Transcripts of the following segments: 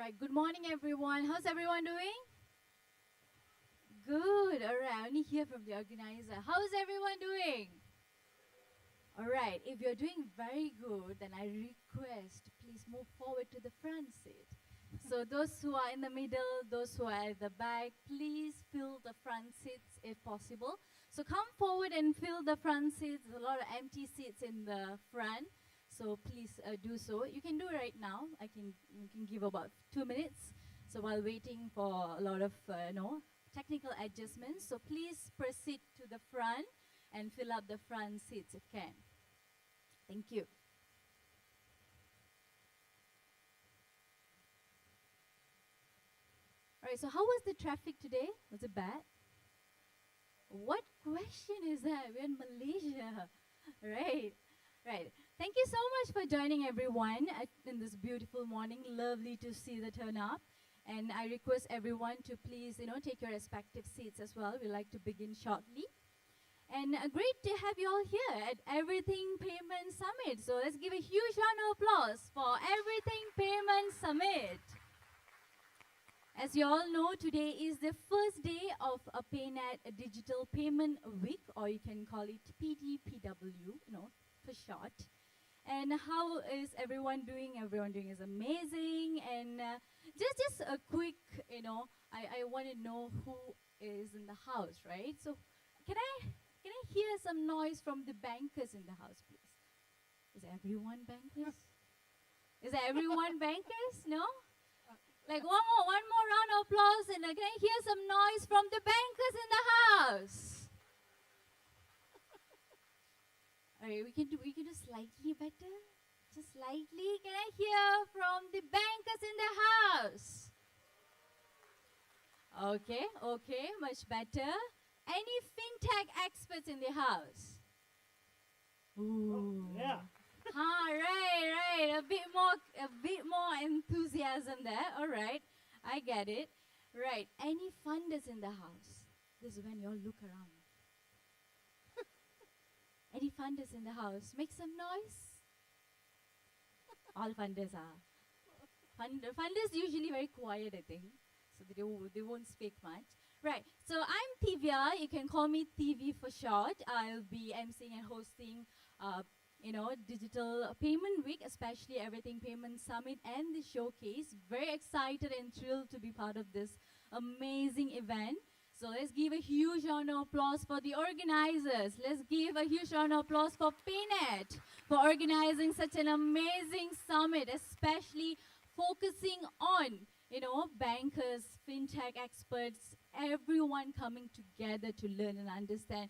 Right, good morning everyone. How's everyone doing? Good, alright, I only hear from the organizer. How's everyone doing? Alright, if you're doing very good, then I request please move forward to the front seat. So those who are in the middle, those who are at the back, please fill the front seats if possible. So come forward and fill the front seats. There's a lot of empty seats in the front. So please do so. You can do it right now. You can give about 2 minutes. So while waiting for a lot of technical adjustments, so please proceed to the front and fill up the front seats if you can. Thank you. All right, so how was the traffic today? Was it bad? What question is that? We're in Malaysia, right? Right. Thank you so much for joining everyone in this beautiful morning. Lovely to see the turn up. And I request everyone to please, take your respective seats as well. We'd like to begin shortly. And great to have you all here at Everything Payment Summit. So let's give a huge round of applause for Everything Payment Summit. As you all know, today is the first day of a PayNet Digital Payment Week, or you can call it PDPW, for short. And how is everyone doing? Everyone doing is amazing. And just a quick, I want to know who is in the house, right? So can I hear some noise from the bankers in the house, please? Is everyone bankers? Is everyone bankers? No? Like one more round of applause, and can I hear some noise from the bankers in the house? All right, we can do slightly better, just slightly. Can I hear from the bankers in the house? Okay, much better. Any fintech fintech experts in the house? Ooh. Yeah. Right. A bit more enthusiasm there. All right, I get it. Right. Any funders in the house? This is when you all look around. Any funders in the house? Make some noise. All funders are. Funders usually very quiet, I think, so they won't speak much. Right. So I'm Tivia. You can call me TV for short. I'll be emceeing and hosting, Digital Payment Week, especially Everything Payment Summit and the showcase. Very excited and thrilled to be part of this amazing event. So let's give a huge round of applause for the organizers. Let's give a huge round of applause for PayNet for organizing such an amazing summit, especially focusing on, bankers, fintech experts, everyone coming together to learn and understand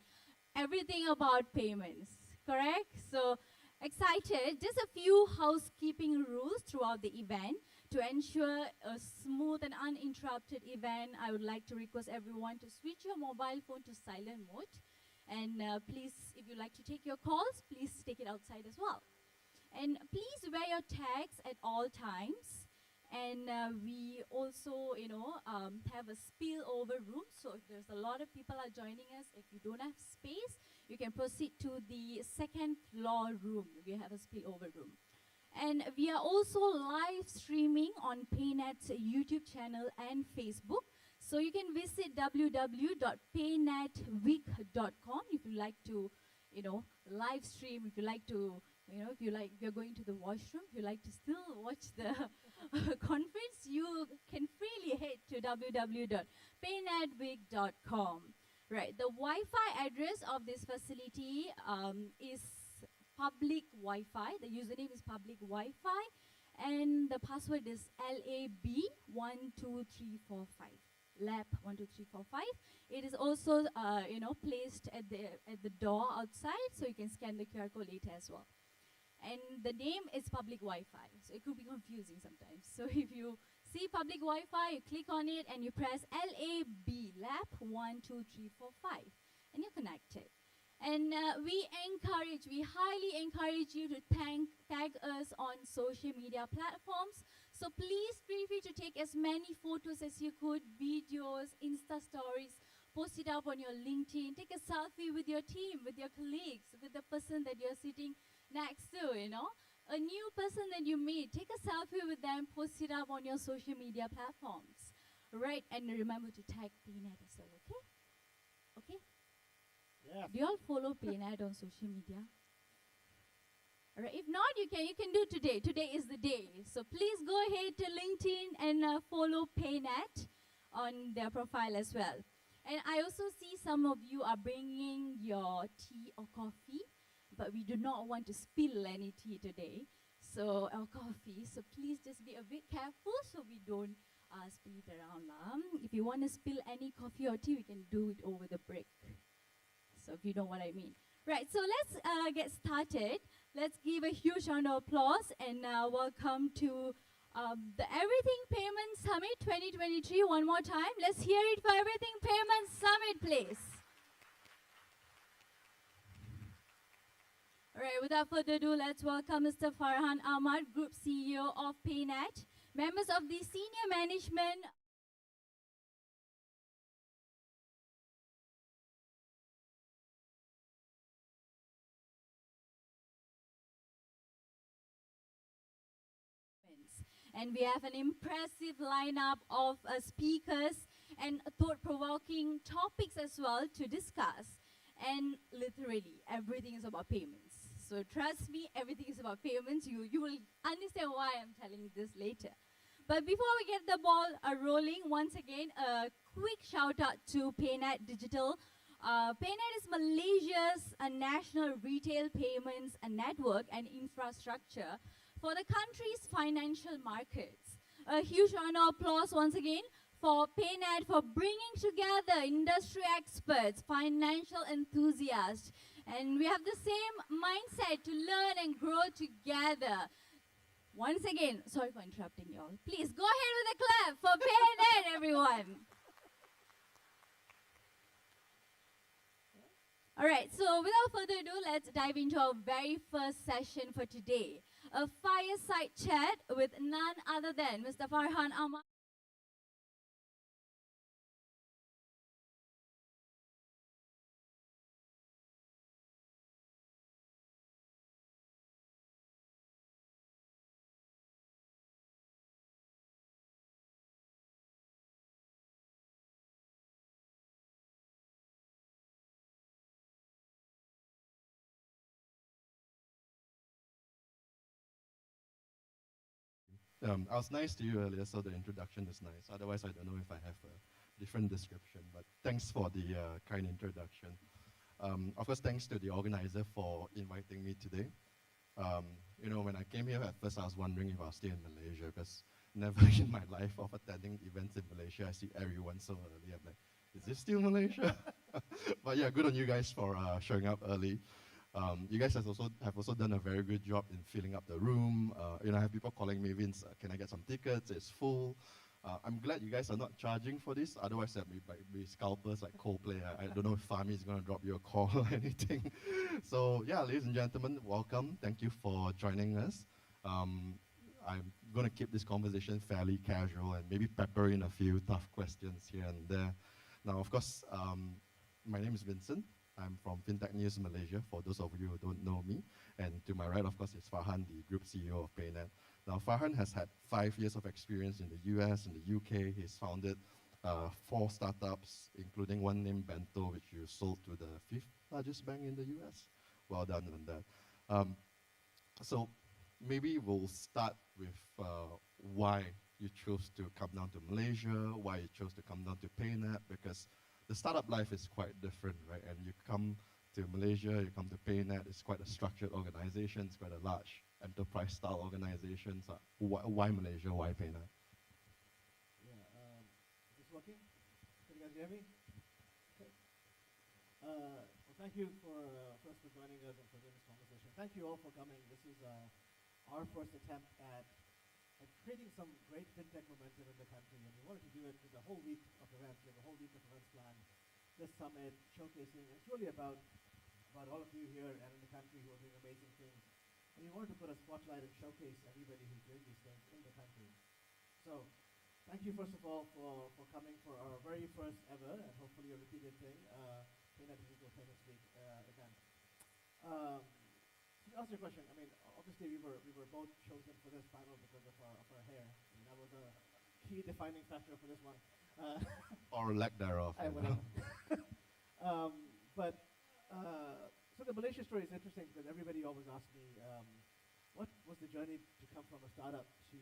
everything about payments, correct? So excited. Just a few housekeeping rules throughout the event. To ensure a smooth and uninterrupted event, I would like to request everyone to switch your mobile phone to silent mode. And please, if you like to take your calls, please take it outside as well. And please wear your tags at all times. And we also, have a spillover room. So if there's a lot of people are joining us, if you don't have space, you can proceed to the second floor room. We have a spillover room. And we are also live streaming on PayNet's YouTube channel and Facebook. So you can visit www.paynetweek.com if you like to, live stream, if you like to, if you're going to the washroom, if you like to still watch the conference, you can freely head to www.paynetweek.com. Right, the Wi-Fi address of this facility is public Wi-Fi. The username is public Wi-Fi, and the password is LAB12345. Lab12345. It is also, placed at the door outside, so you can scan the QR code later as well. And the name is public Wi-Fi, so it could be confusing sometimes. So if you see public Wi-Fi, you click on it and you press LAB, Lab12345, and you're connected. And we highly encourage you to tag us on social media platforms. So please feel free to take as many photos as you could, videos, Insta stories, post it up on your LinkedIn, take a selfie with your team, with your colleagues, with the person that you're sitting next to, a new person that you meet, take a selfie with them, post it up on your social media platforms. Right, and remember to tag PayNet as well, okay? Okay? Yeah. Do you all follow PayNet on social media? All right. If not, you can do today. Today is the day. So please go ahead to LinkedIn and follow PayNet on their profile as well. And I also see some of you are bringing your tea or coffee, but we do not want to spill any tea today, or coffee. So please just be a bit careful so we don't spill it around. If you want to spill any coffee or tea, we can do it over the break. So if you know what I mean. Right, so let's get started. Let's give a huge round of applause and welcome to the Everything Payment Summit 2023 one more time. Let's hear it for Everything Payment Summit, please. All right, without further ado, let's welcome Mr. Farhan Ahmad, Group CEO of PayNet, members of the senior management, and we have an impressive lineup of speakers and thought-provoking topics as well to discuss. And literally, everything is about payments. So trust me, everything is about payments. You will understand why I'm telling you this later. But before we get the ball rolling, once again, a quick shout out to PayNet Digital. PayNet is Malaysia's national retail payments network and infrastructure for the country's financial markets. A huge round of applause once again for PayNet for bringing together industry experts, financial enthusiasts, and we have the same mindset to learn and grow together. Once again, sorry for interrupting you all. Please go ahead with a clap for PayNet, everyone. All right, so without further ado, let's dive into our very first session for today. A fireside chat with none other than Mr. Farhan Ahmad. I was nice to you earlier, so the introduction is nice. Otherwise, I don't know if I have a different description. But thanks for the kind introduction. Of course, thanks to the organizer for inviting me today. Um, when I came here at first, I was wondering if I was still in Malaysia because never in my life of attending events in Malaysia, I see everyone so early. I'm like, is this still Malaysia? But yeah, good on you guys for showing up early. You guys have also done a very good job in filling up the room. I have people calling me, Vince, can I get some tickets? It's full. I'm glad you guys are not charging for this. Otherwise, there'd be scalpers like Coldplay. I don't know if Fami is going to drop you a call or anything. So, yeah, ladies and gentlemen, welcome. Thank you for joining us. Um, I'm going to keep this conversation fairly casual and maybe pepper in a few tough questions here and there. Now, of course, my name is Vincent. I'm from FinTech News Malaysia, for those of you who don't know me. And to my right, of course, is Farhan, the Group CEO of PayNet. Now, Farhan has had 5 years of experience in the US and the UK. He's founded 4 startups, including one named Bento, which you sold to the 5th largest bank in the US. Well done on that. Um, so maybe we'll start with why you chose to come down to Malaysia, why you chose to come down to PayNet, because the startup life is quite different, right? And you come to Malaysia, you come to PayNet, it's quite a structured organization, it's quite a large enterprise style organization. So why Malaysia, why PayNet? Yeah, is this working? Can you guys hear me? Okay. Well, thank you for first for joining us and for doing this conversation. Thank you all for coming. This is our first attempt at creating some great fintech momentum in the country, and we wanted to do it with a whole week of events. We have a whole week of events planned. This summit, showcasing, and it's really about all of you here and in the country who are doing amazing things. And we wanted to put a spotlight and showcase everybody who's doing these things in the country. So thank you, first of all, for coming for our very first ever, and hopefully a repeated thing, PayNet Digital Payments Week event. Um, to answer your question, I mean, obviously we were both chosen for this panel because of our hair. I mean, that was a key defining factor for this one. Uh, Or lack thereof. whatever. But so the Malaysia story is interesting because everybody always asks me, what was the journey to come from a startup to?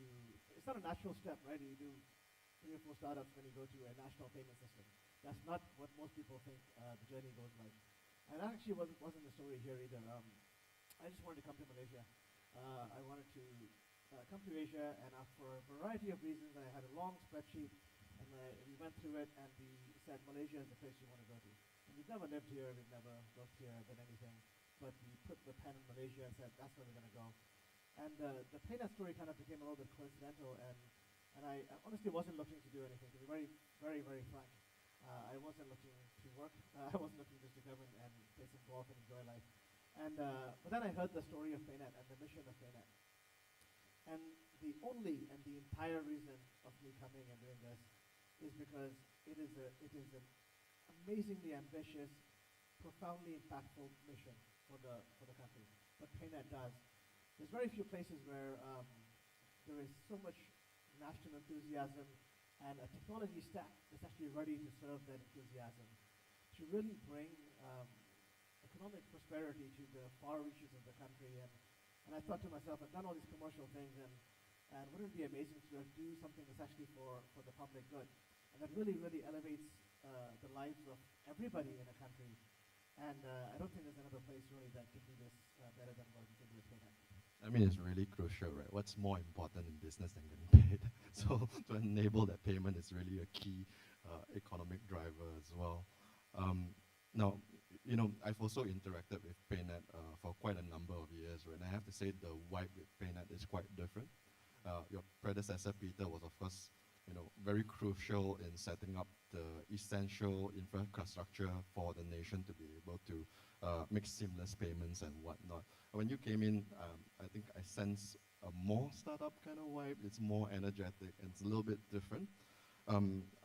It's not a natural step, right? You do 3 or 4 startups when you go to a national payment system. That's not what most people think the journey goes like. And that actually wasn't the story here either. I just wanted to come to Malaysia. I wanted to come to Asia, and for a variety of reasons, I had a long spreadsheet, and we went through it, and we said Malaysia is the place you want to go to. And we've never lived here, we've never worked here, done anything, but we put the pen in Malaysia and said that's where we're going to go. And the PayNet story kind of became a little bit coincidental, and I honestly wasn't looking to do anything, to be very, very, very frank. I wasn't looking to work. I wasn't looking just to come and play some golf and enjoy life. And but then I heard the story of PayNet and the mission of PayNet. And the only and the entire reason of me coming and doing this is because it is an amazingly ambitious, profoundly impactful mission for the country. What PayNet does. There's very few places where there is so much national enthusiasm and a technology stack that's actually ready to serve that enthusiasm to really bring economic prosperity to the far reaches of the country. And I thought to myself, I've done all these commercial things, and wouldn't it be amazing to do something that's actually for the public good, and that really, really elevates the lives of everybody in a country. And I don't think there's another place really that can do this better than what we can do with PayNet. I mean, it's really crucial, right? What's more important in business than getting paid? So to enable that payment is really a key economic driver as well. Um, Now, I've also interacted with PayNet for quite a number of years, right? And I have to say the vibe with PayNet is quite different. Your predecessor, Peter, was of course, very crucial in setting up the essential infrastructure for the nation to be able to make seamless payments and whatnot. When you came in, I think I sense a more startup kind of vibe. It's more energetic and it's a little bit different.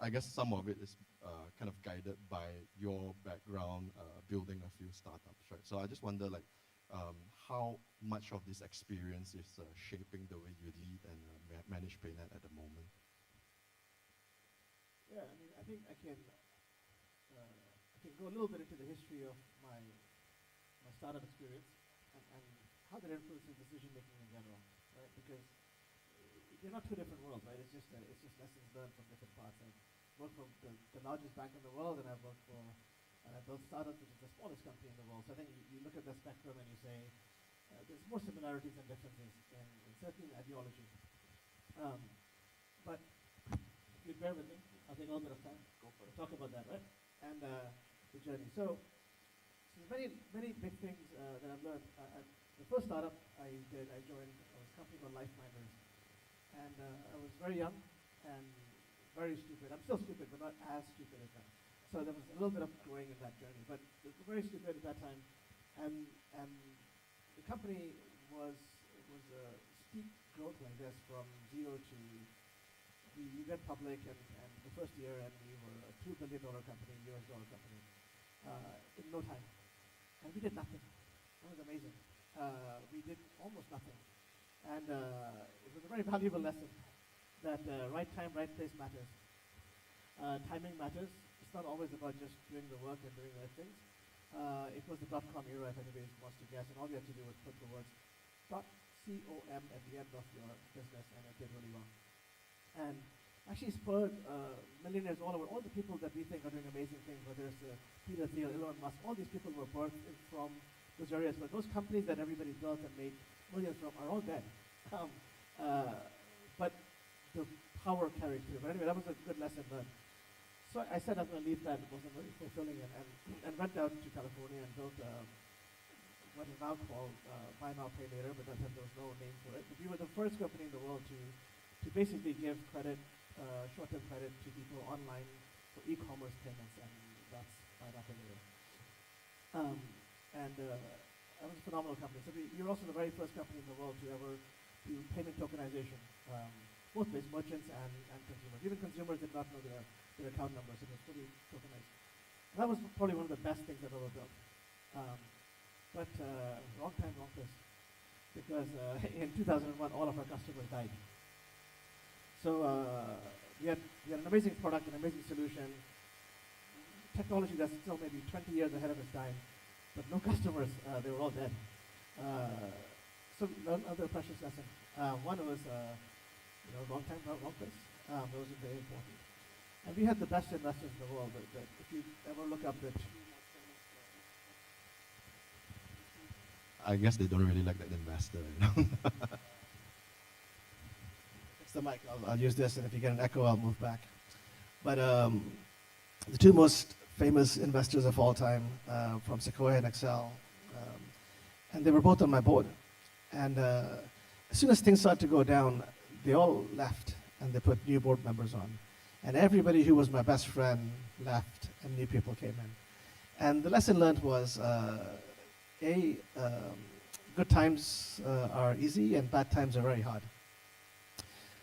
I guess some of it is kind of guided by your background building a few startups, right? So I just wonder, like, how much of this experience is shaping the way you lead and manage PayNet at the moment? Yeah, I mean, I think I can go a little bit into the history of my startup experience and how that influences decision making in general, right? Because they're not two different worlds, right? It's just lessons learned from different parts. I've worked for the largest bank in the world, and I've worked for and I built startups, which is the smallest company in the world. So I think you look at the spectrum and you say there's more similarities than differences in certainly in ideology. But if you bear with me, I'll take a little bit of time. Go for it. Talk about that, right? And the journey. So there's many big things that I've learned. The first startup I did, I joined a company called LifeMinders. And I was very young and very stupid. I'm still stupid, but not as stupid as that. So there was a little bit of growing in that journey, but very stupid at that time. And the company was a steep growth like this from zero to we went public and the first year and we were a $2 billion company, US dollar company, in no time. And we did nothing. That was amazing. We did almost nothing. And it was a very valuable lesson that right time, right place matters. Timing matters. It's not always about just doing the work and doing the right things. It was the .com era, if anybody wants to guess, and all you had to do was put the words .com at the end of your business, and it did really well. And actually spurred millionaires all over, all the people that we think are doing amazing things, whether it's Peter Thiel, Elon Musk, all these people were birthed from those areas, but those companies that everybody built and made millions from are all dead. But the power carried through. But anyway, that was a good lesson learned. So I said I'm going to leave that. It wasn't very fulfilling, and went out to California and built what is now called Buy Now, Pay Later, but there was no name for it. But we were the first company in the world to basically give credit, short-term credit to people online for e-commerce payments, and that's Buy Now, Pay Later. That was a phenomenal company. So we were also the very first company in the world to ever do payment tokenization, both ways, merchants and consumers. Even consumers did not know their account numbers. It was fully tokenized. And that was probably one of the best things I've ever built. But wrong time, wrong place. Because in 2001, all of our customers died. So we had an amazing product, an amazing solution, technology that's still maybe 20 years ahead of its time, but no customers. They were all dead. So we learned another precious lesson. One was, wrong time, wrong place. Those are very important. And we had the best investors in the world. That if you ever look up that, I guess they don't really like that investor, it's the mic. I'll use this, and if you get an echo, I'll move back. But the two most famous investors of all time, from Sequoia and Excel, and they were both on my board. And as soon as things started to go down, they all left, and they put new board members on. And everybody who was my best friend left, and new people came in. And the lesson learned was, good times are easy, and bad times are very hard.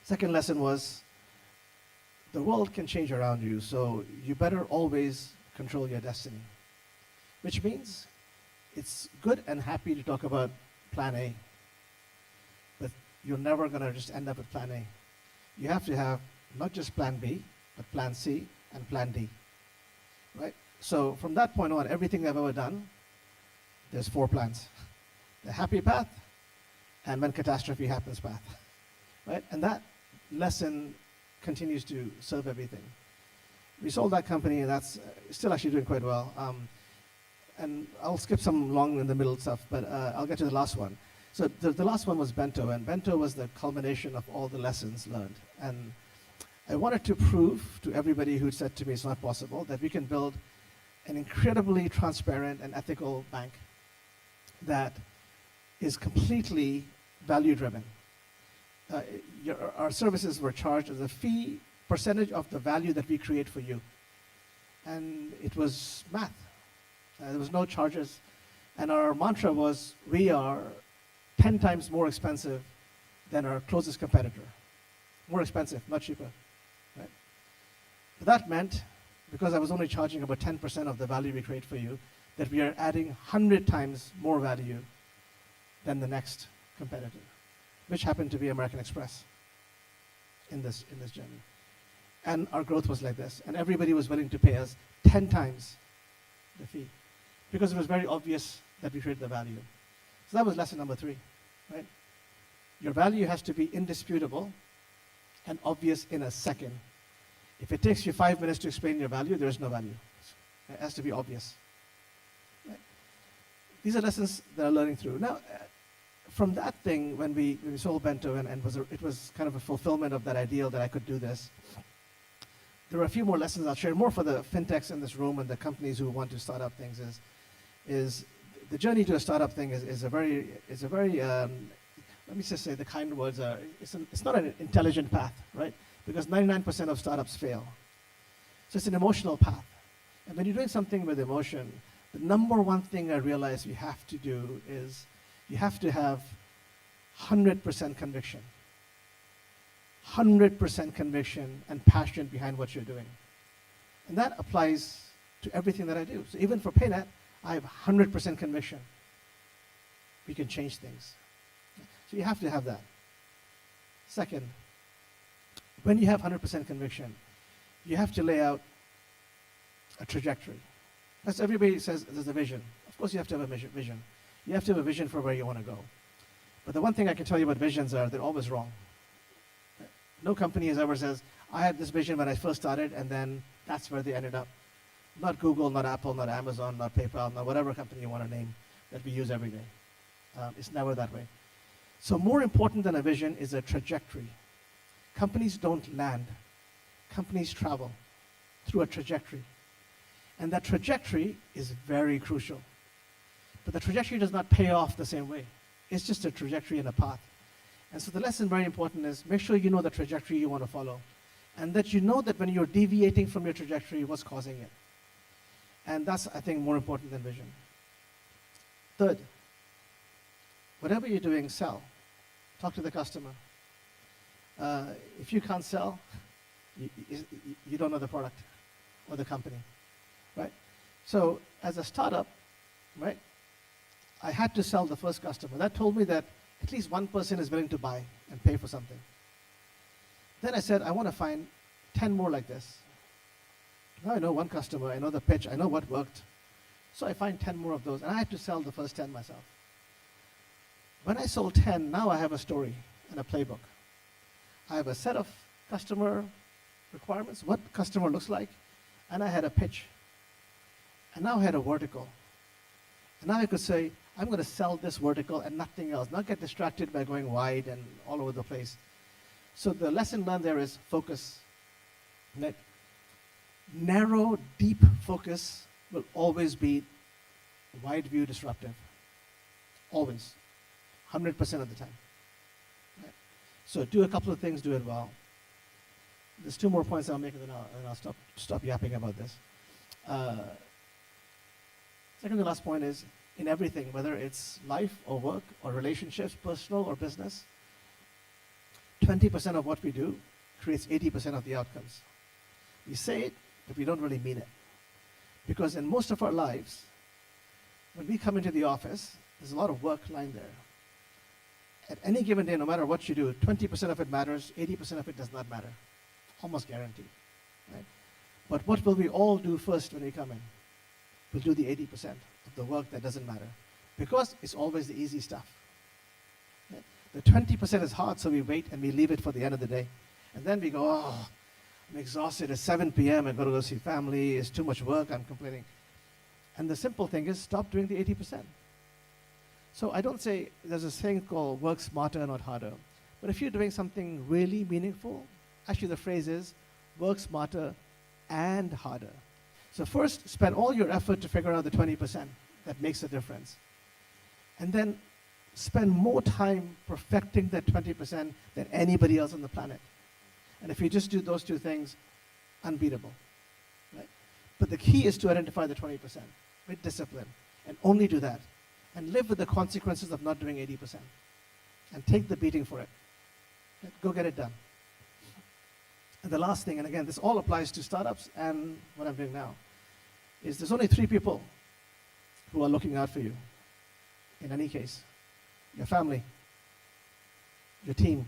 Second lesson was, the world can change around you, so you better always control your destiny. Which means, it's good and happy to talk about plan A, but you're never going to just end up with plan A. You have to have not just plan B, but plan C and plan D, right? So from that point on, everything I've ever done, there's 4 plans. The happy path, and when catastrophe happens path, right? And that lesson continues to serve everything. We sold that company, and that's still actually doing quite well. And I'll skip some long in the middle stuff, but I'll get to the last one. So the last one was Bento, and Bento was the culmination of all the lessons learned. And I wanted to prove to everybody who said to me it's not possible that we can build an incredibly transparent and ethical bank that is completely value-driven. Our services were charged as a fee percentage of the value that we create for you. And it was math. There was no charges. And our mantra was, we are 10 times more expensive than our closest competitor. More expensive, not cheaper. Right? But that meant, because I was only charging about 10% of the value we create for you, that we are adding 100 times more value than the next competitor, which happened to be American Express in this journey. And our growth was like this. And everybody was willing to pay us 10 times the fee, because it was very obvious that we created the value. So that was lesson number 3, right? Your value has to be indisputable and obvious in a second. If it takes you 5 minutes to explain your value, there is no value. It has to be obvious. Right? These are lessons that I'm learning through. Now, from that thing, when we sold Bento, and it was kind of a fulfillment of that ideal that I could do this, there are a few more lessons I'll share, more for the fintechs in this room and the companies who want to start up things. Is the journey to a startup thing is a very let me just say the kind words are, it's not an intelligent path, right? Because 99% of startups fail. So it's an emotional path. And when you're doing something with emotion, the number one thing I realized you have to do is you have to have 100% conviction. 100% conviction and passion behind what you're doing. And that applies to everything that I do. So even for PayNet, I have 100% conviction. We can change things. So you have to have that. Second, when you have 100% conviction, you have to lay out a trajectory. As everybody says, there's a vision. Of course you have to have a vision. You have to have a vision for where you want to go. But the one thing I can tell you about visions are they're always wrong. No company has ever says, I had this vision when I first started, and then that's where they ended up. Not Google, not Apple, not Amazon, not PayPal, not whatever company you want to name that we use every day. It's never that way. So more important than a vision is a trajectory. Companies don't land. Companies travel through a trajectory. And that trajectory is very crucial. But the trajectory does not pay off the same way. It's just a trajectory and a path. And so the lesson very important is make sure you know the trajectory you want to follow. And that you know that when you're deviating from your trajectory, what's causing it. And that's, I think, more important than vision. Third, whatever you're doing, sell. Talk to the customer. If you can't sell, you don't know the product or the company, right? So as a startup, right, I had to sell the first customer. That told me that at least one person is willing to buy and pay for something. Then I said, I want to find 10 more like this. Now I know one customer, I know the pitch, I know what worked. So I find 10 more of those, and I had to sell the first 10 myself. When I sold 10, now I have a story and a playbook. I have a set of customer requirements, what customer looks like, and I had a pitch. And now I had a vertical. And now I could say, I'm going to sell this vertical and nothing else, not get distracted by going wide and all over the place. So the lesson learned there is focus. Narrow, deep focus will always be wide view disruptive. Always. 100% of the time. Right? So do a couple of things, do it well. There's 2 more points I'll make, and then I'll stop yapping about this. Second to last point is, in everything, whether it's life or work or relationships, personal or business, 20% of what we do creates 80% of the outcomes. We say it, but we don't really mean it. Because in most of our lives, when we come into the office, there's a lot of work lying there. At any given day, no matter what you do, 20% of it matters, 80% of it does not matter. Almost guaranteed. Right? But what will we all do first when we come in? We'll do the 80% of the work that doesn't matter. Because it's always the easy stuff. Right? The 20% is hard, so we wait and we leave it for the end of the day. And then we go, oh, I'm exhausted. It's 7 p.m. I've got to go see family. It's too much work. I'm complaining. And the simple thing is stop doing the 80%. So I don't say, there's this thing called work smarter, not harder. But if you're doing something really meaningful, actually the phrase is work smarter and harder. So first, spend all your effort to figure out the 20% that makes a difference. And then spend more time perfecting that 20% than anybody else on the planet. And if you just do those 2 things, unbeatable. Right? But the key is to identify the 20%. with discipline, and only do that, and live with the consequences of not doing 80%, and take the beating for it. Go get it done. And the last thing, and again, this all applies to startups and what I'm doing now, is there's only 3 people who are looking out for you in any case: your family, your team,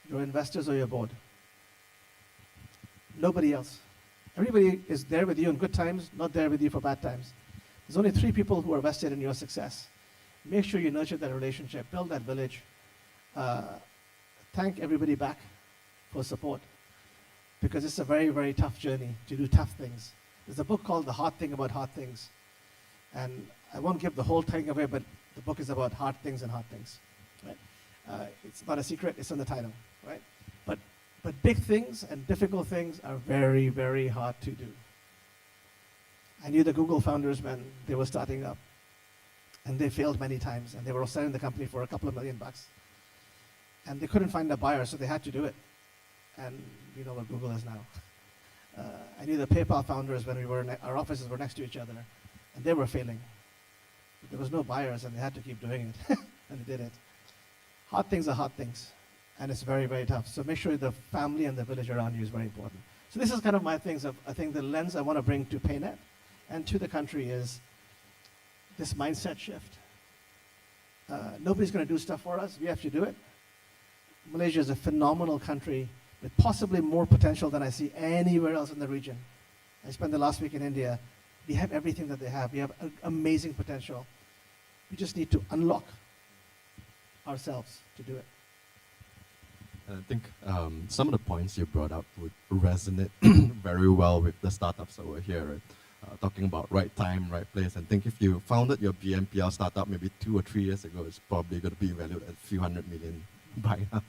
your investors, or your board. Nobody else. Everybody is there with you in good times, not there with you for bad times. There's only 3 people who are vested in your success. Make sure you nurture that relationship, build that village. Thank everybody back for support, because it's a very, very tough journey to do tough things. There's a book called The Hard Thing About Hard Things, and I won't give the whole thing away, but the book is about hard things and hard things. Right? It's not a secret, it's in the title, right? But big things and difficult things are very, very hard to do. I knew the Google founders when they were starting up, and they failed many times, and they were selling the company for a couple of $1 million. And they couldn't find a buyer, so they had to do it. And you know what Google is now. I knew the PayPal founders when our offices were next to each other, and they were failing. But there was no buyers, and they had to keep doing it, and they did it. Hard things are hard things, and it's very, very tough. So make sure the family and the village around you is very important. So this is kind of my things of, I think the lens I want to bring to PayNet and to the country is this mindset shift. Nobody's going to do stuff for us. We have to do it. Malaysia is a phenomenal country with possibly more potential than I see anywhere else in the region. I spent the last week in India. We have everything that they have. We have amazing potential. We just need to unlock ourselves to do it. And I think some of the points you brought up would resonate very well with the startups over here, right? Talking about right time, right place. And think if you founded your BNPL startup maybe 2 or 3 years ago, it's probably going to be valued at a few $100 million by now.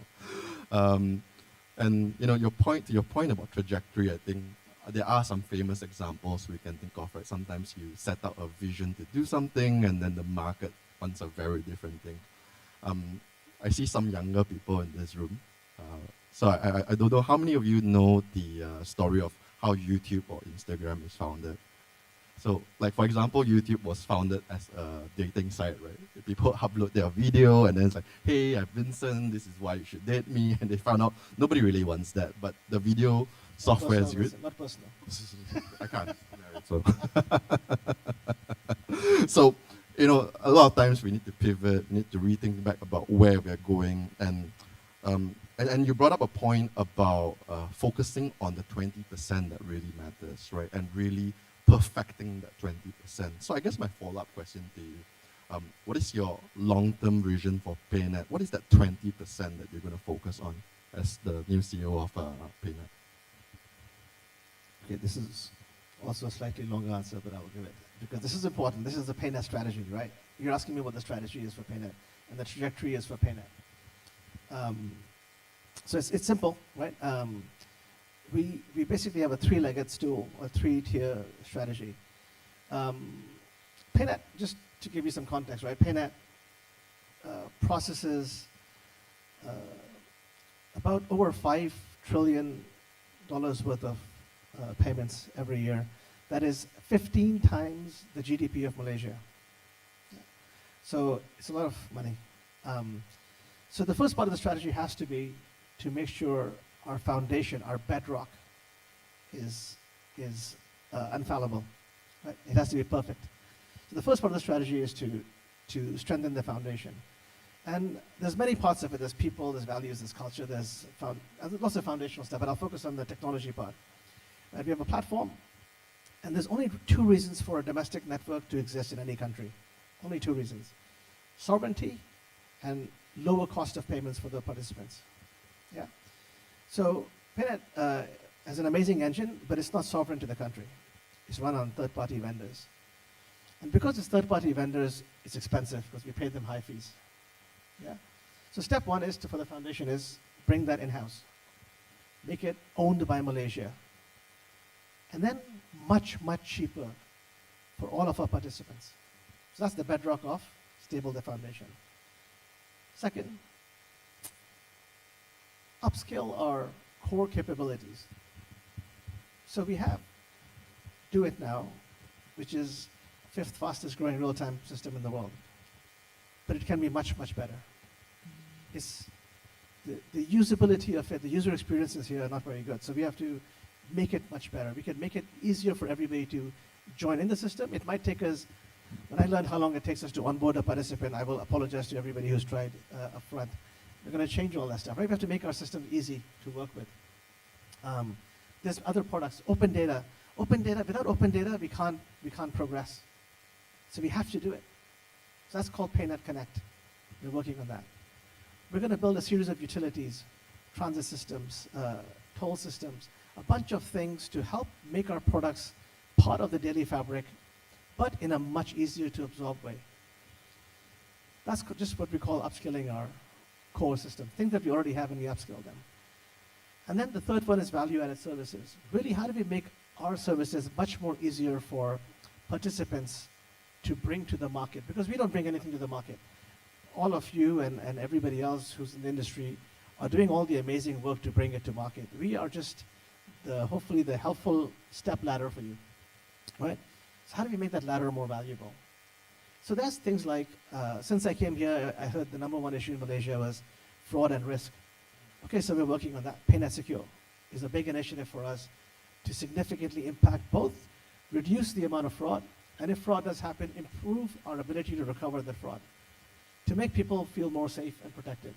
And you know, your point about trajectory, I think there are some famous examples we can think of, right? Sometimes you set out a vision to do something, and then the market wants a very different thing. I see some younger people in this room. So I don't know how many of you know the story of how YouTube or Instagram is founded. So, like for example, YouTube was founded as a dating site, right? People upload their video, and then it's like, hey, I'm Vincent, this is why you should date me. And they found out nobody really wants that, but the video software is good. Not personal. I can't. So, so, you know, a lot of times we need to pivot, need to rethink back about where we're going. And you brought up a point about focusing on the 20% that really matters, right? And really perfecting that 20%. So I guess my follow-up question to you, what is your long-term vision for PayNet? What is that 20% that you're going to focus on as the new CEO of PayNet? Okay, this is also a slightly long answer, but I'll give it. Because this is important. This is the PayNet strategy, right? You're asking me what the strategy is for PayNet, and the trajectory is for PayNet. So it's simple, right? We basically have a 3-legged stool, a 3-tier strategy. PayNet, just to give you some context, right? PayNet processes about over $5 trillion worth of payments every year. That is 15 times the GDP of Malaysia. So it's a lot of money. So the first part of the strategy has to be to make sure our foundation, our bedrock, is infallible. Right? It has to be perfect. So the first part of the strategy is to strengthen the foundation. And there's many parts of it. There's people, there's values, there's culture, there's lots of foundational stuff, but I'll focus on the technology part. Right? We have a platform, and there's only 2 reasons for a domestic network to exist in any country. Only 2 reasons. Sovereignty and lower cost of payments for the participants. Yeah. So PayNet has an amazing engine, but it's not sovereign to the country. It's run on third-party vendors. And because it's third-party vendors, it's expensive because we pay them high fees. Yeah. So step 1 is for the foundation is bring that in-house. Make it owned by Malaysia. And then much, much cheaper for all of our participants. So that's the bedrock of stable the foundation. Second, upskill our core capabilities. So we have Do It Now, which is fifth fastest growing real-time system in the world. But it can be much, much better. It's the usability of it, the user experiences here are not very good. So we have to make it much better. We can make it easier for everybody to join in the system. It might take us, when I learned how long it takes us to onboard a participant, I will apologize to everybody who's tried up front. We're going to change all that stuff, right? We have to make our system easy to work with. There's other products, open data. Open data, without open data, we can't progress. So we have to do it. So that's called PayNet Connect. We're working on that. We're going to build a series of utilities, transit systems, toll systems, a bunch of things to help make our products part of the daily fabric, but in a much easier to absorb way. That's just what we call upskilling our core system, things that we already have and we upskill them. And then the third one is value-added services. Really, how do we make our services much more easier for participants to bring to the market? Because we don't bring anything to the market. All of you and everybody else who's in the industry are doing all the amazing work to bring it to market. We are just hopefully the helpful step ladder for you, right? So how do we make that ladder more valuable? So there's things like, since I came here, I heard the number one issue in Malaysia was fraud and risk. Okay, so we're working on that. PayNet Secure is a big initiative for us to significantly impact both, reduce the amount of fraud, and if fraud does happen, improve our ability to recover the fraud, to make people feel more safe and protected.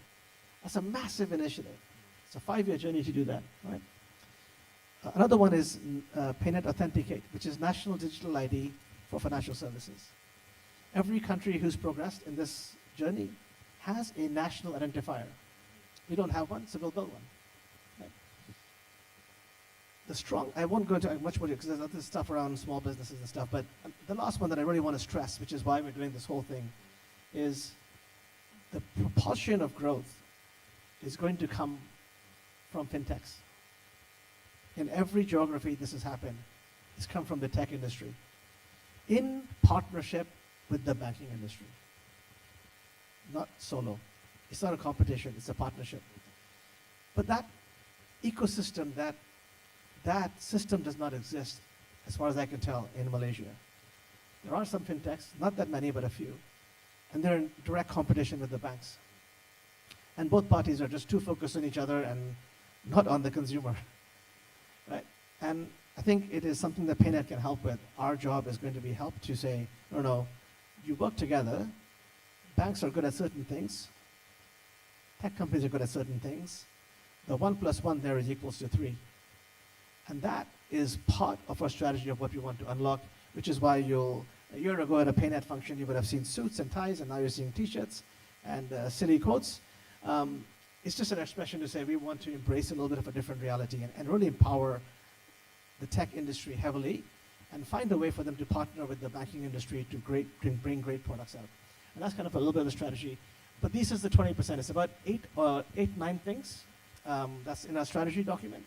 That's a massive initiative. It's a 5-year journey to do that, right? Another one is PayNet Authenticate, which is National Digital ID for financial services. Every country who's progressed in this journey has a national identifier. We don't have one, so we'll build one. Right? I won't go into much more because there's other stuff around small businesses and stuff, but the last one that I really want to stress, which is why we're doing this whole thing, is the propulsion of growth is going to come from fintechs. In every geography this has happened, it's come from the tech industry, in partnership with the banking industry. Not solo. It's not a competition, it's a partnership. But that ecosystem, that system does not exist, as far as I can tell, in Malaysia. There are some fintechs, not that many, but a few. And they're in direct competition with the banks. And both parties are just too focused on each other and not on the consumer. Right? And I think it is something that PayNet can help with. Our job is going to be help to say, no, you work together. Banks are good at certain things. Tech companies are good at certain things. The 1 + 1 there is equals to 3. And that is part of our strategy of what we want to unlock, which is why a year ago at a PayNet function, you would have seen suits and ties, and now you're seeing t-shirts and silly quotes. It's just an expression to say we want to embrace a little bit of a different reality and really empower the tech industry heavily and find a way for them to partner with the banking industry to bring great products out. And that's kind of a little bit of a strategy. But this is the 20%. It's about 9 things. That's in our strategy document.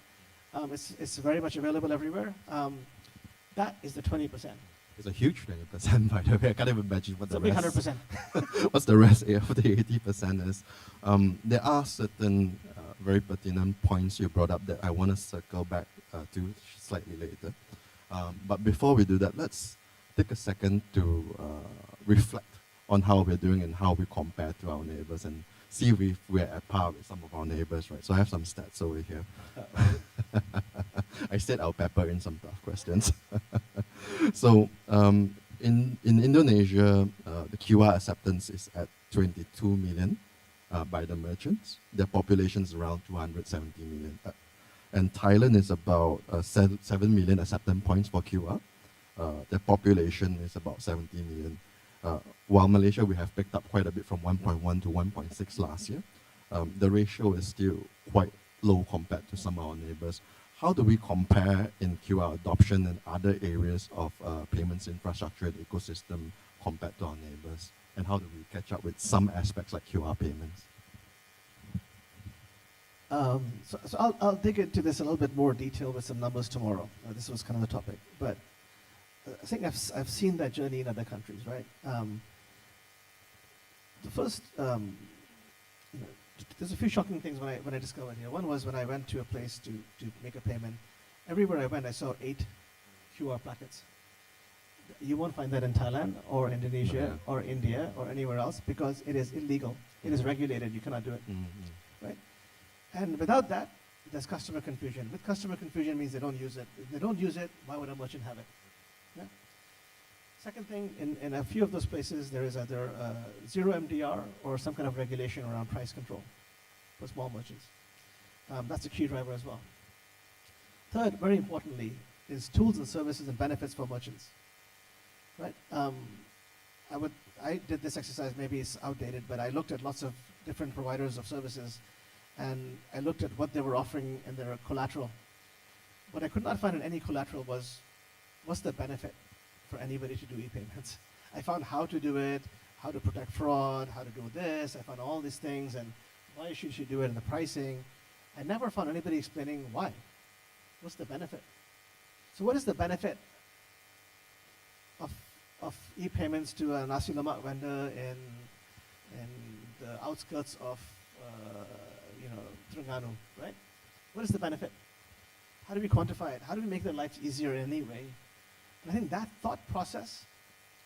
It's very much available everywhere. That is the 20%. It's a huge 20%, by the way. I can't even imagine what It's the a big rest 100%. what's the rest of the 80% is. There are certain very pertinent points you brought up that I want to circle back to slightly later. But before we do that, let's take a second to reflect on how we're doing and how we compare to our neighbors and see if we're at par with some of our neighbors, right? So I have some stats over here. I said I'll pepper in some tough questions. So in Indonesia, the QR acceptance is at 22 million by the merchants. Their population is around 270 million. And Thailand is about 7 million acceptance points for QR. Their population is about 70 million. While Malaysia, we have picked up quite a bit from 1.1 to 1.6 last year. The ratio is still quite low compared to some of our neighbors. How do we compare in QR adoption and other areas of payments infrastructure and ecosystem compared to our neighbors? And how do we catch up with some aspects like QR payments? So I'll dig into this a little bit more detail with some numbers tomorrow. This was kind of the topic. But I think I've seen that journey in other countries, right? The first, there's a few shocking things when I discovered here. One was when I went to a place to make a payment. Everywhere I went, I saw 8 QR plackets. You won't find that in Thailand or Indonesia Yeah. or India or anywhere else because it is illegal. It is regulated. You cannot do it. Right? And without that, there's customer confusion. With customer confusion means they don't use it. If they don't use it, why would a merchant have it? Yeah? Second thing, in a few of those places, there is either zero MDR or some kind of regulation around price control for small merchants. That's a key driver as well. Third, very importantly, is tools and services and benefits for merchants. Right? I did this exercise, maybe it's outdated, but I looked at lots of different providers of services and I looked at what they were offering and their collateral. What I could not find in any collateral was, what's the benefit for anybody to do e-payments? I found how to do it, how to protect fraud, how to do this. I found all these things and why should you do it and the pricing. I never found anybody explaining why. What's the benefit? So what is the benefit of e-payments to a nasi lemak vendor in the outskirts of Terengganu, right? What is the benefit? How do we quantify it? How do we make their lives easier in any way? And I think that thought process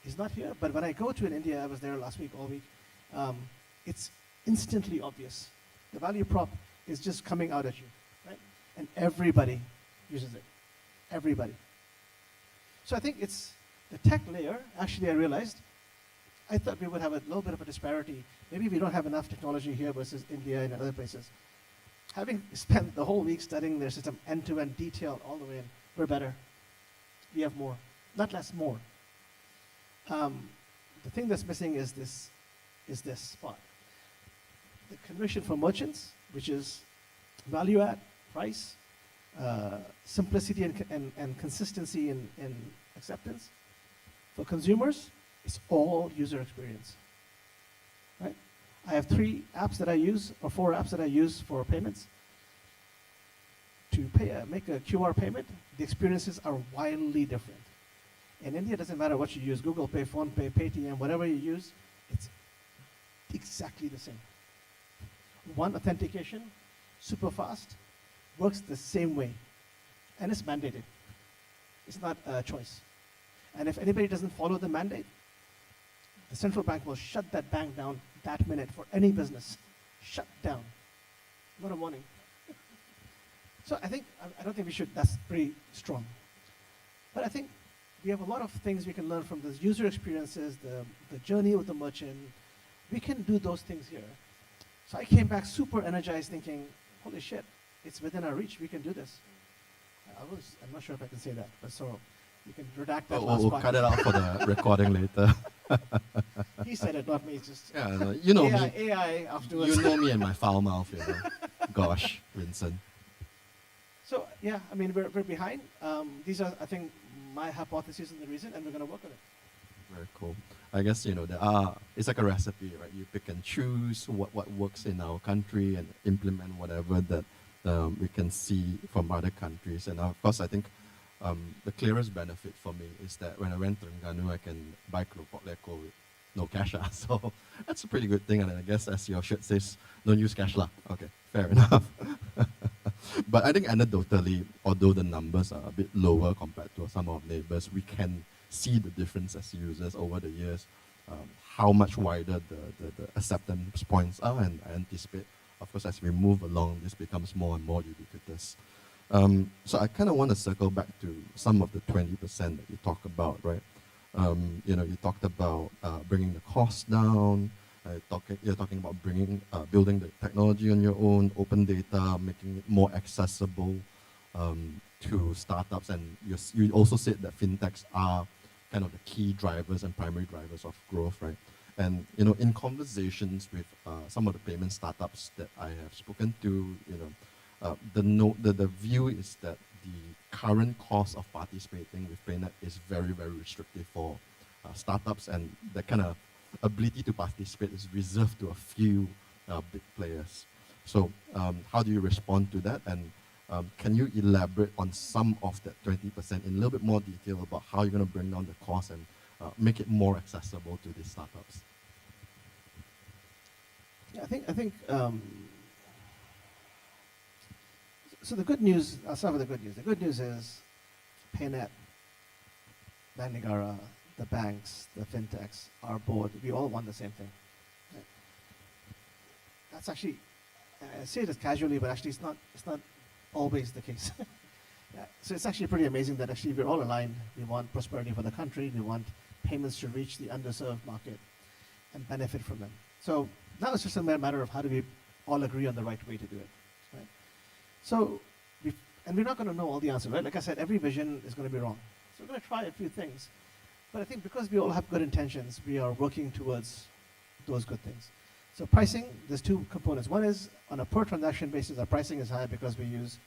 is not here. But when I go to in India, I was there last week, all week, it's instantly obvious. The value prop is just coming out at you, right? And everybody uses it. Everybody. So I think it's the tech layer. Actually, I realized I thought we would have a little bit of a disparity. Maybe we don't have enough technology here versus India and other places. Having spent the whole week studying their system end-to-end detailed all the way in, we're better. We have more, not less, more. The thing that's missing is this spot. The conversion for merchants, which is value add, price, simplicity and consistency in acceptance. For consumers, it's all user experience. Right? I have 3 apps that I use, or 4 apps that I use for payments. To make a QR payment, the experiences are wildly different. In India, it doesn't matter what you use, Google Pay, Phone Pay, Paytm, whatever you use, it's exactly the same. One authentication, super fast, works the same way. And it's mandated. It's not a choice. And if anybody doesn't follow the mandate, the central bank will shut that bank down that minute for any business. Shut down. What a warning. So I don't think we should, that's pretty strong. But I think we have a lot of things we can learn from those user experiences, the journey with the merchant. We can do those things here. So I came back super energized thinking, holy shit, it's within our reach, we can do this. I'm not sure if I can say that, but so you can redact that last We'll part. cut it out for the recording later. He said it, not me, it's just Yeah, no, you know AI, me. AI afterwards. You know me and my foul mouth, you know. Gosh, Vincent. So yeah, I mean, we're behind. These are, I think, my hypotheses and the reason, and we're going to work on it. Very cool. I guess, it's like a recipe, right? You pick and choose what works in our country and implement whatever that we can see from other countries. And of course, I think the clearest benefit for me is that when I went to Terengganu, I can buy keropok leko with no cash. So that's a pretty good thing. And I guess, as your shirt says, don't use cash lah. Okay, fair enough. But I think anecdotally, although the numbers are a bit lower compared to some of our neighbors, we can see the difference as users over the years, how much wider the acceptance points are, and I anticipate, of course, as we move along, this becomes more and more ubiquitous. So I kind of want to circle back to some of the 20% that you talk about, right? You talked about bringing the cost down. You're talking about building the technology on your own, open data, making it more accessible to startups, and you also said that fintechs are kind of the key drivers and primary drivers of growth, right? And in conversations with some of the payment startups that I have spoken to, the view is that the current cost of participating with PayNet is very, very restrictive for startups, and the kind of ability to participate is reserved to a few big players. So how do you respond to that? And can you elaborate on some of that 20% in a little bit more detail about how you're going to bring down the cost and make it more accessible to these startups? Yeah, I think. So the good news. I'll start with the good news. The good news is, PayNet Bank Nagara, the banks, the fintechs, our board, we all want the same thing. Right? That's actually, I say it as casually, but actually it's not always the case. Yeah. So it's actually pretty amazing that actually we're all aligned. We want prosperity for the country. We want payments to reach the underserved market and benefit from them. So now it's just a matter of how do we all agree on the right way to do it, right? So, and we're not going to know all the answers, right? Like I said, every vision is going to be wrong. So we're going to try a few things. But I think because we all have good intentions, we are working towards those good things. So pricing, there's two components. One is on a per transaction basis, our pricing is high because we use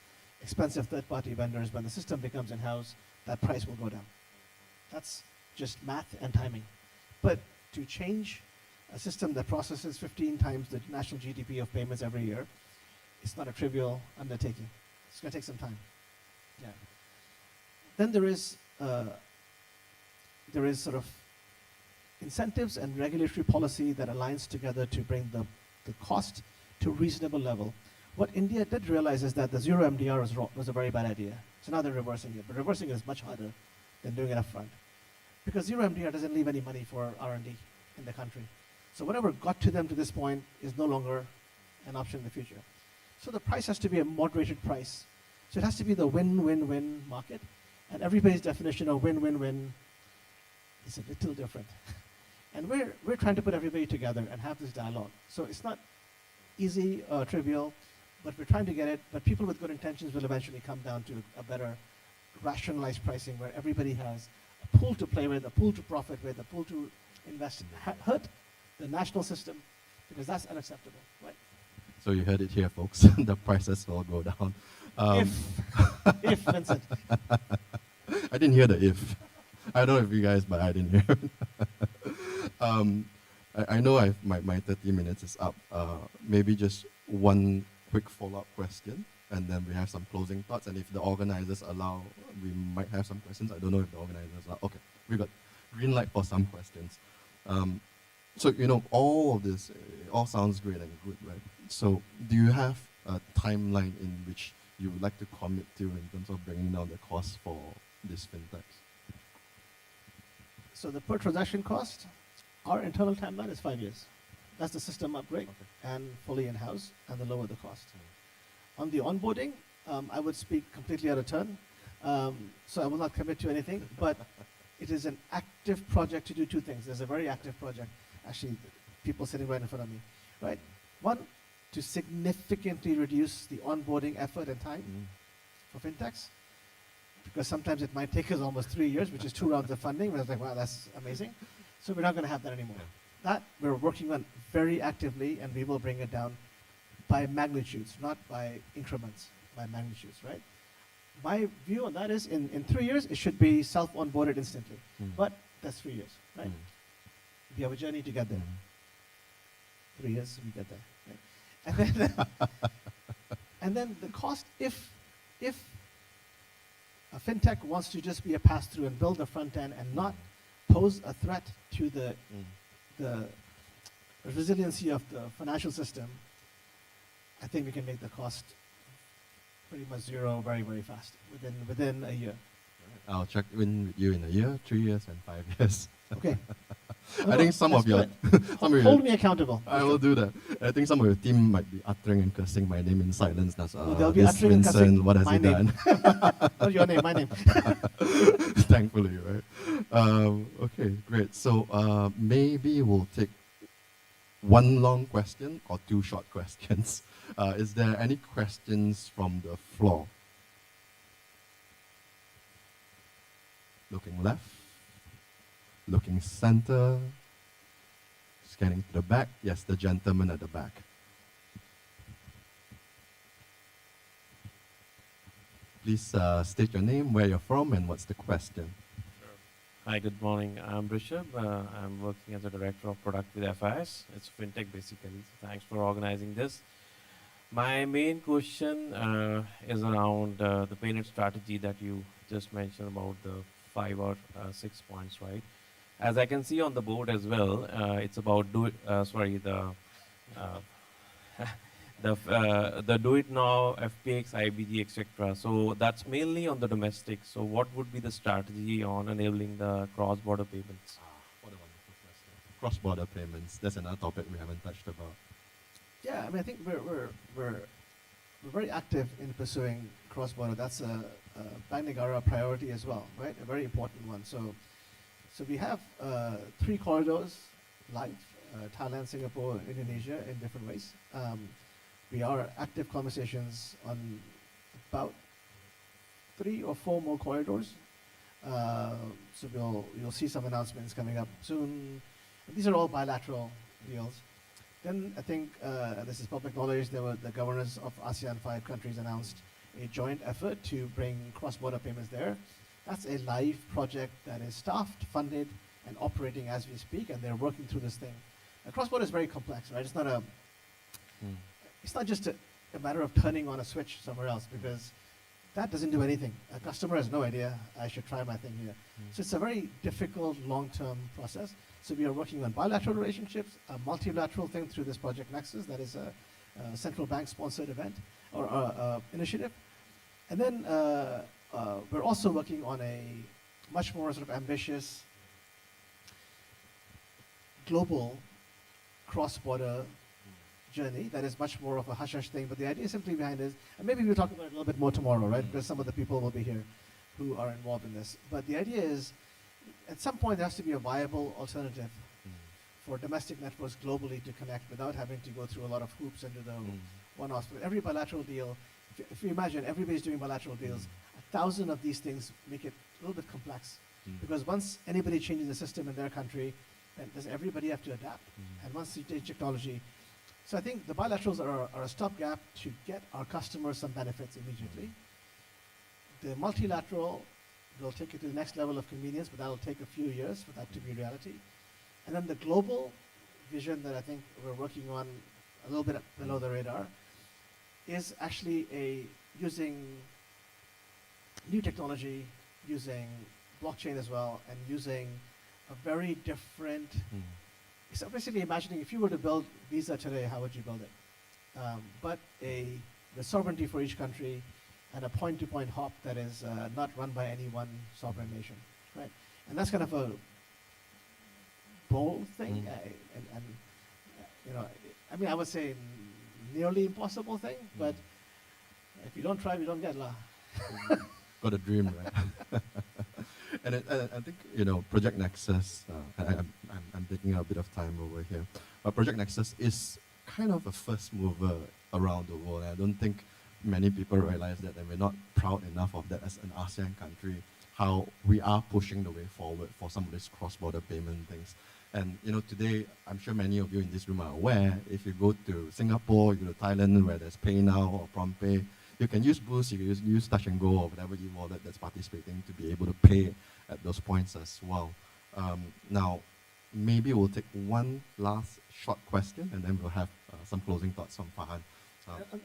expensive third-party vendors. When the system becomes in-house, that price will go down. That's just math and timing. But to change a system that processes 15 times the national GDP of payments every year, it's not a trivial undertaking. It's going to take some time. Yeah. Then there is sort of incentives and regulatory policy that aligns together to bring the cost to a reasonable level. What India did realize is that the zero MDR was a very bad idea. So now they're reversing it. But reversing it is much harder than doing it up front. Because zero MDR doesn't leave any money for R&D in the country. So whatever got to them to this point is no longer an option in the future. So the price has to be a moderated price. So it has to be the win-win-win market. And everybody's definition of win-win-win is a little different. And we're trying to put everybody together and have this dialogue. So it's not easy or trivial, but we're trying to get it. But people with good intentions will eventually come down to a better rationalized pricing where everybody has a pool to play with, a pool to profit with, a pool to invest in. Hurt the national system because that's unacceptable, right? So you heard it here, folks. The prices will go down. If Vincent. I didn't hear the if. I don't know if you guys, but I didn't hear it. I know my 30 minutes is up. Maybe just one quick follow-up question, and then we have some closing thoughts. And if the organizers allow, we might have some questions. I don't know if the organizers allow. Okay, we got green light for some questions. So, all of this, it all sounds great and good, right? So do you have a timeline in which you would like to commit to in terms of bringing down the cost for these fintechs? So the per transaction cost, our internal timeline is 5 years. That's the system upgrade and fully in-house and the lower the cost. On the onboarding, I would speak completely out of turn. So I will not commit to anything, but it is an active project to do two things. There's a very active project, actually, people sitting right in front of me, right? One, to significantly reduce the onboarding effort and time for fintechs, because sometimes it might take us almost 3 years, which is 2 rounds of funding. We're like, wow, that's amazing. So we're not going to have that anymore. That we're working on very actively, and we will bring it down by magnitudes, not by increments, by magnitudes, right? My view on that is in 3 years, it should be self-onboarded instantly. But that's 3 years, right? We have a journey to get there. 3 years, we get there. Right? And then the cost, if a fintech wants to just be a pass-through and build the front end and not pose a threat to the resiliency of the financial system, I think we can make the cost pretty much zero very, very fast, within a year. I'll check in with you in a year, 3 years, and 5 years. Okay. I think some of your hold me accountable. I will do that. I think some of your team might be uttering and cursing my name in silence. That's they'll be uttering and cursing what has my he name. done? Not your name, my name. Thankfully, right? Okay, great. So maybe we'll take one long question or 2 short questions. Is there any questions from the floor? Looking left, looking center, scanning to the back. Yes, the gentleman at the back. Please state your name, where you're from, and what's the question. Hi, good morning. I'm Rishabh. I'm working as a director of product with FIS. It's fintech basically. So thanks for organizing this. My main question is around the PayNet strategy that you just mentioned about the 5 or 6 points, right? As I can see on the board as well, it's about the do it now, FPX, IBG, etc. So that's mainly on the domestic. So what would be the strategy on enabling the cross-border payments? What a wonderful question. Cross-border payments, that's another topic we haven't touched about. Yeah, I mean, I think we're very active in pursuing cross-border. That's a Bank Negara priority as well, right? A very important one. So we have 3 corridors live, Thailand, Singapore, Indonesia, in different ways. We are active conversations on about 3 or 4 more corridors. So you'll see some announcements coming up soon. These are all bilateral deals. Then I think this is public knowledge. The governors of ASEAN 5 countries announced a joint effort to bring cross-border payments there. That's a live project that is staffed, funded, and operating as we speak, and they're working through this thing. Cross-border is very complex, right? It's not just a matter of turning on a switch somewhere else, because that doesn't do anything. A customer has no idea, I should try my thing here. So it's a very difficult long-term process. So we are working on bilateral relationships, a multilateral thing through this Project Nexus, that is a central bank sponsored event or initiative. And then we're also working on a much more sort of ambitious global cross-border journey that is much more of a hush-hush thing. But the idea simply behind is, and maybe we'll talk about it a little bit more tomorrow, right? Because some of the people will be here who are involved in this. But the idea is, at some point, there has to be a viable alternative for domestic networks globally to connect without having to go through a lot of hoops and do the one-offs. But every bilateral deal, if you imagine everybody's doing bilateral deals, 1,000 of these things make it a little bit complex. Because once anybody changes the system in their country, then does everybody have to adapt? And once you change technology, so I think the bilaterals are a stopgap to get our customers some benefits immediately. The multilateral will take it to the next level of convenience, but that'll take a few years for that to be reality. And then the global vision that I think we're working on a little bit below the radar is actually using new technology, using blockchain as well, and using a very different. So basically imagining if you were to build Visa today, how would you build it? But the sovereignty for each country and a point-to-point hop that is not run by any one sovereign nation, right? And that's kind of a bold thing, and you know, I mean, I would say nearly impossible thing, but if you don't try, we don't get lah. Got a dream, right? And I think, you know, Project Nexus, I'm taking a bit of time over here, but Project Nexus is kind of a first mover around the world. And I don't think many people realize that, and we're not proud enough of that as an ASEAN country, how we are pushing the way forward for some of these cross-border payment things. And, you know, today, I'm sure many of you in this room are aware, if you go to Singapore, you go to Thailand, where there's PayNow or PromptPay, you can use Boost, you can use Touch and Go or whatever e-wallet that's participating to be able to pay at those points as well. Now, maybe we'll take one last short question and then we'll have some closing thoughts from Farhan.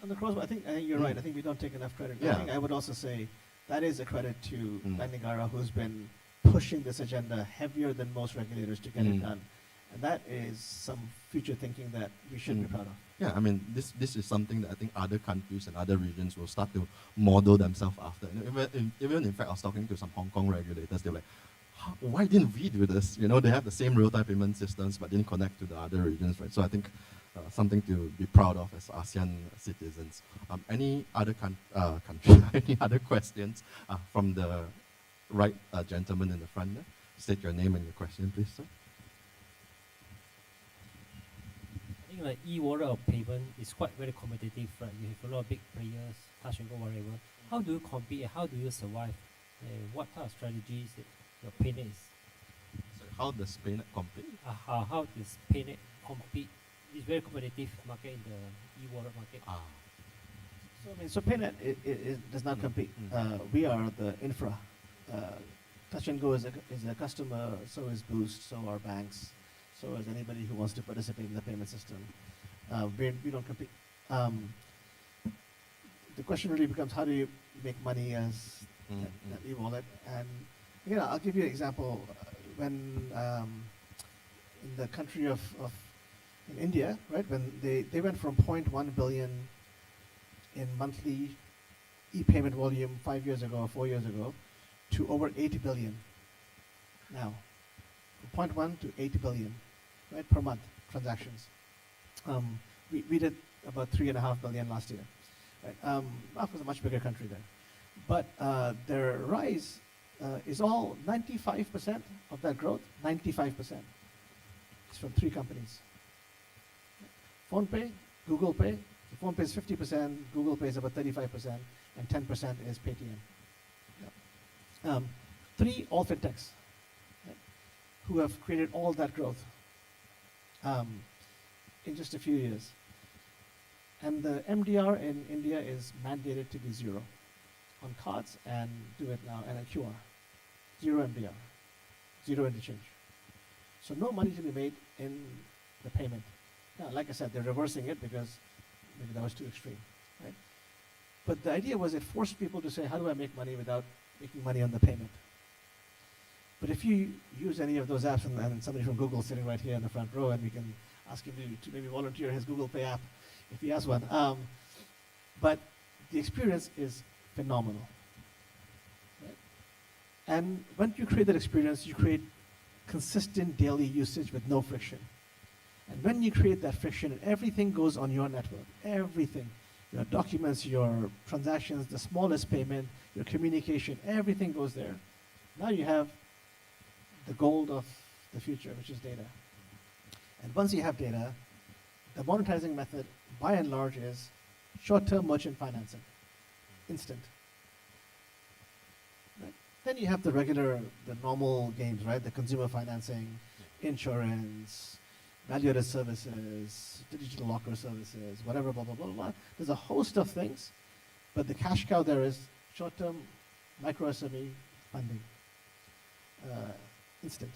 On the cross, I think you're right. I think we don't take enough credit. Yeah. I think I would also say that is a credit to Bank Negara, who's been pushing this agenda heavier than most regulators to get it done. And that is some future thinking that we should be proud of. Yeah, I mean, this is something that I think other countries and other regions will start to model themselves after. And even in fact, I was talking to some Hong Kong regulators, they were like, why didn't we do this? You know, they have the same real-time payment systems, but didn't connect to the other regions, right? So I think something to be proud of as ASEAN citizens. Any other country, any other questions from the right gentleman in the front there? State your name and your question, please, sir. I think like e-wallet or payment is quite very competitive, right? You have a lot of big players, Touch and Go, whatever. How do you compete? How do you survive? What kind of strategies that your PayNet is? So how does PayNet compete? How does PayNet compete? It's very competitive market in the e-wallet market. So I mean, so PayNet it does not compete. We are the infra. Touch and Go is a customer. So is Boost. So are banks. So is anybody who wants to participate in the payment system. We don't compete. The question really becomes, how do you make money as an e-wallet? And again, I'll give you an example. When in the country of in India, right, when they went from 0.1 billion in monthly e-payment volume 5 years ago or 4 years ago to over 80 billion now. From 0.1 to 80 billion, right, per month transactions. We did about 3.5 billion last year. Right? That was a much bigger country then. But their rise is all 95% of that growth, 95% is from 3 companies. PhonePe, Google Pay. So PhonePe is 50%, Google Pay is about 35%, and 10% is Paytm. Yeah. 3 all fintechs, right, who have created all that growth in just a few years. And the MDR in India is mandated to be 0 on cards, and do it now, and a QR. 0 MDR, 0 interchange. So no money to be made in the payment. Now, like I said, they're reversing it because maybe that was too extreme, right? But the idea was it forced people to say, how do I make money without making money on the payment? But if you use any of those apps, and somebody from Google sitting right here in the front row, and we can ask him to maybe volunteer his Google Pay app if he has one. But the experience is phenomenal. Right? And when you create that experience, you create consistent daily usage with no friction. And when you create that friction, everything goes on your network. Everything. Your documents, your transactions, the smallest payment, your communication, everything goes there. Now you have the gold of the future, which is data. And once you have data, the monetizing method, by and large, is short-term merchant financing, instant. Right? Then you have the normal games, right? The consumer financing, insurance, value-added services, digital locker services, whatever, blah, blah, blah, blah. There's a host of things, but the cash cow there is short-term micro SME funding, instant.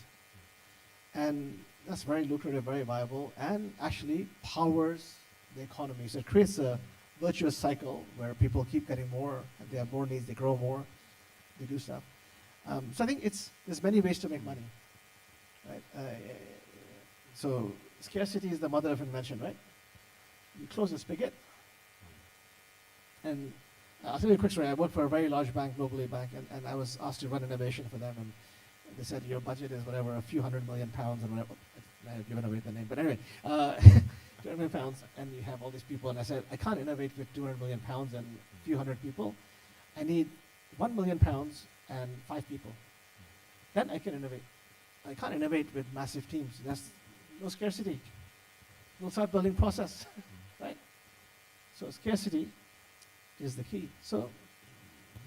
And that's very lucrative, very viable, and actually powers the economy. So it creates a virtuous cycle where people keep getting more, and they have more needs, they grow more, they do stuff. So I think there's many ways to make money, right? So scarcity is the mother of invention, right? You close the spigot, and I'll tell you a quick story. I worked for a very large bank, globally bank, and I was asked to run innovation for them, and they said your budget is whatever, a few £100 million or whatever. I have given away the name, but anyway, 200 million pounds, and you have all these people, and I said, I can't innovate with 200 million pounds and a few hundred people. I need 1 million pounds and 5 people. Then I can innovate. I can't innovate with massive teams. That's no scarcity. We'll start building process, right? So scarcity is the key. So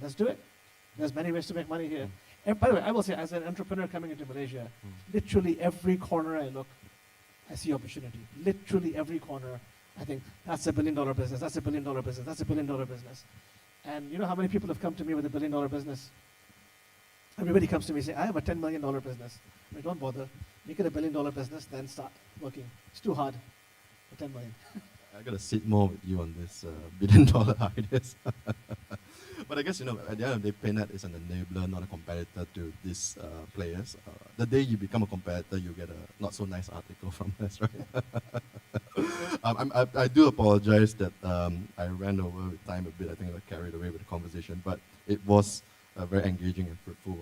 let's do it. There's many ways to make money here. And by the way, I will say, as an entrepreneur coming into Malaysia, literally every corner I look, I see opportunity. Literally every corner, I think, that's a $1 billion business, that's a $1 billion business, that's a $1 billion business. And you know how many people have come to me with a $1 billion business? Everybody comes to me and say, I have a $10 million business. I mean, don't bother. Make it a $1 billion business, then start working. It's too hard for 10 million. I got to sit more with you on this $1 billion ideas. But I guess, at the end of the day, PayNet is an enabler, not a competitor to these players. The day you become a competitor, you get a not so nice article from us, right? I do apologize that I ran over with time a bit. I think I got carried away with the conversation, but it was very engaging and fruitful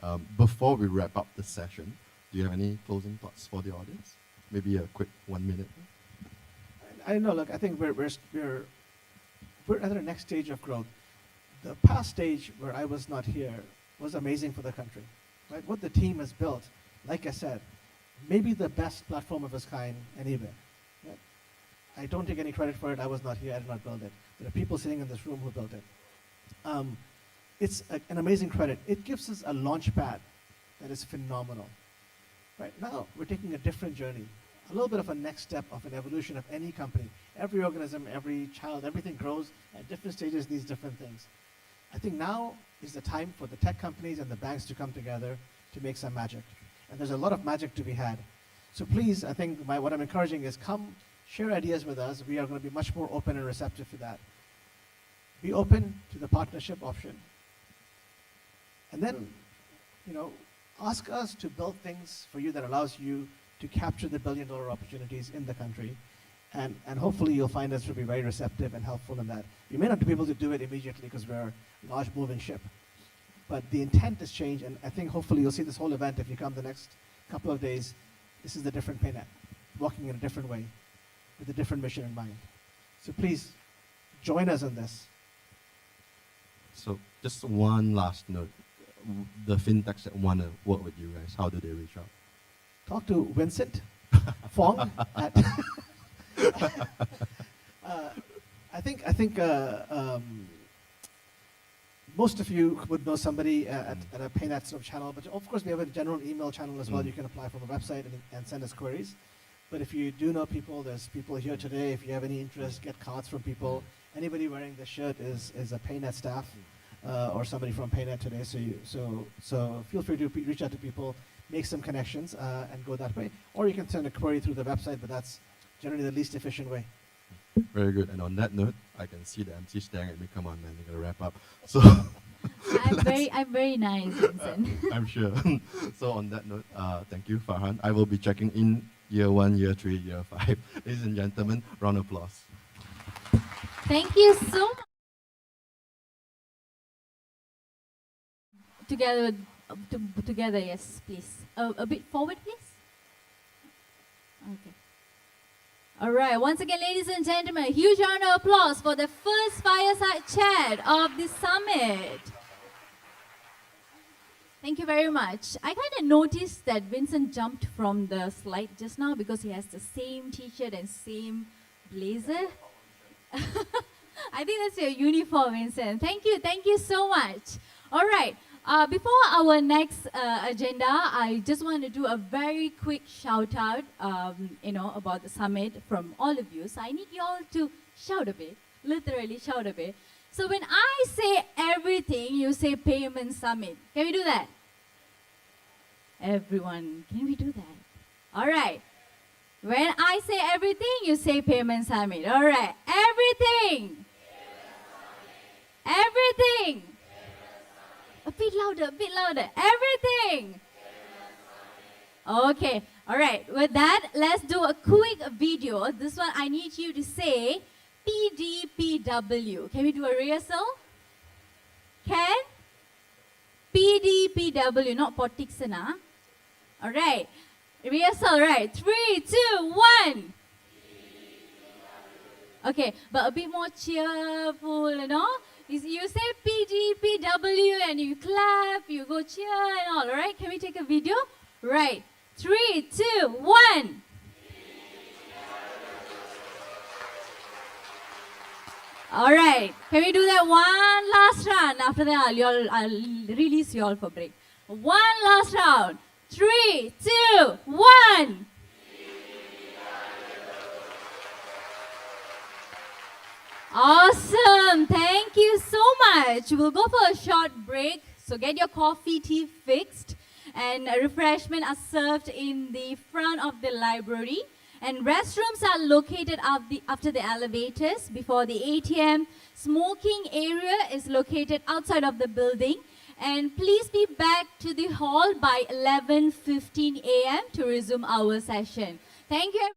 one. Before we wrap up the session, do you have any closing thoughts for the audience? Maybe a quick 1 minute. I know. Look, I think we're at the next stage of growth. The past stage where I was not here was amazing for the country, right? What the team has built, like I said, maybe the best platform of its kind anywhere. Right? I don't take any credit for it. I was not here. I did not build it. There are people sitting in this room who built it. It's an amazing credit. It gives us a launch pad that is phenomenal. Right now, we're taking a different journey, a little bit of a next step of an evolution of any company. Every organism, every child, everything grows at different stages, needs different things. I think now is the time for the tech companies and the banks to come together to make some magic. And there's a lot of magic to be had. So please, I think what I'm encouraging is come share ideas with us. We are going to be much more open and receptive to that. Be open to the partnership option. And then, ask us to build things for you that allows you to capture the billion-dollar opportunities in the country. And hopefully you'll find us to be very receptive and helpful in that. We may not be able to do it immediately because we're a large moving ship, but the intent has changed, and I think hopefully you'll see this whole event, if you come the next couple of days, this is the different PayNet, walking in a different way, with a different mission in mind. So please, join us in this. So just one last note. The fintechs that want to work with you guys, how do they reach out? Talk to Vincent Fong at I think most of you would know somebody at a PayNet sort of channel, but of course we have a general email channel as well. You can apply from the website and send us queries. But if you do know people, there's people here today. If you have any interest, get cards from people. Anybody wearing this shirt is a PayNet staff or somebody from PayNet today. So feel free to reach out to people, make some connections, and go that way. Or you can send a query through the website, but that's generally the least efficient way. Very good. And on that note, I can see the MC staring at me. Come on, man, you gotta wrap up. So I'm very nice, Vincent. I'm sure. So on that note, thank you, Farhan. I will be checking in year 1, year 3, year 5. Ladies and gentlemen, round of applause. Thank you so much. Together, together, yes, please. A bit forward, please. Okay. All right. Once again, ladies and gentlemen, a huge round of applause for the first fireside chat of the summit. Thank you very much. I kind of noticed that Vincent jumped from the slide just now because he has the same t-shirt and same blazer. I think that's your uniform, Vincent. Thank you so much. All right. Before our next agenda, I just want to do a very quick shout out, about the summit from all of you. So I need you all to shout a bit, literally shout a bit. So when I say everything, you say Payment Summit. Can we do that? Everyone, can we do that? All right. When I say everything, you say Payment Summit. All right. Everything. Everything. A bit louder. Everything. Okay. All right. With that, let's do a quick video. This one, I need you to say PDPW. Can we do a rehearsal? Can? PDPW, not Potiksana. All right. Rehearsal, right? 3, 2, 1. Okay, but a bit more cheerful, You say PDPW and you clap, you go cheer and all right? Can we take a video? Right. 3, 2, 1. All right. Can we do that one last round? After that, I'll release you all for break. One last round. 3, 2, 1. Awesome. Thank you so much. We'll go for a short break. So get your coffee, tea fixed. And refreshment are served in the front of the library. And restrooms are located after the elevators, before the ATM. Smoking area is located outside of the building. And please be back to the hall by 11:15 a.m. to resume our session. Thank you.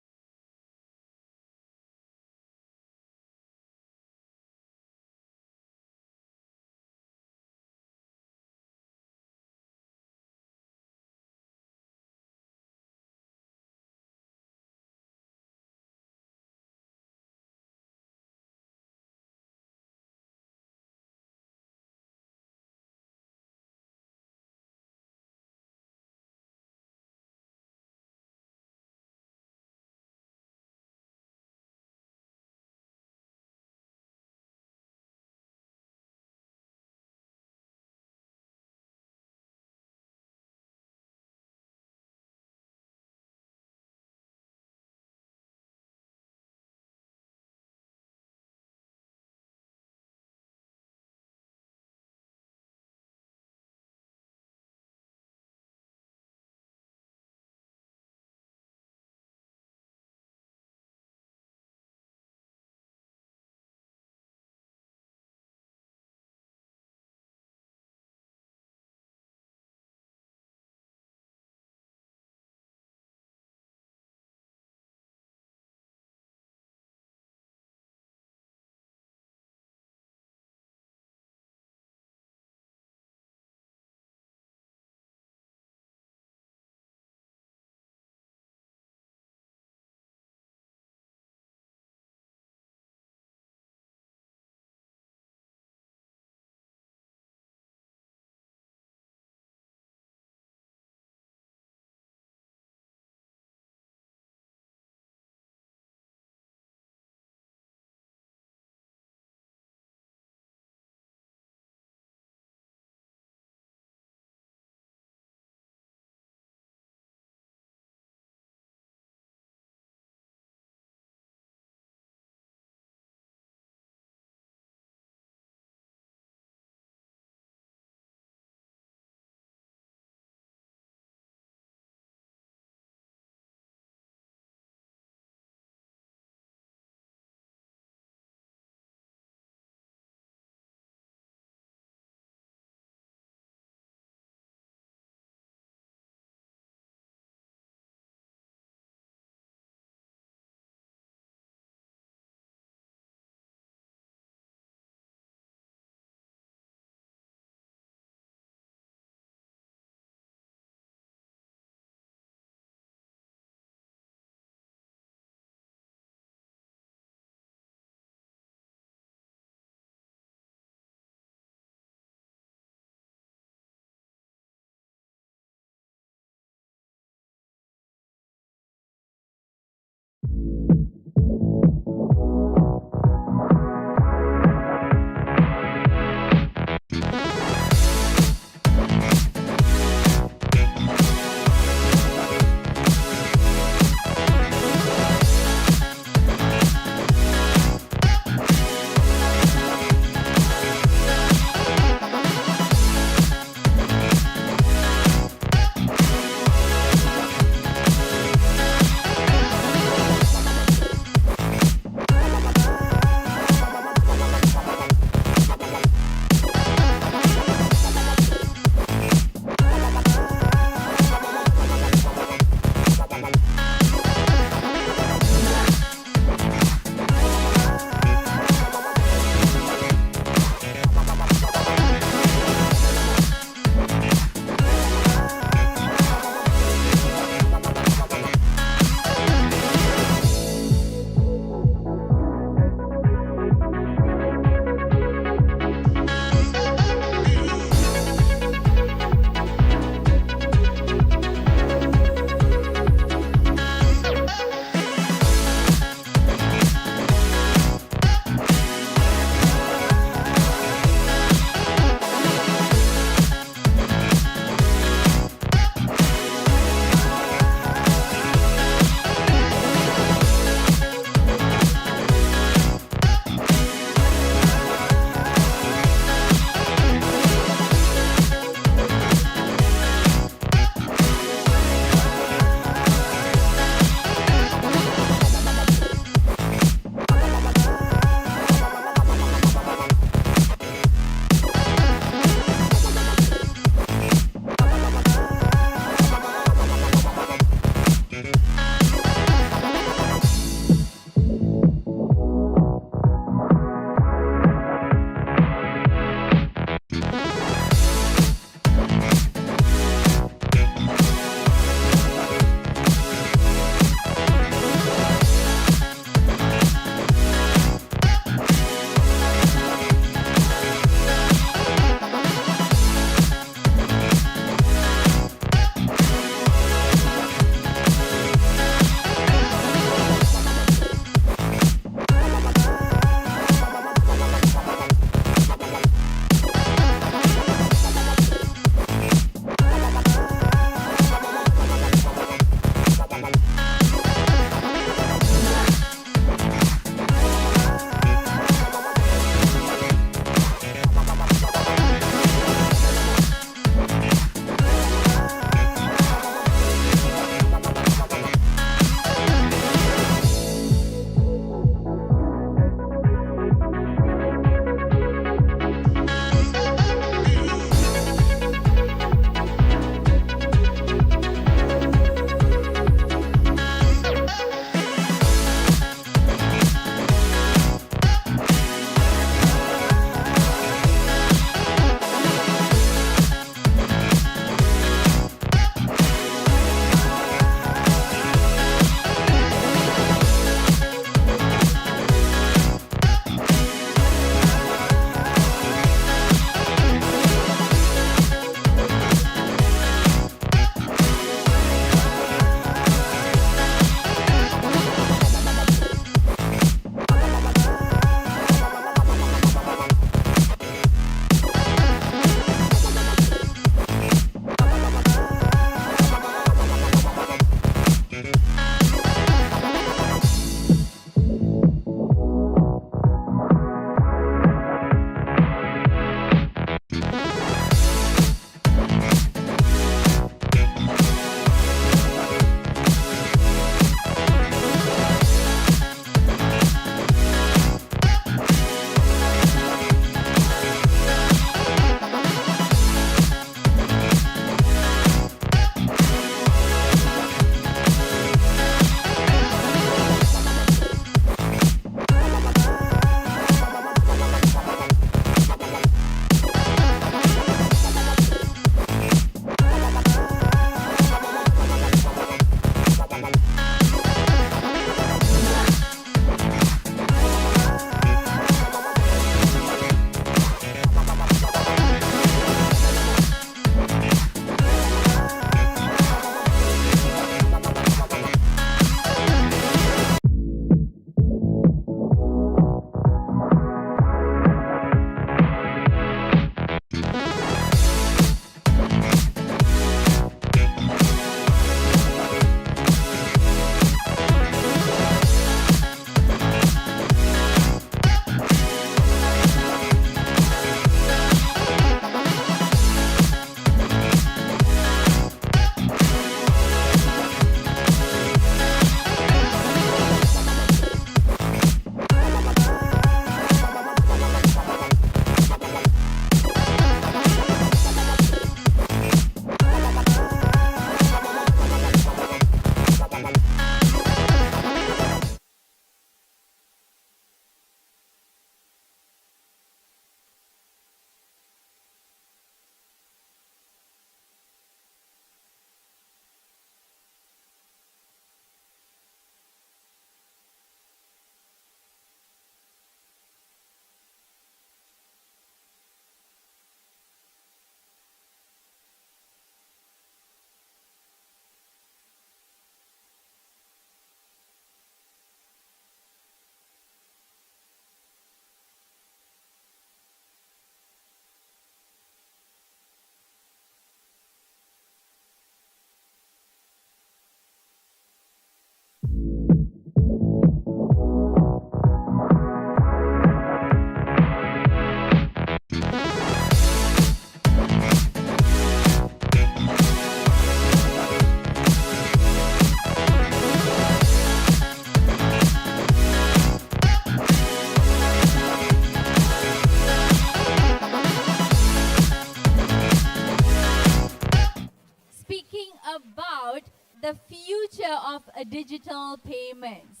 the future of digital payments.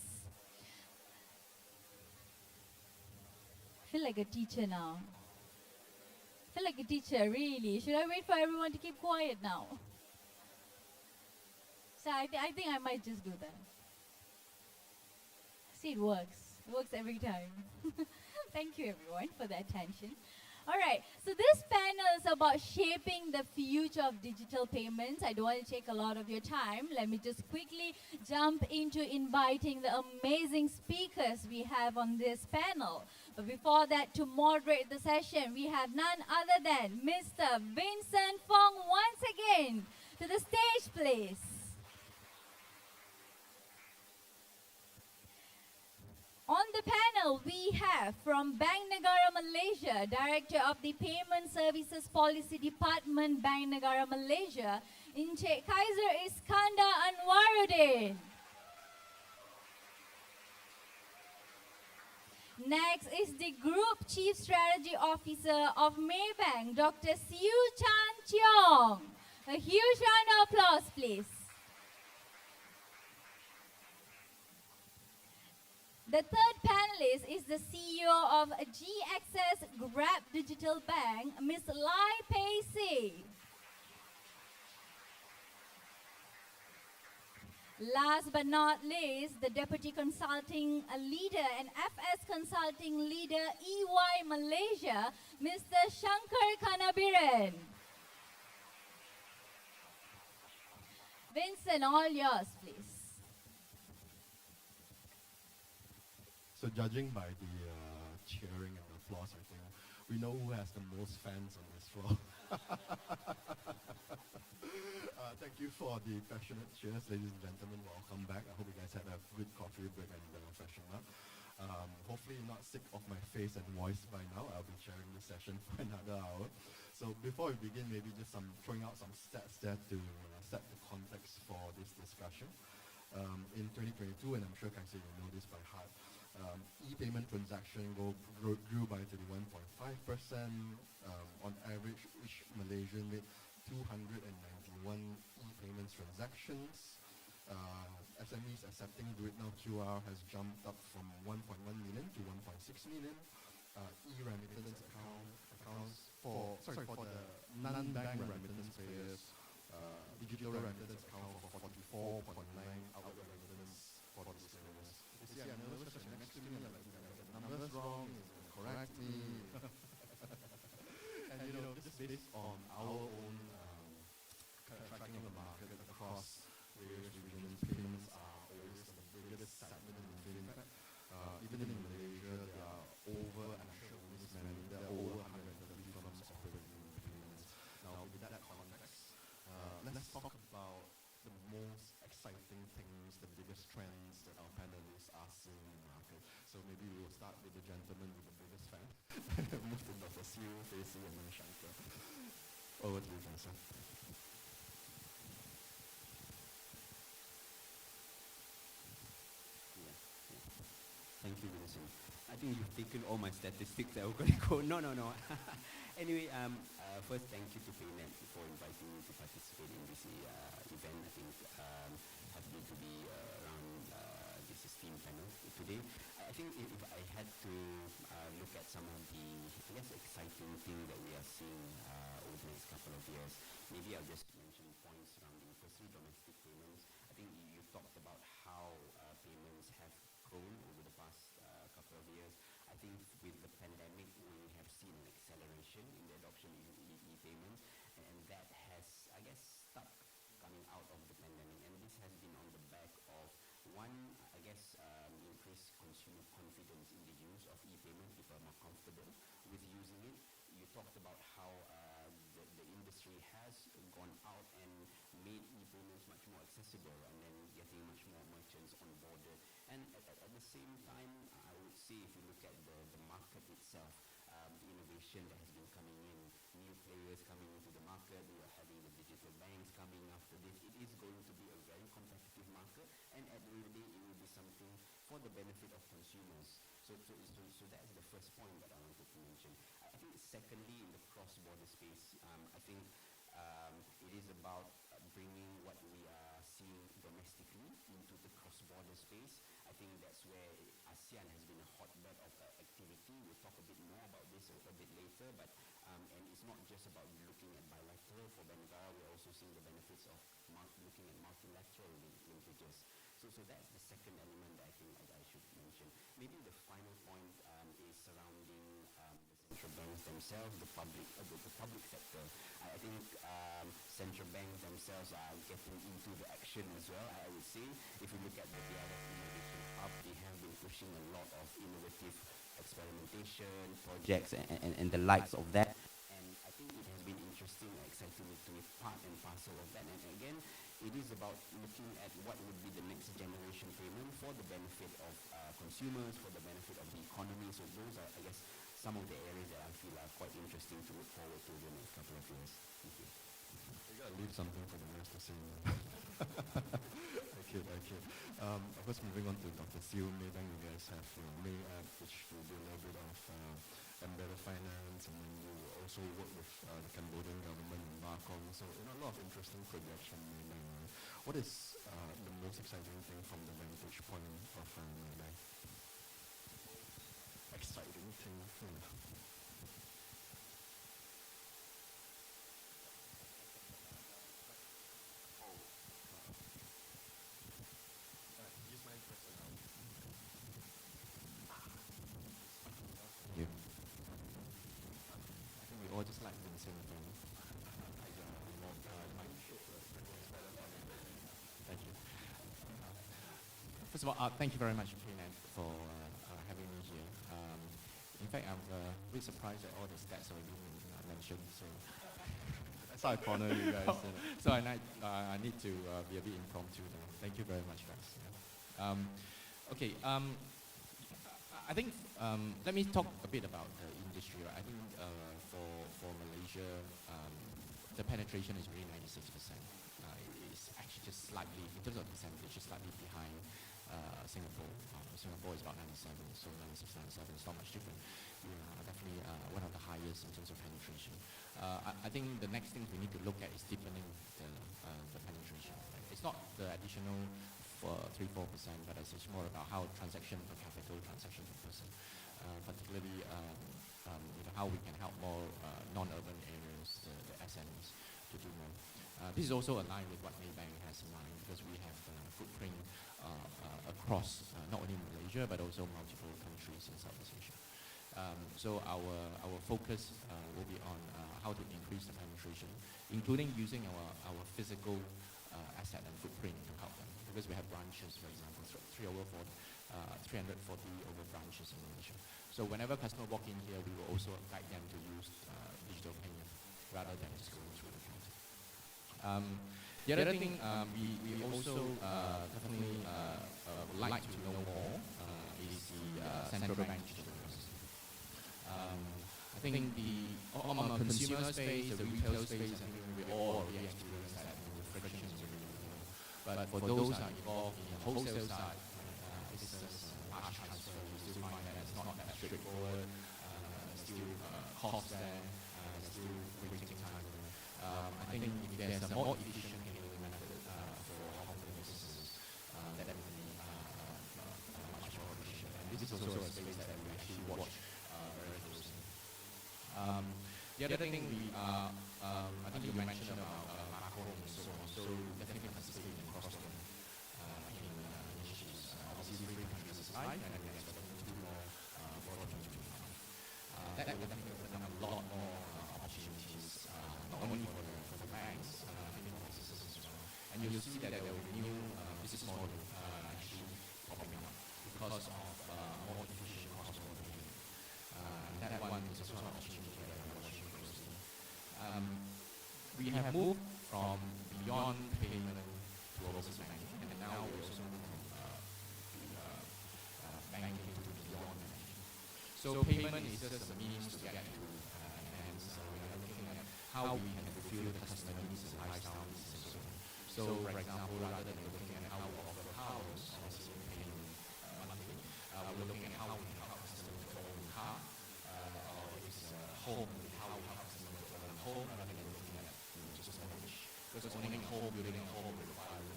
I feel like a teacher now. I feel like a teacher, really. Should I wait for everyone to keep quiet now? So I think I might just do that. See, it works. It works every time. Thank you, everyone, for the attention. All right, so this panel is about shaping the future of digital payments. I don't want to take a lot of your time. Let me just quickly jump into inviting the amazing speakers we have on this panel. But before that, to moderate the session, we have none other than Mr. Vincent Fong once again. To the stage, please. On the panel, we have from Bank Negara Malaysia, Director of the Payment Services Policy Department, Bank Negara Malaysia, Encik Kaiser Iskandar Anwaruddin. Next is the Group Chief Strategy Officer of Maybank, Dr. Siu Chan Cheong. A huge round of applause, please. The third panelist is the CEO of GXS Grab Digital Bank, Ms. Lai Pei Si. Last but not least, the Deputy Consulting Leader and FS Consulting Leader, EY Malaysia, Mr. Shankar Kanabiran. Vincent, all yours, please. So judging by the cheering and applause, I think we know who has the most fans on this floor. Thank you for the passionate cheers, ladies and gentlemen. Welcome back. I hope you guys had a good coffee break and freshen up. Hopefully you're not sick of my face and voice by now. I'll be sharing this session for another hour. So before we begin, maybe just throwing out some stats there to set the context for this discussion. In 2022, and I'm sure Kaiser will know this by heart, e-payment transaction grew by 31.5%. On average, each Malaysian made 291 e-payments transactions. SMEs accepting Do It Now QR has jumped up from 1.1 million to 1.6 million. E-remittance accounts for the non-bank remittance payers. Digital remittance account for 44.9 outward remittance for these payers. You see, I'm nervous because next to me, I'm like, the numbers wrong, correct me. And just based on our own tracking of the market across various regions, payments are always the biggest segment in fintech. Even in Malaysia, there are over, and I'm sure this many, there are over 130 firms operating in payments. Now, with that context, let's talk about the most exciting things, the biggest trends that our panelists are seeing in the market. So maybe we will start with the gentleman with the biggest fan. Move to Dr. Siu, Facey, and then Shankar. Over to you, Vincent. Thank you, Vincent. I think you've taken all my statistics that were going to go. No. Anyway, first, thank you to PayNet for inviting me to participate in this event. I think happy to be around this esteemed panel today. I think if I had to look at some of the, exciting things that we are seeing over the next couple of years, maybe I'll just mention points surrounding firstly domestic payments. I think you talked about how payments have grown over the past couple of years. I think with the pandemic, we have seen an acceleration in the adoption of e-payments, and that has, stuck coming out of the pandemic. And this has been on the back of one, increased consumer confidence in the use of e-payment. People are more comfortable with using it. You talked about how the industry has gone out and made e-payments much more accessible, and then getting much more merchants onboarded. And at the same time, I would say if you look at the market itself, the innovation that has been coming in, new players coming into the market, we are having the digital banks coming after this. It is going to be a very competitive market, and at the end of the day, it will be something for the benefit of consumers. So that's the first point that I wanted to mention. I think secondly, in the cross-border space, I think it is about bringing what we are seeing expanding domestically into the cross-border space. I think that's where ASEAN has been a hotbed of activity. We'll talk a bit more about this a bit later, but and it's not just about looking at bilateral for Bengara, we're also seeing the benefits of looking at multilateral linkages. So that's the second element that I think I should mention. Maybe the final point is surrounding the central banks themselves, the public sector. I think central banks themselves are getting into the action as well. I would say, if you look at the Dialog Innovation Hub, they have been pushing a lot of innovative experimentation projects and the likes of that. And I think it has been interesting and exciting to be part and parcel of that. And again, it is about looking at what would be the next generation payment for the benefit of consumers, for the benefit of the economy. So those are, I guess, some of the areas that I feel are quite interesting to look forward to in the next couple of years. Thank you. You gotta leave something for the rest to say. I kid. Of course, moving on to Dr. Siu, Maybank, you guys have May app, which will be a little bit of embedded finance, and then you also work with the Cambodian government in Bakong. So, a lot of interesting projects from Maybank. What is the most exciting thing from the vantage point of Maybank? Exciting thing. Use mine first. Thank you. I think we all just like the same thing. Thank you. First of all, thank you very much, PayNet, for having me here. In fact, I'm really surprised at all the stats already been mentioned. So That's how I corner you guys. so I need to be a bit impromptu now. Thank you very much, guys. Okay. I think let me talk a bit about the industry. Right? I think for Malaysia, the penetration is really 96%. It's actually just slightly, in terms of percentage, just slightly behind Singapore. Singapore is about 97, so 96, 97 is not much different. We are definitely one of the highest in terms of penetration. I think the next thing we need to look at is deepening the penetration. Right? It's not the additional 3-4%, but it's more about how transaction per capital, transaction per person, particularly how we can help more non-urban areas, the SMEs, to do more. This is also aligned with what Maybank has in mind, because we have footprint across not only Malaysia but also multiple countries in Southeast Asia. So our focus will be on how to increase the penetration, including using our physical asset and footprint to help them, because we have branches, for example, 340 over branches in Malaysia. So whenever customer walk in here, we will also guide them to use digital payment rather than just going through the counter. The other thing we also definitely would like to know more is the central bank digital ecosystem. I think on the consumer space, the retail space, I think we all already experience that the friction is really low. But for those that are involved in the wholesale side, it's just large transfer. You still find that it's not that straightforward. Still cost there. Still waiting time. I think if there's a more efficient handling method for Hong Kong businesses, that would be much more efficient. And this is also a space that we actually watch very closely. The other thing I think you mentioned about macro and so on. So definitely participate in cross-border initiatives. Obviously, 3 countries is live, and we're expecting to do more for 2025. That will definitely open up a lot more opportunities, not only for the banks, I think for businesses as well. And you'll see that there will be new business model actually popping up because of more efficient cross-border payment. That one is also an opportunity that we're watching closely. We have moved from beyond payment to overseas banking, and now we also move from banking to beyond banking. So payment is just a means to get to enhance. We are looking at how we can fulfill the customer needs and lifestyle needs and so on. So, for example, rather than looking at how we offer cars or system payment monthly, we're looking at how we can help customers to own a car, or if it's a home, how we help customers to own a home rather than looking at just mortgage. Because owning a home, building a home requires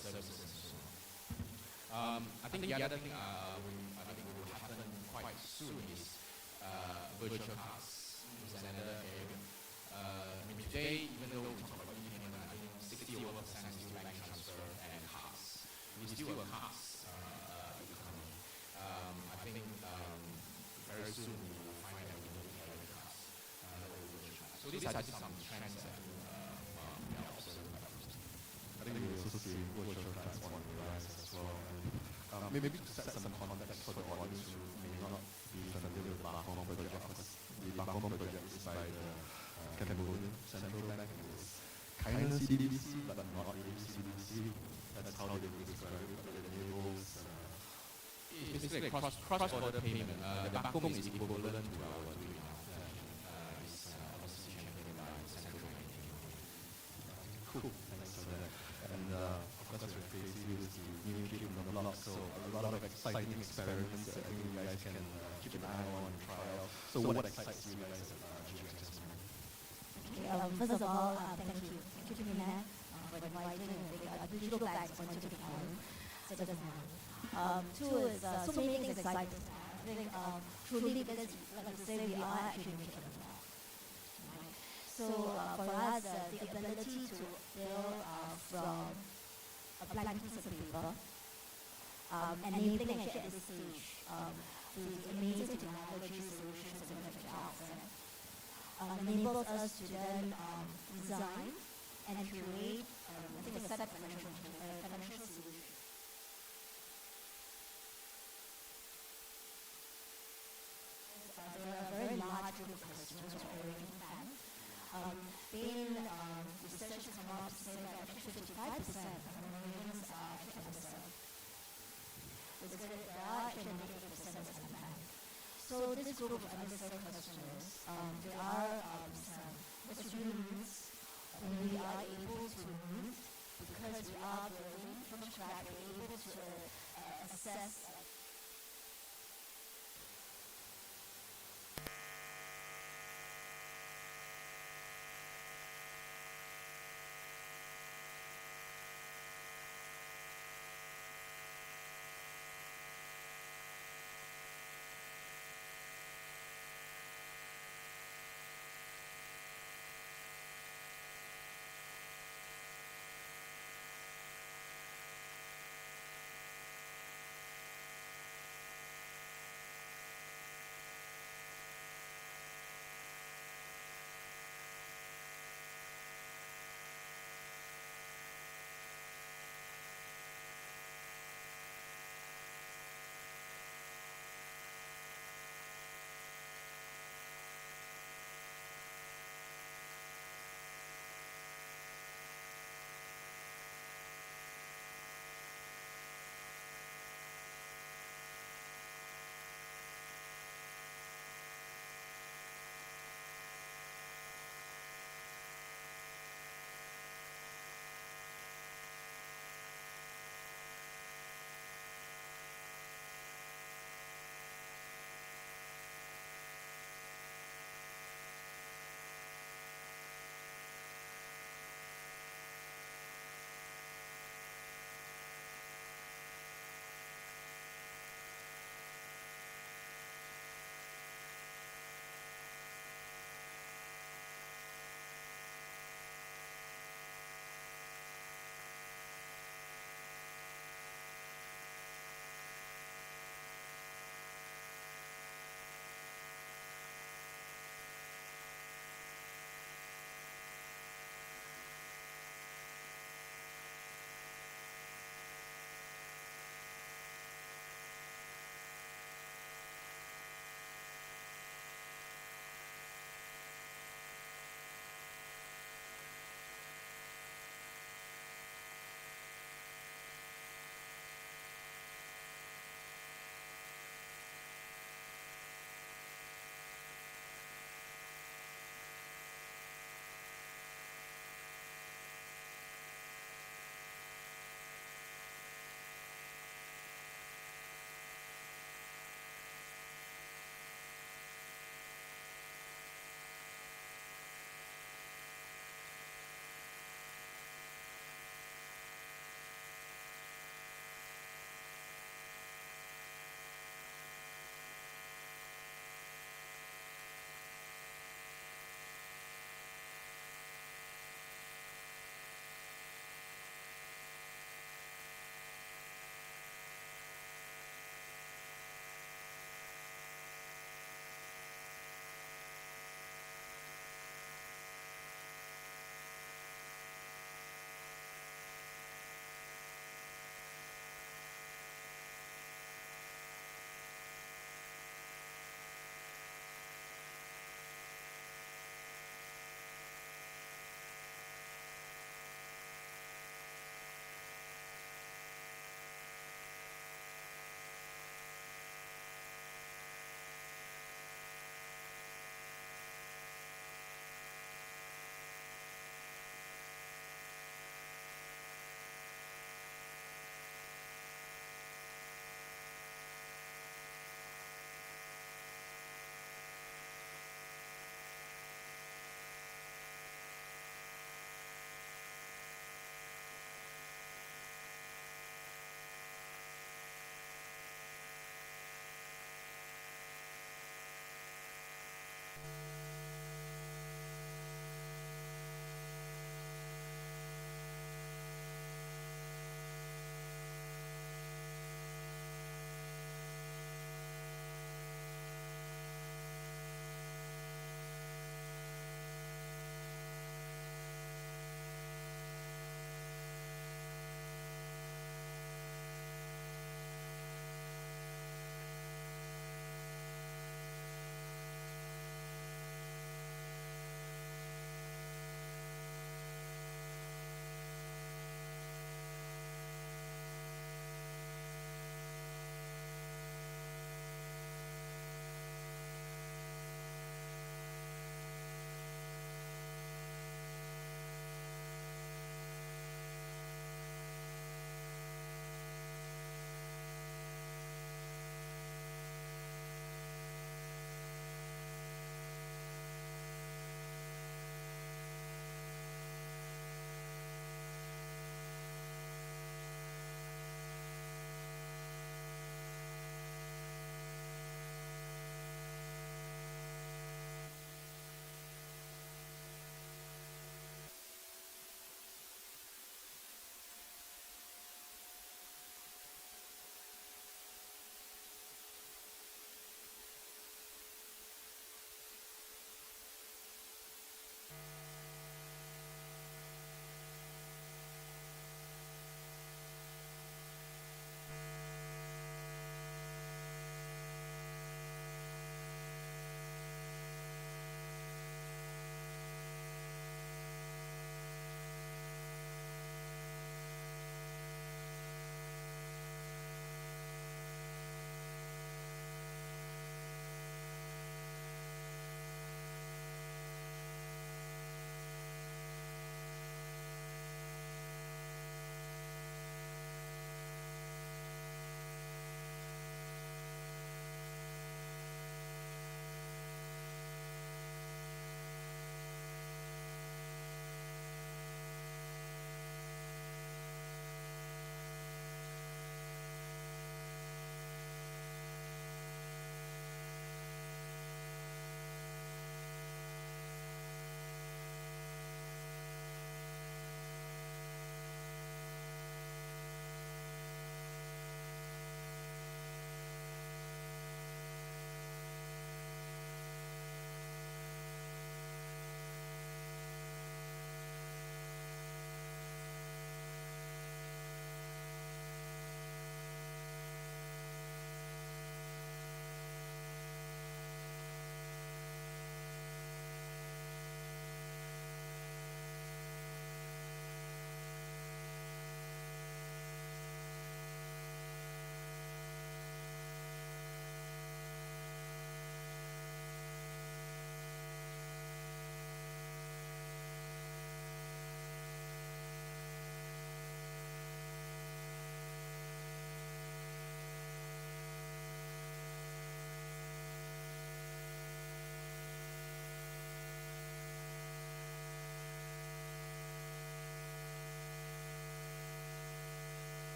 services and so on. I think the other thing I think will happen quite soon is virtual cards is another area. Today, even though we talk about e-payment, I think 60% is still bank transfer and cards. We still have cards economy. I think very soon we will find that we need to carry cards. So these are just some trends that we are observing. I think we also see virtual cards on the rise as well. And, maybe to set some context for the audience who may not be familiar with the Bakong project, because the Bakong project is by the Cambodian Central Bank, and it's kind of CDBC, but not really CDBC. That's how they describe it, but it enables It's basically a cross-border payment. The Bakong is equivalent to our doing now. It's obviously championed by Central Bank. cool. Thanks for that. And of course, we're facing with the new kid on the block, so a lot of exciting experiments that I think you guys can keep an eye on and try out. So what excites you guys at GXS? Okay, first of all, thank you. Thank you, PayNet, for inviting digital bags onto the forum. Two is so many things exciting. I think truly because, like you say, we are actually making a lot. Right? So for us, the ability to build from a blank piece of paper, enabling actually at this stage the amazing technology solutions that we have out there. Enables us to then design and curate, I think, a set of financial solutions. There are a very large group of customers who are already planned. Being research has come up to say that actually 55% of Malaysians are actually underserved. There are actually 88% that's unplanned. So this group of underserved customers, there are some special needs, and we are able to meet because we are building from scratch. We're able to assess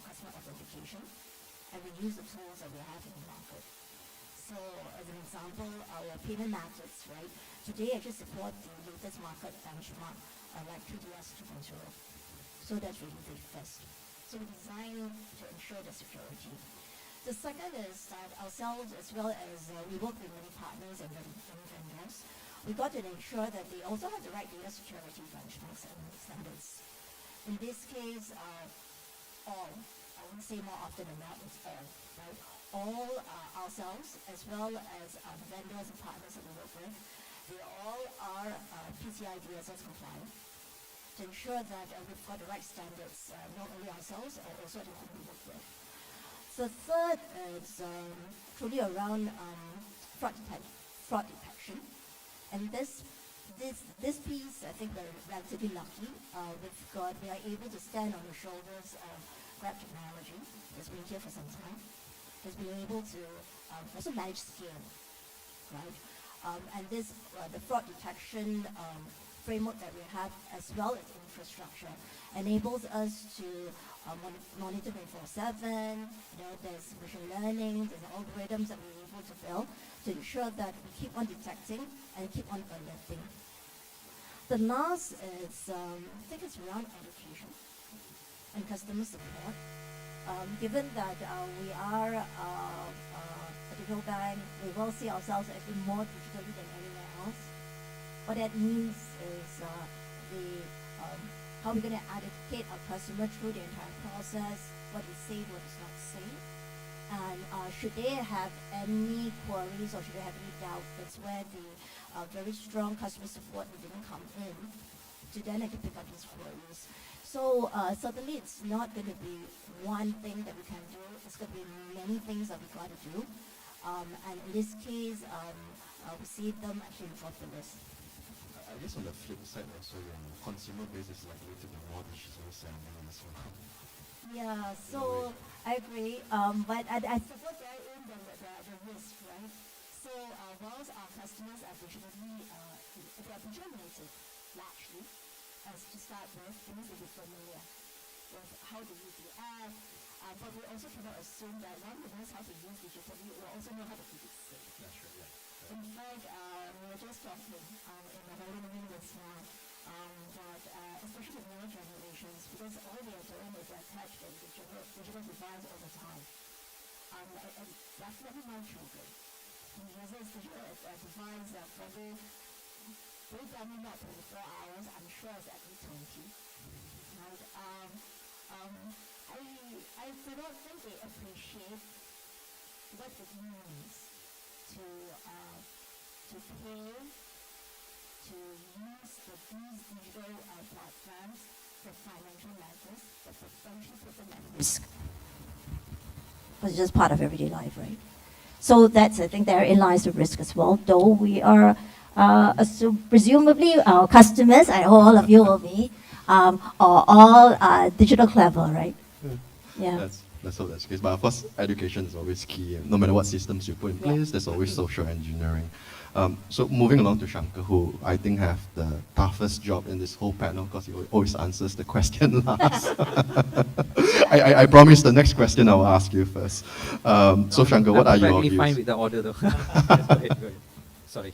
customer authentication, and we use the tools that we have in the market. So, as an example, our payment methods, right? Today, actually support the latest market benchmark, like TPAs 2.0. So that's really the first. So we design to ensure the security. The second is that ourselves, as well as we work with many partners and many vendors, we got to ensure that they also have the right data security benchmarks and standards. In this case, all, I won't say more often than that, it's all, right? All ourselves, as well as the vendors and partners that we work with, they all are PCI DSS compliant to ensure that we've got the right standards, not only ourselves, also the whom we work with. The third is truly around fraud detection. And this piece, I think we're relatively lucky. We are able to stand on the shoulders of Grab Technology, that's been here for some time, has been able to also manage scale, right? And this, the fraud detection framework that we have, as well as infrastructure, enables us to monitor 24/7. There's machine learning, there's algorithms that we're able to build to ensure that we keep on detecting and keep on alerting. The last is, I think it's around education and customer support. Given that we are a digital bank, we will see ourselves as being more digitally than anywhere else. What that means is how we're going to educate our customer through the entire process, what is safe, what is not safe. And should they have any queries or should they have any doubt, that's where the very strong customer support will come in to then actually pick up these queries. So certainly it's not going to be one thing that we can do. It's going to be many things that we've got to do. And in this case, we see them actually drop the list. I guess on the flip side also, your consumer base is likely to be more digital savvy as well. Yeah, so I agree. But I suppose there is the risk, right? So whilst our customers are digitally, they are digital native, largely, as to start with, they need to be familiar with how to use the app. But we also cannot assume that one who knows how to use digitally will also know how to keep it safe. That's right, yeah. In fact, we were just talking in the whole room just now that especially with newer generations, because all they are doing is attach their digital device all the time. And that's never my children. He uses digital device probably not 24 hours, I'm sure it's at least 20. Right? I do not think they appreciate what it means to pay, to use these digital platforms for financial matters, but for potentially put them at risk. But it's just part of everyday life, right? So that's, I think, therein lies the risk as well. Though we are, presumably, our customers, and all of you will be, are all digital clever, right? Yeah. Let's hope that's the case. But of course, education is always key. No matter what systems you put in place, there's always social engineering. So moving along to Shankar, who I think have the toughest job in this whole panel because he always answers the question last. I promise the next question I will ask you first. So Shankar, what are your views? I'm fine with the order though. Go ahead. Sorry.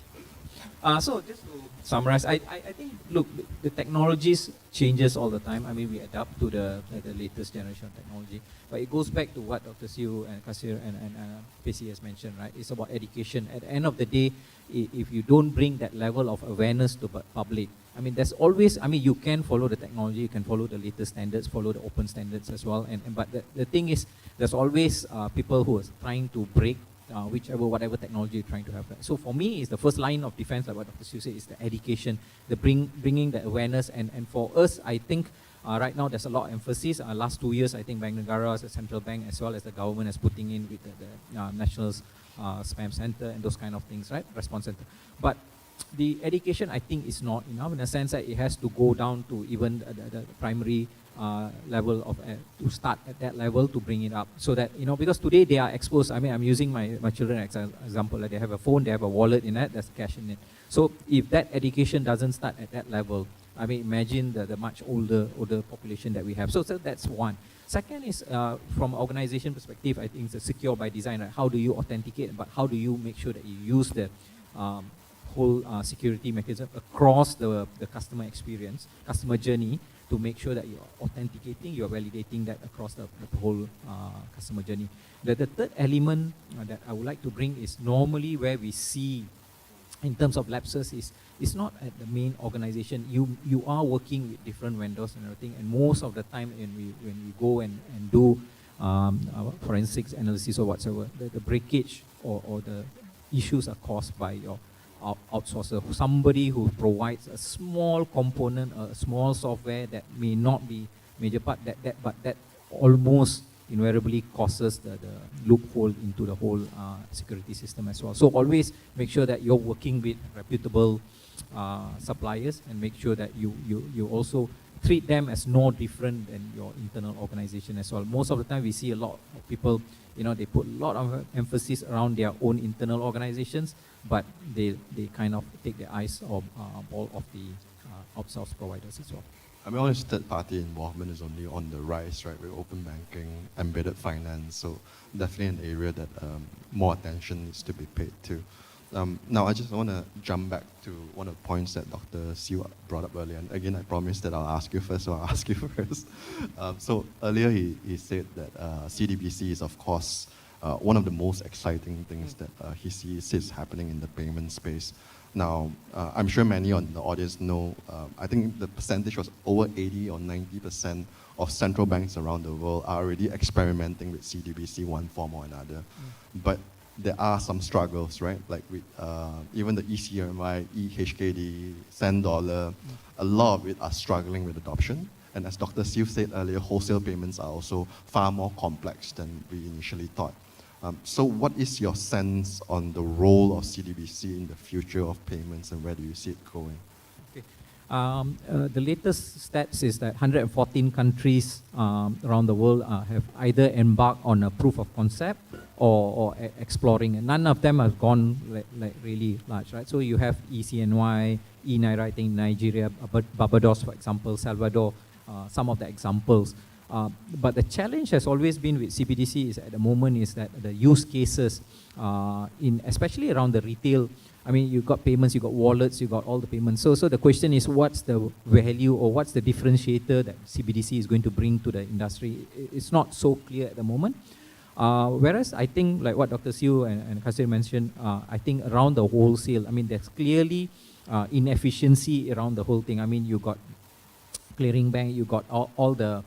So just to summarize, I think, look, the technologies changes all the time. I mean, we adapt to the latest generation of technology. But it goes back to what Dr. Siu and Kasir and PC has mentioned, right? It's about education. At the end of the day, if you don't bring that level of awareness to public, I mean, there's always, I mean, you can follow the technology, you can follow the latest standards, follow the open standards as well. But the thing is, there's always people who are trying to break whatever technology you're trying to have. So for me, it's the first line of defense, like what Dr. Siu said, is the education, the bringing the awareness. And for us, I think right now there's a lot of emphasis. Last 2 years, I think Bank Negara as a central bank, as well as the government is putting in with the National Spam Center and those kind of things, right? Response Center. But the education, I think, is not enough in the sense that it has to go down to even the primary level of to start at that level to bring it up, so that, because today they are exposed. I mean, I'm using my children as an example. Like, they have a phone, they have a wallet in it, there's cash in it. So if that education doesn't start at that level, I mean, imagine the much older population that we have. So that's one. Second is from organization perspective, I think it's a secure by design. Right? How do you authenticate, but how do you make sure that you use the whole security mechanism across the customer experience, customer journey, to make sure that you're authenticating, you're validating that across the whole customer journey. The third element that I would like to bring is normally where we see in terms of lapses is it's not at the main organization. You are working with different vendors and everything, and most of the time when we go and do forensics analysis or whatsoever, the breakage or the issues are caused by your outsourcer, somebody who provides a small component, a small software that may not be major part, but that almost invariably causes the loophole into the whole security system as well. So always make sure that you're working with reputable suppliers, and make sure that you also treat them as no different than your internal organization as well. Most of the time we see a lot of people, they put a lot of emphasis around their own internal organizations, but they kind of take their eyes off all of the outsourced providers as well. I mean, honest, third-party involvement is only on the rise, right? With open banking, embedded finance, so definitely an area that more attention needs to be paid to. Now, I just want to jump back to one of the points that Dr. Siu brought up earlier. And again, I promised that I'll ask you first, so I'll ask you first. So earlier he said that CDBC is, of course, one of the most exciting things that he sees happening in the payment space. Now, I'm sure many on the audience know, I think the percentage was over 80 or 90% of central banks around the world are already experimenting with CDBC one form or another. But there are some struggles, right? Like with even the ECMI, EHKD, Send Dollar, a lot of it are struggling with adoption. And as Dr. Siu said earlier, wholesale payments are also far more complex than we initially thought. So what is your sense on the role of CDBC in the future of payments, and where do you see it going? Okay. The latest stats is that 114 countries around the world have either embarked on a proof of concept or exploring, and none of them have gone like really large, right? So you have ECNY, E-Naira, I think Nigeria, Barbados, for example, Salvador, some of the examples. But the challenge has always been with CBDC is at the moment is that the use cases, especially around the retail, I mean, you got payments, you got wallets, you got all the payments. So the question is, what's the value or what's the differentiator that CBDC is going to bring to the industry? It's not so clear at the moment. Whereas I think, like what Dr. Siu and Kasir mentioned, I think around the wholesale, I mean, there's clearly inefficiency around the whole thing. I mean, you got clearing bank, you got all the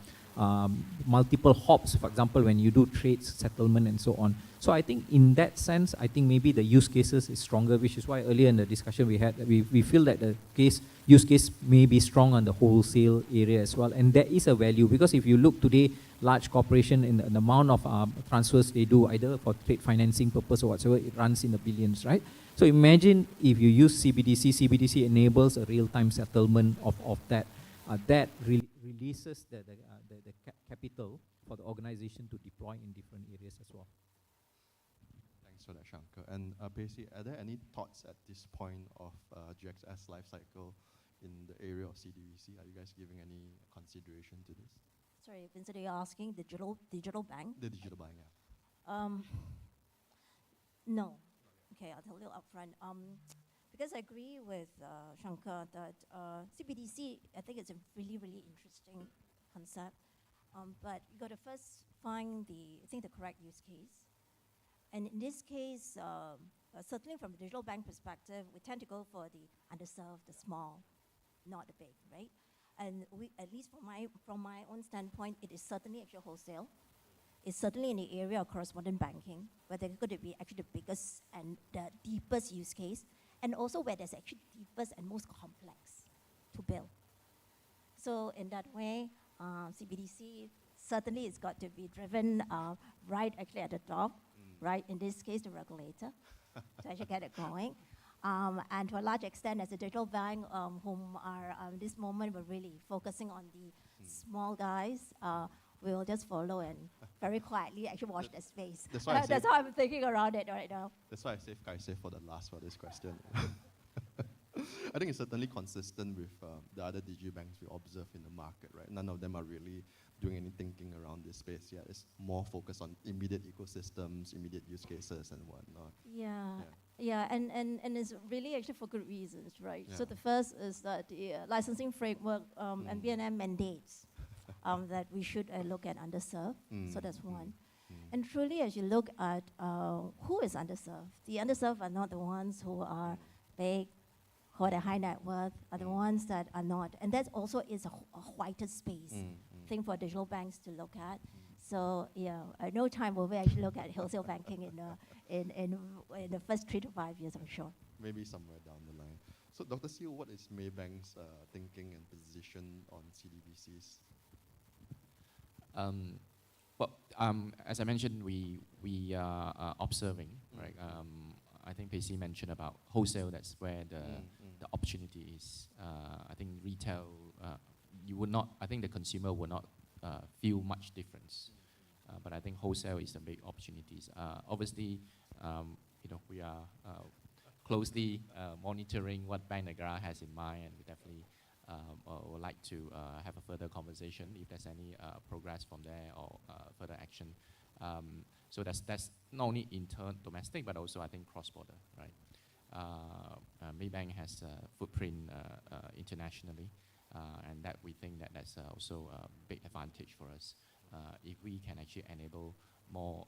multiple hops, for example, when you do trades, settlement, and so on. So I think in that sense, I think maybe the use cases is stronger, which is why earlier in the discussion we had, we feel that the use case may be strong on the wholesale area as well. And there is a value, because if you look today, large corporation in the amount of transfers they do, either for trade financing purpose or whatsoever, it runs in the billions, right? So imagine if you use CBDC enables a real-time settlement of that. That releases the capital for the organization to deploy in different areas as well. Thanks for that, Shankar. And basically, are there any thoughts at this point of GXS lifecycle in the area of CDBC? Are you guys giving any consideration to this? Sorry, Vincent, are you asking digital bank? The digital bank, yeah. No. Okay, I'll tell you upfront. Because I agree with Shankar that CBDC, I think it's a really, really interesting concept. But you got to first find the correct use case. And in this case, certainly from a digital bank perspective, we tend to go for the underserved, the small, not the big, right? And at least from my own standpoint, it is certainly actually wholesale. It's certainly in the area of correspondent banking, where they're going to be actually the biggest and the deepest use case, and also where there's actually deepest and most complex to build. So in that way, CBDC certainly has got to be driven right actually at the top, right? In this case, the regulator, to actually get it going. And to a large extent, as a digital bank, whom are this moment we're really focusing on the small guys, we will just follow and very quietly actually watch the space. That's how I'm thinking around it right now. That's why I saved Kaisei for the last for this question. I think it's certainly consistent with the other DG banks we observe in the market, right? None of them are really doing any thinking around this space yet. It's more focused on immediate ecosystems, immediate use cases, and whatnot. Yeah, and it's really actually for good reasons, right? So Yeah. the first is that the licensing framework and BNM mandates that we should look at underserved. So that's one. And truly, as you look at who is underserved, the underserved are not the ones who are big, who are the high net worth, are the ones that are not. And that also is a whiter space thing for digital banks to look at. So yeah, no time will we actually look at wholesale banking in the first 3 to 5 years, I'm sure. Maybe somewhere down the line. So Dr. Siu, what is Maybank's thinking and position on CDBCs? As I mentioned, we are observing, right? I think PC mentioned about wholesale. That's where the opportunity is. I think retail, you would not. I think the consumer will not feel much difference. But I think wholesale is the big opportunities. Obviously, we are closely monitoring what Bank Negara has in mind, and we definitely would like to have a further conversation if there's any progress from there or further action. So that's not only domestic, but also I think cross-border, right? Maybank has a footprint internationally, and that we think that's also a big advantage for us if we can actually enable more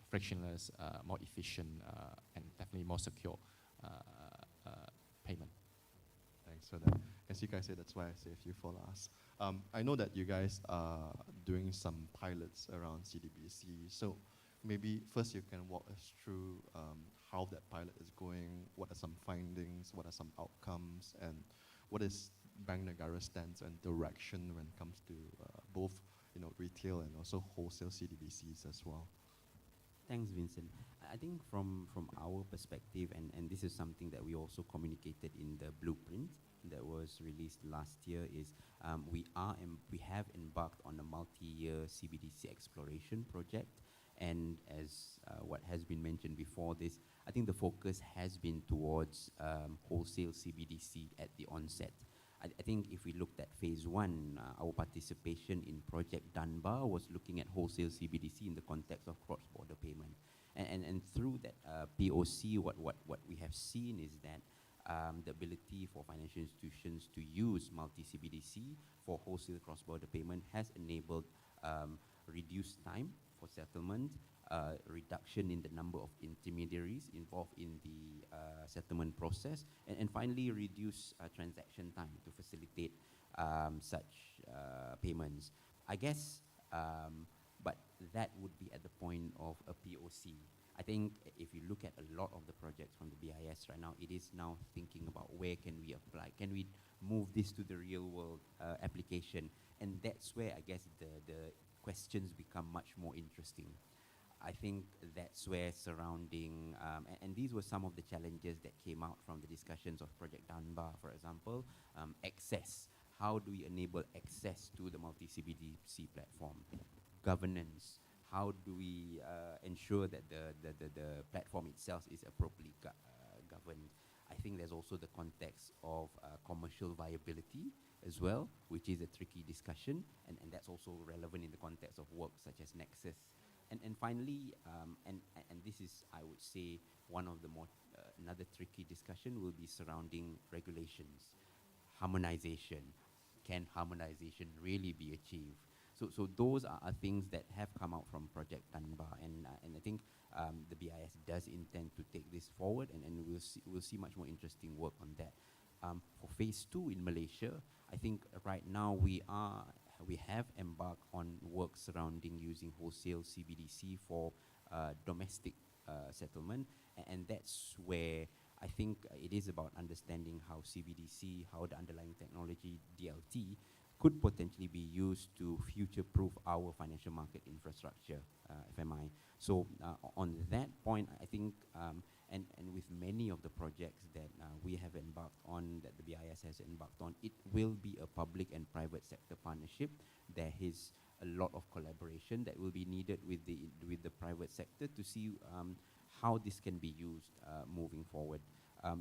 frictionless, more efficient, and definitely more secure payment. Thanks for that. As you guys say, that's why I saved you for last. I know that you guys are doing some pilots around CDBC. So maybe first you can walk us through how that pilot is going, what are some findings, what are some outcomes, and what is Bank Negara's stance and direction when it comes to both retail and also wholesale CDBCs as well. Thanks, Vincent. I think from our perspective, and this is something that we also communicated in the blueprint that was released last year, is we have embarked on a multi-year CBDC exploration project. And as what has been mentioned before this, I think the focus has been towards wholesale CBDC at the onset. I think if we looked at phase 1, our participation in Project Dunbar was looking at wholesale CBDC in the context of cross-border payment. And through that POC, what we have seen is that the ability for financial institutions to use multi-CBDC for wholesale cross-border payment has enabled reduced time for settlement, reduction in the number of intermediaries involved in the settlement process, and finally reduce transaction time to facilitate such payments. I guess, but that would be at the point of a POC. I think if you look at a lot of the projects from the BIS right now, it is now thinking about where can we apply? Can we move this to the real world application? And that's where I guess the questions become much more interesting. I think that's where surrounding, and these were some of the challenges that came out from the discussions of Project Dunbar, for example, access. How do we enable access to the multi-CBDC platform? Governance. How do we ensure that the platform itself is appropriately governed? I think there's also the context of commercial viability as well, which is a tricky discussion, and that's also relevant in the context of work such as Nexus. And finally, and this is, I would say, one of the more, another tricky discussion will be surrounding regulations, harmonization. Can harmonization really be achieved? So those are things that have come out from Project Dunbar, and I think the BIS does intend to take this forward, and we'll see much more interesting work on that. For phase 2 in Malaysia, I think right now we have embarked on work surrounding using wholesale CBDC for domestic settlement, and that's where I think it is about understanding how CBDC, how the underlying technology DLT could potentially be used to future-proof our financial market infrastructure, FMI. So on that point, I think, and with many of the projects that we have embarked on, that the BIS has embarked on, it will be a public and private sector partnership. There is a lot of collaboration that will be needed with the private sector to see how this can be used moving forward.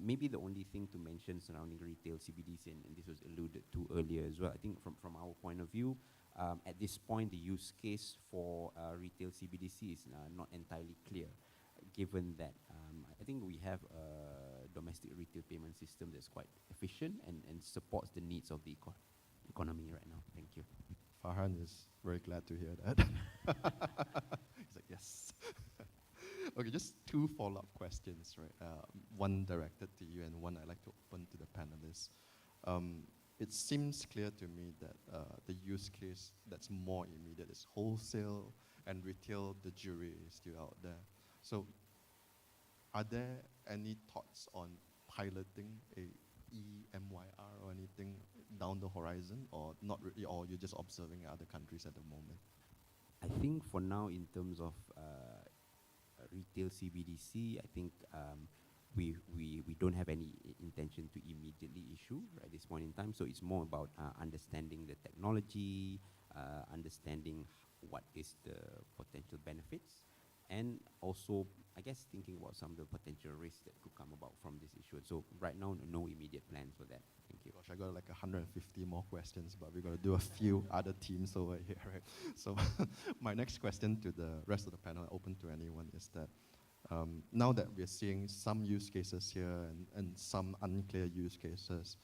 Maybe the only thing to mention surrounding retail CBDC, and this was alluded to earlier as well, I think from our point of view, at this point, the use case for retail CBDC is not entirely clear, given that I think we have a domestic retail payment system that's quite efficient and supports the needs of the economy right now. Thank you. Farhan is very glad to hear that. He's like, yes. Okay, just two follow-up questions, right? One directed to you and one I'd like to open to the panelists. It seems clear to me that the use case that's more immediate is wholesale, and retail, the jury is still out there. So are there any thoughts on piloting a EMYR or anything down the horizon, or not really, or you're just observing other countries at the moment? I think for now, in terms of retail CBDC, I think we don't have any intention to immediately issue at this point in time. So it's more about understanding the technology, understanding what is the potential benefits, and also, I guess, thinking about some of the potential risks that could come about from this issue. So right now, no immediate plans for that. Thank you. Gosh, I got like 150 more questions, but we're going to do a few other teams over here, right? So my next question to the rest of the panel, open to anyone, is that now that we're seeing some use cases here and some unclear use cases,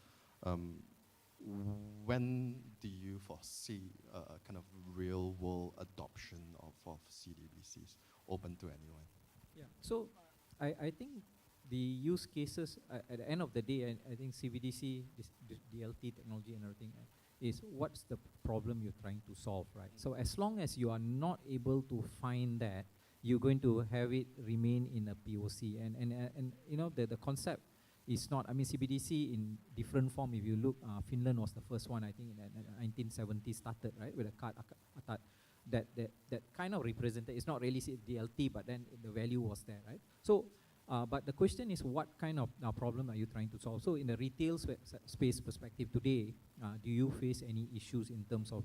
when do you foresee a kind of real-world adoption of CDBCs? Open to anyone. Yeah. So I think the use cases, at the end of the day, I think CBDC, this DLT technology and everything, is what's the problem you're trying to solve, right? So as long as you are not able to find that, you're going to have it remain in a POC. And you know, the concept is not, I mean, CBDC in different form, if you look, Finland was the first one, I think, in the 1970s started, right, with a card, that kind of represented, it's not really DLT, but then the value was there, right? So, but the question is, what kind of problem are you trying to solve? So in the retail space perspective today, do you face any issues in terms of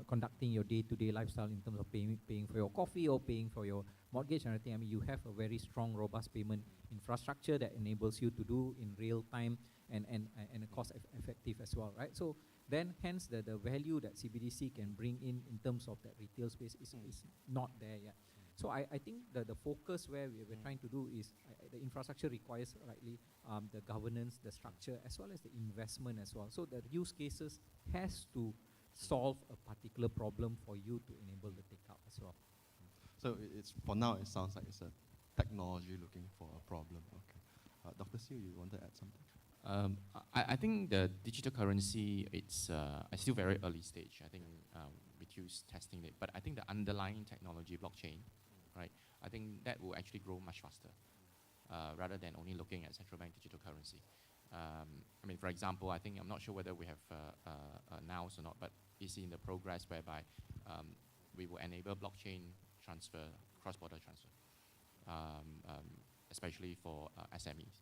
conducting your day-to-day lifestyle, in terms of paying for your coffee or paying for your mortgage and everything? I mean, you have a very strong, robust payment infrastructure that enables you to do in real time and cost effective as well, right? So then hence the value that CBDC can bring in terms of that retail space is not there yet. So I think the focus where we're trying to do is the infrastructure requires rightly the governance, the structure, as well as the investment as well. So the use cases has to solve a particular problem for you to enable the take-up as well. So it's, for now, it sounds like it's a technology looking for a problem. Okay. Dr. Siu, you want to add something? I think the digital currency, it's still very early stage. I think we choose testing it, but I think the underlying technology, blockchain, right? I think that will actually grow much faster, rather than only looking at central bank digital currency. I mean, for example, I think, I'm not sure whether we have announced or not, but it's in the progress whereby we will enable blockchain transfer, cross-border transfer, especially for SMEs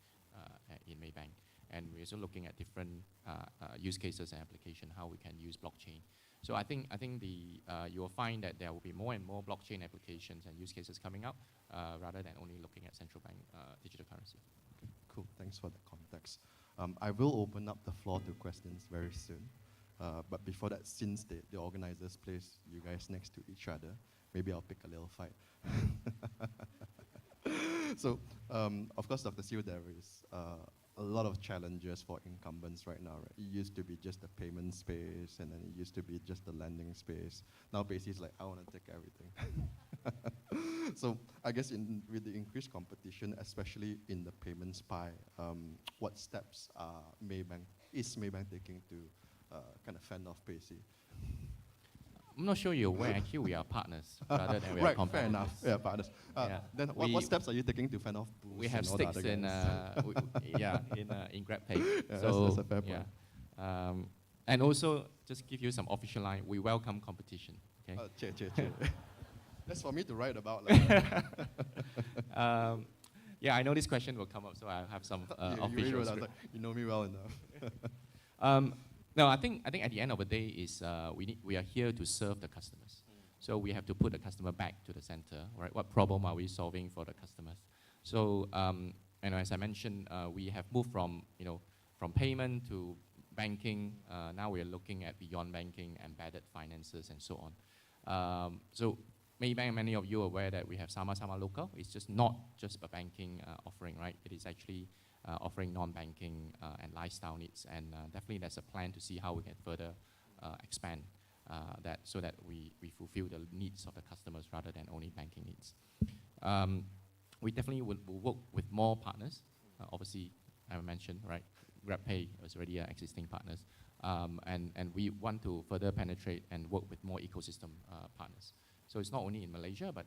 in Maybank. And we're also looking at different use cases and application, how we can use blockchain. So I think you will find that there will be more and more blockchain applications and use cases coming up, rather than only looking at central bank digital currency. Okay, cool. Thanks for the context. I will open up the floor to questions very soon. But before that, since the organizers place you guys next to each other, maybe I'll pick a little fight. So, of course, Dr. Siu, there is a lot of challenges for incumbents right now. Right? It used to be just the payment space, and then it used to be just the lending space. Now, basically, it's like, I want to take everything. So, I guess with the increased competition, especially in the payments pie, what steps is Maybank taking to kind of fend off Payc? I'm not sure you're aware, actually we are partners rather than we are competitors. Fair enough. Yeah, partners. Then what steps are you taking to fend off Boost? We have stakes in, in GrabPay. Yeah, so that's a fair point. And also, just give you some official line, we welcome competition. Okay. Cheer. That's for me to write about. Like, yeah, I know this question will come up, so I'll have some official script. You know me well enough. No, I think at the end of the day is we are here to serve the customers. So we have to put the customer back to the center, right? What problem are we solving for the customers? So as I mentioned, we have moved from from payment to banking. Now we are looking at beyond banking, embedded finances, and so on. So Maybank, many of you are aware that we have Sama Sama Local. It's just not just a banking offering, right? It is actually offering non-banking and lifestyle needs, and definitely there's a plan to see how we can further expand that so that we fulfill the needs of the customers rather than only banking needs. We definitely will work with more partners. Obviously, I mentioned, right, GrabPay is already an existing partners, and we want to further penetrate and work with more ecosystem partners. So it's not only in Malaysia, but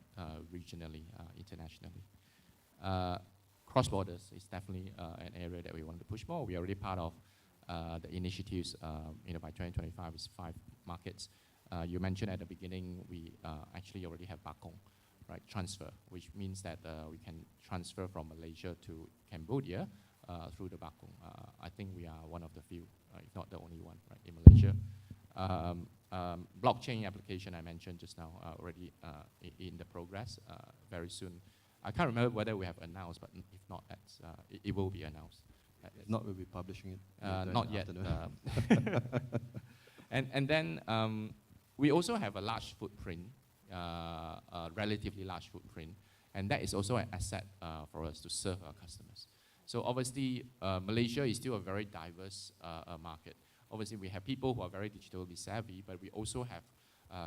regionally, internationally. Cross borders is definitely an area that we want to push more. We are already part of the initiatives. By 2025 is 5 markets. You mentioned at the beginning we actually already have Bakong, right? Transfer, which means that we can transfer from Malaysia to Cambodia through the Bakong. I think we are one of the few, if not the only one, right, in Malaysia. Blockchain application I mentioned just now already in the progress. Very soon, I can't remember whether we have announced, but if not, it will be announced. If not, we'll be publishing it. Not yet. And then we also have a large footprint, a relatively large footprint, and that is also an asset for us to serve our customers. So obviously, Malaysia is still a very diverse market. Obviously, we have people who are very digitally savvy, but we also have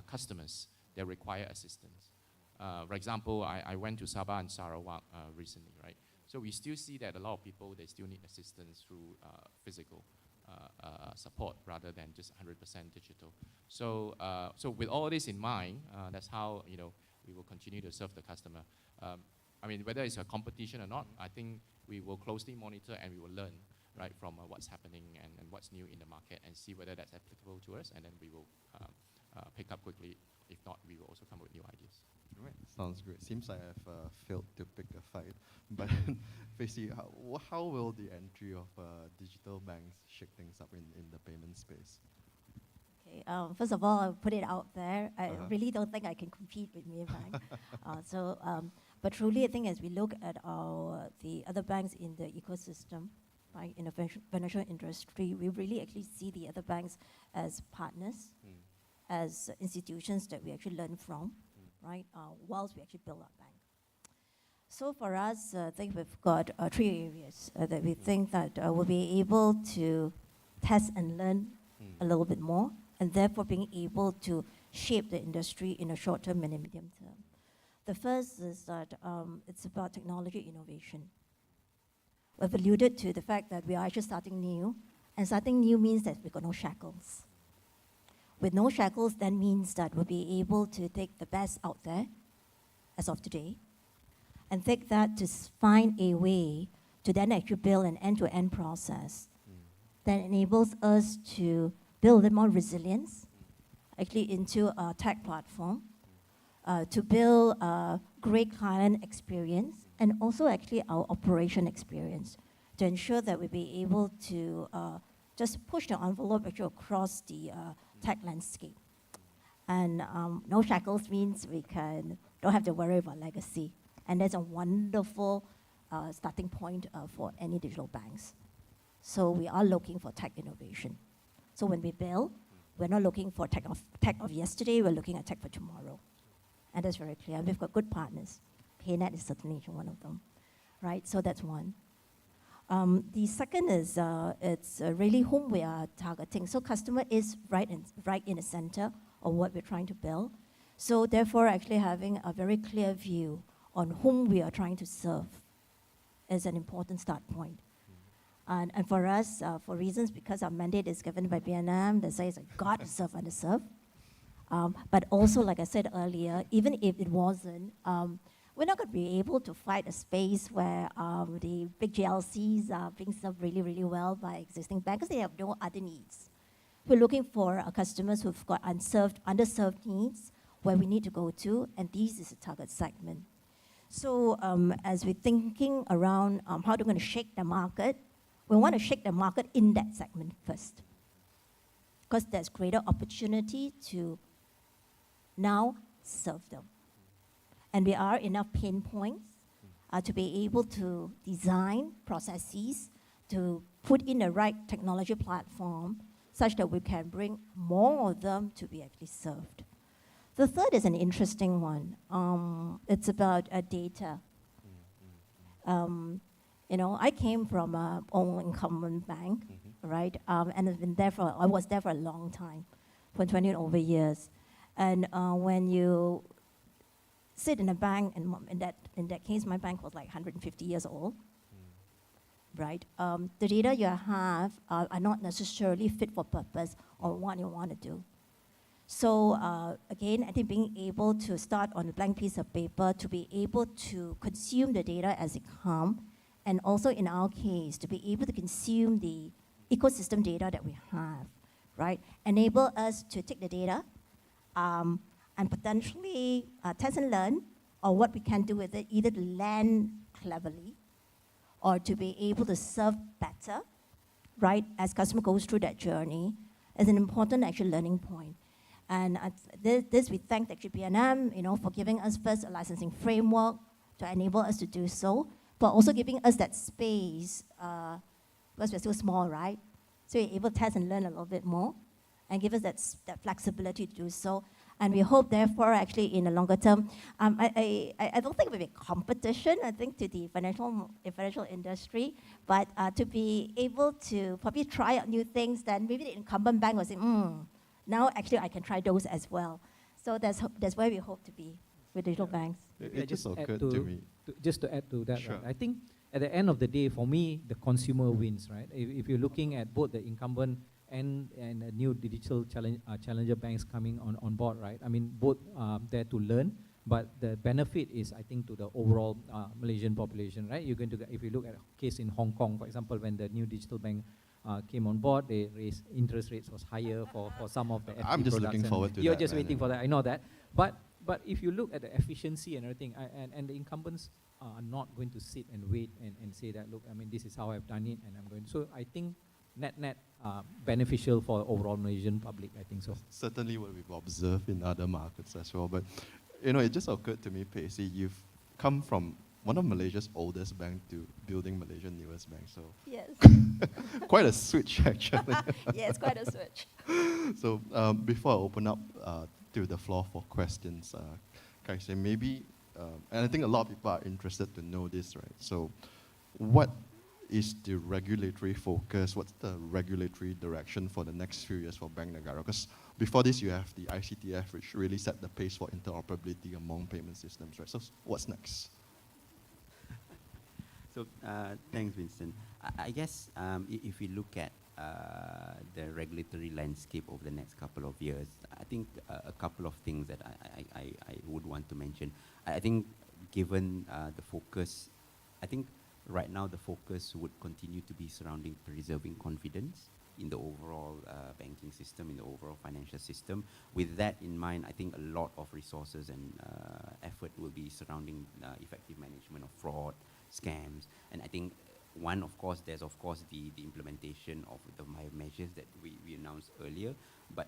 customers that require assistance. For example, I went to Sabah and Sarawak recently, right? So we still see that a lot of people, they still need assistance through physical support rather than just 100% digital. So with all this in mind, that's how we will continue to serve the customer. I mean, whether it's a competition or not, I think we will closely monitor and we will learn, right, from what's happening and what's new in the market and see whether that's applicable to us, and then we will pick up quickly. If not, we will also come up with new ideas. All right, sounds great. Seems I have failed to pick a fight, but Facey, how will the entry of digital banks shake things up in the payment space? Okay, first of all, I'll put it out there. I really don't think I can compete with Maybank. But truly, I think as we look at the other banks in the ecosystem, right, in the financial industry, we really actually see the other banks as partners, as institutions that we actually learn from, right, whilst we actually build our bank. So for us, I think we've got 3 areas that we think that we'll be able to test and learn a little bit more, and therefore being able to shape the industry in a short term and a medium term. The first is that it's about technology innovation. We've alluded to the fact that we are actually starting new, and starting new means that we've got no shackles. With no shackles, that means that we'll be able to take the best out there as of today, and take that to find a way to then actually build an end-to-end process that enables us to build a little more resilience, actually into a tech platform, to build a great client experience, and also actually our operation experience, to ensure that we'll be able to just push the envelope actually across the tech landscape. And no shackles means we don't have to worry about legacy. And that's a wonderful starting point for any digital banks. So we are looking for tech innovation. So when we build, we're not looking for tech of yesterday, we're looking at tech for tomorrow. And that's very clear. We've got good partners. PayNet is certainly one of them, right? So that's one. The second is it's really whom we are targeting. So customer is right in the center of what we're trying to build. So therefore, actually having a very clear view on whom we are trying to serve is an important start point. And for us, for reasons because our mandate is given by BNM that says got to serve underserved. But also, like I said earlier, even if it wasn't, we're not going to be able to fight a space where the big GLCs are being served really, really well by existing banks. They have no other needs. We're looking for customers who've got underserved needs where we need to go to, and this is a target segment. So as we're thinking around how we're going to shake the market, we want to shake the market in that segment first, because there's greater opportunity to now serve them. And there are enough pain points to be able to design processes, to put in the right technology platform, such that we can bring more of them to be actually served. The third is an interesting one. It's about data. I came from an old incumbent bank, right? And I was there for a long time, for 20 over years. And when you sit in a bank, and in that case, my bank was like 150 years old, right? The data you have are not necessarily fit for purpose or what you want to do. So again, I think being able to start on a blank piece of paper, to be able to consume the data as it comes, and also in our case, to be able to consume the ecosystem data that we have, right? Enable us to take the data and potentially test and learn, or what we can do with it, either to lend cleverly or to be able to serve better, right, as customer goes through that journey, is an important actual learning point. And this we thank actually BNM, for giving us first a licensing framework to enable us to do so, but also giving us that space, because we're still small, right? So we're able to test and learn a little bit more, and give us that flexibility to do so. And we hope, therefore, actually in the longer term, I don't think it will be competition, I think, to the financial industry, but to be able to probably try out new things, then maybe the incumbent bank will say, now actually I can try those as well. So that's where we hope to be with digital banks. It just occurred to me. Just to add to that, Sure. right, I think at the end of the day, for me, the consumer wins, right? If you're looking at both the incumbent and the new digital challenger banks coming on board, right? I mean, both there to learn, but the benefit is, I think, to the overall Malaysian population, right? You're going to, if you look at a case in Hong Kong, for example, when the new digital bank came on board, they raised interest rates was higher for some of the FD I'm just products, looking and forward to you're that, just man. waiting for that, I know that. But if you look at the efficiency and everything, and the incumbents are not going to sit and wait and say that, look, I mean, this is how I've done it, and I'm going. So I think net beneficial for the overall Malaysian public, I think so. Certainly what we've observed in other markets as well. But, it just occurred to me, Pacey, you've come from one of Malaysia's oldest banks to building Malaysia's newest bank. So Yes. quite a switch, actually. Yes, quite a switch. So before I open up to the floor for questions, can I say maybe, and I think a lot of people are interested to know this, right? So what is the regulatory focus? What's the regulatory direction for the next few years for Bank Negara? Because before this, you have the ICTF, which really set the pace for interoperability among payment systems, right? So what's next? So thanks, Vincent. I guess if we look at the regulatory landscape over the next couple of years, I think a couple of things that I would want to mention. I think given the focus, I think right now the focus would continue to be surrounding preserving confidence in the overall banking system, in the overall financial system. With that in mind, I think a lot of resources and effort will be surrounding effective management of fraud, scams, and I think there's of course the implementation of the measures that we announced earlier, but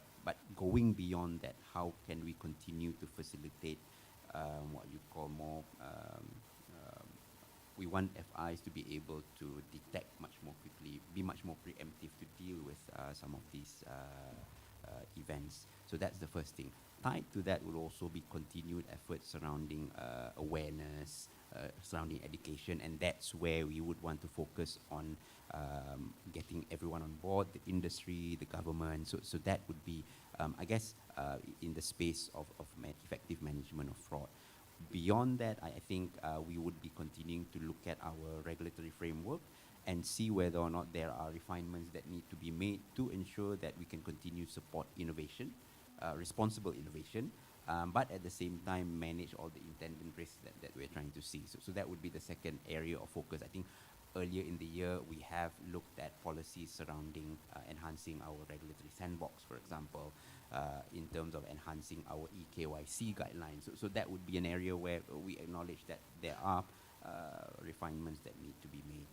going beyond that, how can we continue to facilitate what you call more we want FIs to be able to detect much more quickly, be much more preemptive to deal with some of these events. So that's the first thing. Tied to that will also be continued efforts surrounding awareness, surrounding education, and that's where we would want to focus on getting everyone on board, the industry, the government. So that would be, I guess, in the space of effective management of fraud. Beyond that, I think we would be continuing to look at our regulatory framework and see whether or not there are refinements that need to be made to ensure that we can continue to support innovation, responsible innovation, but at the same time manage all the intended risks that we're trying to see. So that would be the second area of focus. I think earlier in the year, we have looked at policies surrounding enhancing our regulatory sandbox, for example, in terms of enhancing our eKYC guidelines. So that would be an area where we acknowledge that there are refinements that need to be made.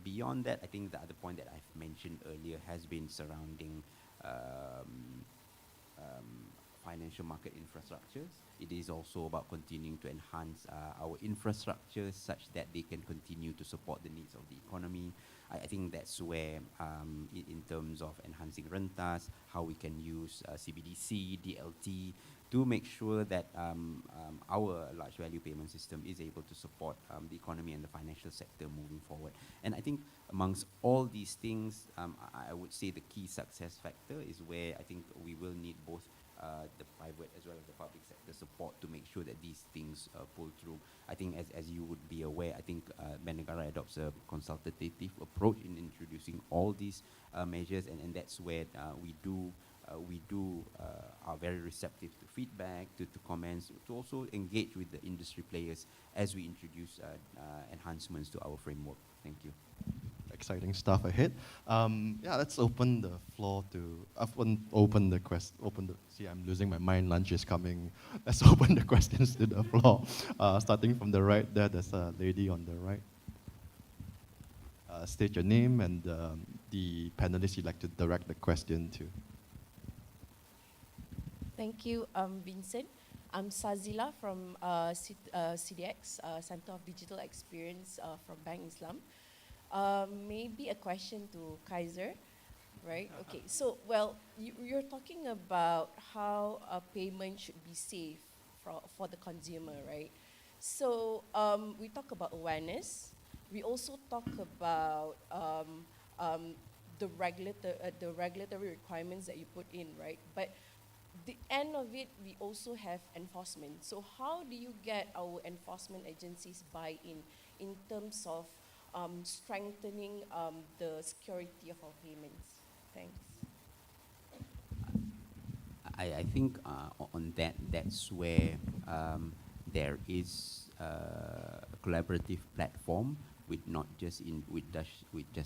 Beyond that, I think the other point that I've mentioned earlier has been surrounding financial market infrastructures. It is also about continuing to enhance our infrastructure such that they can continue to support the needs of the economy. I think that's where, in terms of enhancing rentas, how we can use CBDC, DLT, to make sure that our large value payment system is able to support the economy and the financial sector moving forward. And I think amongst all these things, I would say the key success factor is where I think we will need both the private as well as the public sector support to make sure that these things pull through. I think as you would be aware, I think Bank Negara adopts a consultative approach in introducing all these measures, and that's where we are very receptive to feedback, to comments, to also engage with the industry players as we introduce enhancements to our framework. Thank you. Exciting stuff ahead. Yeah, let's open the floor to, open the see, I'm losing my mind, lunch is coming. Let's open the questions to the floor. Starting from the right there, there's a lady on the right. State your name and the panelists you'd like to direct the question to. Thank you, Vincent. I'm Sazila from CDX, Center of Digital Experience from Bank Islam. Maybe a question to Kaiser, right? Okay, so, well, you're talking about how a payment should be safe for the consumer, right? So we talk about awareness. We also talk about the regulatory requirements that you put in, right? But the end of it, we also have enforcement. So how do you get our enforcement agencies buy-in in terms of strengthening the security of our payments? Thanks. I think on that's where there is a collaborative platform with not just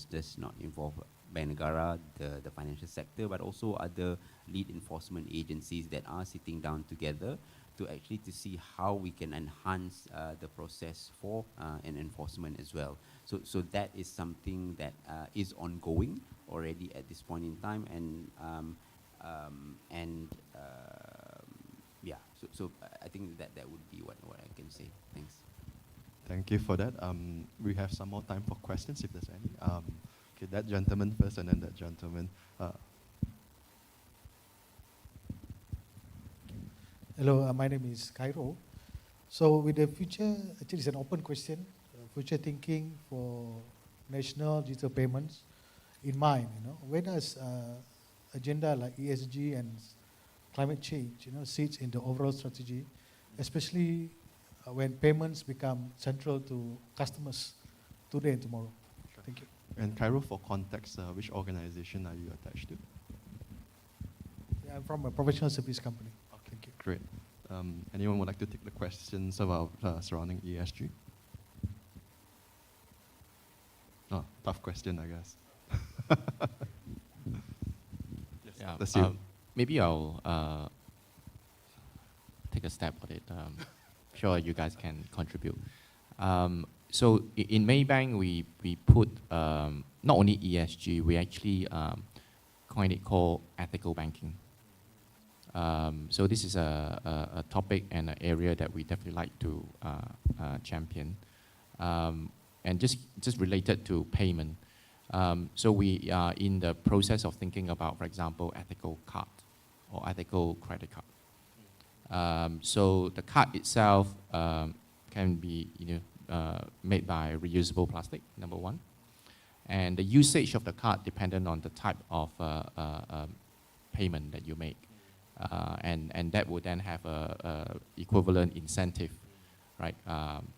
does not involve Bank Negara, the financial sector, but also other lead enforcement agencies that are sitting down together to actually to see how we can enhance the process for an enforcement as well. So that is something that is ongoing already at this point in time, and yeah. So I think that would be what I can say. Thanks. Thank you for that. We have some more time for questions if there's any. Okay, that gentleman first, and then that gentleman. Hello, my name is Cairo. So with the future, actually it's an open question, future thinking for national digital payments in mind, where does agenda like ESG and climate change, sits in the overall strategy, especially when payments become central to customers today and tomorrow? Sure. Thank you. And Cairo, for context, which organization are you attached to? Yeah, I'm from a professional service company. Thank you. Great. Anyone would like to take the questions about surrounding ESG? Oh, tough question, I guess. Yes, Yeah, that's you. maybe I'll take a stab at it. Sure, you guys can contribute. So in Maybank, we put not only ESG, we actually coined it called ethical banking. So this is a topic and an area that we definitely like to champion. And just related to payment. So we are in the process of thinking about, for example, ethical card or ethical credit card. So the card itself can be made by reusable plastic, number one. And the usage of the card dependent on the type of payment that you make. And that would then have a equivalent incentive, right?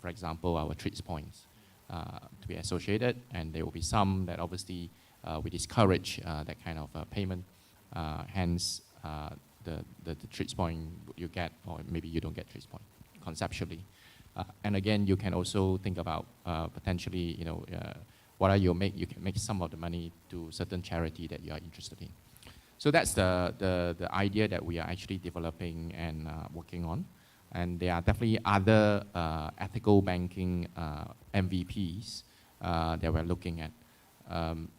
For example, our TRIPS points to be associated, and there will be some that obviously we discourage that kind of payment. Hence, the TRIPS point you get, or maybe you don't get TRIPS point, conceptually. And again, you can also think about potentially, what are you can make some of the money to certain charity that you are interested in. So that's the idea that we are actually developing and working on. And there are definitely other ethical banking MVPs that we're looking at.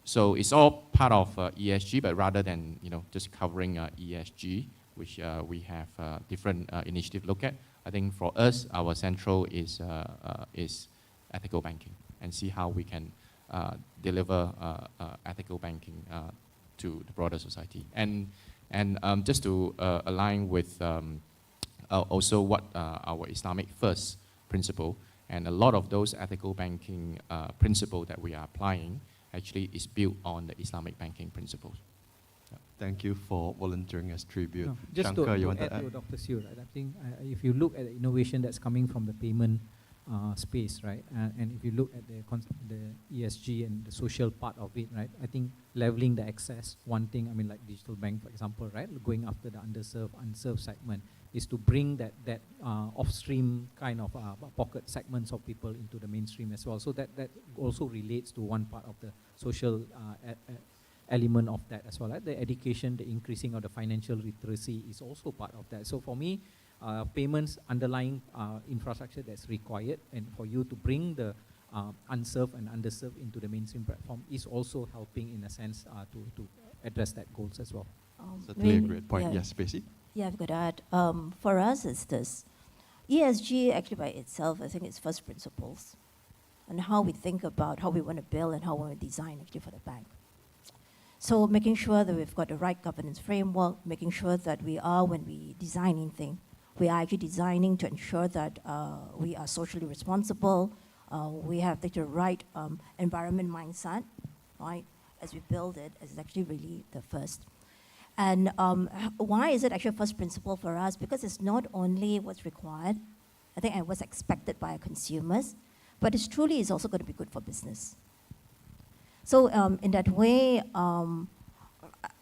So it's all part of ESG, but rather than just covering ESG, which we have different initiative look at. I think for us, our central is ethical banking, and see how we can deliver ethical banking to the broader society. And just to align with also what our Islamic first principle, and a lot of those ethical banking principle that we are applying actually is built on the Islamic banking principles. Thank you for volunteering as tribute. No, just Shankar, to you want add to add? to Dr. Siu, right? I think if you look at the innovation that's coming from the payment space, right, and if you look at the ESG and the social part of it, right, I think leveling the access, one thing, I mean, like digital bank, for example, right, going after the underserved, unserved segment, is to bring that off-stream kind of pocket segments of people into the mainstream as well. So that also relates to one part of the social element of that as well. Right? The education, the increasing of the financial literacy is also part of that. So for me, payments underlying infrastructure that's required, and for you to bring the unserved and underserved into the mainstream platform is also helping in a sense to address that goals as well. Certainly a great point. Yeah. Yes, Spacey? Yeah, I've got to add. For us, it's this. ESG, actually by itself, I think it's first principles and how we think about how we want to build and how we want to design actually for the bank. So making sure that we've got the right governance framework, making sure that we are, when we design anything, we are actually designing to ensure that we are socially responsible, we have the right environment mindset, right, as we build it, is actually really the first. And why is it actually first principle for us? Because it's not only what's required, I think, and what's expected by our consumers, but it's truly is also going to be good for business. So in that way,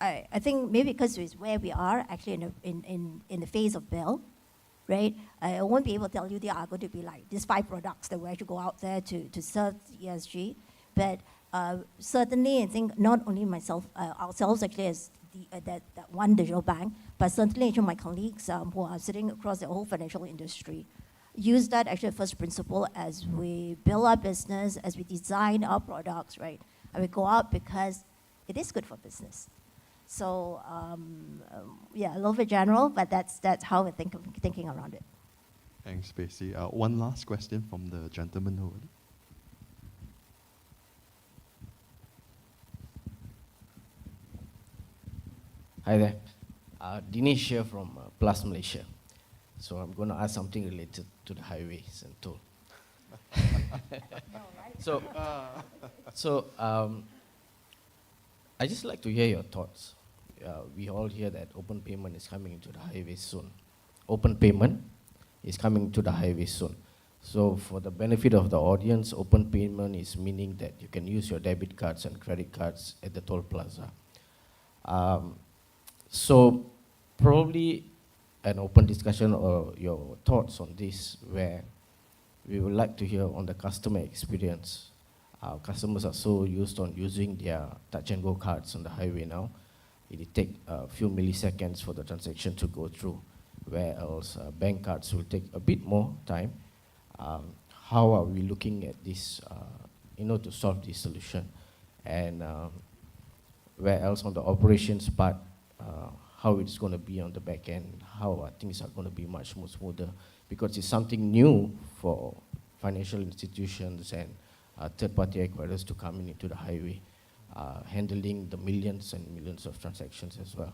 I think maybe because it's where we are actually in the phase of build, right? I won't be able to tell you there are going to be like these 5 products that we actually go out there to serve ESG, but certainly I think not only myself, ourselves actually as that one digital bank, but certainly actually my colleagues who are sitting across the whole financial industry, use that actually first principle as we build our business, as we design our products, right? And we go out because it is good for business. So yeah, a little bit general, but that's how we're thinking around it. Thanks, Spacey. One last question from the gentleman over there. Hi there. Dinesh here from Plus Malaysia. So I'm going to ask something related to the highways and toll. So I just like to hear your thoughts. We all hear that open payment is coming into the highways soon. Open payment is coming to the highways soon. So for the benefit of the audience, open payment is meaning that you can use your debit cards and credit cards at the toll plaza. So probably an open discussion or your thoughts on this, where we would like to hear on the customer experience. Our customers are so used on using their touch and go cards on the highway now. It take a few milliseconds for the transaction to go through, whereas bank cards will take a bit more time. How are we looking at this, to solve this solution? And where else on the operations part, how it's going to be on the back end, how things are going to be much more smoother, because it's something new for financial institutions and third-party acquirers to come into the highway, handling the millions and millions of transactions as well.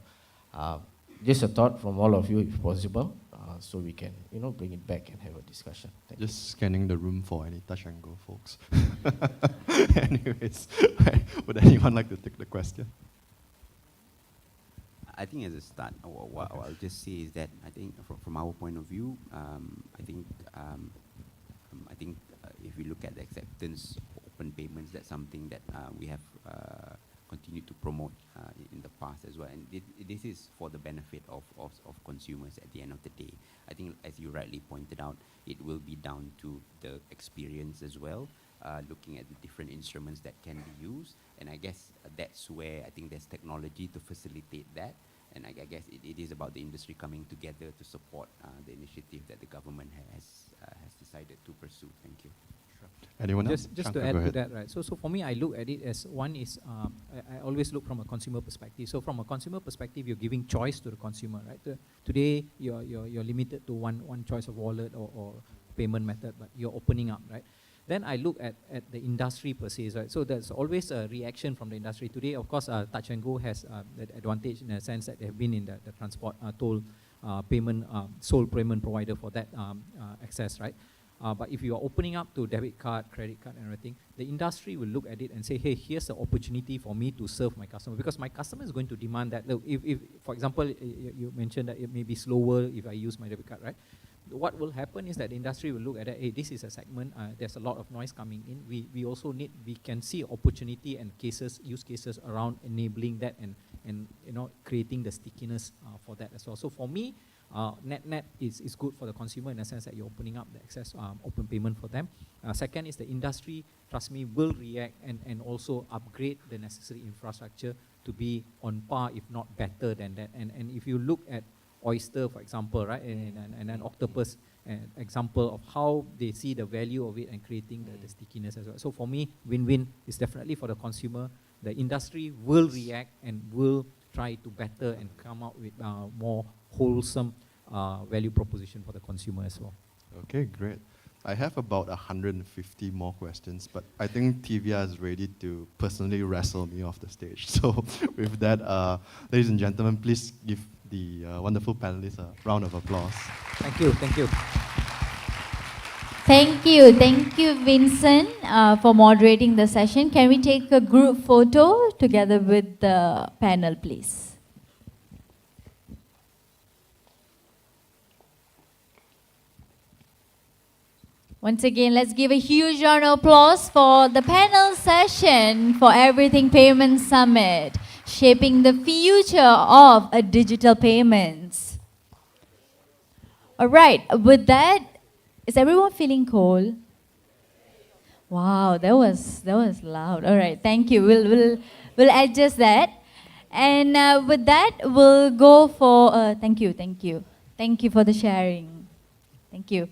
Just a thought from all of you, if possible, so we can, bring it back and have a discussion. Thank you. Just scanning the room for any touch and go folks. Anyways, would anyone like to take the question? I think as a start, what I'll just say is that I think from our point of view, I think if we look at the acceptance of open payments, that's something that we have continued to promote in the past as well. And this is for the benefit of consumers at the end of the day. I think, as you rightly pointed out, it will be down to the experience as well, looking at the different instruments that can be used. And I guess that's where I think there's technology to facilitate that. And I guess it is about the industry coming together to support the initiative that the government has decided to pursue. Thank you. Anyone else? Just to Shankar, add go to ahead. that, right? So for me, I look at it as one is I always look from a consumer perspective. So from a consumer perspective, you're giving choice to the consumer, right? Today you're limited to one choice of wallet or payment method, but you're opening up, right? Then I look at the industry per se, right? So there's always a reaction from the industry. Today, of course, Touch and Go has that advantage in the sense that they have been in the transport toll payment, sole payment provider for that access, right? But if you are opening up to debit card, credit card and everything, the industry will look at it and say, hey, here's the opportunity for me to serve my customer, because my customer is going to demand that. Look, if for example, you mentioned that it may be slower if I use my debit card, right? What will happen is that the industry will look at it, hey, this is a segment, there's a lot of noise coming in. We also need, we can see opportunity and use cases around enabling that and creating the stickiness for that as well. So for me, net is good for the consumer in the sense that you're opening up the access, open payment for them. Second is the industry, trust me, will react and also upgrade the necessary infrastructure to be on par, if not better than that. And if you look at Oyster, for example, right, and an Octopus, example of how they see the value of it and creating the stickiness as well. So for me, win-win is definitely for the consumer. The industry will react and will try to better and come out with more wholesome value proposition for the consumer as well. Okay, great. I have about 150 more questions, but I think TVR is ready to personally wrestle me off the stage. So with that, ladies and gentlemen, please give the wonderful panelists a round of applause. Thank you, thank you. Thank you, Vincent, for moderating the session. Can we take a group photo together with the panel, please? Once again, let's give a huge round of applause for the panel session for Everything Payment Summit, shaping the future of digital payments. All right, with that, is everyone feeling cold? Wow, that was loud. All right, thank you. We'll adjust that. And with that, we'll go for thank you for the sharing. Thank you.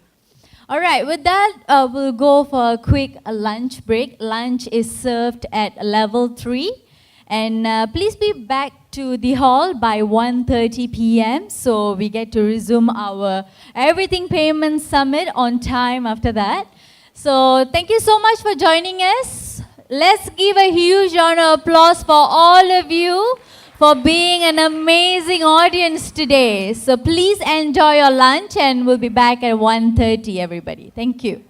All right, with that, we'll go for a quick lunch break. Lunch is served at level 3. And please be back to the hall by 1:30 p.m. so we get to resume our Everything Payment Summit on time after that. So thank you so much for joining us. Let's give a huge round of applause for all of you for being an amazing audience today. So please enjoy your lunch and we'll be back at 1:30, everybody. Thank you.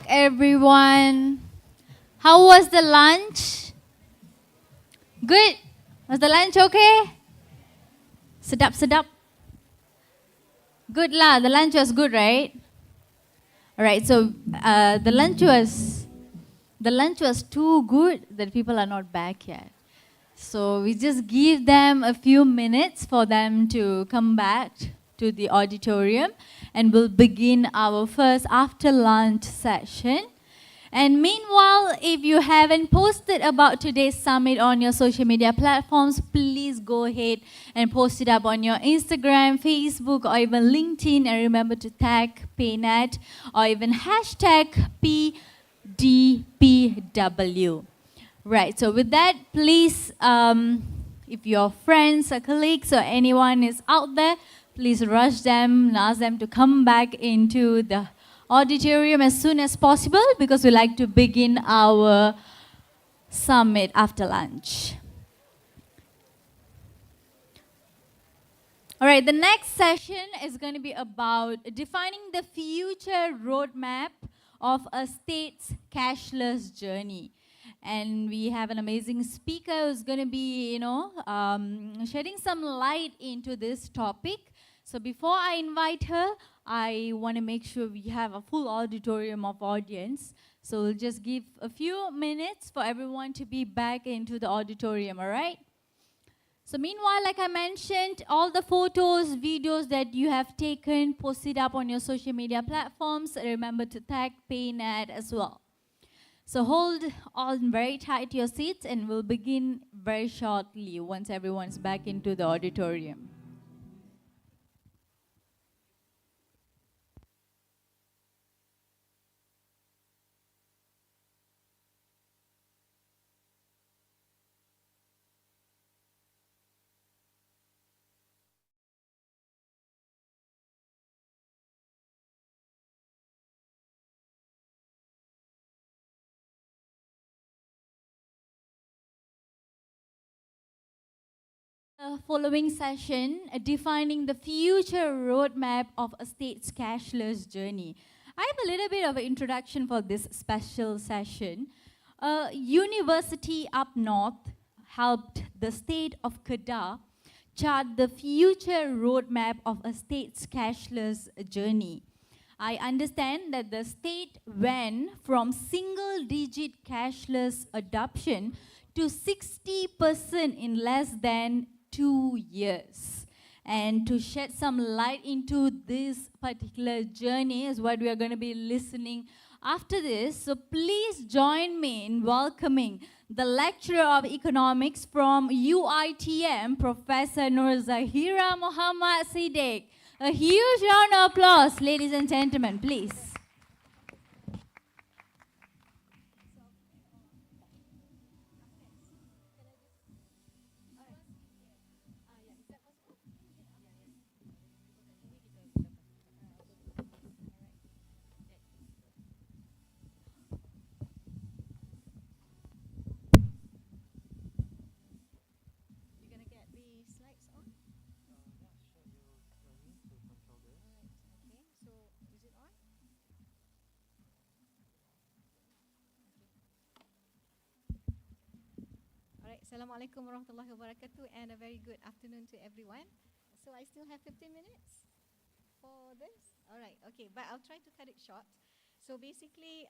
everyone. How was the lunch? Good? Was the lunch okay? Sedap, sedap. Good lah, the lunch was good, right? Alright, so the lunch was too good that people are not back yet. So we just give them a few minutes for them to come back to the auditorium, and we'll begin our first after lunch session. And meanwhile, if you haven't posted about today's summit on your social media platforms, please go ahead and post it up on your Instagram, Facebook, or even LinkedIn. And remember to tag PayNet or even hashtag PDPW. Right, so with that, please, if your friends or colleagues or anyone is out there, please rush them and ask them to come back into the auditorium as soon as possible, because we like to begin our summit after lunch. All right, the next session is going to be about defining the future roadmap of a state's cashless journey. And we have an amazing speaker who's going to be, shedding some light into this topic. So before I invite her, I want to make sure we have a full auditorium of audience. So we'll just give a few minutes for everyone to be back into the auditorium, all right? So meanwhile, like I mentioned, all the photos, videos that you have taken, post it up on your social media platforms. Remember to tag PayNet as well. So hold on very tight to your seats, and we'll begin very shortly once everyone's back into the auditorium. Following session, defining the future roadmap of a state's cashless journey. I have a little bit of an introduction for this special session. A university up north helped the state of Kedah chart the future roadmap of a state's cashless journey. I understand that the state went from single-digit cashless adoption to 60% in less than 2 years. And to shed some light into this particular journey is what we are going to be listening after this. So please join me in welcoming the lecturer of economics from UITM, Professor Nur Zahira Muhammad Siddiq. A huge round of applause, ladies and gentlemen, please. Assalamualaikum warahmatullahi wabarakatuh, and a very good afternoon to everyone. So I still have 15 minutes for this? Alright, okay, but I'll try to cut it short. So basically,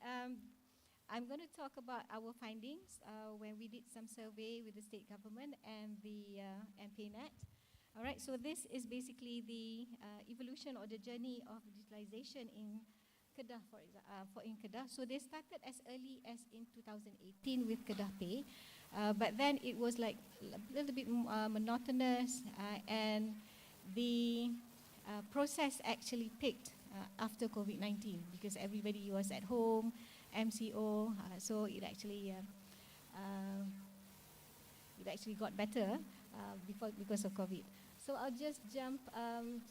I'm going to talk about our findings when we did some survey with the state government and and PayNet. Alright, so this is basically the evolution or the journey of digitalization in Kedah, in Kedah. So they started as early as in 2018 with Kedah Pay. But then it was like a little bit monotonous, and the process actually peaked after COVID-19 because everybody was at home, MCO, so it actually got better because of COVID. So I'll just jump.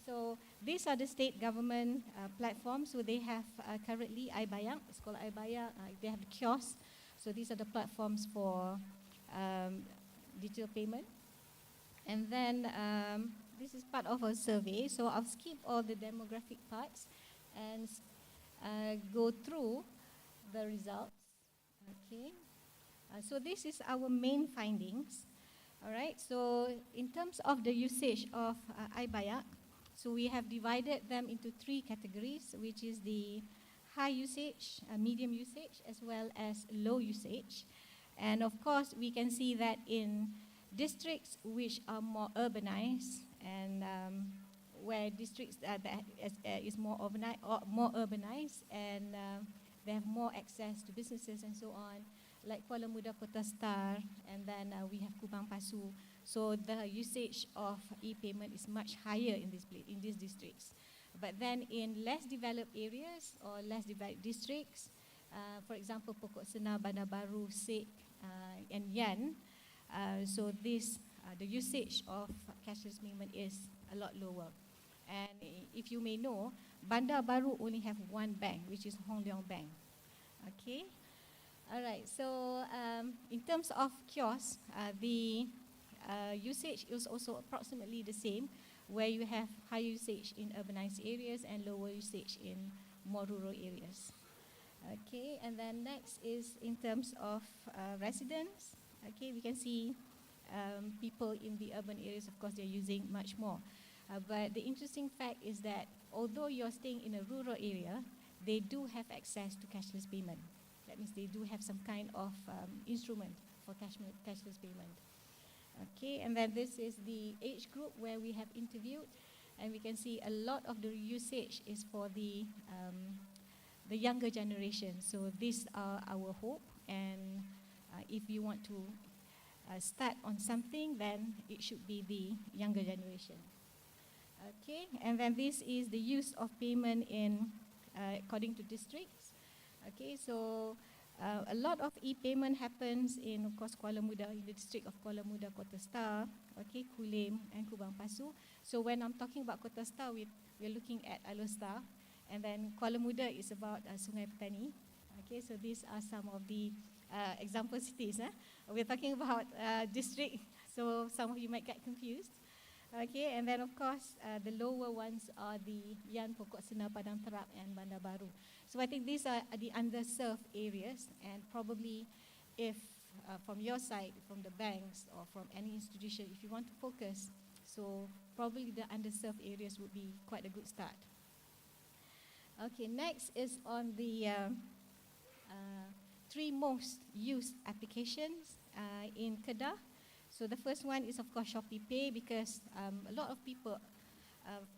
So these are the state government platforms. So they have currently iBayang. It's called iBayang. They have the kiosks. So these are the platforms for digital payment. And then this is part of our survey. So I'll skip all the demographic parts and go through the results. Okay. So this is our main findings. All right. So in terms of the usage of iBayak, so we have divided them into 3 categories, which is the high usage, medium usage, as well as low usage. And of course, we can see that in districts which are more urbanized and where districts that is more urbanized and they have more access to businesses and so on, like Kuala Muda, Kota Star, and then we have Kubang Pasu. So the usage of e-payment is much higher in these districts. But then in less developed areas or less developed districts, for example, Pokok Senar, Bandar Baru, Sek, and Yan, so this the usage of cashless payment is a lot lower. And if you may know, Bandar Baru only have one bank, which is Hong Leong Bank. Okay. All right. So in terms of kiosks, the usage is also approximately the same, where you have high usage in urbanized areas and lower usage in more rural areas. Okay, and then next is in terms of residents. Okay, we can see people in the urban areas, of course, they're using much more. But the interesting fact is that although you're staying in a rural area, they do have access to cashless payment. That means they do have some kind of instrument for cashless payment. Okay, and then this is the age group where we have interviewed, and we can see a lot of the usage is for the younger generation. So these are our hope, and if you want to start on something, then it should be the younger generation. Okay, and then this is the use of payment in according to districts. Okay, so a lot of e-payment happens in, of course, Kuala Muda, in the district of Kuala Muda, Kota Star, okay, Kulim, and Kubang Pasu. So when I'm talking about Kota Star, we're looking at Alostar, and then Kuala Muda is about Sungai Petani. Okay, so these are some of the example cities. We're talking about district, so some of you might get confused. Okay, and then of course the lower ones are the Yan, Pokok Senar, Padang Terap, and Bandar Baru. So I think these are the underserved areas, and probably if from your side, from the banks or from any institution, if you want to focus, so probably the underserved areas would be quite a good start. Okay, next is on the 3 most used applications in Kedah. So the first one is, of course, Shopee Pay, because a lot of people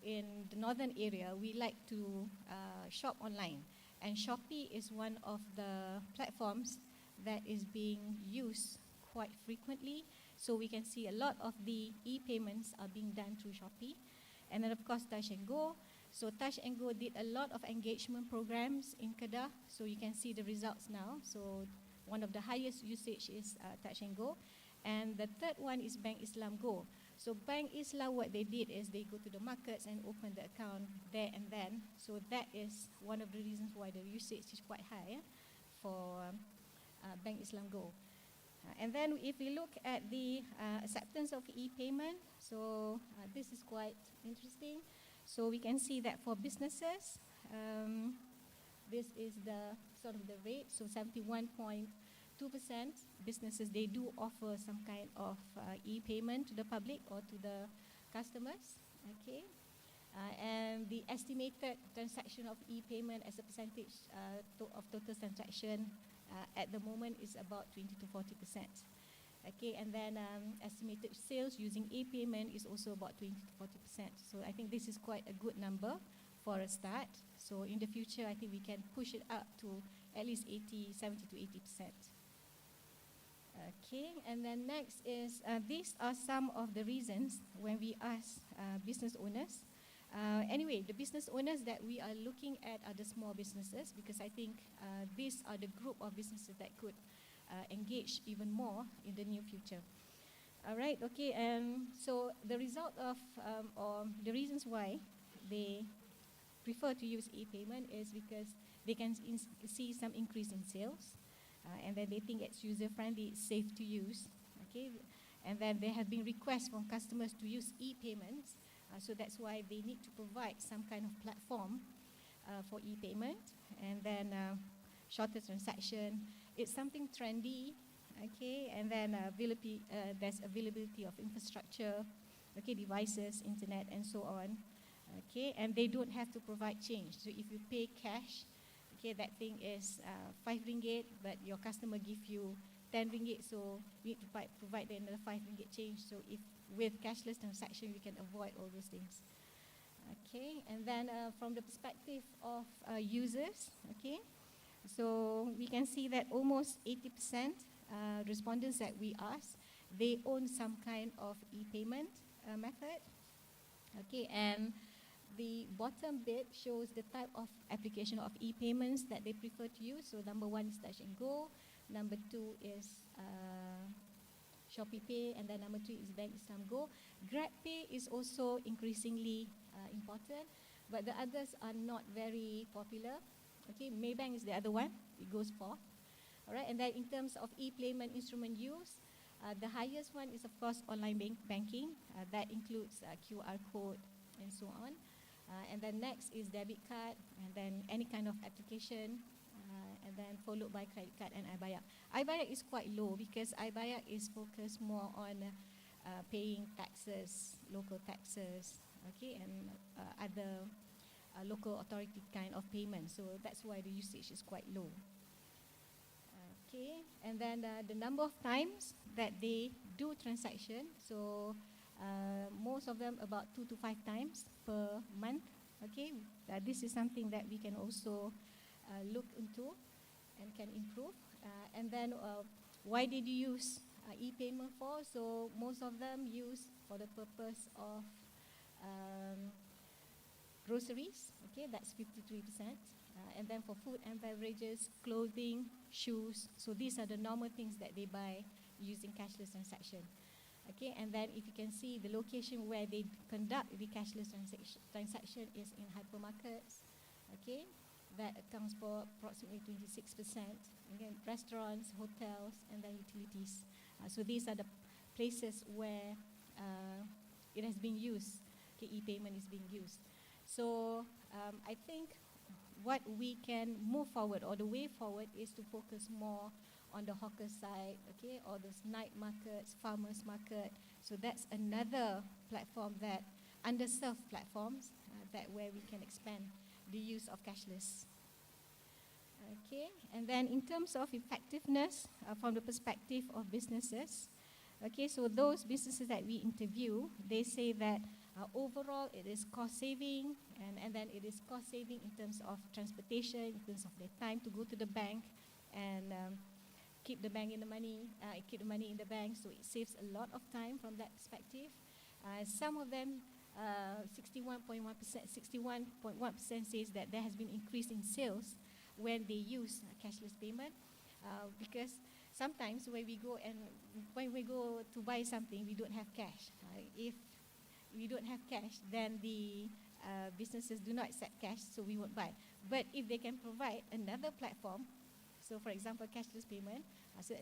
in the northern area, we like to shop online. And Shopee is one of the platforms that is being used quite frequently. So we can see a lot of the e-payments are being done through Shopee. And then, of course, Touch and Go. So Touch and Go did a lot of engagement programs in Kedah. So you can see the results now. So one of the highest usage is Touch and Go. And the third one is Bank Islam Go. So Bank Islam, what they did is they go to the markets and open the account there and then. So that is one of the reasons why the usage is quite high for Bank Islam Go. And then if we look at the acceptance of e-payment, so this is quite interesting. So we can see that for businesses, this is the sort of the rate, so 71.2% businesses, they do offer some kind of e-payment to the public or to the customers, okay? And the estimated transaction of e-payment as a percentage of total transaction at the moment is about 20 to 40%. Okay, and then estimated sales using e-payment is also about 20 to 40%. So I think this is quite a good number for a start. So in the future, I think we can push it up to at least 70 to 80%. Okay, and then next is, these are some of the reasons when we ask business owners. Anyway, the business owners that we are looking at are the small businesses, because I think these are the group of businesses that could engage even more in the near future. All right, okay, and so the result of, or the reasons why they prefer to use e-payment is because they can see some increase in sales, and then they think it's user-friendly, it's safe to use, okay, and then there have been requests from customers to use e-payments, so that's why they need to provide some kind of platform for e-payment. And then shorter transaction. It's something trendy, okay, and then there's availability of infrastructure, okay, devices, internet, and so on, okay, and they don't have to provide change. So if you pay cash, okay, that thing is 5 ringgit, but your customer give you 10 ringgit, so you need to provide another 5 ringgit change. So if with cashless transaction, we can avoid all those things. Okay, and then from the perspective of users, okay, so we can see that almost 80% respondents that we asked, they own some kind of e-payment method. Okay, and the bottom bit shows the type of application of e-payments that they prefer to use. So number 1 is Touch and Go, number 2 is Shopee Pay, and then number 3 is Bank Islam Go. Grab Pay is also increasingly important, but the others are not very popular. Okay, Maybank is the other one, it goes fourth. All right, and then in terms of e-payment instrument use, the highest one is of course online banking. That includes QR code and so on. And then next is debit card, and then any kind of application, and then followed by credit card and iBayak. iBayak is quite low because iBayak is focused more on paying taxes, local taxes, okay, and other local authority kind of payment. So that's why the usage is quite low. Okay, and then the number of times that they do transaction. So most of them about 2 to 5 times per month. Okay, this is something that we can also look into and can improve. And then why did you use e-payment for? So most of them use for the purpose of groceries, okay, that's 53%. And then for food and beverages, clothing, shoes. So these are the normal things that they buy using cashless transaction. Okay, and then if you can see the location where they conduct the cashless transaction is in hypermarkets. Okay, that accounts for approximately 26%. Again, restaurants, hotels, and then utilities. So these are the places where it has been used. Okay, e-payment is being used. So I think what we can move forward, or the way forward, is to focus more on the hawker side, okay, or those night markets, farmers market. So that's another platform, that underserved platforms that where we can expand the use of cashless. Okay, and then in terms of effectiveness from the perspective of businesses, okay, so those businesses that we interview, they say that overall it is cost saving, and then it is cost saving in terms of transportation, in terms of their time to go to the bank and keep the money in the bank, so it saves a lot of time from that perspective. Some of them, 61.1% says that there has been increase in sales when they use cashless payment, because sometimes when we go to buy something, we don't have cash. If we don't have cash, then the businesses do not accept cash, so we won't buy. But if they can provide another platform, so for example, cashless payment, so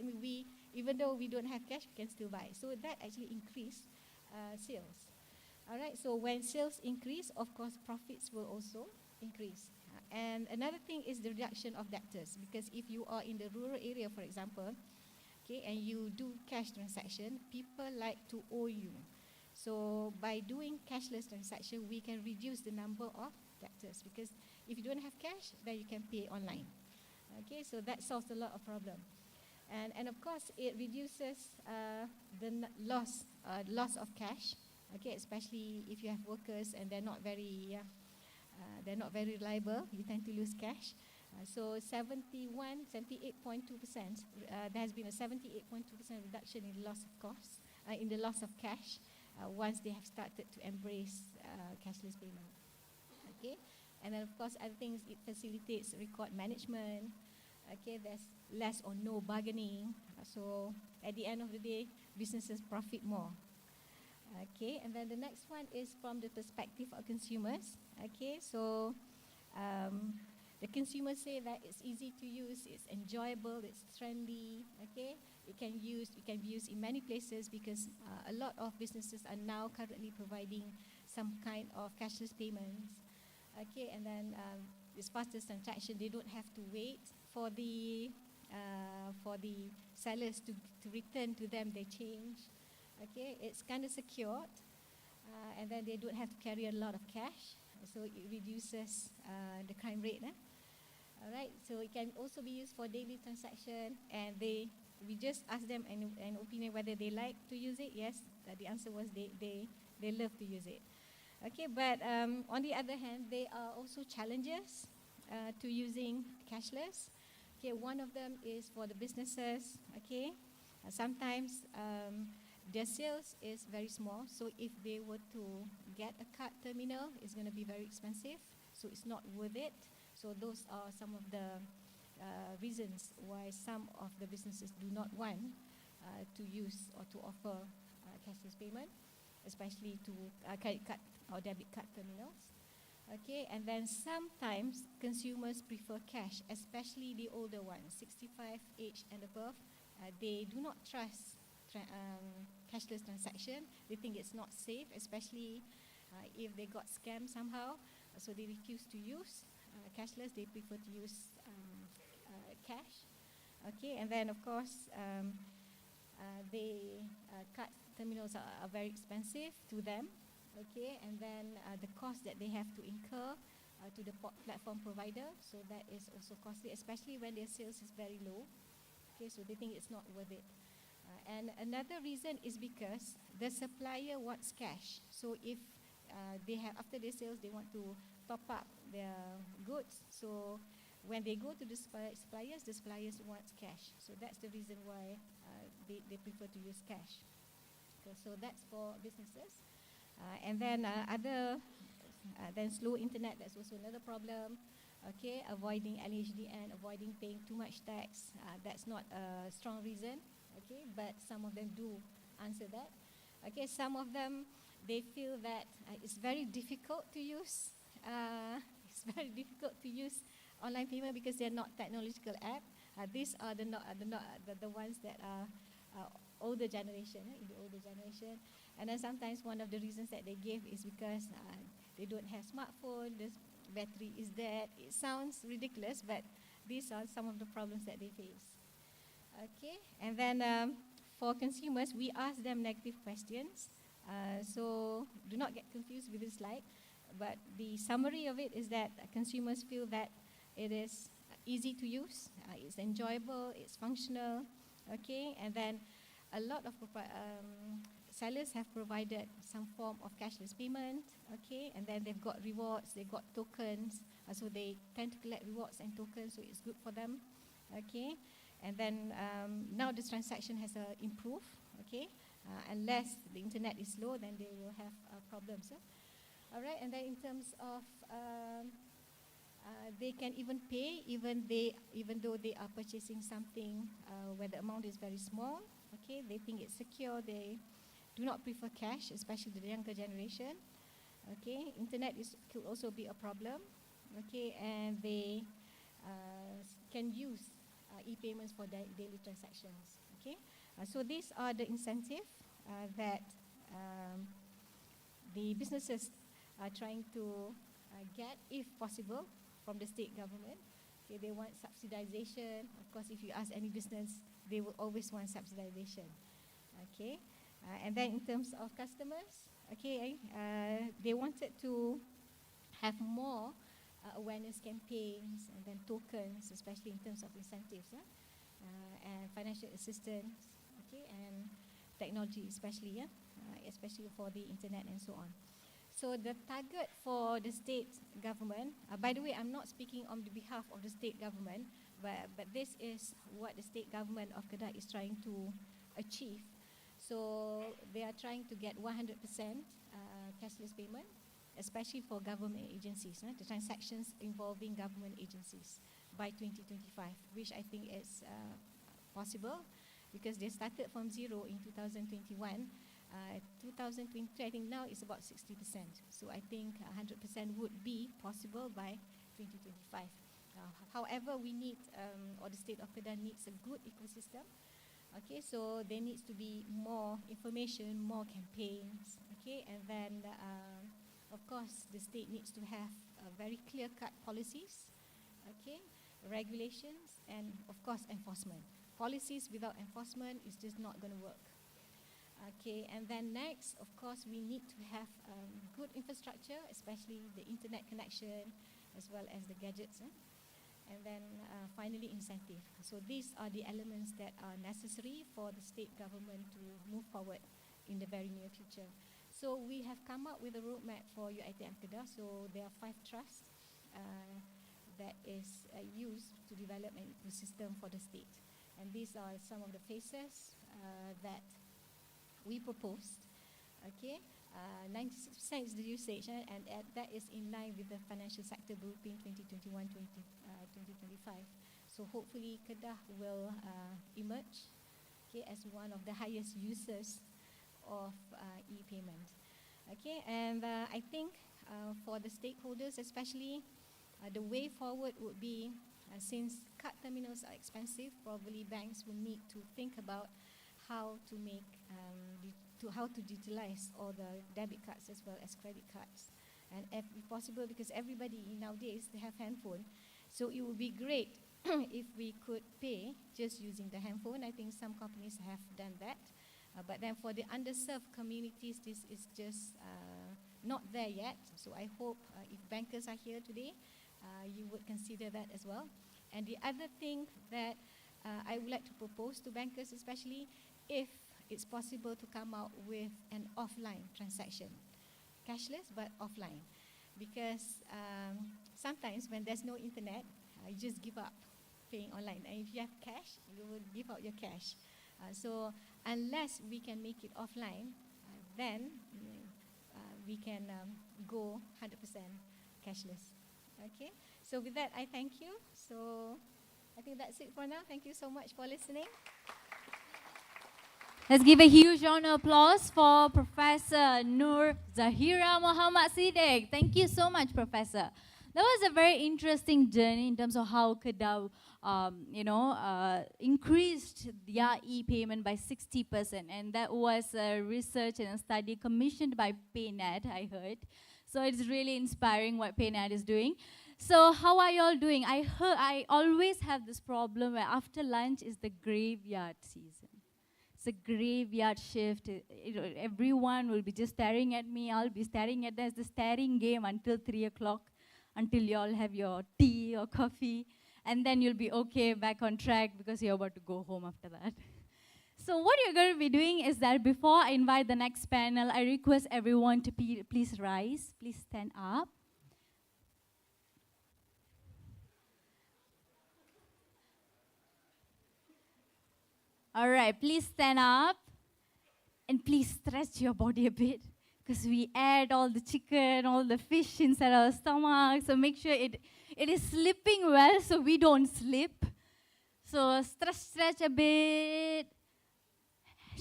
even though we don't have cash, we can still buy. So that actually increased sales. All right, so when sales increase, of course, profits will also increase. And another thing is the reduction of debtors, because if you are in the rural area, for example, okay, and you do cash transaction, people like to owe you. So by doing cashless transaction, we can reduce the number of debtors, because if you don't have cash, then you can pay online. Okay, so that solves a lot of problem. And of course, it reduces the loss of cash. Okay, especially if you have workers and they're not very reliable, you tend to lose cash. So 78.2%, there has been a 78.2% reduction in loss of cost, in the loss of cash, once they have started to embrace cashless payment. Okay, and then of course other things, it facilitates record management. Okay, there's less or no bargaining. So at the end of the day, businesses profit more. Okay, and then the next one is from the perspective of consumers. Okay, so the consumers say that it's easy to use, it's enjoyable, it's trendy. Okay, it can be used in many places, because a lot of businesses are now currently providing some kind of cashless payments. Okay, and then this fastest transaction, they don't have to wait for the sellers to return to them their change. Okay, it's kind of secured, and then they don't have to carry a lot of cash, so it reduces the crime rate. All right, so it can also be used for daily transaction, and we just asked them an opinion whether they like to use it. Yes, the answer was they love to use it. Okay, but on the other hand, there are also challenges to using cashless. Okay, one of them is for the businesses. Okay, sometimes their sales is very small, so if they were to get a card terminal, it's going to be very expensive, so it's not worth it. So those are some of the reasons why some of the businesses do not want to use or to offer cashless payment, especially to credit card or debit card terminals. Okay, and then sometimes consumers prefer cash, especially the older ones, 65 age and above. They do not trust cashless transaction. They think it's not safe, especially if they got scammed somehow. So they refuse to use cashless. They prefer to use cash. Okay, and then of course the card terminals are very expensive to them. Okay, and then the cost that they have to incur to the platform provider, so that is also costly, especially when their sales is very low. Okay, so they think it's not worth it. And another reason is because the supplier wants cash. So if they have, after their sales, they want to top up their goods. So when they go to the suppliers want cash. So that's the reason why they prefer to use cash. Okay, so that's for businesses. And then then slow internet, that's also another problem. Okay, avoiding LHDN, avoiding paying too much tax, that's not a strong reason. Okay, but some of them do answer that. Okay, some of them, they feel that it's very difficult to use. It's very difficult to use online payment because they're not technological app. These are the ones that are older generation, in the older generation. And then sometimes one of the reasons that they give is because they don't have smartphone, the battery is dead. It sounds ridiculous, but these are some of the problems that they face. Okay, and then for consumers, we ask them negative questions. So do not get confused with this slide, but the summary of it is that consumers feel that it is easy to use, it's enjoyable, it's functional. Okay, and then a lot of sellers have provided some form of cashless payment. Okay, and then they've got rewards, they've got tokens, so they tend to collect rewards and tokens, so it's good for them. Okay, and then now the transaction has improved. Okay, unless the internet is slow, then they will have problems. All right, and then in terms of they can even pay even though they are purchasing something where the amount is very small. Okay, they think it's secure. They do not prefer cash, especially the younger generation. Okay, internet could also be a problem. Okay, and they can use e-payments for daily transactions. Okay, so these are the incentive that the businesses are trying to get, if possible, from the state government. Okay, they want subsidization. Of course, if you ask any business, they will always want subsidization. Okay, and then in terms of customers, okay, they wanted to have more awareness campaigns and then tokens, especially in terms of incentives, and financial assistance, okay, and technology, especially, especially for the internet and so on. So the target for the state government, by the way, I'm not speaking on the behalf of the state government, but this is what the state government of Kedah is trying to achieve. So they are trying to get 100% cashless payment, especially for government agencies, the transactions involving government agencies by 2025, which I think is possible because they started from zero in 2021. 2023, I think now it's about 60%. So I think 100% would be possible by 2025. However, we need, or the state of Kedah needs a good ecosystem. Okay, so there needs to be more information, more campaigns. Okay, and then of course the state needs to have very clear-cut policies. Okay, regulations, and of course enforcement. Policies without enforcement is just not going to work. Okay, and then next, of course, we need to have good infrastructure, especially the internet connection, as well as the gadgets. And then finally, incentive. So these are the elements that are necessary for the state government to move forward in the very near future. So we have come up with a roadmap for UiTM Kedah. So there are 5 trusts that is used to develop an ecosystem for the state. And these are some of the phases that we proposed. Okay, 96% is the usage, and that is in line with the Financial Sector Blueprint 2021-2025. So hopefully Kedah will emerge, okay, as one of the highest users of e-payment. Okay, and I think for the stakeholders especially, the way forward would be, since card terminals are expensive, probably banks will need to think about how to make, how to utilize all the debit cards as well as credit cards. And if possible, because everybody nowadays, they have handphone, so it would be great if we could pay just using the handphone. I think some companies have done that. But then for the underserved communities, this is just not there yet. So I hope if bankers are here today, you would consider that as well. And the other thing that I would like to propose to bankers especially, if it's possible to come out with an offline transaction, cashless but offline. Because sometimes when there's no internet, you just give up paying online. And if you have cash, you will give out your cash. So unless we can make it offline, then we can go 100% cashless. Okay, so with that, I thank you. So I think that's it for now. Thank you so much for listening. Let's give a huge round of applause for Professor Nur Zahira Muhammad Siddiq. Thank you so much, Professor. That was a very interesting journey in terms of how Kedah, increased their e-payment by 60%. And that was a research and a study commissioned by PayNet, I heard. So it's really inspiring what PayNet is doing. So how are you all doing? I always have this problem where after lunch is the graveyard season. It's a graveyard shift. Everyone will be just staring at me. I'll be staring at them. It's the staring game until 3 o'clock, until you all have your tea or coffee. And then you'll be okay, back on track, because you're about to go home after that. So what you're going to be doing is that before I invite the next panel, I request everyone to please rise, please stand up. All right, please stand up and please stretch your body a bit, because we add all the chicken, all the fish inside our stomach, so make sure it is slipping well so we don't slip. So stretch a bit.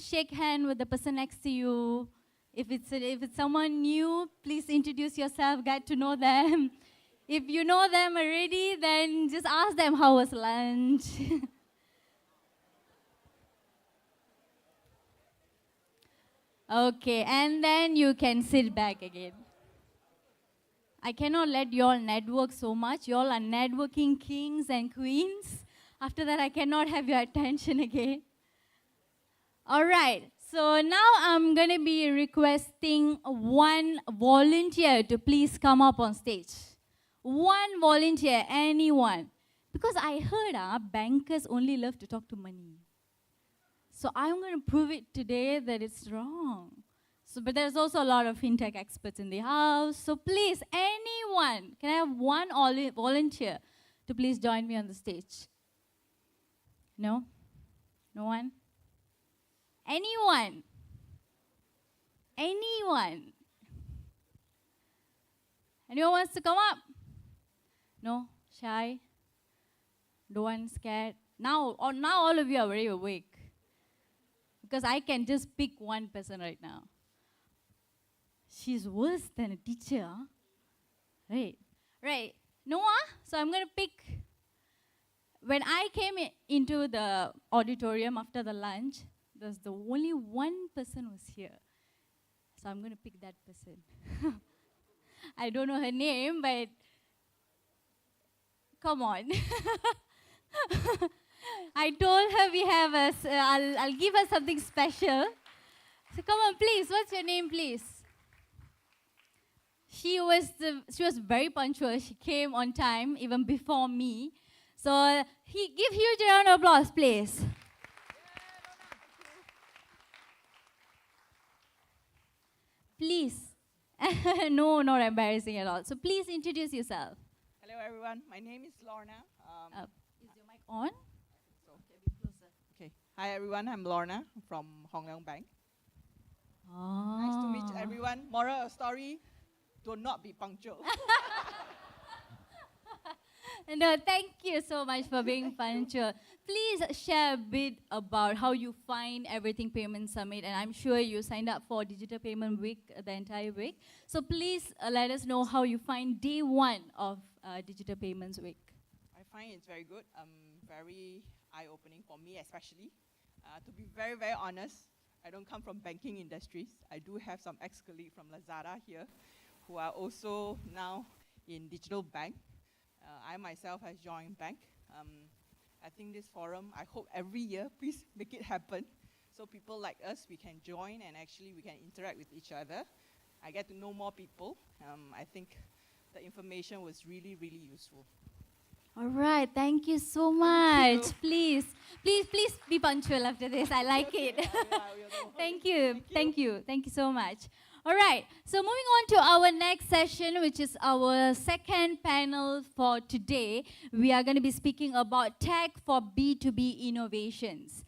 Shake hand with the person next to you. If it's someone new, please introduce yourself, get to know them. If you know them already, then just ask them how was lunch. Okay, and then you can sit back again. I cannot let you all network so much. You all are networking kings and queens. After that, I cannot have your attention again. All right, so now I'm going to be requesting one volunteer to please come up on stage. One volunteer, anyone. Because I heard bankers only love to talk to money. So I'm going to prove it today that it's wrong. So, but there's also a lot of fintech experts in the house. So please, anyone, can I have one volunteer to please join me on the stage? No? No one? Anyone? Anyone? Anyone wants to come up? No? Shy? No one scared? Now all of you are very awake. Because I can just pick one person right now. She's worse than a teacher. Huh? Right. Noah, so I'm going to pick. When I came into the auditorium after the lunch, there's the only one person was here. So I'm going to pick that person. I don't know her name, but Come on. I told her we have I'll give her something special. So come on, please. What's your name, please? She was very punctual. She came on time, even before me. So give huge round of applause, please. Please. No, not embarrassing at all. So please introduce yourself. Hello, everyone. My name is Lorna. Is your mic on? So, okay. Hi, everyone. I'm Lorna from Hong Leong Bank. Nice to meet everyone. Moral of story, do not be punctual. No, thank you so much for being punctual. Please share a bit about how you find Everything Payment Summit, and I'm sure you signed up for Digital Payment Week the entire week. So please let us know how you find day one of Digital Payments Week. I find it's very good, very eye-opening for me especially. To be very, very honest, I don't come from banking industries. I do have some ex-colleagues from Lazada here who are also now in digital bank. I myself have joined bank. I think this forum, I hope every year, please make it happen. So people like us, we can join and actually we can interact with each other. I get to know more people. I think the information was really, really useful. All right, thank you so much. Please be punctual after this. I like it. Thank you so much. All right, so moving on to our next session, which is our second panel for today. We are going to be speaking about tech for B2B innovations.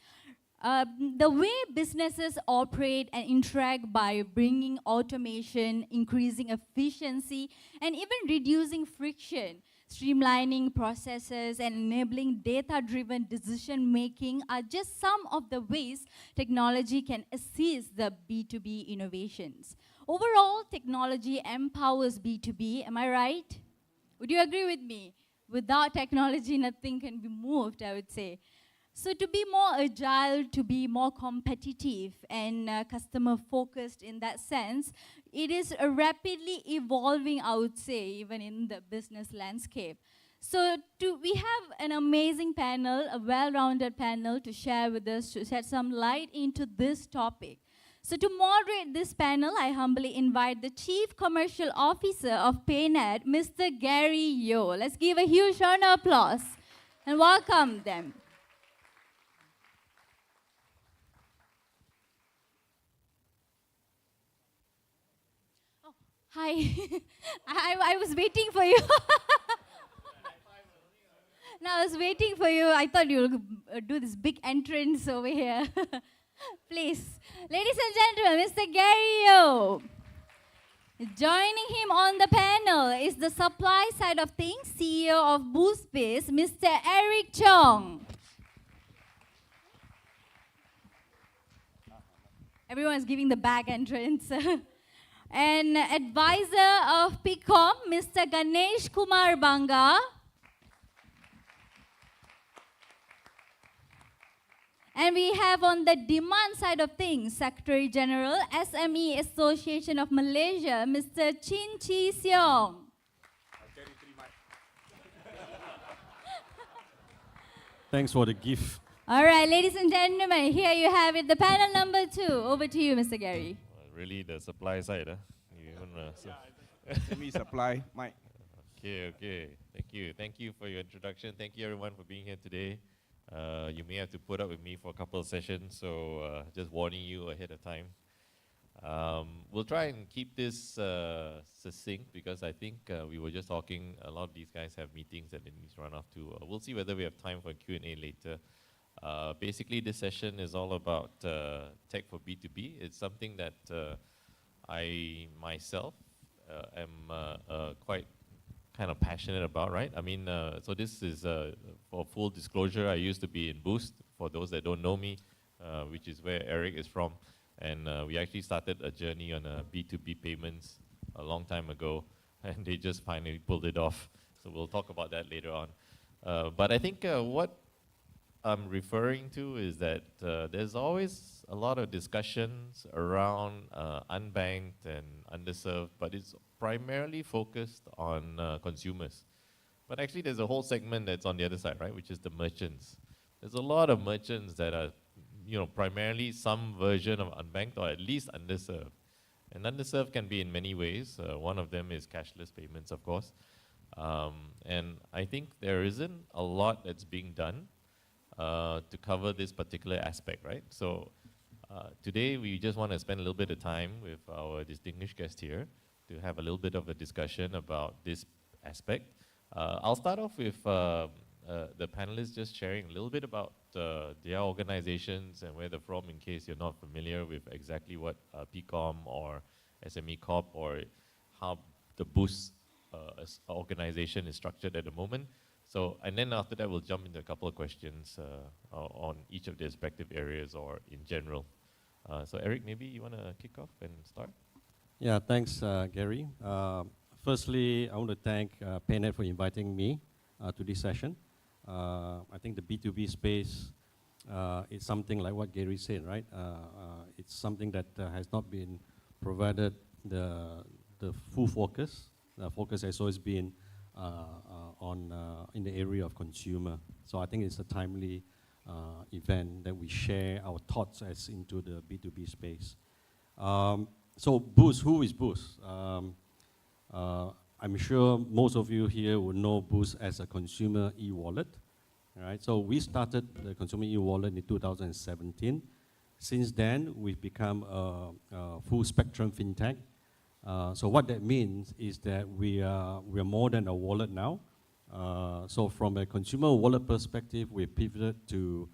The way businesses operate and interact by bringing automation, increasing efficiency, and even reducing friction, streamlining processes, and enabling data-driven decision-making are just some of the ways technology can assist the B2B innovations. Overall, technology empowers B2B, am I right? Would you agree with me? Without technology, nothing can be moved, I would say. So to be more agile, to be more competitive and customer-focused in that sense, it is rapidly evolving, I would say, even in the business landscape. So we have an amazing panel, a well-rounded panel to share with us, to shed some light into this topic. So to moderate this panel, I humbly invite the Chief Commercial Officer of PayNet, Mr. Gary Yeo. Let's give a huge round of applause and welcome them. Hi. I was waiting for you. No, I was waiting for you. I thought you would do this big entrance over here. Please. Ladies and gentlemen, Mr. Gary Yeo. Joining him on the panel is the supply side of things, CEO of BoostBiz, Mr. Eric Chong. Everyone's giving the back entrance. And advisor of PICOM, Mr. Ganesh Kumar Banga. And we have on the demand side of things, Secretary General, SME Association of Malaysia, Mr. Chin Chi Siong. Thanks for the gift. All right, ladies and gentlemen, here you have it, the panel number 2. Over to you, Mr. Gary. Really, the supply side, huh? SME supply, Mike. Okay. Thank you for your introduction. Thank you, everyone, for being here today. You may have to put up with me for a couple of sessions, so just warning you ahead of time. We'll try and keep this succinct because I think we were just talking, a lot of these guys have meetings that they need to run off to. We'll see whether we have time for Q&A later. Basically, this session is all about tech for B2B. It's something that I myself am quite kind of passionate about, right? I mean, so this is, for full disclosure, I used to be in Boost, for those that don't know me, which is where Eric is from. And we actually started a journey on B2B payments a long time ago, and they just finally pulled it off. So we'll talk about that later on. But I think what I'm referring to is that there's always a lot of discussions around unbanked and underserved, but it's primarily focused on consumers. But actually, there's a whole segment that's on the other side, right? Which is the merchants. There's a lot of merchants that are, primarily some version of unbanked or at least underserved. And underserved can be in many ways. One of them is cashless payments, of course. And I think there isn't a lot that's being done to cover this particular aspect, right? So today we just want to spend a little bit of time with our distinguished guest here to have a little bit of a discussion about this aspect. I'll start off with the panelists just sharing a little bit about their organizations and where they're from, in case you're not familiar with exactly what PCOM or SME Corp or how the Boost organization is structured at the moment. So, and then after that, we'll jump into a couple of questions on each of the respective areas or in general. So Eric, maybe you want to kick off and start? Yeah, thanks, Gary. Firstly, I want to thank PayNet for inviting me to this session. I think the B2B space is something like what Gary said, right? It's something that has not been provided the full focus. The focus has always been in the area of consumer. So I think it's a timely event that we share our thoughts as into the B2B space. So Boost, who is Boost? I'm sure most of you here will know Boost as a consumer e-wallet. Right? So we started the consumer e-wallet in 2017. Since then, we've become a full spectrum fintech. So what that means is that we are more than a wallet now. So from a consumer wallet perspective, we pivoted to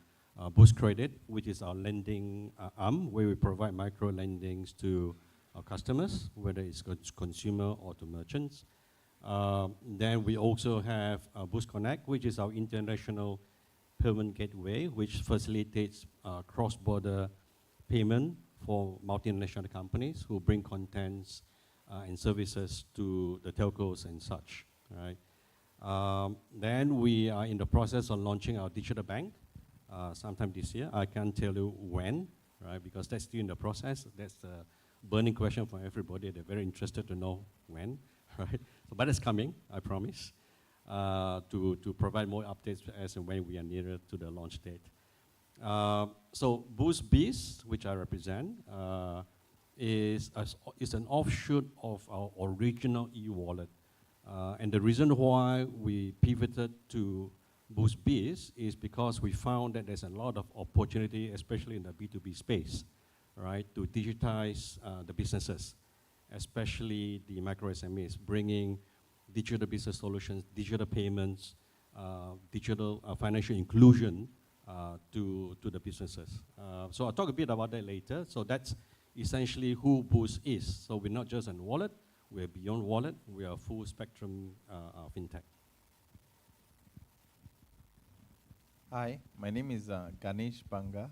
Boost Credit, which is our lending arm, where we provide micro lendings to our customers, whether it's consumer or to merchants. Then we also have Boost Connect, which is our international payment gateway, which facilitates cross-border payment for multinational companies who bring contents and services to the telcos and such. Right? Then we are in the process of launching our digital bank sometime this year. I can't tell you when, right? Because that's still in the process. That's the burning question for everybody. They're very interested to know when, right? So, but it's coming, I promise, to provide more updates as and when we are nearer to the launch date. So Boost Biz, which I represent, is an offshoot of our original e-wallet. And the reason why we pivoted to Boost Biz is because we found that there's a lot of opportunity, especially in the B2B space, right, to digitize the businesses, especially the micro SMEs, bringing digital business solutions, digital payments, digital financial inclusion to the businesses. So I'll talk a bit about that later. So that's essentially who Boost is. So we're not just a wallet, we're beyond wallet, we are a full spectrum fintech. Hi, my name is Ganesh Banga.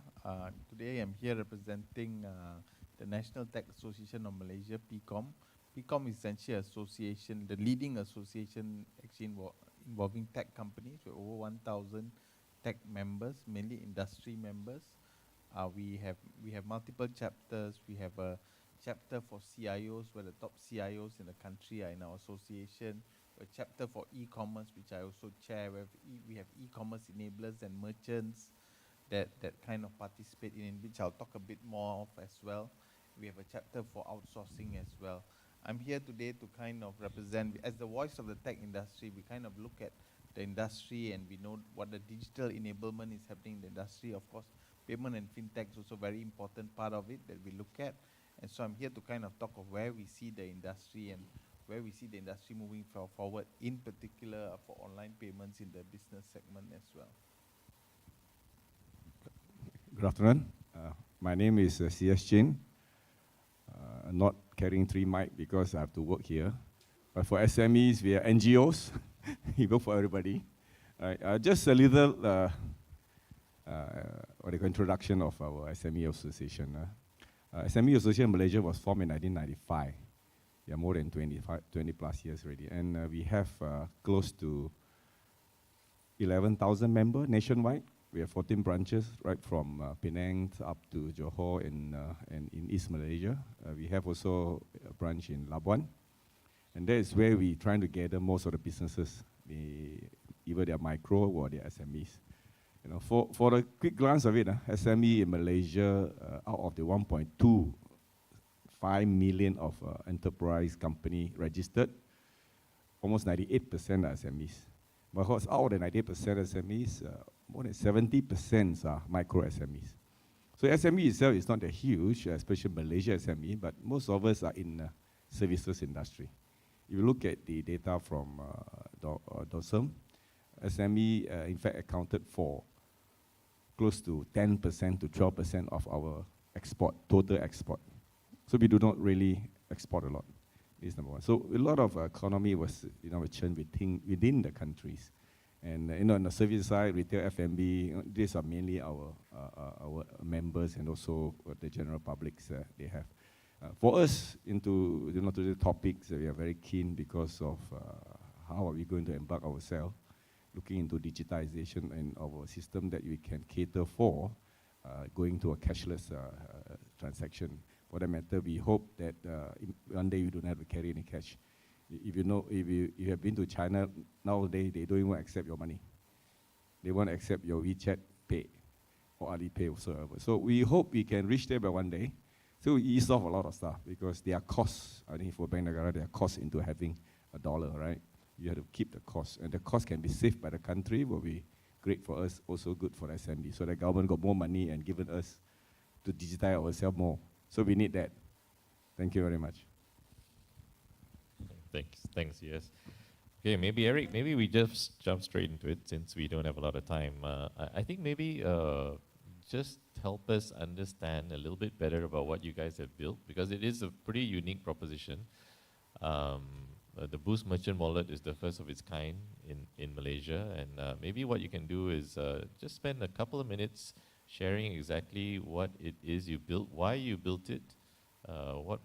Today I'm here representing the National Tech Association of Malaysia, PCOM. PCOM is essentially an association, the leading association actually involving tech companies with over 1,000 tech members, mainly industry members. We have multiple chapters. We have a chapter for CIOs, where the top CIOs in the country are in our association. A chapter for e-commerce, which I also chair. We have e-commerce enablers and merchants that kind of participate in which I'll talk a bit more of as well. We have a chapter for outsourcing as well. I'm here today to kind of represent, as the voice of the tech industry, we kind of look at the industry and we know what the digital enablement is happening in the industry. Of course, payment and fintech is also a very important part of it that we look at. And so I'm here to kind of talk of where we see the industry and where we see the industry moving forward, in particular for online payments in the business segment as well. Good afternoon. My name is C.S. Chin. Not carrying 3 mic because I have to work here. But for SMEs, we are NGOs. We work for everybody. Just a little introduction of our SME Association. SME Association Malaysia was formed in 1995. Yeah, more than 20 plus years already. And we have close to 11,000 members nationwide. We have 14 branches, right from Penang up to Johor and in East Malaysia. We have also a branch in Labuan. And that is where we're trying to gather most of the businesses either they're micro or they're SMEs. You know, for a quick glance of it, SME in Malaysia, out of the 1.25 million of enterprise company registered, almost 98% are SMEs. But of course, out of the 98% SMEs, more than 70% are micro SMEs. So SME itself is not that huge, especially Malaysia SME, but most of us are in services industry. If you look at the data from DOSM, SME in fact accounted for close to 10% to 12% of our export, total export. So we do not really export a lot. This is number one. So a lot of economy was churned within the countries. And on the service side, retail, F&B, these are mainly our members and also the general publics they have. For us, to the topics, we are very keen because of how are we going to embark ourselves, looking into digitization and our system that we can cater for, going to a cashless transaction. For that matter, we hope that one day we don't have to carry any cash. If you have been to China, nowadays they don't even accept your money. They want to accept your WeChat Pay or Alipay whatsoever. So we hope we can reach there by one day. So we ease off a lot of stuff because there are costs. I think for Bank Negara, there are costs into having a dollar, right? You have to keep the cost. And the cost can be saved by the country, will be great for us, also good for SMB. So the government got more money and given us to digitize ourselves more. So we need that. Thank you very much. Thanks, yes. Okay, maybe Eric, maybe we just jump straight into it since we don't have a lot of time. I think maybe just help us understand a little bit better about what you guys have built, because it is a pretty unique proposition. The Boost Merchant Wallet is the first of its kind in Malaysia, and maybe what you can do is just spend a couple of minutes sharing exactly what it is you built, why you built it, what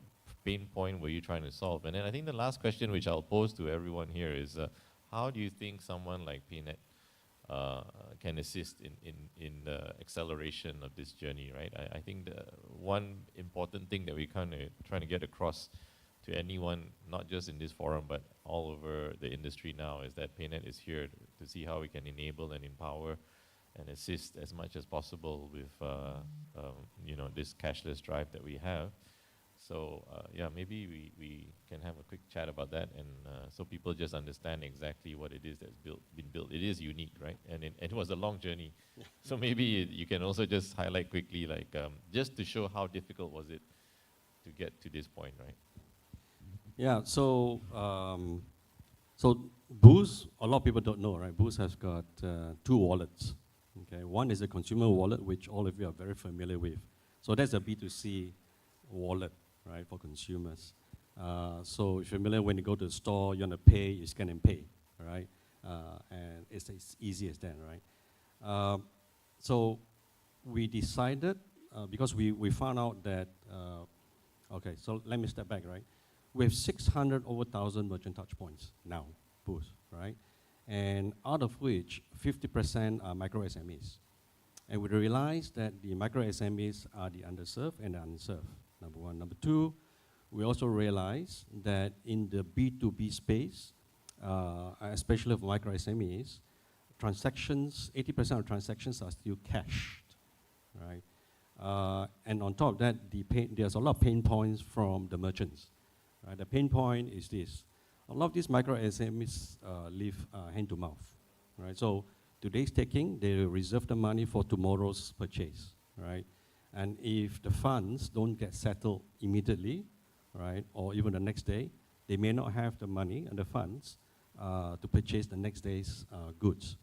pain point were you trying to solve. And then I think the last question which I'll pose to everyone here is, how do you think someone like PayNet can assist in the acceleration of this journey, right? I think the one important thing that we kind of trying to get across to anyone, not just in this forum, but all over the industry now, is that PayNet is here to see how we can enable and empower and assist as much as possible with this cashless drive that we have. So yeah, maybe we can have a quick chat about that, and so people just understand exactly what it is that's been built. It is unique, right? And it was a long journey. So maybe you can also just highlight quickly, like just to show how difficult was it to get to this point, right? Yeah, so Boost, a lot of people don't know, right? Boost has got two wallets. Okay, one is a consumer wallet, which all of you are very familiar with. So that's a B2C wallet, right, for consumers. So if you're familiar, when you go to the store, you want to pay, you scan and pay, right? And it's as easy as that, right? So we decided, because we found out that, okay, so let me step back, right? We have 600 over 1,000 merchant touch points now, Boost, right? And out of which 50% are micro SMEs. And we realized that the micro SMEs are the underserved and the unserved, number one. Number two, we also realized that in the B2B space, especially for micro SMEs, transactions, 80% of transactions are still cashed, right? And on top of that, there's a lot of pain points from the merchants, right? The pain point is this. A lot of these micro SMEs live hand to mouth, right? So today's taking, they reserve the money for tomorrow's purchase, right? And if the funds don't get settled immediately, right, or even the next day, they may not have the money and the funds to purchase the next day's goods,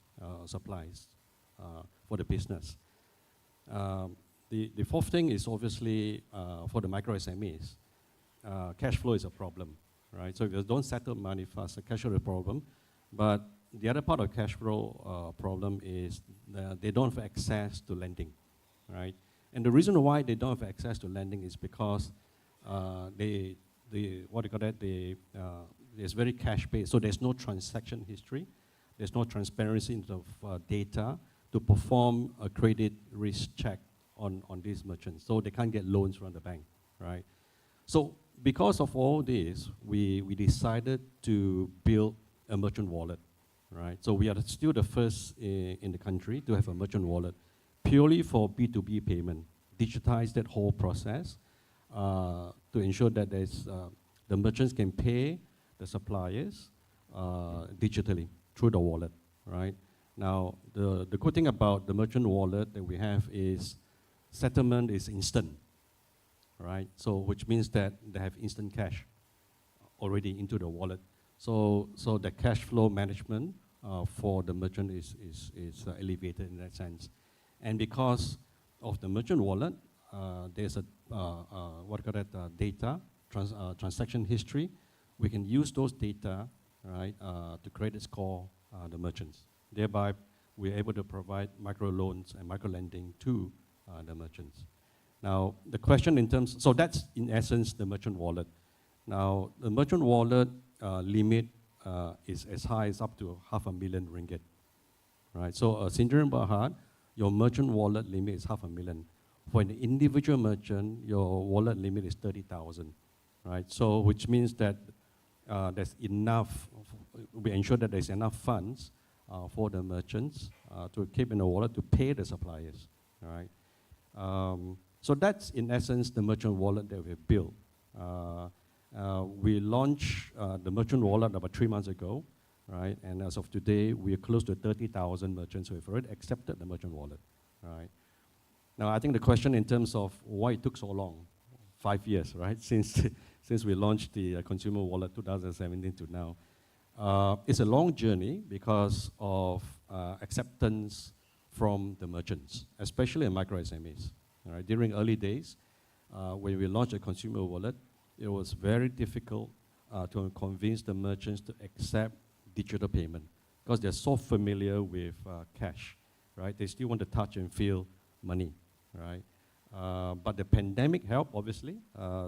supplies for the business. The fourth thing is obviously for the micro SMEs, cash flow is a problem, right? So if they don't settle money fast, the cash flow is a problem. But the other part of cash flow problem is that they don't have access to lending, right? And the reason why they don't have access to lending is because there's very cash-based, so there's no transaction history, there's no transparency in terms of data to perform a credit risk check on these merchants, so they can't get loans from the bank, right? So because of all this, we decided to build a merchant wallet, right? So we are still the first in the country to have a merchant wallet, purely for B2B payment. Digitize that whole process to ensure that the merchants can pay the suppliers digitally through the wallet, right? Now, the good thing about the merchant wallet that we have is settlement is instant, right? So which means that they have instant cash already into the wallet. So the cash flow management for the merchant is elevated in that sense. And because of the merchant wallet, there's a data, transaction history. We can use those data, right, to credit score the merchants. Thereby, we're able to provide microloans and microlending to the merchants. Now, the question in terms, so that's in essence the merchant wallet. Now, the merchant wallet limit is as high as up to $500,000 ringgit, right? So, Sindarin Berhad, your merchant wallet limit is $500,000. For an individual merchant, your wallet limit is 30,000, right? So, which means that there's enough, we ensure that there's enough funds for the merchants to keep in the wallet to pay the suppliers, right? So that's in essence the merchant wallet that we've built. We launched the merchant wallet about 3 months ago, right? And as of today, we are close to 30,000 merchants who have already accepted the merchant wallet, right? Now, I think the question in terms of why it took so long, 5 years, right? Since we launched the consumer wallet 2017 to now, it's a long journey because of acceptance from the merchants, especially in micro SMEs. Right? During early days, when we launched a consumer wallet, it was very difficult to convince the merchants to accept digital payment because they're so familiar with cash, right? They still want to touch and feel money, right? But the pandemic helped, obviously.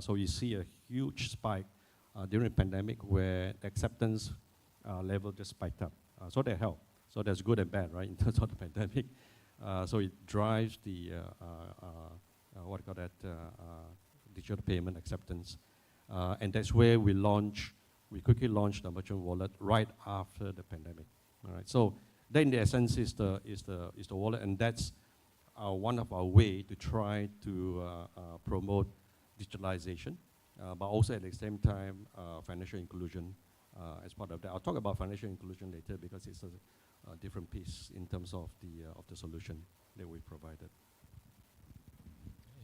So you see a huge spike during the pandemic where the acceptance level just spiked up. So that helped. So that's good and bad, right, in terms of the pandemic. So it drives the, digital payment acceptance. And that's where we quickly launched the merchant wallet right after the pandemic. All right. So that in the essence is the wallet, and that's one of our way to try to promote digitalization, but also at the same time financial inclusion as part of that. I'll talk about financial inclusion later because it's a different piece in terms of the solution that we provided.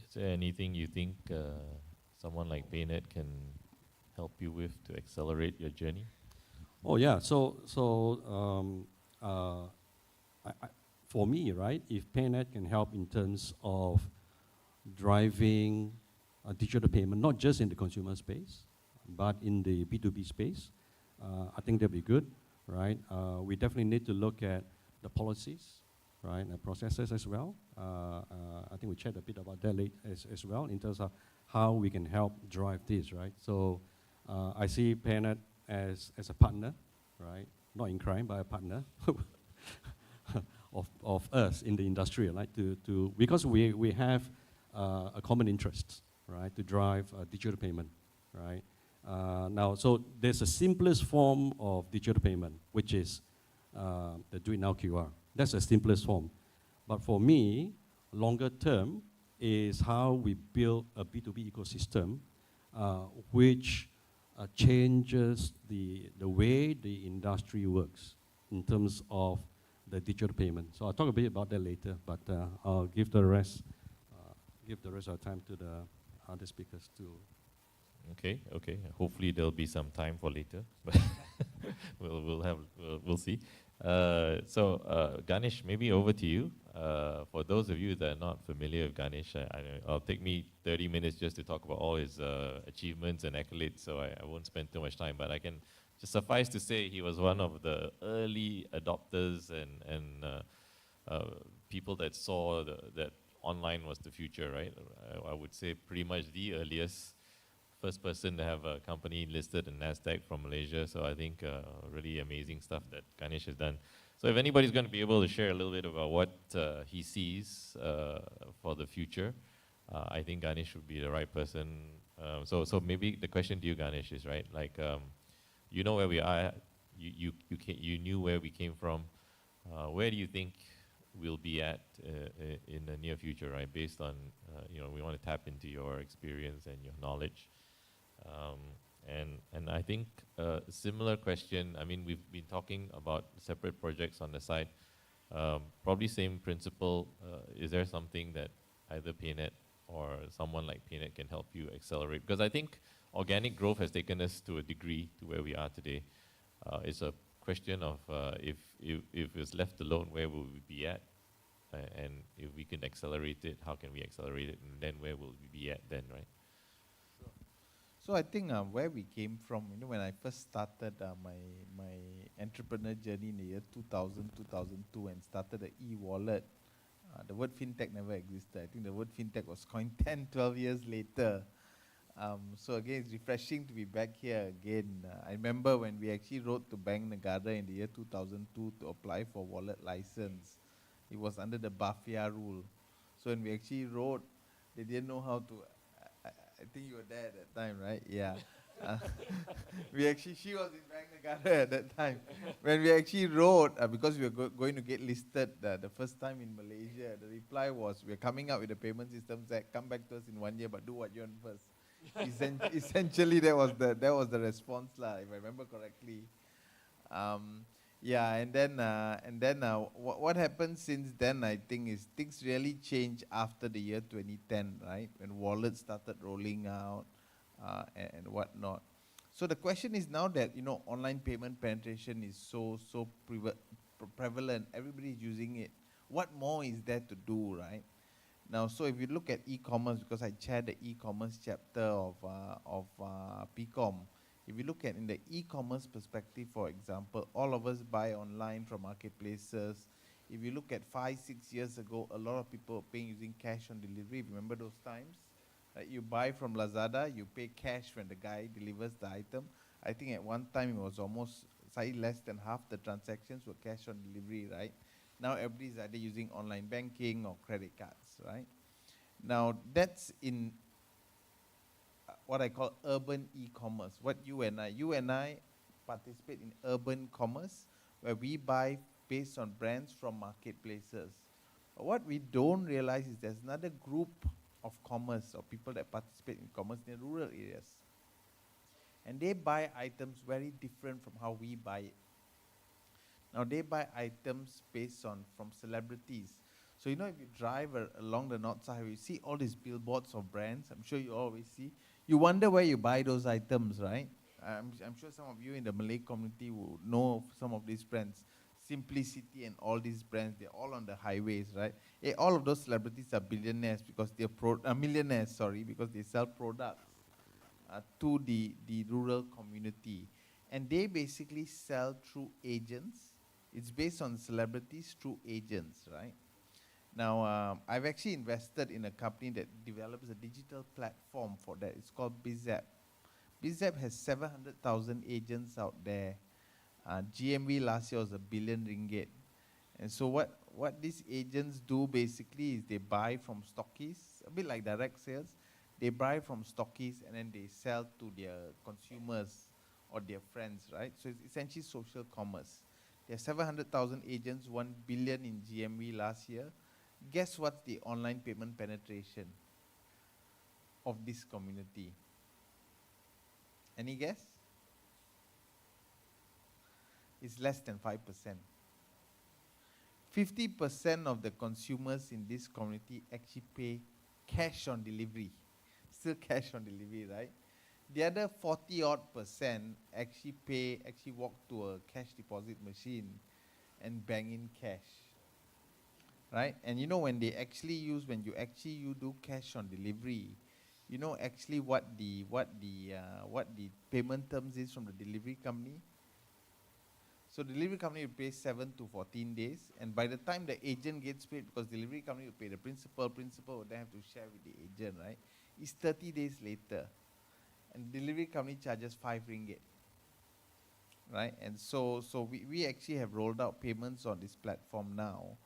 Is there anything you think someone like PayNet can help you with to accelerate your journey? Oh yeah, for me, right, if PayNet can help in terms of driving digital payment, not just in the consumer space, but in the B2B space, I think that'd be good, right? We definitely need to look at the policies, right, and processes as well. I think we chatted a bit about that as well in terms of how we can help drive this, right? So I see PayNet as a partner, right? Not in crime, but a partner of us in the industry, right? Because we have a common interest, right? To drive digital payment, right? Now, so there's a simplest form of digital payment, which is the Do It Now QR. That's the simplest form. But for me, longer term is how we build a B2B ecosystem, which changes the way the industry works in terms of the digital payment. So I'll talk a bit about that later, but I'll give the rest of the time to the other speakers to. Okay. Hopefully there'll be some time for later, but we'll see. So Ganesh, maybe over to you. For those of you that are not familiar with Ganesh, I'll take me 30 minutes just to talk about all his achievements and accolades, so I won't spend too much time, but I can just suffice to say he was one of the early adopters and people that saw that online was the future, right? I would say pretty much the earliest first person to have a company listed in NASDAQ from Malaysia. So I think really amazing stuff that Ganesh has done. So if anybody's going to be able to share a little bit about what he sees for the future, I think Ganesh would be the right person. So maybe the question to you, Ganesh, is right, like, you know where we are you knew where we came from. Where do you think we'll be at in the near future, right? Based on, we want to tap into your experience and your knowledge. And I think a similar question, I mean, we've been talking about separate projects on the side. Probably same principle. Is there something that either PayNet or someone like PayNet can help you accelerate? Because I think organic growth has taken us to a degree to where we are today. It's a question of if it's left alone, where will we be at? And if we can accelerate it, how can we accelerate it? And then where will we be at then, right? So I think where we came from, when I first started my entrepreneur journey in the year 2000, 2002 and started the e-wallet, the word fintech never existed. I think the word fintech was coined 10, 12 years later. So again, it's refreshing to be back here again. I remember when we actually wrote to Bank Negara in the year 2002 to apply for wallet license. It was under the Bafia rule. So when we actually wrote, they didn't know how to. I think you were there at that time, right? Yeah. She was in Bank Negara at that time. When we actually wrote, because we were going to get listed the first time in Malaysia, the reply was, we're coming up with a payment system that come back to us in 1 year, but do what you want first. Essentially, that was the response, if I remember correctly. And then what happened since then, I think, is things really changed after the year 2010, right? When wallets started rolling out and whatnot. So the question is now that, online payment penetration is so prevalent, everybody is using it. What more is there to do, right? Now, so if you look at e-commerce, because I chaired the e-commerce chapter of PCOM, if you look at in the e-commerce perspective, for example, all of us buy online from marketplaces. If you look at 5, 6 years ago, a lot of people were paying using cash on delivery. Remember those times? You buy from Lazada, you pay cash when the guy delivers the item. I think at one time it was almost slightly less than half the transactions were cash on delivery, right? Now everybody's either using online banking or credit cards, right? Now that's in what I call urban e-commerce. What you and I participate in urban commerce, where we buy based on brands from marketplaces. But what we don't realize is there's another group of commerce, or people that participate in commerce in rural areas. And they buy items very different from how we buy it. Now they buy items based on from celebrities. So if you drive along the north side, you see all these billboards of brands. I'm sure you always see. You wonder where you buy those items, right? I'm sure some of you in the Malay community will know some of these brands. Simplicity and all these brands, they're all on the highways, right? All of those celebrities are billionaires because they're millionaires, because they sell products to the rural community. And they basically sell through agents. It's based on celebrities through agents, right? Now, I've actually invested in a company that develops a digital platform for that. It's called BizApp. BizApp has 700,000 agents out there. GMV last year was R1 billion. And so what these agents do basically is they buy from stockists, a bit like direct sales. They buy from stockists and then they sell to their consumers or their friends, right? So it's essentially social commerce. There are 700,000 agents, 1 billion in GMV last year. Guess what's the online payment penetration of this community? Any guess? It's less than 5%. 50% of the consumers in this community actually pay cash on delivery. Still cash on delivery, right? The other 40-odd% actually walk to a cash deposit machine and bang in cash. Right? And when you do cash on delivery, actually what the payment terms is from the delivery company. So the delivery company will pay 7 to 14 days, and by the time the agent gets paid, because delivery company will pay the principal will then have to share with the agent, right? It's 30 days later, and delivery company charges 5 ringgit. Right? And so we actually have rolled out payments on this platform now.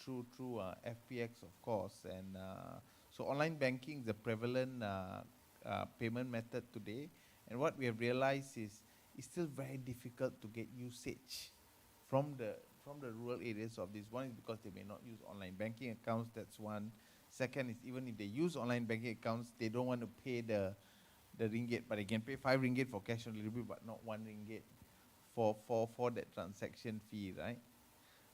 Through FPX, of course, and so online banking is a prevalent payment method today. And what we have realized is it's still very difficult to get usage from the rural areas of this. One is because they may not use online banking accounts, that's one. Second is even if they use online banking accounts, they don't want to pay the ringgit, but they can pay 5 ringgit for cash on delivery, but not 1 ringgit for that transaction fee, right?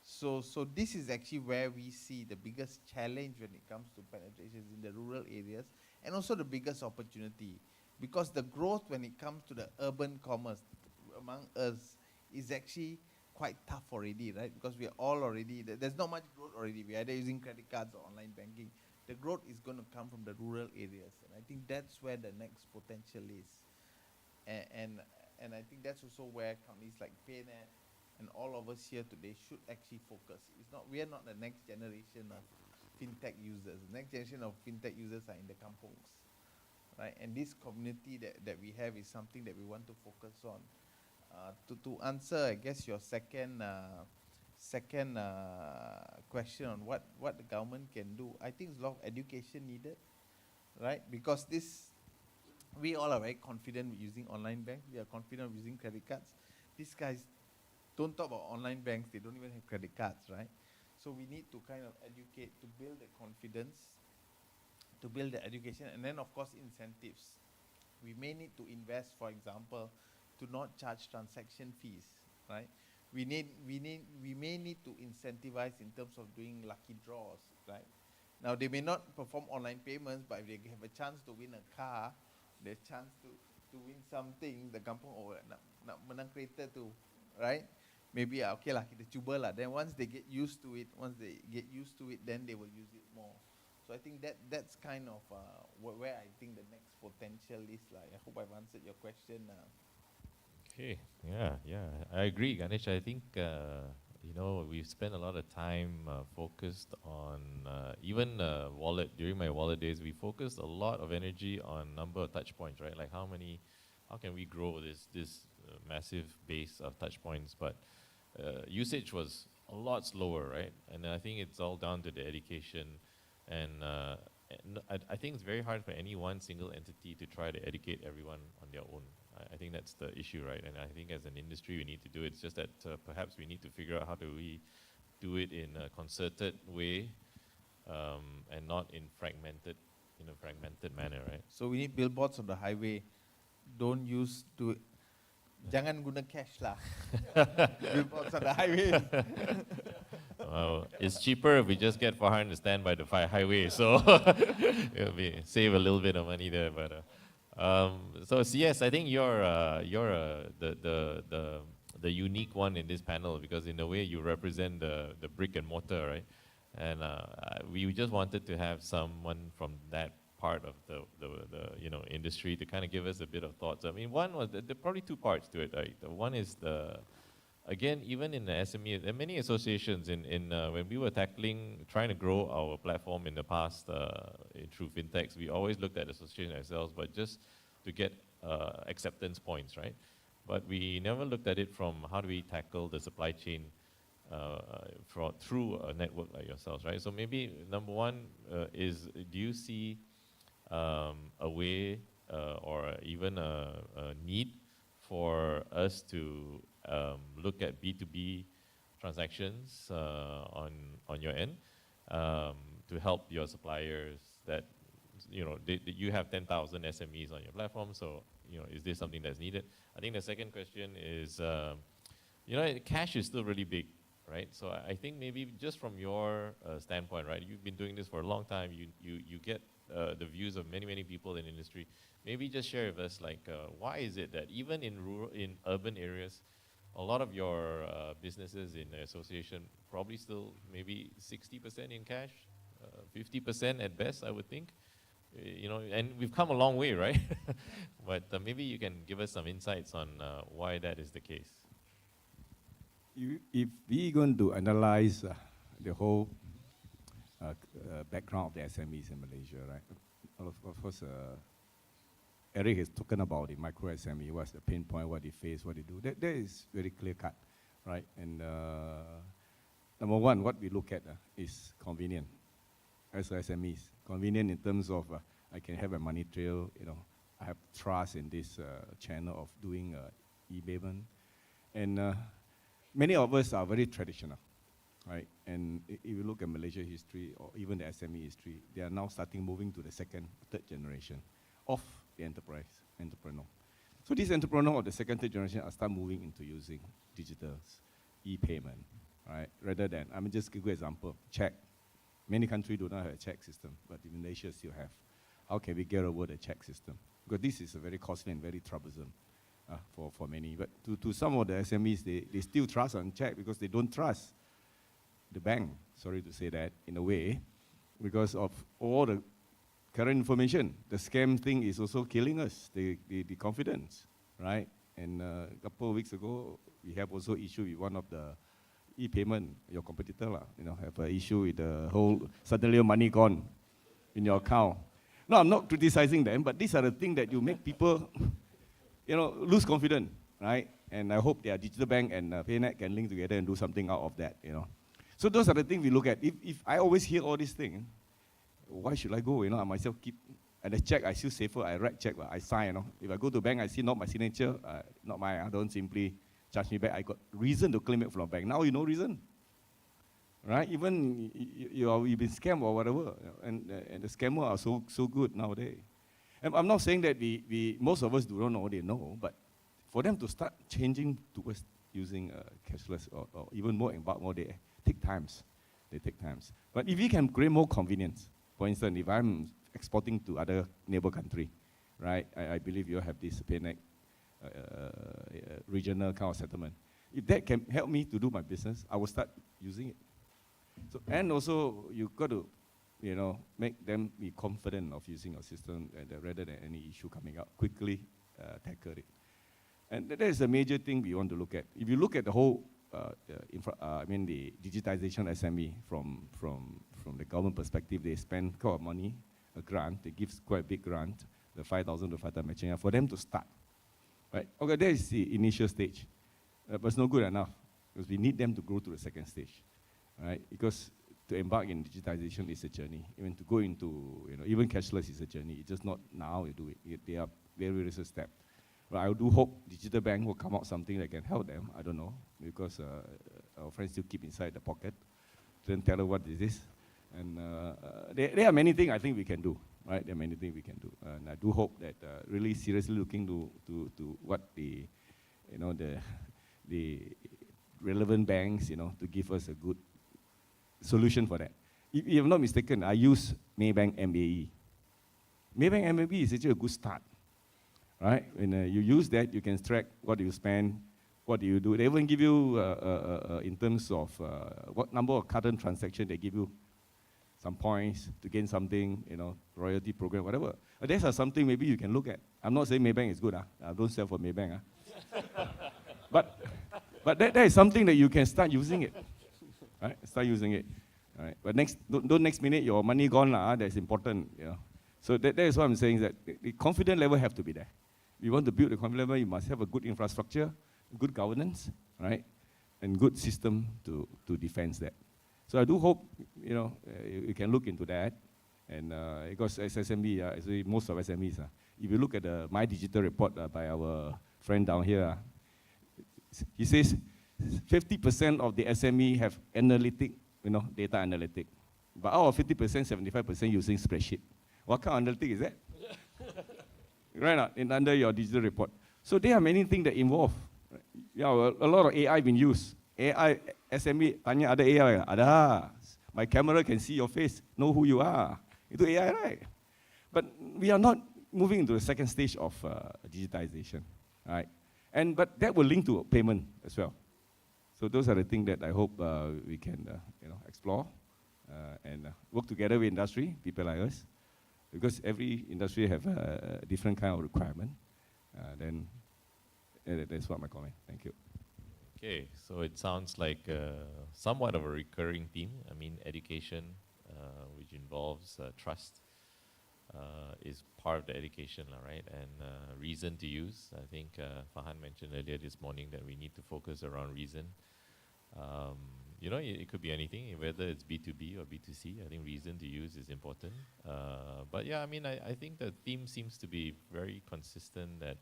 So this is actually where we see the biggest challenge when it comes to penetrations in the rural areas, and also the biggest opportunity, because the growth when it comes to the urban commerce among us is actually quite tough already, right? Because we are all already, there's not much growth already. We are either using credit cards or online banking. The growth is going to come from the rural areas, and I think that's where the next potential is. And I think that's also where companies like PayNet and all of us here today should actually focus. We are not the next generation of fintech users. The next generation of fintech users are in the kampongs, right? And this community that we have is something that we want to focus on. To answer, I guess, your second question on what the government can do, I think there's a lot of education needed, right? Because we all are very confident with using online banks. We are confident with using credit cards. These guys don't talk about online banks. They don't even have credit cards, right? So we need to kind of educate to build the confidence, to build the education, and then of course incentives. We may need to invest, for example, to not charge transaction fees, right? We may need to incentivize in terms of doing lucky draws, right? Now they may not perform online payments, but if they have a chance to win a car, the chance to win something, the kampung nak menang kereta tu, right? Maybe okay lah, kita cuba lah. Then once they get used to it, then they will use it more. So I think that's kind of where I think the next potential is like. I hope I've answered your question. Okay, yeah, I agree, Ganesh. I think we've spent a lot of time focused on even wallet. During my wallet days, we focused a lot of energy on number of touch points, right? Like how can we grow this massive base of touch points? But usage was a lot slower, right? And I think it's all down to the education, and I think it's very hard for any one single entity to try to educate everyone on their own. I think that's the issue, right? And I think as an industry, we need to do it. It's just that perhaps we need to figure out how do we do it in a concerted way, and not in a fragmented manner, right? So we need billboards on the highway. Jangan guna cash lah. Billboards on the highway. Well, it's cheaper if we just get Farhan to stand by the highway, so it'll save a little bit of money there. But so CS, I think you're the unique one in this panel, because in a way you represent the brick and mortar, right? And we just wanted to have someone from that part of the industry to kind of give us a bit of thoughts. I mean, one was there are probably two parts to it, right? One is again, even in the SME, there are many associations when we were trying to grow our platform in the past through fintechs, we always looked at association ourselves, but just to get acceptance points, right? But we never looked at it from how do we tackle the supply chain through a network like yourselves, right? So maybe number one is, do you see a way or even a need for us to look at B2B transactions on your end to help your suppliers that you have 10,000 SMEs on your platform, so is this something that's needed? I think the second question is, cash is still really big, right? So I think maybe just from your standpoint, right, you've been doing this for a long time, you get the views of many people in the industry. Maybe just share with us, like, why is it that even in urban areas, a lot of your businesses in the association probably still maybe 60% in cash, 50% at best, I would think. And we've come a long way, right? But maybe you can give us some insights on why that is the case. If we're going to analyze the whole background of the SMEs in Malaysia, right? Of course, Eric has spoken about the micro SME, what's the pain point, what they face, what they do. That is very clear cut, right? And number one, what we look at is convenient as SMEs. Convenient in terms of I can have a money trail, I have trust in this channel of doing e-payment. And many of us are very traditional, right? And if you look at Malaysia history or even the SME history, they are now starting moving to the second, third generation of the entrepreneur. So these entrepreneurs of the second, third generation are start moving into using digital e-payment, right? Rather than, I mean, just give you an example, check. Many countries do not have a check system, but in Malaysia still have. How can we get over the check system? Because this is a very costly and very troublesome for many. But to some of the SMEs, they still trust on check because they don't trust the bank, sorry to say that, in a way, because of all the current information. The scam thing is also killing us, the confidence, right? And a couple of weeks ago, we have also issue with one of the e-payment, your competitor, have an issue with the whole, suddenly your money gone in your account. No, I'm not criticizing them, but these are the things that you make people, lose confidence, right? And I hope their digital bank and PayNet can link together and do something out of that, So those are the things we look at. If I always hear all these things, why should I go? I myself keep, and the check, I feel safer. I write check, I sign. If I go to bank, I see not my signature, not mine. I don't simply charge me back. I got reason to claim it from bank. Now you know reason, right? Even you've been scammed or whatever, and the scammer are so good nowadays. And I'm not saying that most of us do not know, they know, but for them to start changing towards using cashless or even more embark more, they take times. They take times. But if we can create more convenience, for instance, if I'm exporting to other neighbor country, right? I believe you have this PayNet regional kind of settlement. If that can help me to do my business, I will start using it. So, and also, you've got to, make them be confident of using your system rather than any issue coming up, quickly tackle it. And that is a major thing we want to look at. If you look at the whole, the digitization SME from the government perspective, they spend quite a lot of money, a grant, they give quite a big grant, the 5,000 to 5,000 matching, for them to start. Right? Okay, that is the initial stage. But it's not good enough, because we need them to go to the second stage. Right? Because to embark in digitization is a journey. Even to go into, even cashless is a journey. It's just not now you do it. They are very steps. But I do hope digital bank will come out something that can help them. I don't know, because our friends still keep inside the pocket. Don't tell her what it is. And there are many things I think we can do, right? There are many things we can do. And I do hope that really seriously looking to what the relevant banks, to give us a good solution for that. If I'm not mistaken, I use Maybank MAE. Maybank MAE is actually a good start. Right? When you use that, you can track what you spend, what do you do. They even give you, in terms of what number of current transactions, they give you some points to gain something, royalty program, whatever. These are something maybe you can look at. I'm not saying Maybank is good. I don't sell for Maybank. But that is something that you can start using it. Right? Start using it. All right? But don't next minute your money gone. That's important. So that is what I'm saying, is that the confidence level have to be there. You want to build a confidence level, you must have a good infrastructure, good governance, right? And good system to defend that. So I do hope, you can look into that. And because as SME, actually most of SMEs, if you look at the My Digital report by our friend down here, he says 50% of the SME have analytic, data analytic. But out of 50%, 75% using spreadsheet. What kind of analytic is that? Right, under your digital report. So there are many things that involve. A lot of AI being used. AI, SME, tanya ada AI? Ada. My camera can see your face, know who you are. Itu AI, right? But we are not moving into the second stage of digitization, right? But that will link to payment as well. So those are the things that I hope we can, explore and work together with industry, people like us. Because every industry have a different kind of requirement. Then that's what my comment. Thank you. Okay, so it sounds like somewhat of a recurring theme. I mean, education, which involves trust, is part of the education, right? And reason to use. I think Farhan mentioned earlier this morning that we need to focus around reason. It could be anything, whether it's B2B or B2C. I think reason to use is important. But yeah, I mean, I think the theme seems to be very consistent that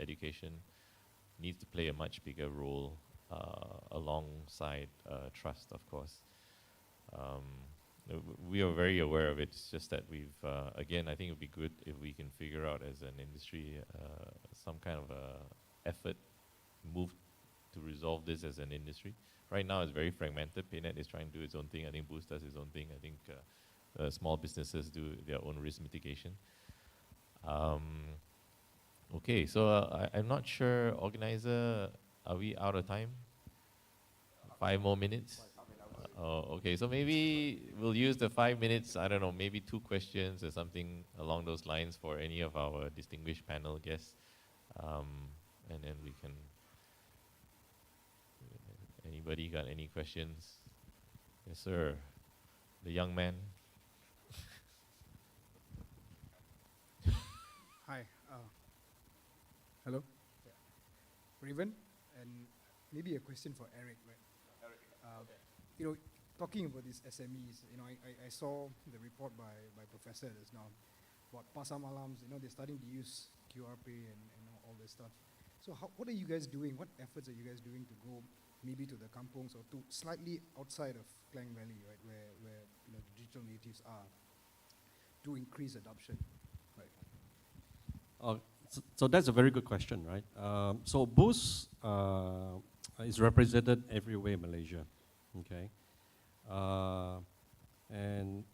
education needs to play a much bigger role alongside trust, of course. We are very aware of it. It's just that we've, again, I think it would be good if we can figure out as an industry some kind of effort, move to resolve this as an industry. Right now it's very fragmented. PayNet is trying to do its own thing. I think Boost does its own thing. I think small businesses do their own risk mitigation. Okay, so I'm not sure, organizer, are we out of time? 5 more minutes? Oh, okay, so maybe we'll use the 5 minutes, I don't know, maybe 2 questions or something along those lines for any of our distinguished panel guests. And then we can, anybody got any questions? Yes, sir. The young man. Hi. Hello. Raven, and maybe a question for Eric, right? You know, talking about these SMEs, you know, I saw the report by Professor just now about Pasar Malams. You know, they're starting to use QR Pay and all this stuff. So what are you guys doing? What efforts are you guys doing to go maybe to the kampongs or to slightly outside of Klang Valley, right, where you know the digital natives are, to increase adoption, right? So that's a very good question, right? So Boost is represented everywhere in Malaysia, okay? And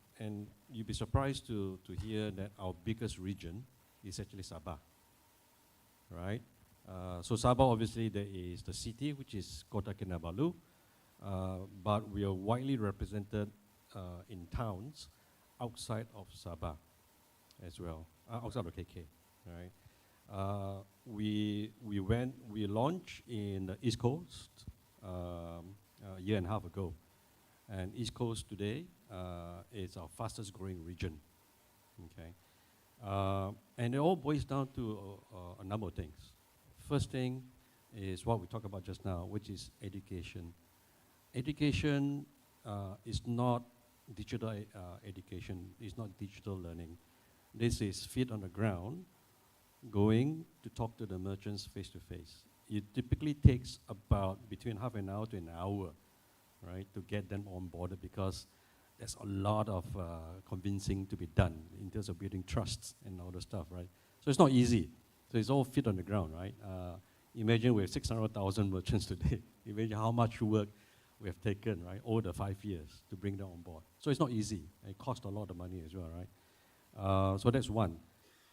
you'd be surprised to hear that our biggest region is actually Sabah, right? So Sabah, obviously, there is the city, which is Kota Kinabalu, but we are widely represented in towns outside of Sabah as well, outside of KK, right? We launched in the East Coast a year and a half ago, and East Coast today is our fastest growing region, okay? And it all boils down to a number of things. First thing is what we talked about just now, which is education. Education is not digital education, it's not digital learning. This is feet on the ground, going to talk to the merchants face to face. It typically takes about between half an hour to an hour, right, to get them on board, because there's a lot of convincing to be done in terms of building trust and all the stuff, right? So it's not easy. So it's all feet on the ground, right? Imagine we have 600,000 merchants today. Imagine how much work we have taken, right, over the 5 years to bring them on board. So it's not easy. It costs a lot of money as well, right? So that's one.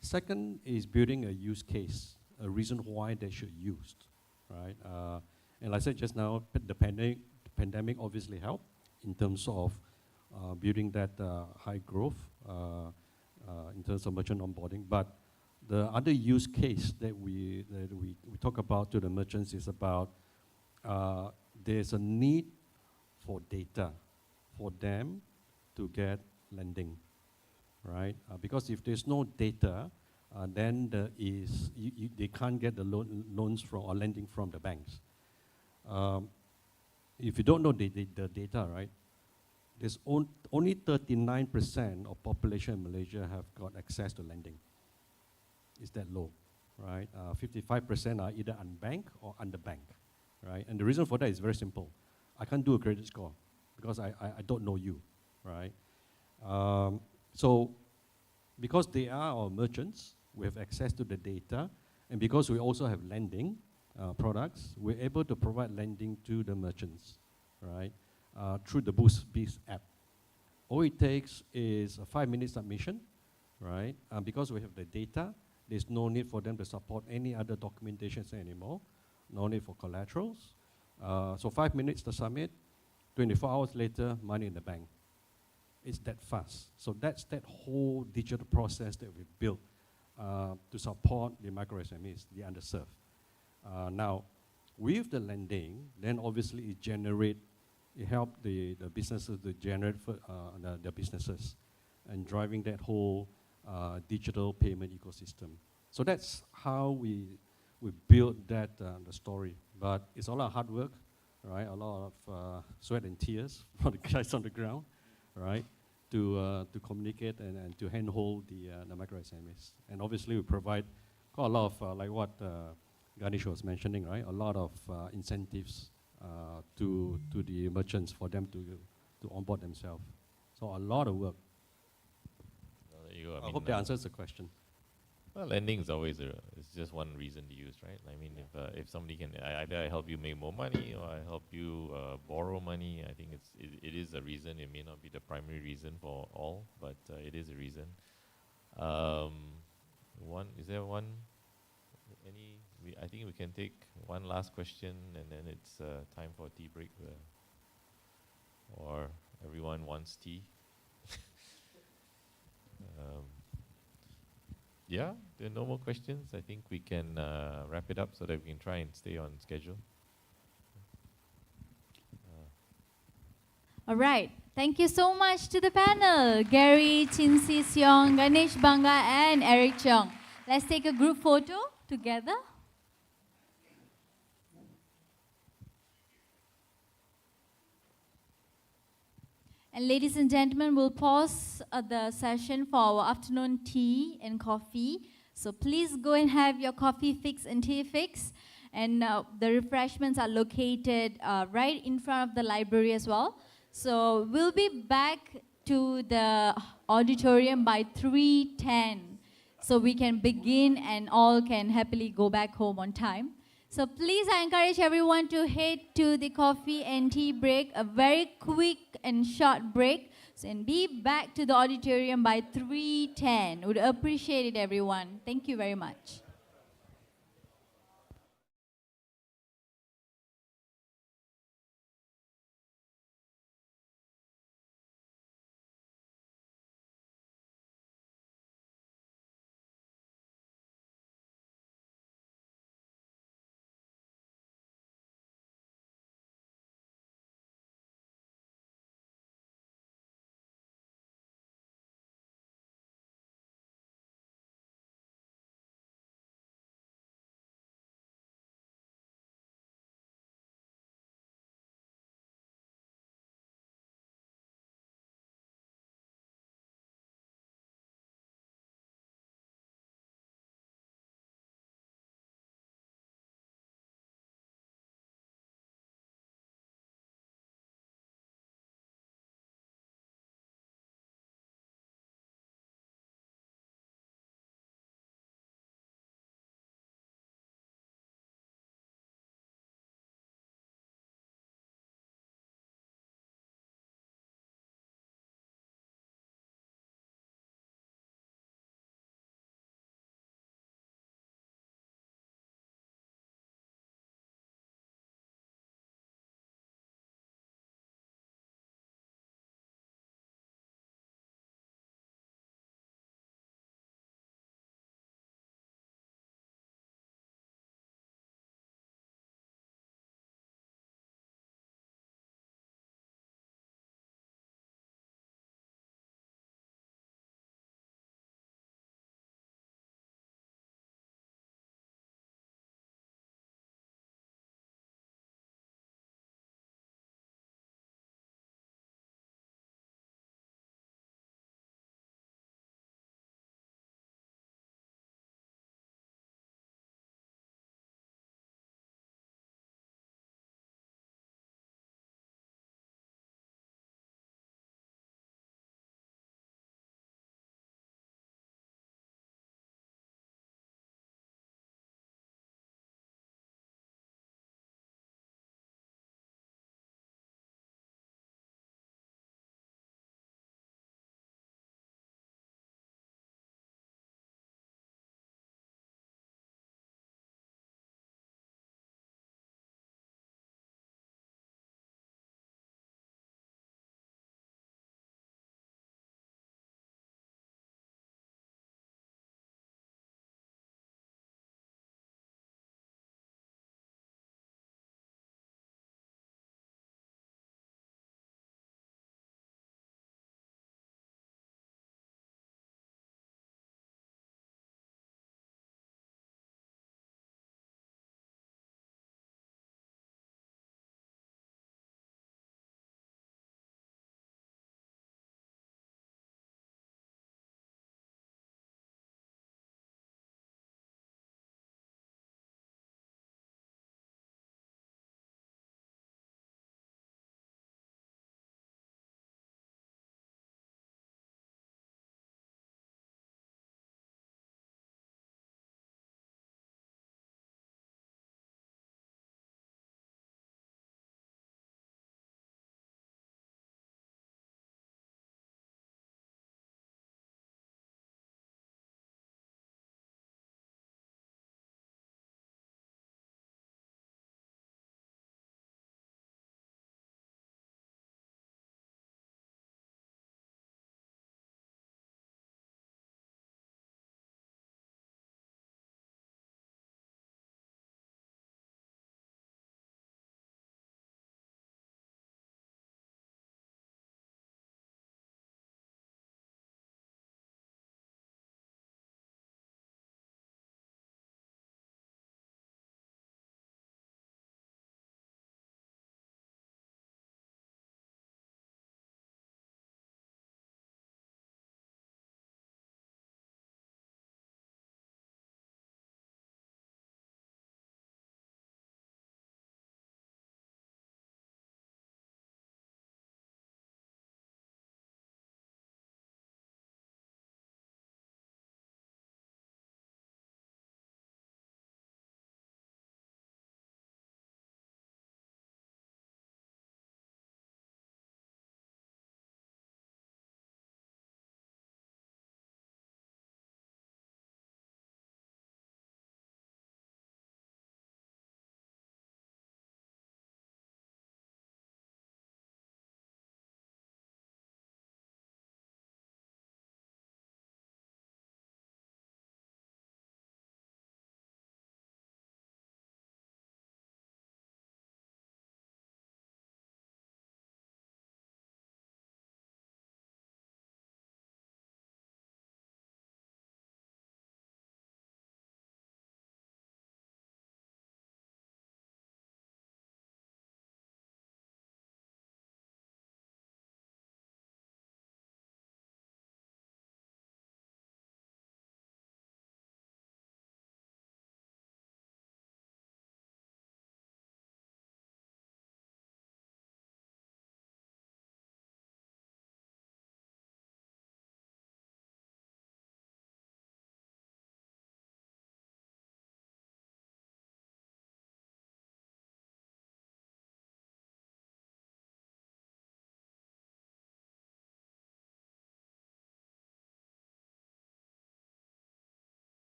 Second is building a use case, a reason why they should use, right? And like I said just now, the pandemic obviously helped in terms of building that high growth in terms of merchant onboarding. But the other use case that we talk about to the merchants is about there's a need for data for them to get lending, right? Because if there's no data, then they can't get the loans from or lending from the banks. If you don't know the data, right, there's only 39% of population in Malaysia have got access to lending. It's that low, right? 55% are either unbanked or underbanked, right? And the reason for that is very simple. I can't do a credit score because I don't know you, right? So because they are our merchants, we have access to the data, and because we also have lending products, we're able to provide lending to the merchants, right? Through the Boost Biz app. All it takes is a 5-minute submission, right? Because we have the data, there's no need for them to support any other documentations anymore, no need for collaterals. So 5 minutes to submit, 24 hours later, money in the bank. It's that fast. So that's that whole digital process that we built to support the micro SMEs, the underserved. Now, with the lending, then obviously it helped the businesses to generate the businesses and driving that whole digital payment ecosystem. So that's how we built that the story. But it's a lot of hard work, right? A lot of sweat and tears for the guys on the ground, right? To communicate and to handhold the micro SMEs. And obviously we provide quite a lot of like what Ganesh was mentioning, right? A lot of incentives to the merchants for them to onboard themselves. So a lot of work. Well, there you go. I hope that answers the question. Well, lending is always it's just one reason to use, right? I mean, if somebody can either I help you make more money or I help you borrow money, I think it is a reason. It may not be the primary reason for all, but it is a reason. Is there one? I think we can take one last question, and then it's time for a tea break, or everyone wants tea. Yeah, there are no more questions. I think we can wrap it up so that we can try and stay on schedule. All right. Thank you so much to the panel, Gary, Chin Si Seong, Ganesh Banga, and Eric Cheong. Let's take a group photo together. And ladies and gentlemen, we'll pause the session for our afternoon tea and coffee. So please go and have your coffee fix and tea fix. And the refreshments are located right in front of the library as well. So we'll be back to the auditorium by 3:10. So we can begin and all can happily go back home on time. So please, I encourage everyone to head to the coffee and tea break, a very quick and short break, and be back to the auditorium by 3:10. Would appreciate it, everyone. Thank you very much.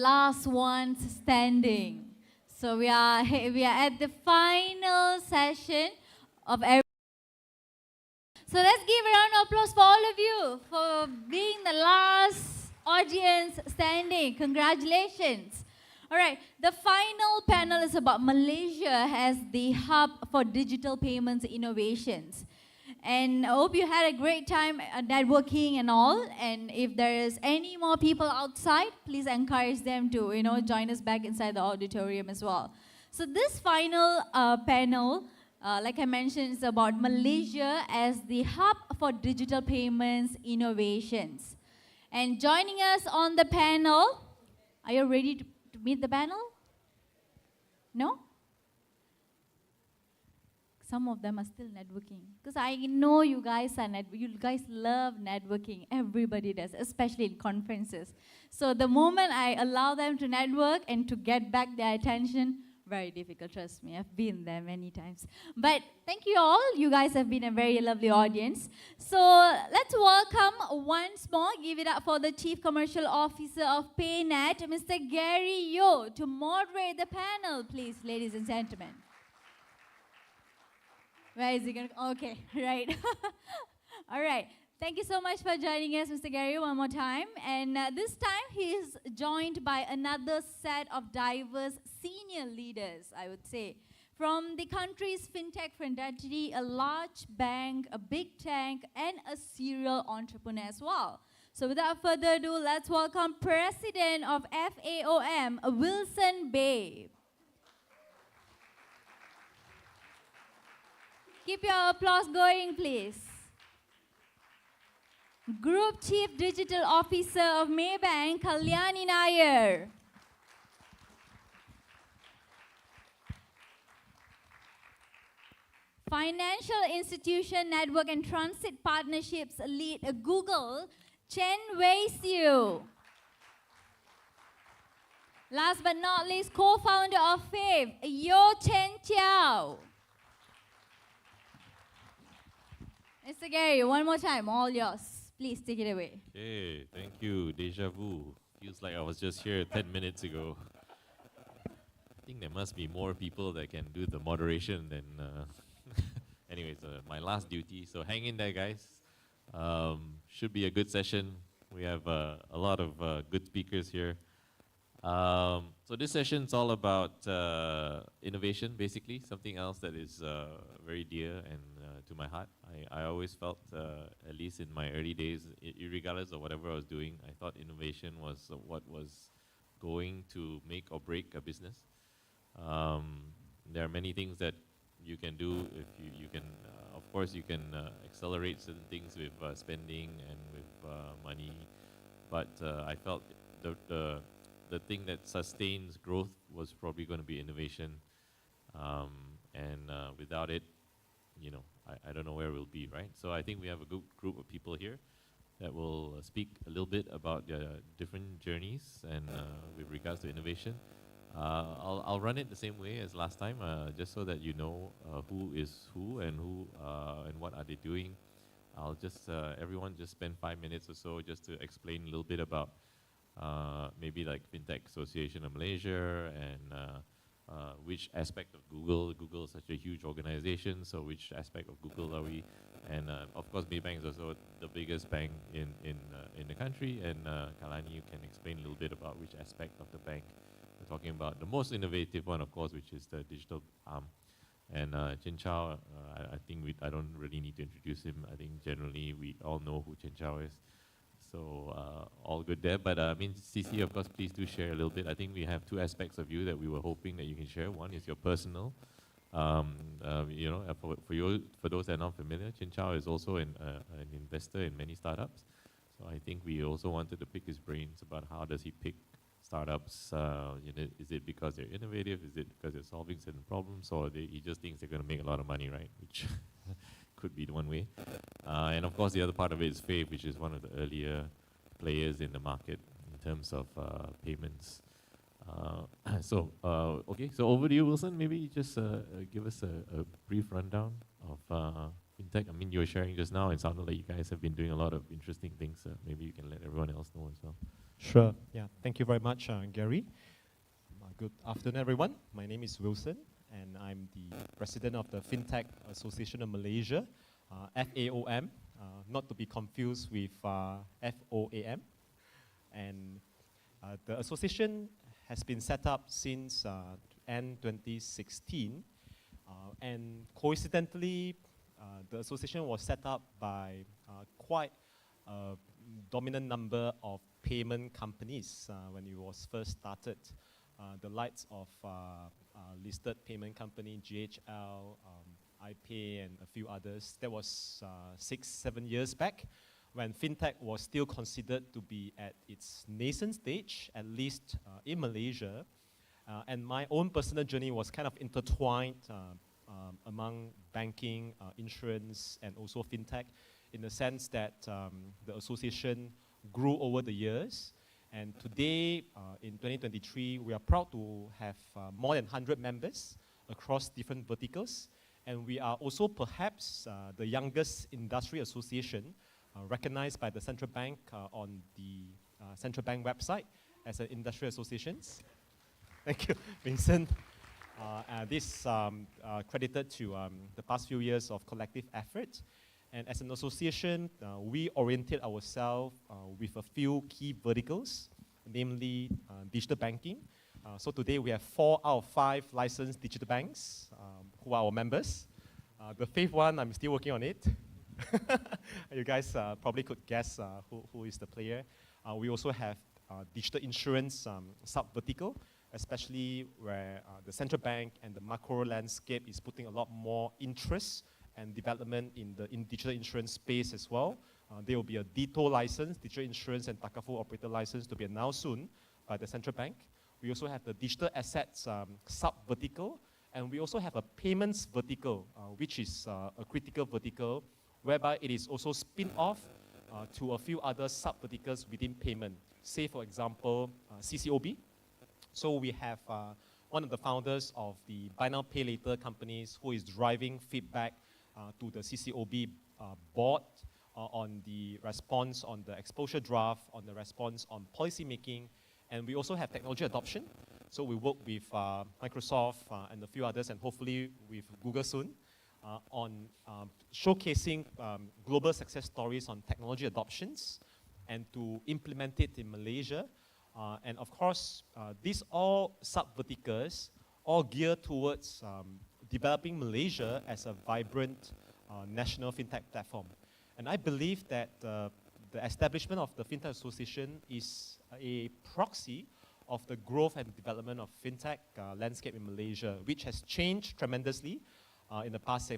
last ones standing. So we are at the final session of every. So let's give a round of applause for all of you for being the last audience standing. Congratulations. All right, the final panel is about Malaysia as the hub for digital payments innovations. And I hope you had a great time networking and all. And if there is any more people outside, please encourage them to join us back inside the auditorium as well. So this final panel, like I mentioned, is about Malaysia as the hub for digital payments innovations. And joining us on the panel, are you ready to meet the panel? No? Some of them are still networking. Because I know you guys love networking. Everybody does, especially in conferences. So the moment I allow them to network and to get back their attention, very difficult, trust me. I've been there many times. But thank you all. You guys have been a very lovely audience. So let's welcome once more, give it up for the Chief Commercial Officer of PayNet, Mr. Gary Yeo, to moderate the panel, please, ladies and gentlemen. Where is he going to? Okay, right. All right. Thank you so much for joining us, Mr. Gary, one more time. And this time, he is joined by another set of diverse senior leaders, I would say, from the country's fintech fraternity, a large bank, a big tech, and a serial entrepreneur as well. So without further ado, let's welcome President of FAOM, Wilson Bay. Keep your applause going, please. Group Chief Digital Officer of Maybank, Kalyani Nair. Financial Institution Network and Transit Partnerships Lead Google, Chen Wei-Siu. Last but not least, co-founder of FAVE, Yo Chen Chiao. Mr. Gary, one more time, all yours. Please take it away. Okay, thank you. Deja vu. Feels like I was just here 10 minutes ago. I think there must be more people that can do the moderation than... Anyways, my last duty. So hang in there, guys. Should be a good session. We have a lot of good speakers here. So this session is all about innovation, basically, something else that is very dear and to my heart. I always felt, at least in my early days, regardless of whatever I was doing, I thought innovation was what was going to make or break a business. There are many things that you can do. If you can, of course, you can accelerate certain things with spending and with money, but I felt the thing that sustains growth was probably going to be innovation, and without it, I don't know where we'll be, right? So I think we have a good group of people here that will speak a little bit about their different journeys and with regards to innovation. I'll run it the same way as last time, just so that you know who is who and what are they doing. I'll just everyone just spend 5 minutes or so just to explain a little bit about maybe like FinTech Association of Malaysia and which aspect of Google. Google is such a huge organization, so which aspect of Google are we? And of course, Maybank is also the biggest bank in the country. And Kalani, you can explain a little bit about which aspect of the bank we're talking about. The most innovative one, of course, which is the digital arm. And Chen Chao, I think I don't really need to introduce him. I think generally we all know who Chen Chao is. So all good there. But I mean, CC, of course, please do share a little bit. I think we have two aspects of you that we were hoping that you can share. One is your personal. For those that are not familiar, Chen Chao is also an investor in many startups. So I think we also wanted to pick his brains about how does he pick startups. Is it because they're innovative? Is it because they're solving certain problems? Or he just thinks they're going to make a lot of money, right? Which could be one way. And of course, the other part of it is Fave, which is one of the earlier players in the market in terms of payments. Okay, so over to you, Wilson. Maybe just give us a brief rundown of fintech? I mean, you were sharing just now, it sounded like you guys have been doing a lot of interesting things. Maybe you can let everyone else know as well. Sure. Yeah. Thank you very much, Gary. Good afternoon, everyone. My name is Wilson, and I'm the president of the FinTech Association of Malaysia, FAOM, not to be confused with FOAM. And the association has been set up since end 2016, and coincidentally, the association was set up by quite a dominant number of payment companies when it was first started. The likes of listed payment company, GHL, iPay, and a few others. That was 6-7 years back, when fintech was still considered to be at its nascent stage, at least in Malaysia. And my own personal journey was kind of intertwined among banking, insurance, and also fintech, in the sense that the association grew over the years. And today, in 2023, we are proud to have more than 100 members across different verticals. And we are also perhaps the youngest industry association recognized by the central bank on the central bank website as an industry association. Thank you, Vincent. This credited to the past few years of collective effort. And as an association, we oriented ourselves with a few key verticals, namely digital banking. So today we have 4 out of 5 licensed digital banks who are our members. The 5th one, I'm still working on it. You guys probably could guess who is the player. We also have digital insurance sub-vertical, especially where the central bank and the macro landscape is putting a lot more interest and development in the digital insurance space as well. There will be a DITO license, digital insurance and Takaful operator license, to be announced soon by the central bank. We also have the digital assets sub-vertical, and we also have a payments vertical, which is a critical vertical, whereby it is also spin-off to a few other sub-verticals within payment. Say, for example, CCOB. So we have one of the founders of the Buy Now Pay Later companies who is driving feedback to the CCOB board on the response on the exposure draft, on the response on policy making, and we also have technology adoption. So we work with Microsoft and a few others, and hopefully with Google soon, on showcasing global success stories on technology adoptions and to implement it in Malaysia. And of course, these all sub-verticals all geared towards developing Malaysia as a vibrant national fintech platform. And I believe that the establishment of the Fintech Association is a proxy of the growth and development of fintech landscape in Malaysia, which has changed tremendously in the past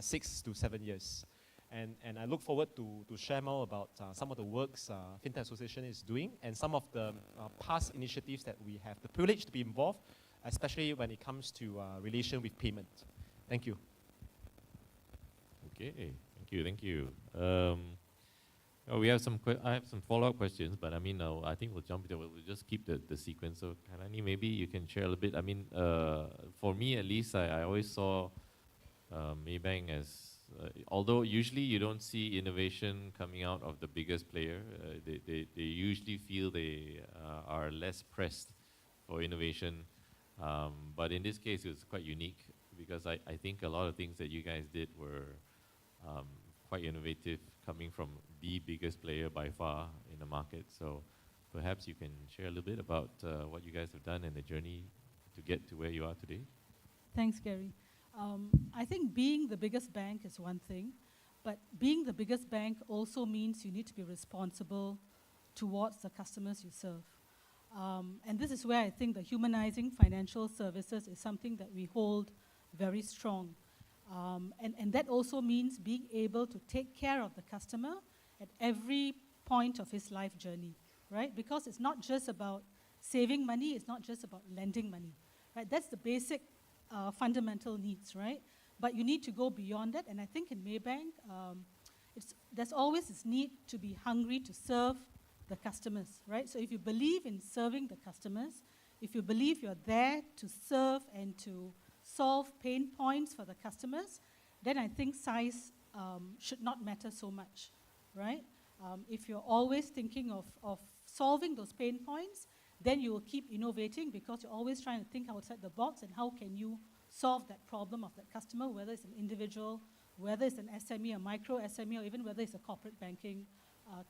6 to 7 years. And I look forward to share more about some of the works Fintech Association is doing and some of the past initiatives that we have the privilege to be involved, especially when it comes to relation with payment. Thank you. Okay, thank you. We have I have some follow-up questions, but I mean, I think we'll jump into it. We'll just keep the sequence. So, Karani, maybe you can share a little bit. I mean, for me at least, I always saw Maybank as, although usually you don't see innovation coming out of the biggest player, they usually feel they are less pressed for innovation. But in this case, it was quite unique because I think a lot of things that you guys did were quite innovative, coming from the biggest player by far in the market. So perhaps you can share a little bit about what you guys have done and the journey to get to where you are today. Thanks, Gary. I think being the biggest bank is one thing, but being the biggest bank also means you need to be responsible towards the customers you serve. And this is where I think the humanizing financial services is something that we hold very strong. And that also means being able to take care of the customer at every point of his life journey, right? Because it's not just about saving money, it's not just about lending money, right? That's the basic fundamental needs, right? But you need to go beyond that, and I think in Maybank, there's always this need to be hungry to serve the customers, right? So if you believe in serving the customers, if you believe you're there to serve and to solve pain points for the customers, then I think size should not matter so much, right? If you're always thinking of solving those pain points, then you will keep innovating because you're always trying to think outside the box and how can you solve that problem of that customer, whether it's an individual, whether it's an SME, a micro SME, or even whether it's a corporate banking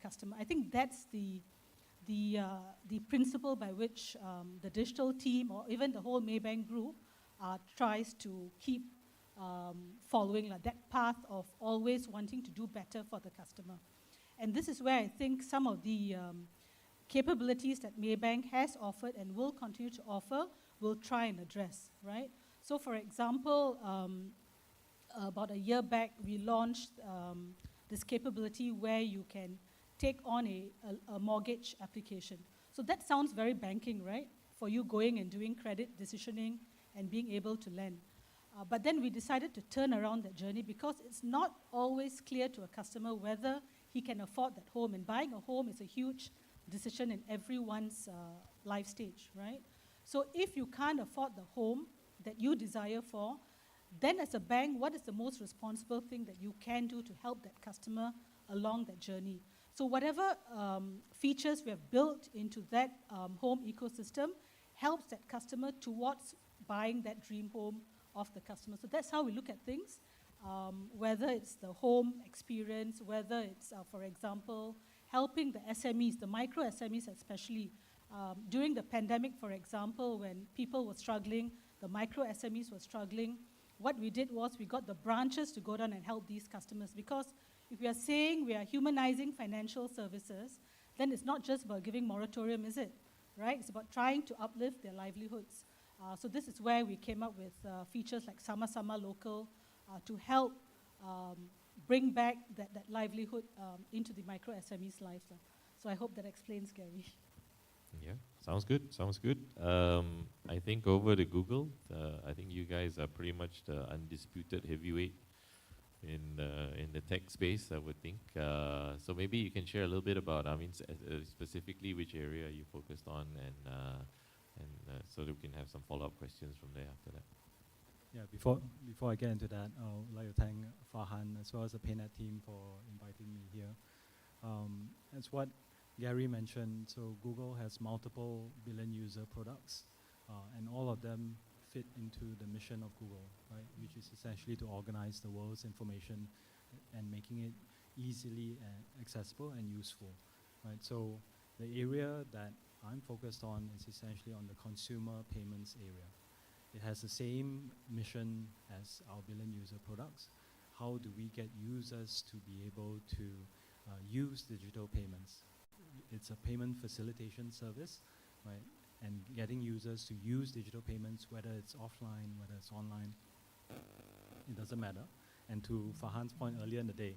customer. I think that's the principle by which the digital team or even the whole Maybank group tries to keep following that path of always wanting to do better for the customer. And this is where I think some of the capabilities that Maybank has offered and will continue to offer will try and address, right? So for example, about a year back, we launched this capability where you can take on a mortgage application. So that sounds very banking, right? For you going and doing credit decisioning and being able to lend. But then we decided to turn around that journey because it's not always clear to a customer whether he can afford that home. And buying a home is a huge decision in everyone's life stage, right? So if you can't afford the home that you desire for, then as a bank, what is the most responsible thing that you can do to help that customer along that journey? So whatever features we have built into that home ecosystem helps that customer towards buying that dream home of the customer. So that's how we look at things, whether it's the home experience, whether it's, for example, helping the SMEs, the micro SMEs especially. During the pandemic, for example, when people were struggling, the micro SMEs were struggling, what we did was we got the branches to go down and help these customers, because if we are saying we are humanizing financial services, then it's not just about giving moratorium, is it? Right? It's about trying to uplift their livelihoods. So this is where we came up with features like Sama Sama Local to help bring back that livelihood into the micro SMEs' lives. So I hope that explains, Gary. Yeah, sounds good, sounds good. I think over to Google, I think you guys are pretty much the undisputed heavyweight in the tech space, I would think. So maybe you can share a little bit about, specifically which area you focused on, and so that we can have some follow-up questions from there after that. Yeah, before I get into that, I would like to thank Farhan as well as the PayNet team for inviting me here. As what Gary mentioned, so Google has multiple billion user products, and all of them fit into the mission of Google, right? Which is essentially to organize the world's information and making it easily accessible and useful, right? So the area that I'm focused on is essentially on the consumer payments area. It has the same mission as our billion user products. How do we get users to be able to use digital payments? It's a payment facilitation service, right? And getting users to use digital payments, whether it's offline, whether it's online, it doesn't matter. And to Farhan's point earlier in the day,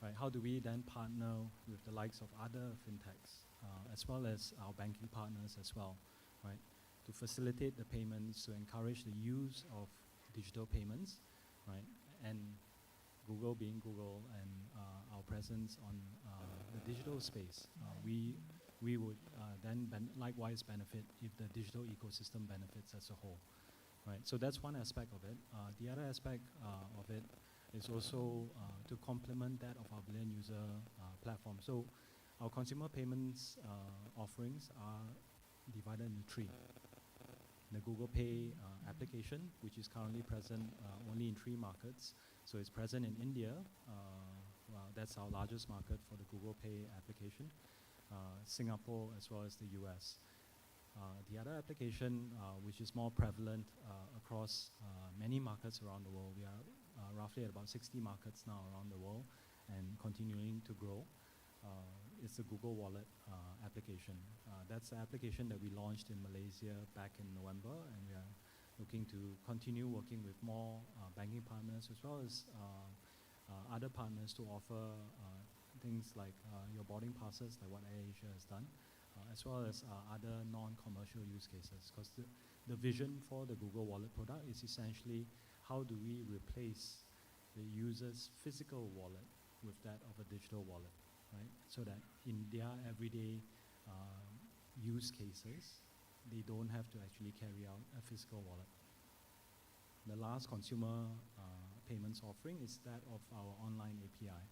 right, how do we then partner with the likes of other fintechs, as well as our banking partners as well, right, to facilitate the payments, to encourage the use of digital payments, right? And Google being Google and our presence on the digital space, we would then likewise benefit if the digital ecosystem benefits as a whole, right? So that's one aspect of it. The other aspect of it is also to complement that of our billion user platform. So our consumer payments offerings are divided into three. The Google Pay application, which is currently present only in 3 markets. So it's present in India. That's our largest market for the Google Pay application. Singapore, as well as the US. The other application, which is more prevalent across many markets around the world, we are roughly at about 60 markets now around the world and continuing to grow. It's the Google Wallet application. That's the application that we launched in Malaysia back in November, and we are looking to continue working with more banking partners as well as other partners to offer things like your boarding passes, like what AirAsia has done, as well as other non-commercial use cases. Because the vision for the Google Wallet product is essentially how do we replace the user's physical wallet with that of a digital wallet, right? So that in their everyday use cases, they don't have to actually carry out a physical wallet. The last consumer payments offering is that of our online API.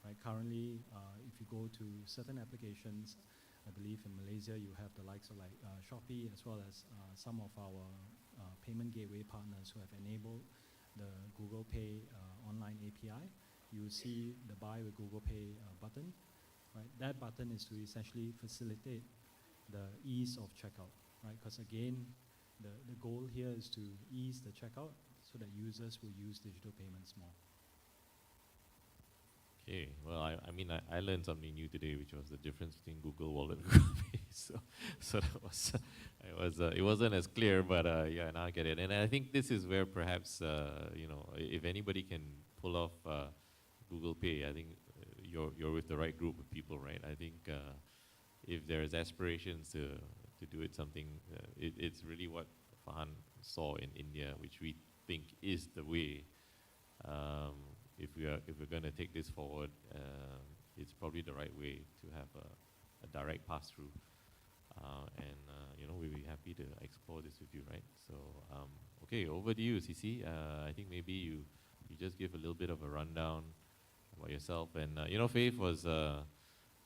Right? Currently, if you go to certain applications, I believe in Malaysia you have the likes of like Shopee as well as some of our payment gateway partners who have enabled the Google Pay online API. You see the Buy with Google Pay button. Right? That button is to essentially facilitate the ease of checkout. Right? Because again, the goal here is to ease the checkout so that users will use digital payments more. Okay, well, I mean, I learned something new today, which was the difference between Google Wallet and Google Pay. So it wasn't as clear, but yeah, now I get it. And I think this is where perhaps, you know, if anybody can pull off Google Pay, I think you're with the right group of people, right? I think if there's aspirations to do it something, it's really what Farhan saw in India, which we think is the way. If we're going to take this forward, it's probably the right way to have a direct pass through, and you know, we'll be happy to explore this with you, right? So okay, over to you, CC. I think maybe you just give a little bit of a rundown about yourself, and you know, Faith was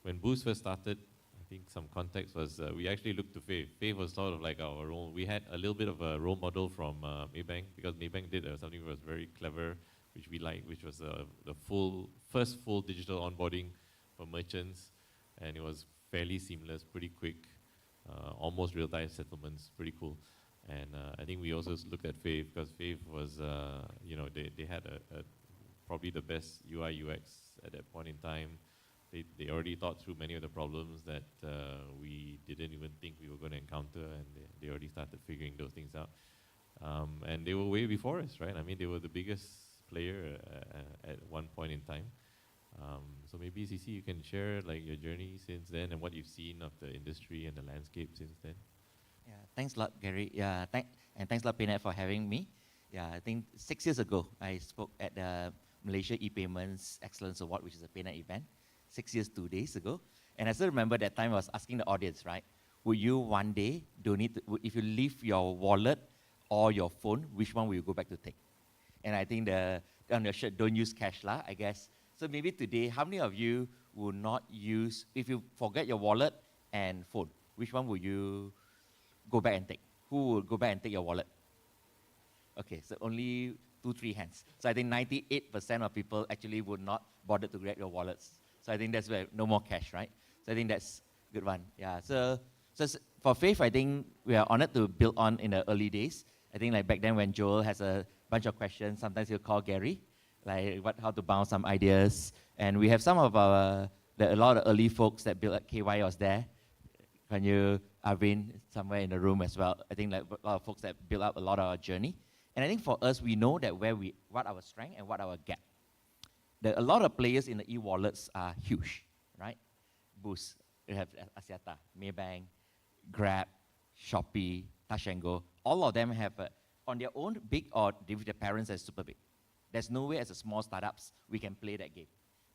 when Boost first started. I think some context was we actually looked to Faith. Faith was sort of like our role. We had a little bit of a role model from Maybank, because Maybank did something that was very clever, which we liked, which was the first full digital onboarding for merchants, and it was fairly seamless, pretty quick, almost real-time settlements, pretty cool. And I think we also looked at Faith, because Faith was, you know, they had probably the best UI UX at that point in time. They already thought through many of the problems that we didn't even think we were going to encounter, and they already started figuring those things out. And they were way before us, right? I mean, they were the biggest player at one point in time. So maybe CC, you can share like your journey since then and what you've seen of the industry and the landscape since then. Yeah, thanks a lot, Gary. Yeah, and thanks a lot, PayNet, for having me. Yeah, I think 6 years ago, I spoke at the Malaysia E-Payments Excellence Award, which is a PayNet event, 6 years, 2 days ago. And I still remember that time I was asking the audience, right, would you one day donate, if you leave your wallet or your phone, which one will you go back to take? And I think on your shirt, don't use cash lah, I guess. So maybe today, how many of you will not use, if you forget your wallet and phone, which one will you go back and take? Who will go back and take your wallet? Okay, so only 2-3 hands. So I think 98% of people actually would not bother to grab your wallets. So I think that's where no more cash, right? So I think that's a good one. Yeah. So for Faith, I think we are honored to build on in the early days. I think like back then when Joel has a bunch of questions, sometimes he'll call Gary, like how to bounce some ideas. And we have some of a lot of early folks that built at KY was there. Can you, Arvin, somewhere in the room as well. I think like a lot of folks that built up a lot of our journey. And I think for us, we know that what our strength and what our gap. A lot of players in the e-wallets are huge, right? Boost, we have Axiata, Maybank, Grab, Shopee, Touch and Go. All of them have, on their own, big, or with their parents as super big. There's no way as a small startups we can play that game.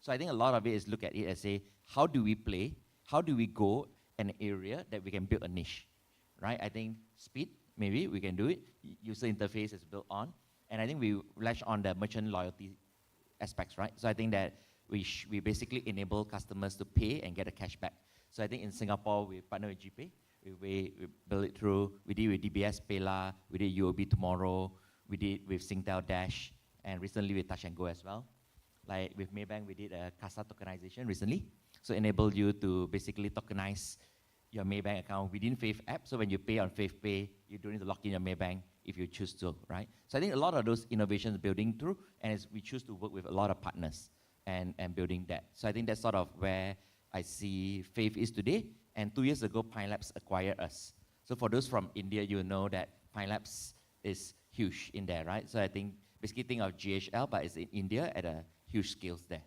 So I think a lot of it is look at it and say, how do we play? How do we go in an area that we can build a niche, right? I think speed, maybe we can do it. User interface is built on. And I think we latch on the merchant loyalty aspects, right? So I think that we basically enable customers to pay and get a cash back. So I think in Singapore, we partner with GPay. We build it through, we did with DBS Payla, we did UOB Tomorrow, we did with Singtel Dash, and recently with Touch and Go as well. Like with Maybank, we did a CASA tokenization recently. So enable you to basically tokenize your Maybank account within Faith app. So when you pay on Faith Pay, you don't need to lock in your Maybank if you choose to, right? So I think a lot of those innovations building through, and we choose to work with a lot of partners and building that. So I think that's sort of where I see Faith is today. And 2 years ago, PineLabs acquired us. So for those from India, you know that PineLabs is huge in there, right? So I think basically think of GHL, but it's in India at a huge scale there.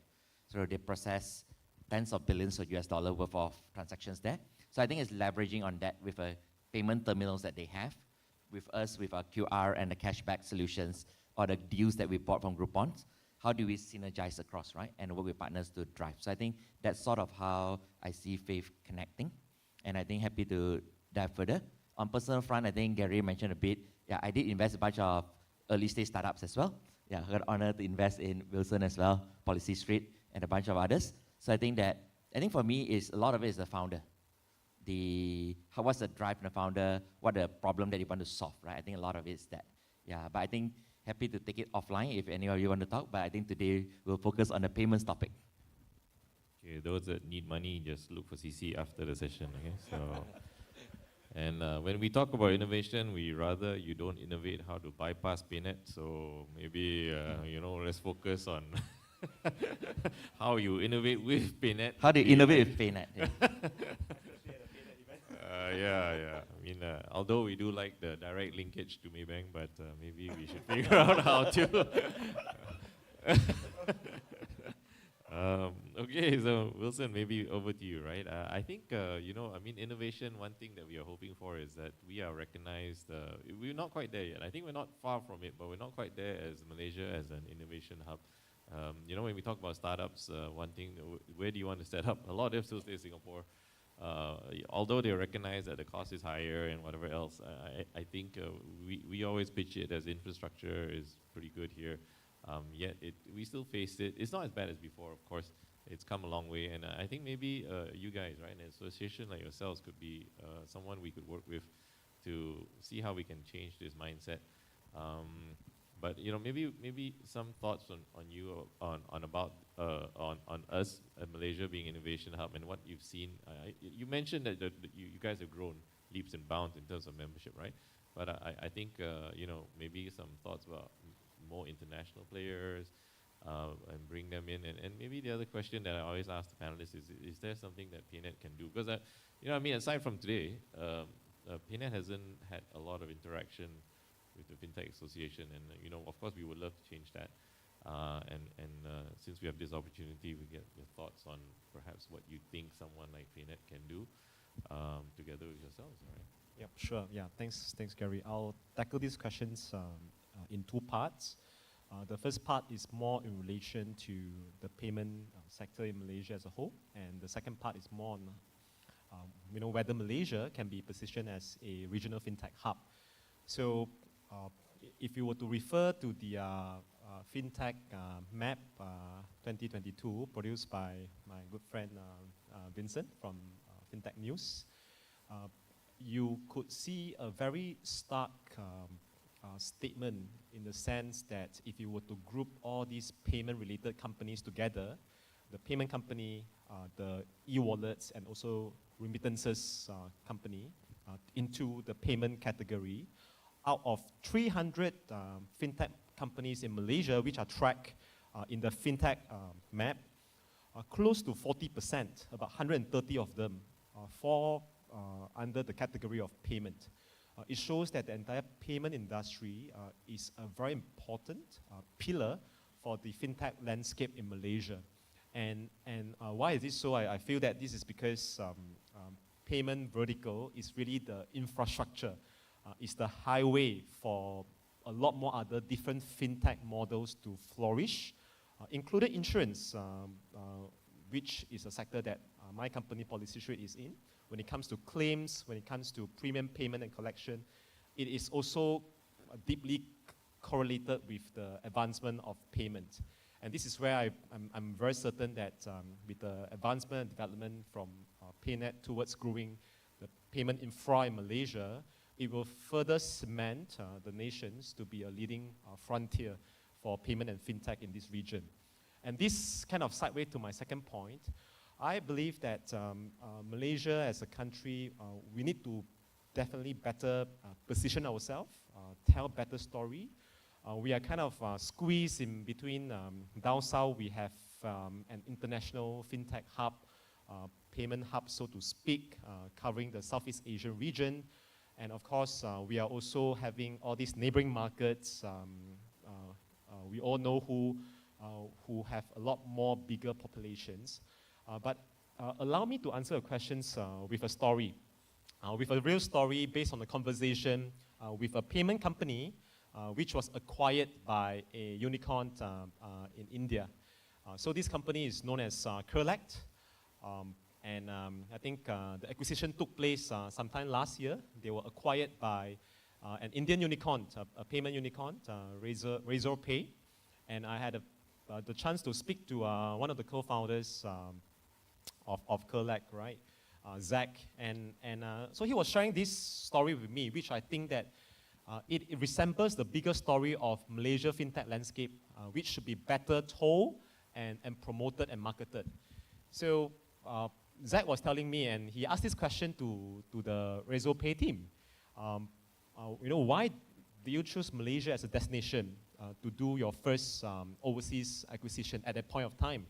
So they process tens of billions of US dollar worth of transactions there. So I think it's leveraging on that with a payment terminals that they have, with us, with our QR and the cashback solutions, or the deals that we bought from Groupon. How do we synergize across, right? And work with partners to drive. So I think that's sort of how I see Faith connecting. And I think happy to dive further. On personal front, I think Gary mentioned a bit. Yeah, I did invest a bunch of early stage startups as well. yeah, I got honor to invest in Wilson as well, Policy Street, and a bunch of others. So I think for me is a lot of it is the founder. What's the drive in the founder? What the problem that you want to solve, right? I think a lot of it is that. Yeah, but I think happy to take it offline if any of you want to talk. But I think today we'll focus on the payments topic. Okay, those that need money, just look for CC after the session. Okay, so. And when we talk about innovation, we rather you don't innovate how to bypass PayNet. So maybe let's focus on how you innovate with PayNet. How do you innovate with PayNet? Yeah. I mean, although we do like the direct linkage to Maybank, but maybe we should figure out how to. Okay, so Wilson, maybe over to you, right? I think, innovation, one thing that we are hoping for is that we are recognized, we're not quite there yet. I think we're not far from it, but we're not quite there as Malaysia as an innovation hub. When we talk about startups, one thing, where do you want to set up? A lot of them still stay in Singapore. Although they recognize that the cost is higher and whatever else, I think we always pitch it as infrastructure is pretty good here. Yet we still face it. It's not as bad as before, of course. It's come a long way, and I think maybe you guys, right, an association like yourselves could be someone we could work with to see how we can change this mindset. But maybe some thoughts on you on us at Malaysia being innovation hub and what you've seen. You mentioned that you guys have grown leaps and bounds in terms of membership, right? But I think maybe some thoughts about more international players and bring them in. And maybe the other question that I always ask the panelists is there something that PayNet can do? Because aside from today, PayNet hasn't had a lot of interaction with the FinTech Association, and of course we would love to change that. Since we have this opportunity, we get your thoughts on perhaps what you think someone like PayNet can do together with yourselves, all right? Yep, sure. Yeah, thanks, Gary. I'll tackle these questions in two parts. The first part is more in relation to the payment sector in Malaysia as a whole, and the second part is more on whether Malaysia can be positioned as a regional fintech hub. So if you were to refer to the fintech map 2022 produced by my good friend Vincent from FinTech News, you could see a very stark statement in the sense that if you were to group all these payment-related companies together, the payment company, the e-wallets, and also remittances company into the payment category, out of 300 fintech companies in Malaysia which are tracked in the fintech map, close to 40%, about 130 of them, fall under the category of payment. It shows that the entire payment industry is a very important pillar for the fintech landscape in Malaysia. And why is this so? I feel that this is because payment vertical is really the infrastructure. It's the highway for a lot more other different fintech models to flourish, including insurance, which is a sector that my company, Policy Street, is in. When it comes to claims, when it comes to premium payment and collection, it is also deeply correlated with the advancement of payment. And this is where I'm very certain that with the advancement and development from PayNet towards growing the payment infra in Malaysia, it will further cement the nations to be a leading frontier for payment and fintech in this region. And this kind of sideways to my second point. I believe that Malaysia as a country, we need to definitely better position ourselves, tell better story. We are kind of squeezed in between. Down south, we have an international fintech hub, payment hub, so to speak, covering the Southeast Asian region. And of course, we are also having all these neighboring markets. We all know who have a lot more bigger populations. But allow me to answer your questions with a story, with a real story based on a conversation with a payment company which was acquired by a unicorn in India. So this company is known as Kerlect, and I think the acquisition took place sometime last year. They were acquired by an Indian unicorn, a payment unicorn, Razor Pay. and I had the chance to speak to one of the co-founders of Kerlak, right, Zach, and so he was sharing this story with me, which I think that it resembles the bigger story of Malaysia fintech landscape, which should be better told and promoted and marketed. So Zach was telling me, and he asked this question to the RezoPay team. Why do you choose Malaysia as a destination to do your first overseas acquisition at that point of time?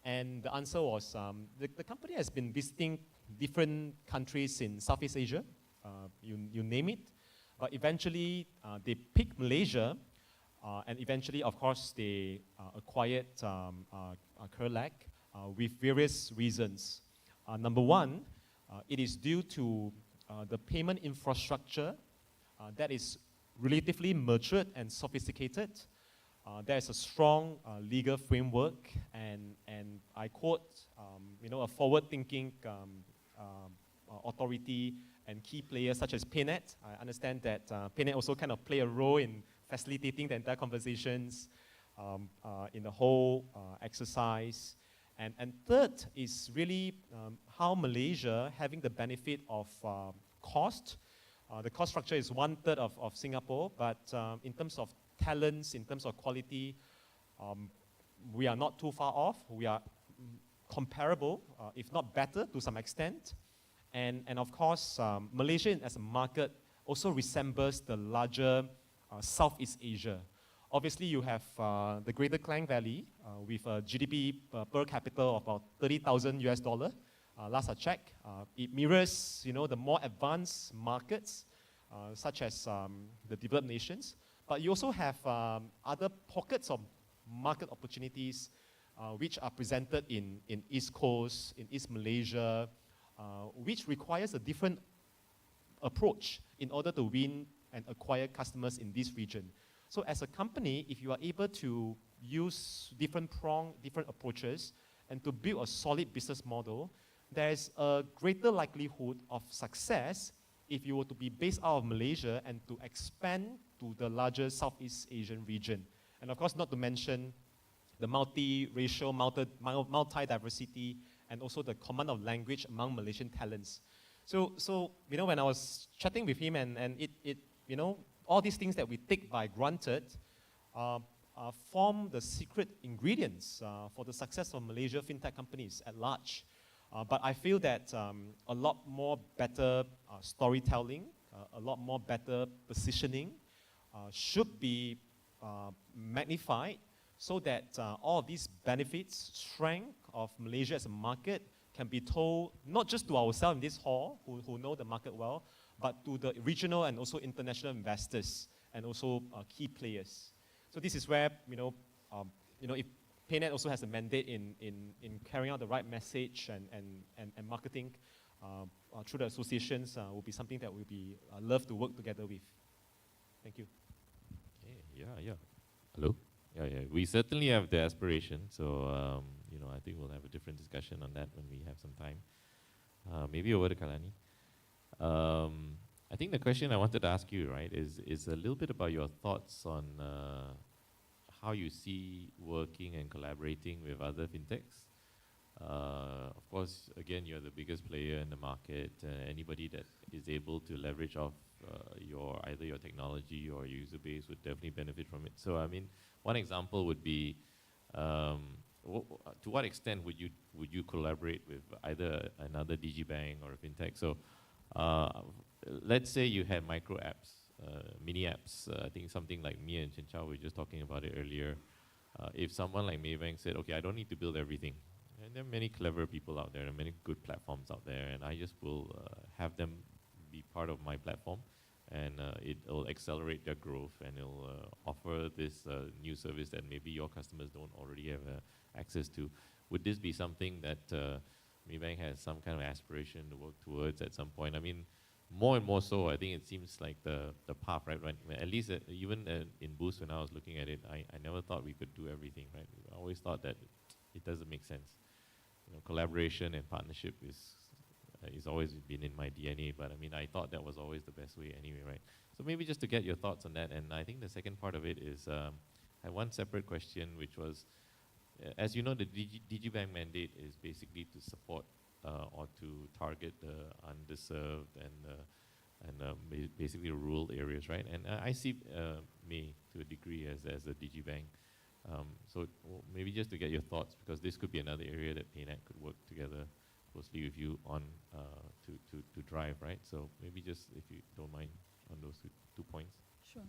And the answer was, the company has been visiting different countries in Southeast Asia, you name it, but eventually they picked Malaysia, and eventually, of course, they acquired Kerlak with various reasons. Number one, it is due to the payment infrastructure that is relatively matured and sophisticated. There is a strong legal framework, and I quote, a forward-thinking authority and key players such as PayNet. I understand that PayNet also kind of play a role in facilitating the entire conversations in the whole exercise. And third is really how Malaysia, having the benefit of cost, the cost structure is 1/3 of Singapore, but in terms of talents, in terms of quality, we are not too far off. We are comparable, if not better to some extent. And of course, Malaysia as a market also resembles the larger Southeast Asia. Obviously, you have the Greater Klang Valley with a GDP per capita of about $30,000 last I checked. It mirrors, the more advanced markets, such as the developed nations. But you also have other pockets of market opportunities which are presented in East Coast, in East Malaysia, which requires a different approach in order to win and acquire customers in this region. So as a company, if you are able to use different approaches and to build a solid business model, there's a greater likelihood of success if you were to be based out of Malaysia and to expand to the larger Southeast Asian region. And of course, not to mention the multi-racial, multi-diversity, and also the command of language among Malaysian talents. So when I was chatting with him, and it all these things that we take by granted form the secret ingredients for the success of Malaysia fintech companies at large. But I feel that a lot more better storytelling, a lot more better positioning should be magnified so that all of these benefits, strength of Malaysia as a market can be told not just to ourselves in this hall who know the market well, but to the regional and also international investors and also key players. So this is where, if PayNet also has a mandate in carrying out the right message and marketing through the associations will be something that we'll be love to work together with. Thank you. Yeah. Hello? Yeah. We certainly have the aspiration. So, I think we'll have a different discussion on that when we have some time. Maybe over to Kalani. I think the question I wanted to ask you, right, is a little bit about your thoughts on how you see working and collaborating with other fintechs. Of course, again, you're the biggest player in the market. Anybody that is able to leverage off either your technology or user base would definitely benefit from it. So, I mean, one example would be, to what extent would you collaborate with either another digibank or a fintech? So, let's say you had micro apps, mini apps. I think something like me and Chen Chao were just talking about it earlier. If someone like Maybank said, okay, I don't need to build everything, and there are many clever people out there, and many good platforms out there, and I just will have them be part of my platform, and it'll accelerate their growth, and it'll offer this new service that maybe your customers don't already have access to. Would this be something that Maybank has some kind of aspiration to work towards at some point? I mean, more and more so, I think it seems like the path, right? At least even in Boost, when I was looking at it, I never thought we could do everything, right? I always thought that it doesn't make sense. Collaboration and partnership is always been in my DNA, but I mean, I thought that was always the best way anyway, right? So maybe just to get your thoughts on that, and I think the second part of it is, I had one separate question, which was, as you know, the DigiBank mandate is basically to support or to target the underserved and basically rural areas, right? And I see May to a degree as a DigiBank. So maybe just to get your thoughts, because this could be another area that PayNet could work together closely with you on to drive, right? So maybe just, if you don't mind, on those two points. Sure.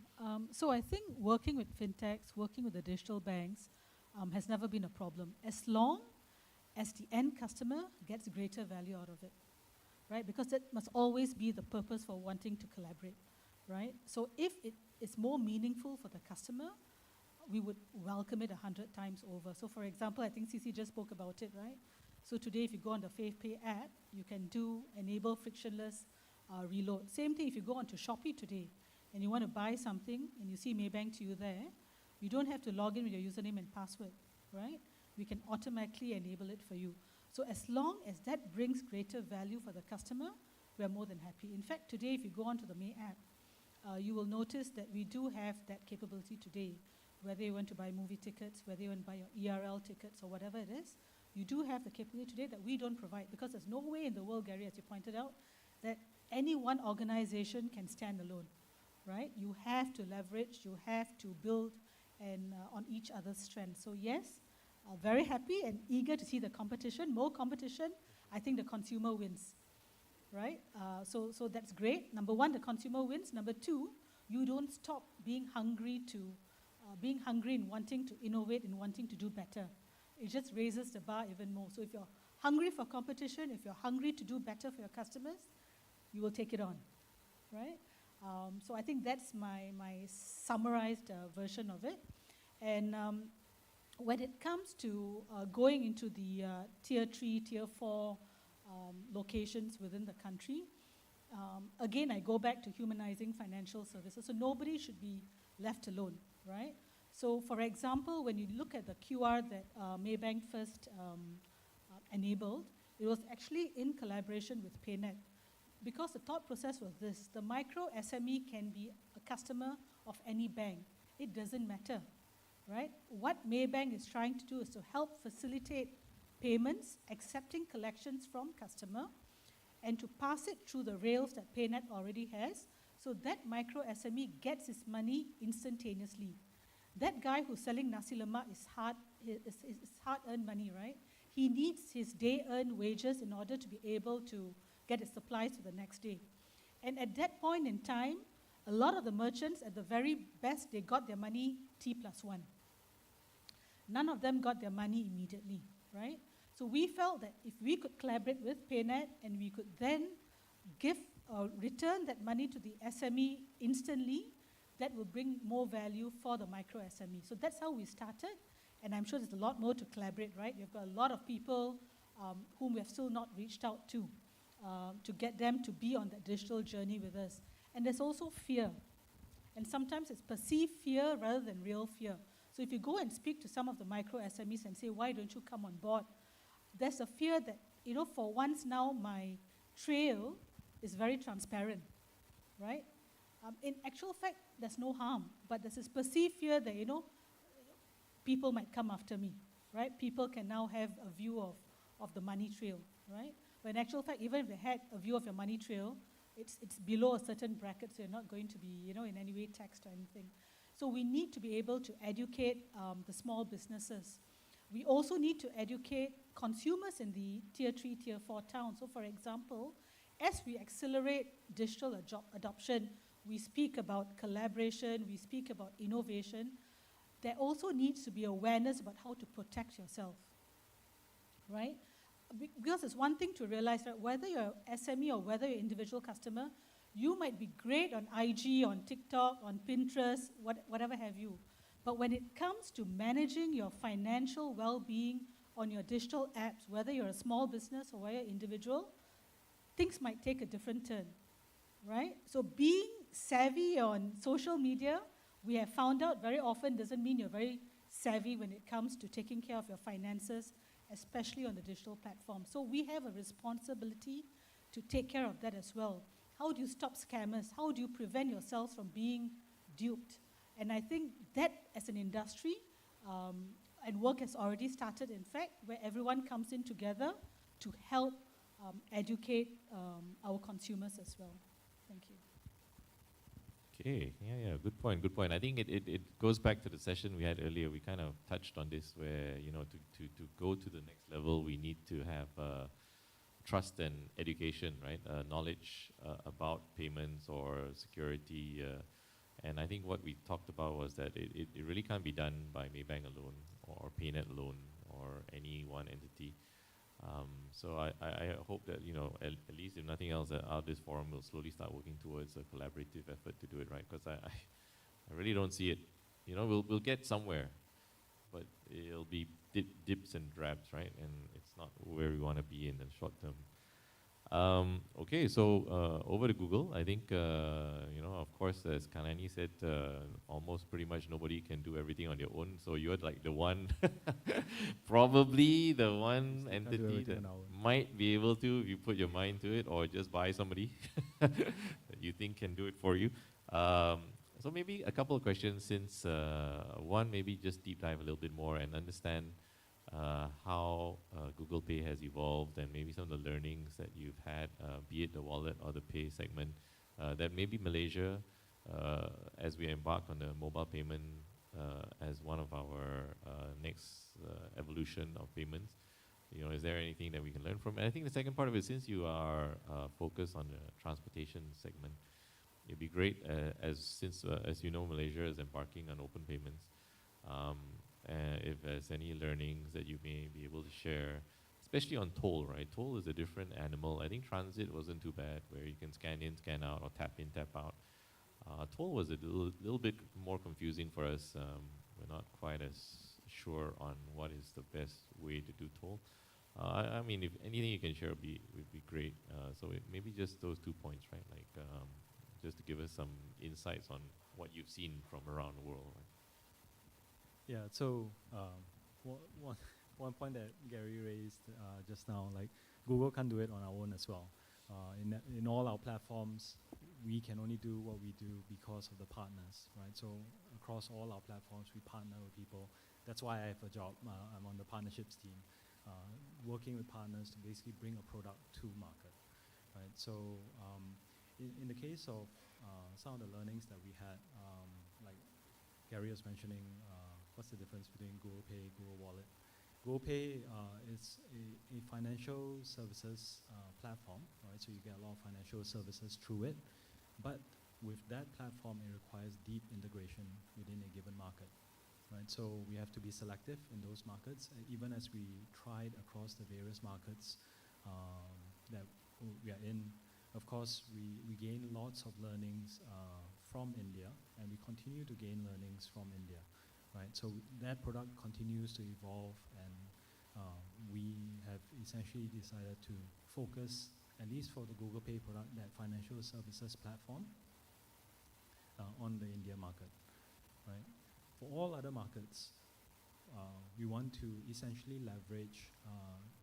So I think working with fintechs, working with the digital banks has never been a problem, as long as the end customer gets greater value out of it, right? Because that must always be the purpose for wanting to collaborate, right? So if it is more meaningful for the customer, we would welcome it 100 times over. So for example, I think CC just spoke about it, right? So today, if you go on the FavePay app, you can enable frictionless reload. Same thing if you go onto Shopee today and you want to buy something and you see Maybank to you there, you don't have to log in with your username and password, right? We can automatically enable it for you. So as long as that brings greater value for the customer, we are more than happy. In fact, today, if you go onto the May app, you will notice that we do have that capability today. Whether you want to buy movie tickets, whether you want to buy your ERL tickets or whatever it is, you do have the capability today that we don't provide, because there's no way in the world, Gary, as you pointed out, that any one organization can stand alone, right? You have to leverage, you have to build and on each other's strengths. So yes, very happy and eager to see the competition. More competition, I think the consumer wins, right? So that's great. Number one, the consumer wins. Number two, you don't stop being hungry in wanting to innovate and wanting to do better. It just raises the bar even more. So if you're hungry for competition, if you're hungry to do better for your customers, you will take it on, right? So I think that's my summarized version of it. And when it comes to going into the tier 3, tier 4 locations within the country, again, I go back to humanizing financial services. So nobody should be left alone, right? So for example, when you look at the QR that Maybank first enabled, it was actually in collaboration with PayNet. Because the thought process was this: the micro SME can be a customer of any bank. It doesn't matter, right? What Maybank is trying to do is to help facilitate payments, accepting collections from customer, and to pass it through the rails that PayNet already has, so that micro SME gets his money instantaneously. That guy who's selling nasi lemak is hard-earned money, right? He needs his day-earned wages in order to be able to get his supplies for the next day. And at that point in time, a lot of the merchants, at the very best, they got their money T+1. None of them got their money immediately, right? So we felt that if we could collaborate with PayNet and we could then give or return that money to the SME instantly, that will bring more value for the micro SME. So that's how we started, and I'm sure there's a lot more to collaborate, right? We've got a lot of people whom we have still not reached out to get them to be on that digital journey with us. And there's also fear. And sometimes it's perceived fear rather than real fear. So if you go and speak to some of the micro SMEs and say, why don't you come on board? There's a fear that, for once now, my trail is very transparent, right? In actual fact, there's no harm, but there's this perceived fear that, people might come after me, right? People can now have a view of the money trail, right? But in actual fact, even if they had a view of your money trail, it's below a certain bracket, so you're not going to be, in any way taxed or anything. So we need to be able to educate the small businesses. We also need to educate consumers in the tier 3, tier 4 towns. So for example, as we accelerate digital adoption, we speak about collaboration, we speak about innovation, there also needs to be awareness about how to protect yourself, right? Because it's one thing to realize that whether you're SME or whether you're individual customer, you might be great on IG, on TikTok, on Pinterest, whatever have you. But when it comes to managing your financial well-being on your digital apps, whether you're a small business or whether you're individual, things might take a different turn, right? So being savvy on social media, we have found out very often doesn't mean you're very savvy when it comes to taking care of your finances, especially on the digital platform. So we have a responsibility to take care of that as well. How do you stop scammers? How do you prevent yourselves from being duped? And I think that as an industry, and work has already started, in fact, where everyone comes in together to help educate our consumers as well. Thank you. Okay, yeah, good point, good point. I think it goes back to the session we had earlier. We kind of touched on this where, you know, to go to the next level, we need to have trust and education, right? Knowledge about payments or security. And I think what we talked about was that it really can't be done by Maybank alone or PayNet alone or any one entity. So I hope that, you know, at least if nothing else, out of this forum will slowly start working towards a collaborative effort to do it right. Because I really don't see it. You know, we'll get somewhere, but it'll be dips and drabs, right? And it's not where we want to be in the short term. Okay, so over to Google. I think, you know, of course, as Kanani said, almost pretty much nobody can do everything on their own. So you're like the one, probably the one entity that might be able to, if you put your mind to it, or just buy somebody that you think can do it for you. So maybe a couple of questions since, one, maybe just deep dive a little bit more and understand how Google Pay has evolved and maybe some of the learnings that you've had, be it the wallet or the pay segment, that maybe Malaysia, as we embark on the mobile payment as one of our next evolution of payments, you know, is there anything that we can learn from? And I think the second part of it, since you are focused on the transportation segment, it'd be great as you know, Malaysia is embarking on open payments. If there's any learnings that you may be able to share, especially on toll, right? Toll is a different animal. I think transit wasn't too bad, where you can scan in, scan out, or tap in, tap out. Toll was a little bit more confusing for us. We're not quite as sure on what is the best way to do toll. I mean, if anything you can share would be great. So maybe just those 2 points, right? Like just to give us some insights on what you've seen from around the world. Right? Yeah, so one point that Gary raised just now, like Google can't do it on our own as well. In all our platforms, we can only do what we do because of the partners, right? So across all our platforms, we partner with people. That's why I have a job. I'm on the partnerships team, working with partners to basically bring a product to market, right? So in the case of some of the learnings that we had, like Gary was mentioning, what's the difference between Google Pay, Google Wallet? Google Pay is a financial services platform, right? So you get a lot of financial services through it. But with that platform, it requires deep integration within a given market, right? So we have to be selective in those markets. Even as we tried across the various markets that we are in, of course, we gain lots of learnings from India, and we continue to gain learnings from India. Right, so that product continues to evolve, and we have essentially decided to focus, at least for the Google Pay product, that financial services platform on the India market. Right, for all other markets, we want to essentially leverage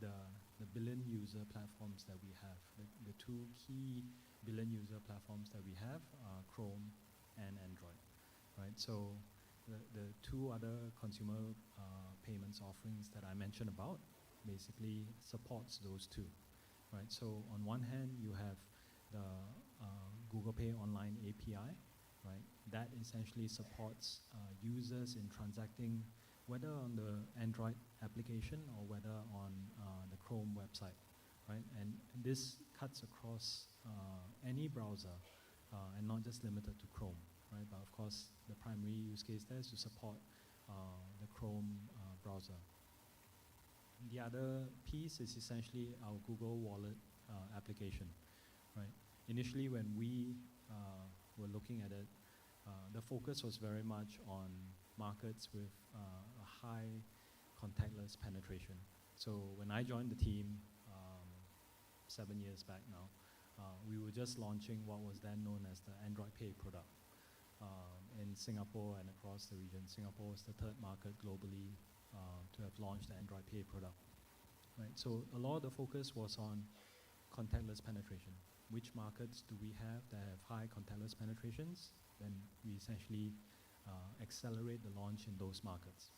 the billion user platforms that we have. The two key billion user platforms that we have are Chrome and Android. Right, so the two other consumer payments offerings that I mentioned about basically supports those two, right? So on one hand, you have the Google Pay Online API, right? That essentially supports users in transacting whether on the Android application or whether on the Chrome website, right? And this cuts across any browser and not just limited to Chrome. Right, but of course, the primary use case there is to support the Chrome browser. The other piece is essentially our Google Wallet application. Right. Initially, when we were looking at it, the focus was very much on markets with a high contactless penetration. So when I joined the team 7 years back now, we were just launching what was then known as the Android Pay product. In Singapore and across the region. Singapore was the third market globally to have launched the Android Pay product. Right, so a lot of the focus was on contactless penetration. Which markets do we have that have high contactless penetrations? Then we essentially accelerate the launch in those markets.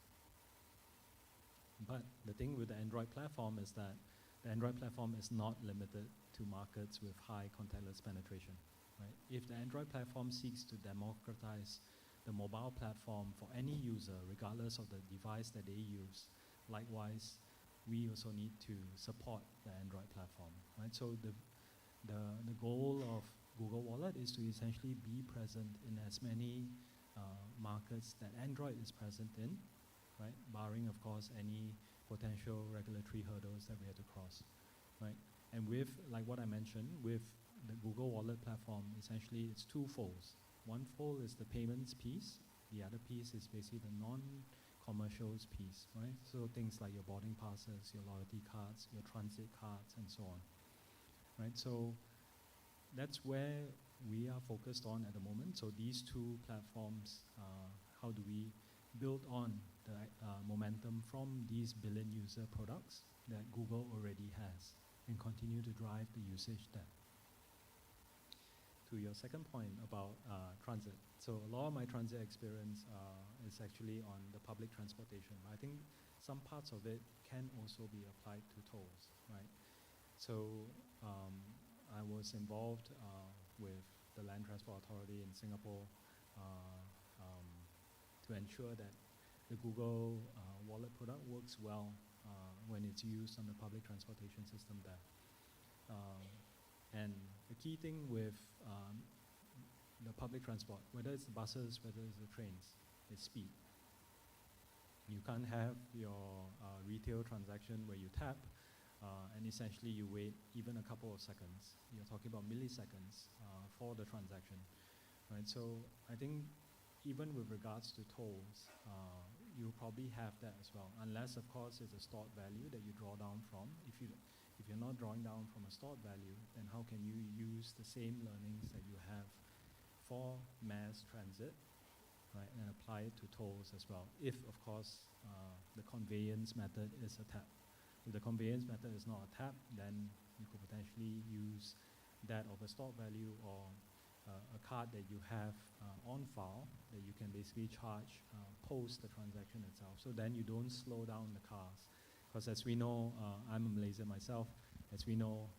But the thing with the Android platform is that the Android platform is not limited to markets with high contactless penetration. Right? If the Android platform seeks to democratize the mobile platform for any user, regardless of the device that they use, likewise, we also need to support the Android platform. Right? So the goal of Google Wallet is to essentially be present in as many markets that Android is present in, right? Barring, of course, any potential regulatory hurdles that we have to cross, right? And with, like what I mentioned, with the Google Wallet platform, essentially it's two folds. One fold is the payments piece. The other piece is basically the non-commercials piece, right? So things like your boarding passes, your loyalty cards, your transit cards, and so on, right? So that's where we are focused on at the moment. So these two platforms, how do we build on the momentum from these billion user products that Google already has and continue to drive the usage there. To your second point about transit. So a lot of my transit experience is actually on the public transportation. I think some parts of it can also be applied to tolls, right? So I was involved with the Land Transport Authority in Singapore to ensure that the Google Wallet product works well when it's used on the public transportation system there. And the key thing with the public transport, whether it's the buses, whether it's the trains, is speed. You can't have your retail transaction where you tap and essentially you wait even a couple of seconds. You're talking about milliseconds for the transaction, right? So I think even with regards to tolls, you'll probably have that as well, unless of course it's a stored value that you draw down from. If you're not drawing down from a stored value, then how can you use the same learnings that you have for mass transit, right, and apply it to tolls as well, if of course the conveyance method is a tap. If the conveyance method is not a tap, then you could potentially use that of a stored value or a card that you have on file that you can basically charge post the transaction itself. So then you don't slow down the cars. Because as we know, I'm a Malaysian myself, as we know,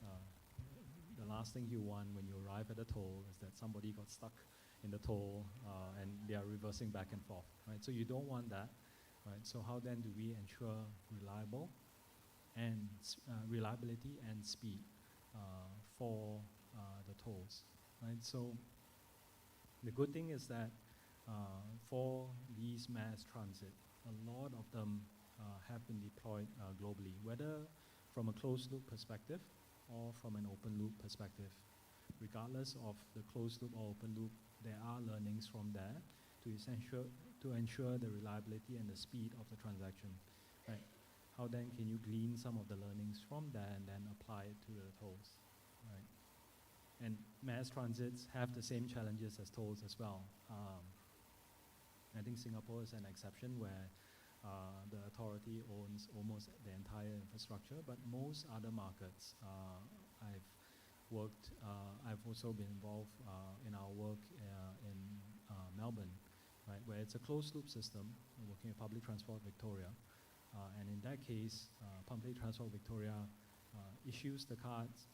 the last thing you want when you arrive at a toll is that somebody got stuck in the toll and they are reversing back and forth, right? So you don't want that, right? So how then do we ensure reliability and speed for the tolls, right? So the good thing is that for these mass transit, a lot of them have been deployed globally, whether from a closed loop perspective or from an open loop perspective. Regardless of the closed loop or open loop, there are learnings from there to ensure the reliability and the speed of the transaction, right? How then can you glean some of the learnings from there and then apply it to the tolls, right? And mass transits have the same challenges as tolls as well. I think Singapore is an exception where the authority owns almost the entire infrastructure, but most other markets, I've also been involved in our work in Melbourne, right, where it's a closed loop system, working with Public Transport Victoria. And in that case, Public Transport Victoria issues the cards,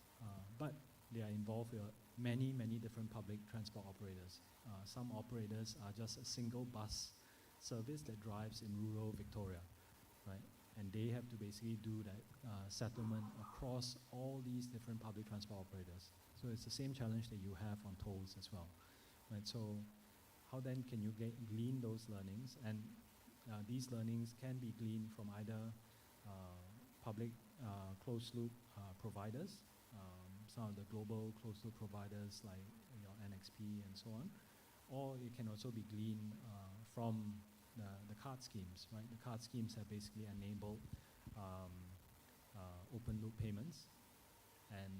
but they are involved with many, many different public transport operators. Some operators are just a single bus service that drives in rural Victoria, right? And they have to basically do that settlement across all these different public transport operators. So it's the same challenge that you have on tolls as well, right? So how then can you glean those learnings? And these learnings can be gleaned from either public closed loop providers, some of the global closed loop providers like NXP and so on, or it can also be gleaned from the card schemes, right? The card schemes have basically enabled open loop payments, and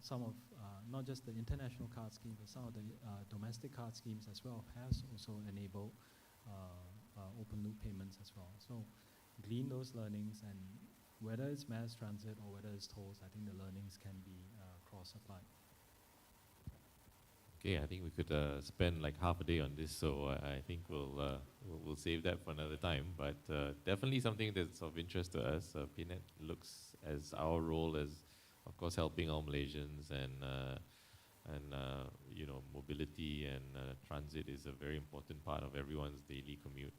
some of, not just the international card scheme, but some of the domestic card schemes as well has also enabled open loop payments as well. So glean those learnings, and whether it's mass transit or whether it's tolls, I think the learnings can be cross-applied. Okay, I think we could spend like half a day on this, so I think we'll save that for another time. But definitely something that's of interest to us. PayNet looks as our role as, of course, helping all Malaysians and you know, mobility and transit is a very important part of everyone's daily commute.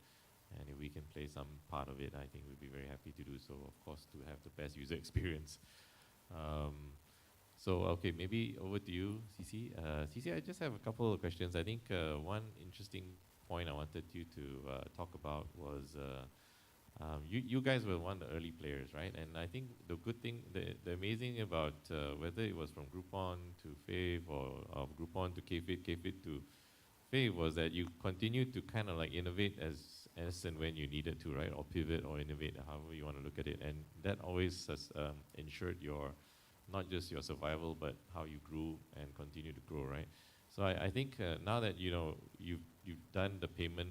And if we can play some part of it, I think we'd be very happy to do so, of course, to have the best user experience. So, okay, maybe over to you, CC. CC, I just have a couple of questions. I think one interesting point I wanted you to talk about was you guys were one of the early players, right? And I think the good thing, the amazing about whether it was from Groupon to Fave or Groupon to KFIT, KFIT to Fave was that you continued to kind of like innovate as and when you needed to, right? Or pivot or innovate, however you want to look at it. And that always has ensured your not just your survival, but how you grew and continue to grow, right? So I think now that you know you've done the payment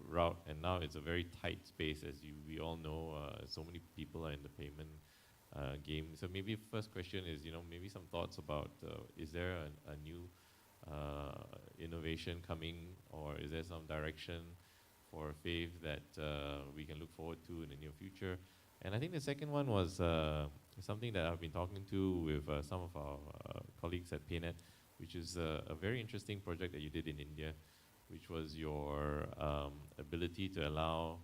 route, and now it's a very tight space, as we all know. So many people are in the payment game. So maybe first question is, you know, maybe some thoughts about is there a new innovation coming, or is there some direction for Fave that we can look forward to in the near future? And I think the second one was something that I've been talking to with some of our colleagues at PayNet, which is a very interesting project that you did in India, which was your ability to allow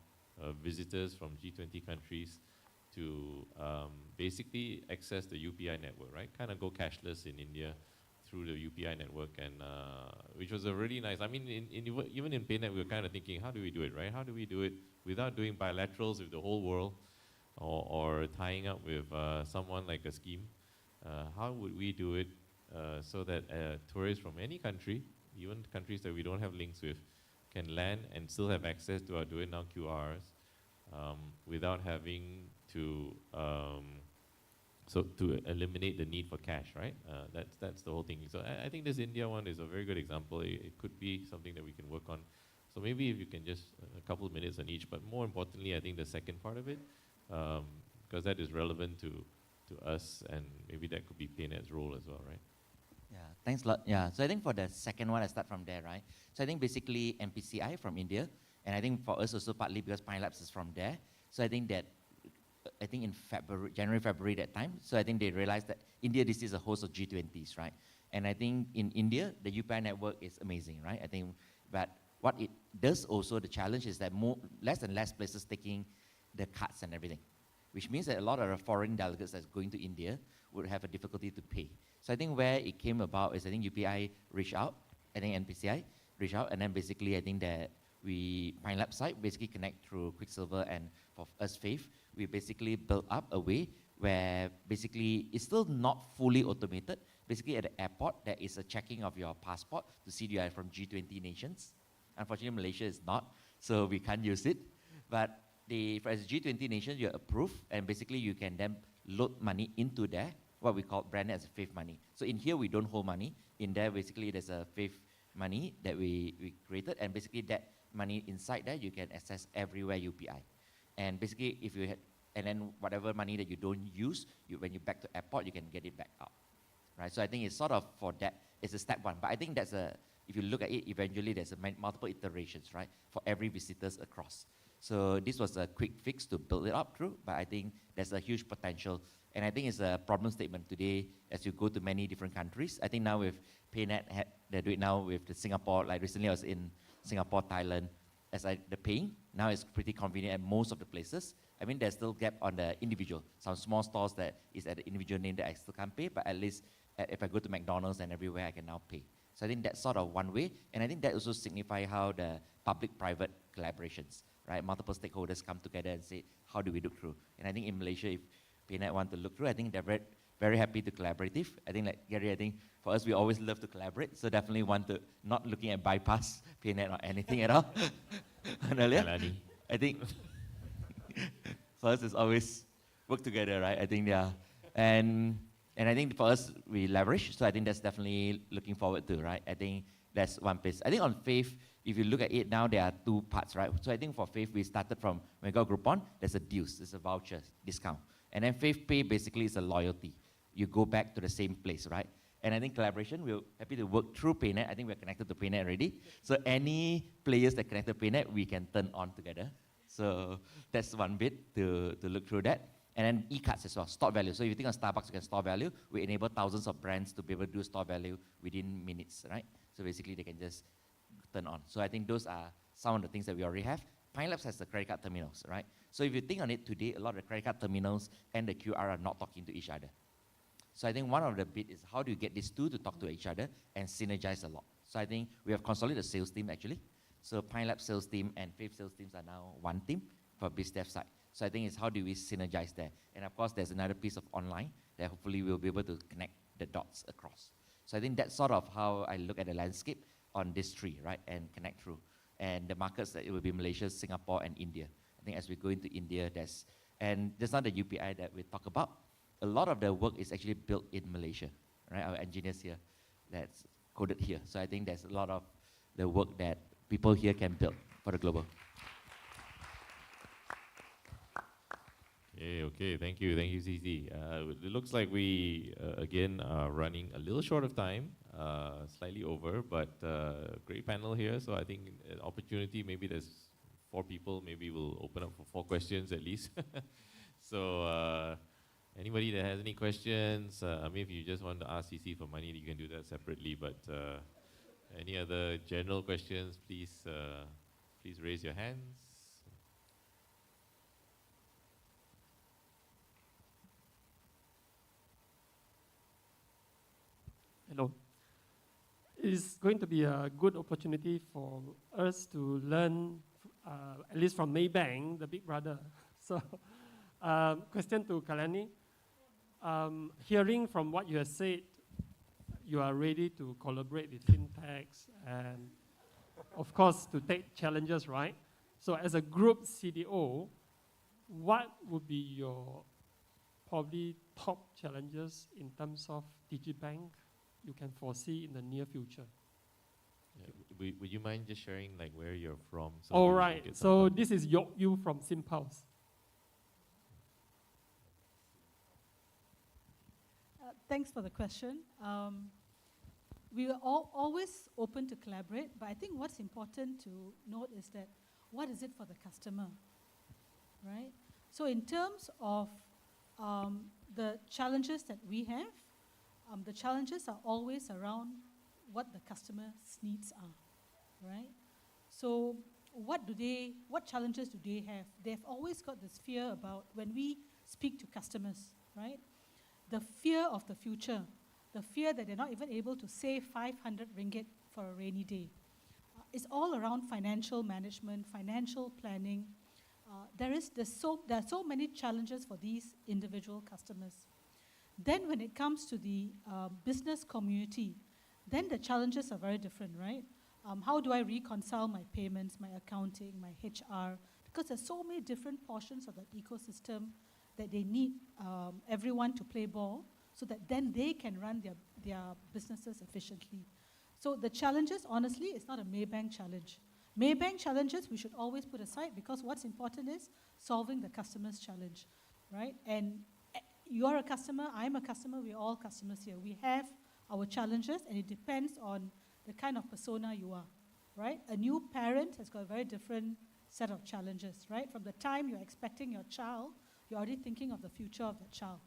visitors from G20 countries to basically access the UPI network, right? Kind of go cashless in India through the UPI network, and which was a really nice. I mean, even in PayNet, we were kind of thinking, how do we do it, right? How do we do it without doing bilaterals with the whole world, or tying up with someone like a scheme? How would we do it so that tourists from any country, even countries that we don't have links with, can land and still have access to our Do It Now QRs without having to to eliminate the need for cash, right? That's the whole thing. So I think this India one is a very good example. It could be something that we can work on. So maybe if you can just a couple of minutes on each, but more importantly, I think the second part of it, because that is relevant to us, and maybe that could be PayNet's role as well, right? Yeah, thanks a lot. Yeah, so I think for the second one, I start from there, right? So I think basically MPCI from India, and I think for us also partly because Pine Labs is from there. So I think that, I think in January, February that time, so I think they realized that India, this is a host of G20s, right? And I think in India, the UPI network is amazing, right? I think, but what it does also, the challenge is that less and less places taking the cards and everything, which means that a lot of the foreign delegates that's going to India would have a difficulty to pay. So I think where it came about is I think UPI reached out, I think NPCI reached out, and then basically I think that Pine Lab site basically connect through Quicksilver, and for us Fave, we basically built up a way where basically it's still not fully automated. Basically at the airport, there is a checking of your passport to see you are from G20 nations. Unfortunately, Malaysia is not, so we can't use it. But as a G20 nation, you're approved, and basically you can then load money into there, what we call branded as Fave money. So in here, we don't hold money. In there, basically, there's a Fave money that we created, and basically that money inside there, you can access everywhere UPI. And basically, if you had, and then whatever money that you don't use, when you back to airport, you can get it back out, right? So I think it's sort of for that, it's a step one. But I think that's if you look at it, eventually there's multiple iterations, right, for every visitors across. So this was a quick fix to build it up through, but I think there's a huge potential. And I think it's a problem statement today as you go to many different countries. I think now with PayNet, they do it now with the Singapore, like recently I was in Singapore, Thailand, the paying, now it's pretty convenient at most of the places. I mean, there's still gap on the individual. Some small stores that is at the individual name that I still can't pay, but at least if I go to McDonald's and everywhere, I can now pay. So I think that's sort of one way, and I think that also signify how the public-private collaborations, right? Multiple stakeholders come together and say, how do we look through? And I think in Malaysia, if PayNet want to look through, I think they're very, very happy to collaborative. I think like Gary, I think for us, we always love to collaborate, so definitely want to, not looking at bypass PayNet or anything at all. I think for us, it's always work together, right? I think, yeah. And I think for us, we leverage, so I think that's definitely looking forward to, right? I think that's one piece. I think on Fave, if you look at it now, there are two parts, right? So I think for Fave, we started from, when we got Groupon, there's a deals, there's a voucher discount. And then Fave Pay basically is a loyalty. You go back to the same place, right? And I think collaboration, we're happy to work through PayNet. I think we're connected to PayNet already. So any players that connect to PayNet, we can turn on together. So that's one bit to look through that. And then e-cards as well, store value. So if you think of Starbucks, you can store value. We enable thousands of brands to be able to do store value within minutes, right? So basically they can just turn on. So I think those are some of the things that we already have. PineLabs has the credit card terminals, right? So if you think on it today, a lot of the credit card terminals and the QR are not talking to each other. So I think one of the bit is how do you get these two to talk to each other and synergize a lot. So I think we have consolidated the sales team actually. So PineLab sales team and Faith sales teams are now one team for BizDev side. So I think it's how do we synergize there. And of course, there's another piece of online that hopefully we'll be able to connect the dots across. So I think that's sort of how I look at the landscape on this tree, right, and connect through. And the markets that it will be Malaysia, Singapore, and India. I think as we go into India, there's not the UPI that we talk about. A lot of the work is actually built in Malaysia, right? Our engineers here, that's coded here. So I think there's a lot of the work that people here can build for the global. Okay, thank you, CC. It looks like we, again, are running a little short of time, slightly over, but great panel here. So I think an opportunity, maybe there's 4 people, maybe we'll open up for 4 questions at least. So anybody that has any questions, I mean, if you just want to ask CC for money, you can do that separately, but any other general questions, please, please raise your hands. Hello. It's going to be a good opportunity for us to learn, at least from Maybank, the big brother. So, question to Kalani. Hearing from what you have said, you are ready to collaborate with fintechs and, of course, to take challenges, right? So, as a group CDO, what would be your probably top challenges in terms of digibank you can foresee in the near future? Yeah, would you mind just sharing like where you're from? So all right, so this is Yok Yu from Simpulse. Thanks for the question. We are always open to collaborate, but I think what's important to note is that what is it for the customer, right? So in terms of the challenges that we have, the challenges are always around what the customer's needs are, right? So what challenges do they have? They've always got this fear about when we speak to customers, right? The fear of the future, the fear that they're not even able to save 500 ringgit for a rainy day. It's all around financial management, financial planning. There are so many challenges for these individual customers. Then when it comes to the business community, then the challenges are very different, right? How do I reconcile my payments, my accounting, my HR? Because there's so many different portions of the ecosystem that they need everyone to play ball so that then they can run their businesses efficiently. So the challenges, honestly, it's not a Maybank challenge. Maybank challenges we should always put aside because what's important is solving the customer's challenge, right? And you're a customer, I'm a customer, we're all customers here. We have our challenges and it depends on the kind of persona you are, right? A new parent has got a very different set of challenges, right? From the time you're expecting your child, you're already thinking of the future of that child,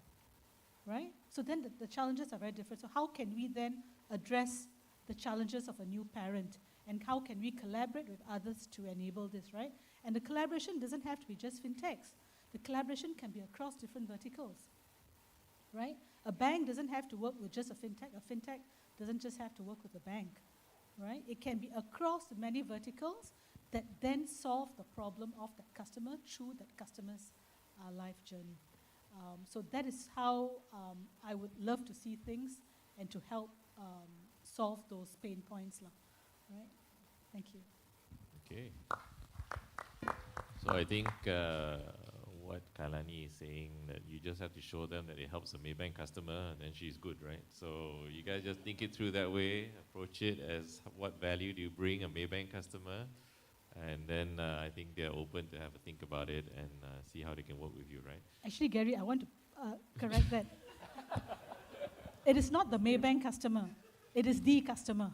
right? So then the challenges are very different. So how can we then address the challenges of a new parent? And how can we collaborate with others to enable this, right? And the collaboration doesn't have to be just fintechs. The collaboration can be across different verticals, right? A bank doesn't have to work with just a fintech. A fintech doesn't just have to work with a bank, right? It can be across the many verticals that then solve the problem of that customer through that customer's life journey. So that is how I would love to see things and to help solve those pain points, right? Thank you. Okay. So I think what Kalani is saying, that you just have to show them that it helps a Maybank customer and then she's good, right? So you guys just think it through that way, approach it as what value do you bring a Maybank customer, and then I think they're open to have a think about it and see how they can work with you, right? Actually, Gary, I want to correct that. It is not the Maybank customer. It is the customer,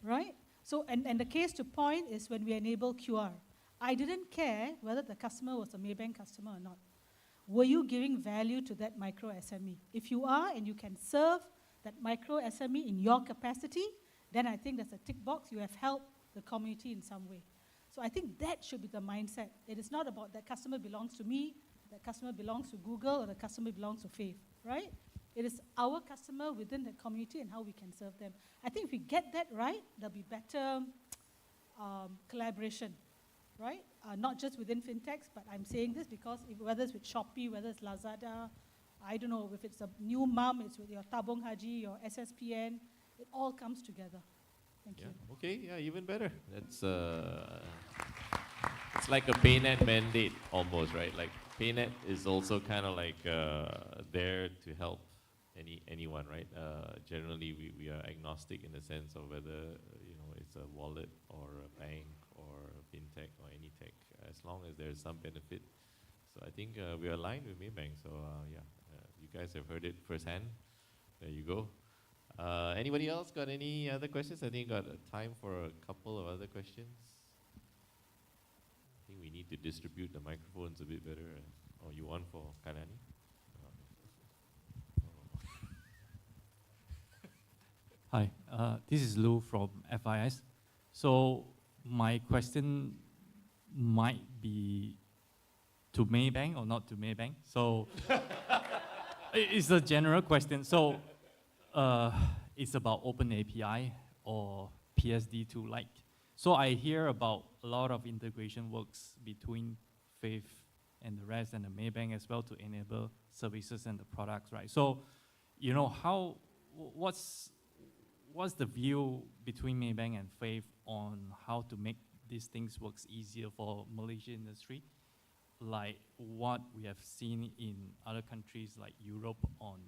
right? So, and the case to point is when we enable QR. I didn't care whether the customer was a Maybank customer or not. Were you giving value to that micro SME? If you are and you can serve that micro SME in your capacity, then I think that's a tick box. You have helped the community in some way. So I think that should be the mindset. It is not about that customer belongs to me, that customer belongs to Google, or the customer belongs to Faith, right? It is our customer within the community and how we can serve them. I think if we get that right, there'll be better collaboration, right? Not just within fintechs, but I'm saying this because whether it's with Shopee, whether it's Lazada, I don't know, if it's a new mom, it's with your Tabung Haji, your SSPN, it all comes together. Thank you. Okay, yeah, even better. That's it's like a PayNet mandate almost, right? Like PayNet is also kind of like there to help anyone, right? Generally, we are agnostic in the sense of whether it's a wallet or a bank or a fintech or any tech, as long as there's some benefit. So I think we are aligned with Maybank. So yeah, you guys have heard it firsthand. There you go. Anybody else got any other questions? I think got time for a couple of other questions. I think we need to distribute the microphones a bit better. Or you want for Kanani? Hi, this is Lou from FIS. So my question might be to Maybank or not to Maybank. So it's a general question. So it's about Open API or PSD2 like. So I hear about a lot of integration works between Faith and the rest and the Maybank as well to enable services and the products, right? So, what's the view between Maybank and Faith on how to make these things works easier for Malaysian industry? Like what we have seen in other countries like Europe on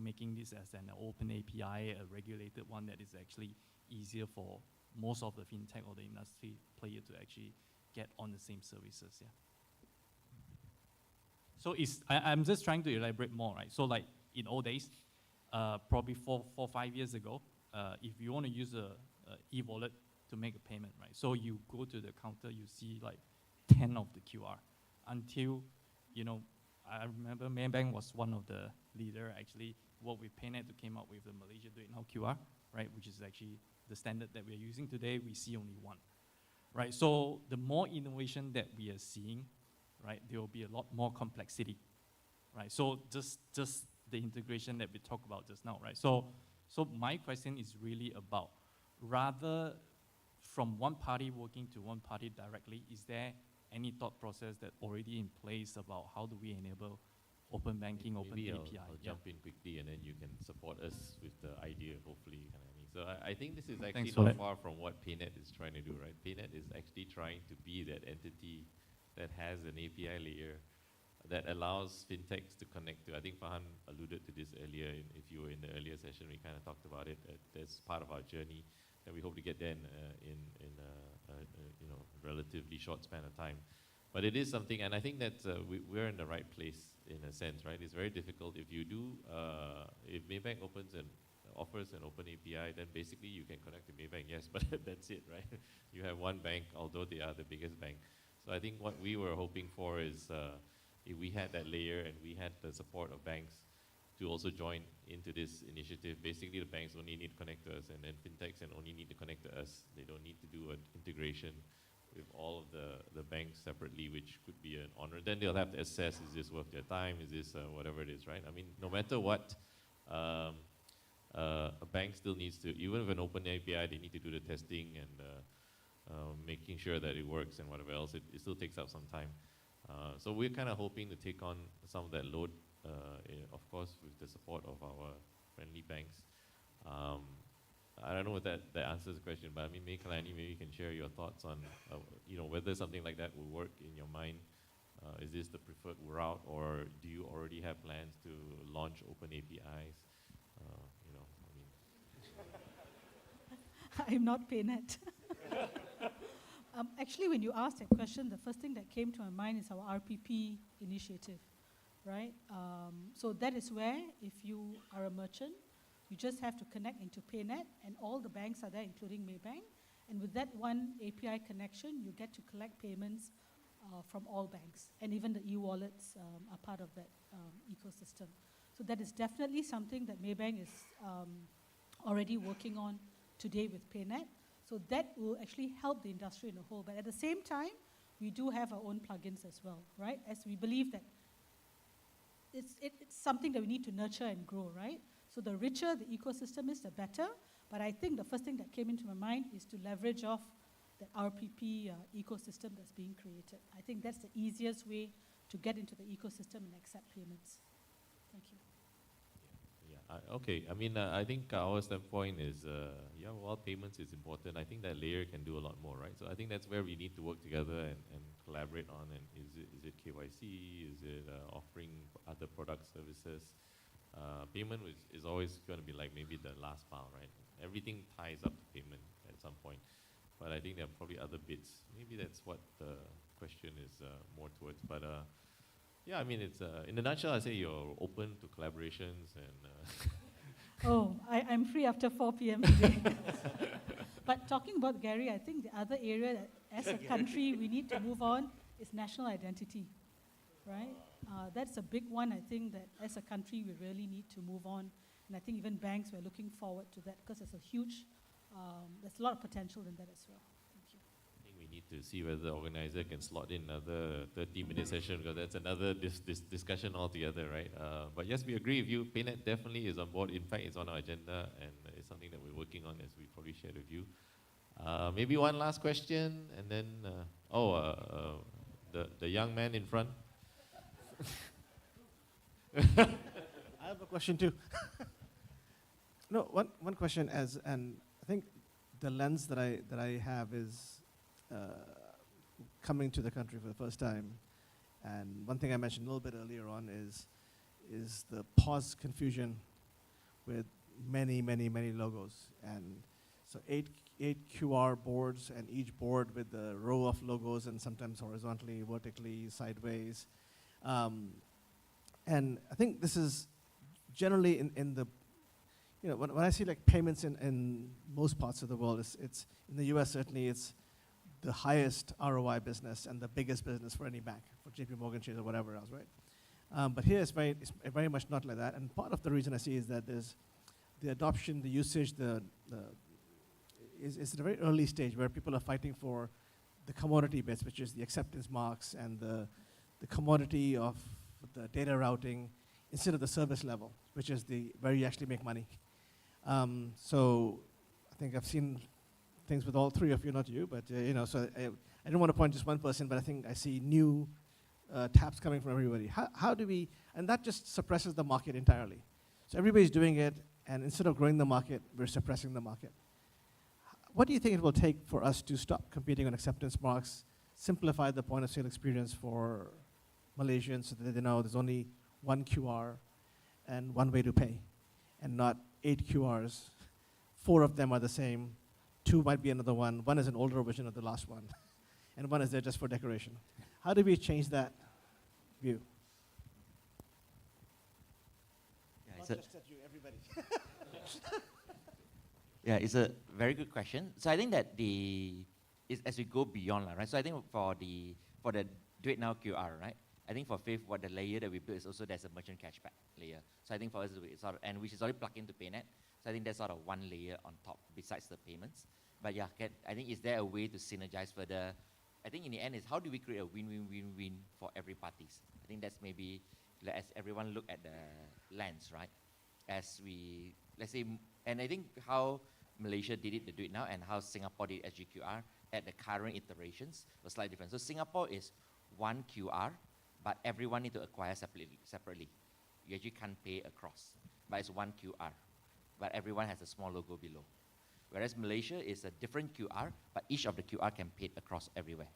making this as an open API, a regulated one that is actually easier for most of the fintech or the industry player to actually get on the same services, yeah. So I'm just trying to elaborate more, right? So like in old days, probably 5 years ago, if you want to use a e-wallet to make a payment, right? So you go to the counter, you see like 10 of the QR until, I remember Maybank was one of the leader actually worked with PayNet to came up with the Malaysia Do It Now QR, right? Which is actually the standard that we're using today. We see only one, right? So the more innovation that we are seeing, right, there will be a lot more complexity, right? So just the integration that we talked about just now, right? So my question is really about rather from one party working to one party directly, is there any thought process that already in place about how do we enable open banking, open Maybe API? I'll jump in quickly and then you can support us with the idea, hopefully. So I think this is actually not far from what PayNet is trying to do, right? PayNet is actually trying to be that entity that has an API layer that allows fintechs to connect to. I think Farhan alluded to this earlier. If you were in the earlier session, we kind of talked about it. That's part of our journey, and we hope to get there in a relatively short span of time. But it is something, and I think that we're in the right place in a sense, right? It's very difficult if you do, if Maybank opens and offers an open API, then basically you can connect to Maybank, yes, but that's it, right? You have one bank, although they are the biggest bank. So I think what we were hoping for is if we had that layer and we had the support of banks to also join into this initiative. Basically, the banks only need to connect to us, and then fintechs and only need to connect to us. They don't need to do an integration with all of the banks separately, which could be an honor. Then they'll have to assess, is this worth their time? Is this whatever it is, right? I mean, no matter what, a bank still needs to, even with an open API, they need to do the testing and making sure that it works and whatever else. It still takes up some time. So we're kind of hoping to take on some of that load, of course, with the support of our friendly banks. I don't know if that answers the question, but I mean, Kalani, maybe you can share your thoughts on, whether something like that will work in your mind. Is this the preferred route, or do you already have plans to launch open APIs? I'm not PayNet. Actually, when you asked that question, the first thing that came to my mind is our RPP initiative, right? So that is where, if you are a merchant, you just have to connect into PayNet, and all the banks are there, including Maybank. And with that one API connection, you get to collect payments from all banks, and even the e-wallets are part of that ecosystem. So that is definitely something that Maybank is already working on today with PayNet. So that will actually help the industry in a whole. But at the same time, we do have our own plugins as well, right? As we believe that it's something that we need to nurture and grow, right? So the richer the ecosystem is, the better. But I think the first thing that came into my mind is to leverage off the RPP ecosystem that's being created. I think that's the easiest way to get into the ecosystem and accept payments. Thank you. Okay. I mean, I think our standpoint is, while payments is important, I think that layer can do a lot more, right? So I think that's where we need to work together and collaborate on. And is it KYC? Is it offering other product services? Payment is always going to be like maybe the last mile, right? Everything ties up to payment at some point. But I think there are probably other bits. Maybe that's what the question is more towards. But yeah, I mean, it's in a nutshell, I say you're open to collaborations and. Oh, I'm free after 4 p.m. today. But talking about Gary, I think the other area that as a country we need to move on is national identity, right? That's a big one, I think, that as a country we really need to move on. And I think even banks were looking forward to that because there's a huge, there's a lot of potential in that as well. Thank you. I think we need to see whether the organizer can slot in another 30-minute session, because that's another discussion altogether, right? But yes, we agree with you. PayNet definitely is on board. In fact, it's on our agenda, and it's something that we're working on, as we probably shared with you. Maybe one last question, and then, the young man in front. I have a question too. No, one question, and I think the lens that I have is coming to the country for the first time, and one thing I mentioned a little bit earlier on is the POS confusion with many logos, and so eight QR boards, and each board with a row of logos, and sometimes horizontally, vertically, sideways. And I think this is generally in the, when I see like payments in most parts of the world, it's in the US certainly it's the highest ROI business and the biggest business for any bank, for JP Morgan Chase or whatever else, right? But here it's very much not like that. And part of the reason I see is that there's the adoption, the usage, is at a very early stage where people are fighting for the commodity bits, which is the acceptance marks and the commodity of the data routing, instead of the service level, which is where you actually make money. So I think I've seen things with all three of you, not you, but so I don't want to point just one person, but I think I see new taps coming from everybody. How do we, and that just suppresses the market entirely. So everybody's doing it, and instead of growing the market, we're suppressing the market. What do you think it will take for us to stop competing on acceptance marks, simplify the point of sale experience for Malaysians so that they know there's only one QR and one way to pay, and not 8 QRs. 4 of them are the same. 2 might be another one. One is an older version of the last one, and one is there just for decoration. How do we change that view? Yeah, Not just at you, everybody. Yeah, it's a very good question. So I think that as we go beyond, right? So I think for the Do It Now QR, right? I think for Faith, what the layer that we built is also there's a merchant cashback layer. So I think for us, it's sort of, and which is already plugged into PayNet. So I think that's sort of one layer on top besides the payments. But yeah, I think is there a way to synergize further? I think in the end is how do we create a win-win-win-win for every parties? I think that's maybe as everyone look at the lens, right? As we, let's say, and I think how Malaysia did it, they do it now, and how Singapore did SGQR at the current iterations was slightly different. So Singapore is one QR, but everyone need to acquire separately. You actually can't pay across, but it's one QR, but everyone has a small logo below. Whereas Malaysia is a different QR, but each of the QR can pay across everywhere.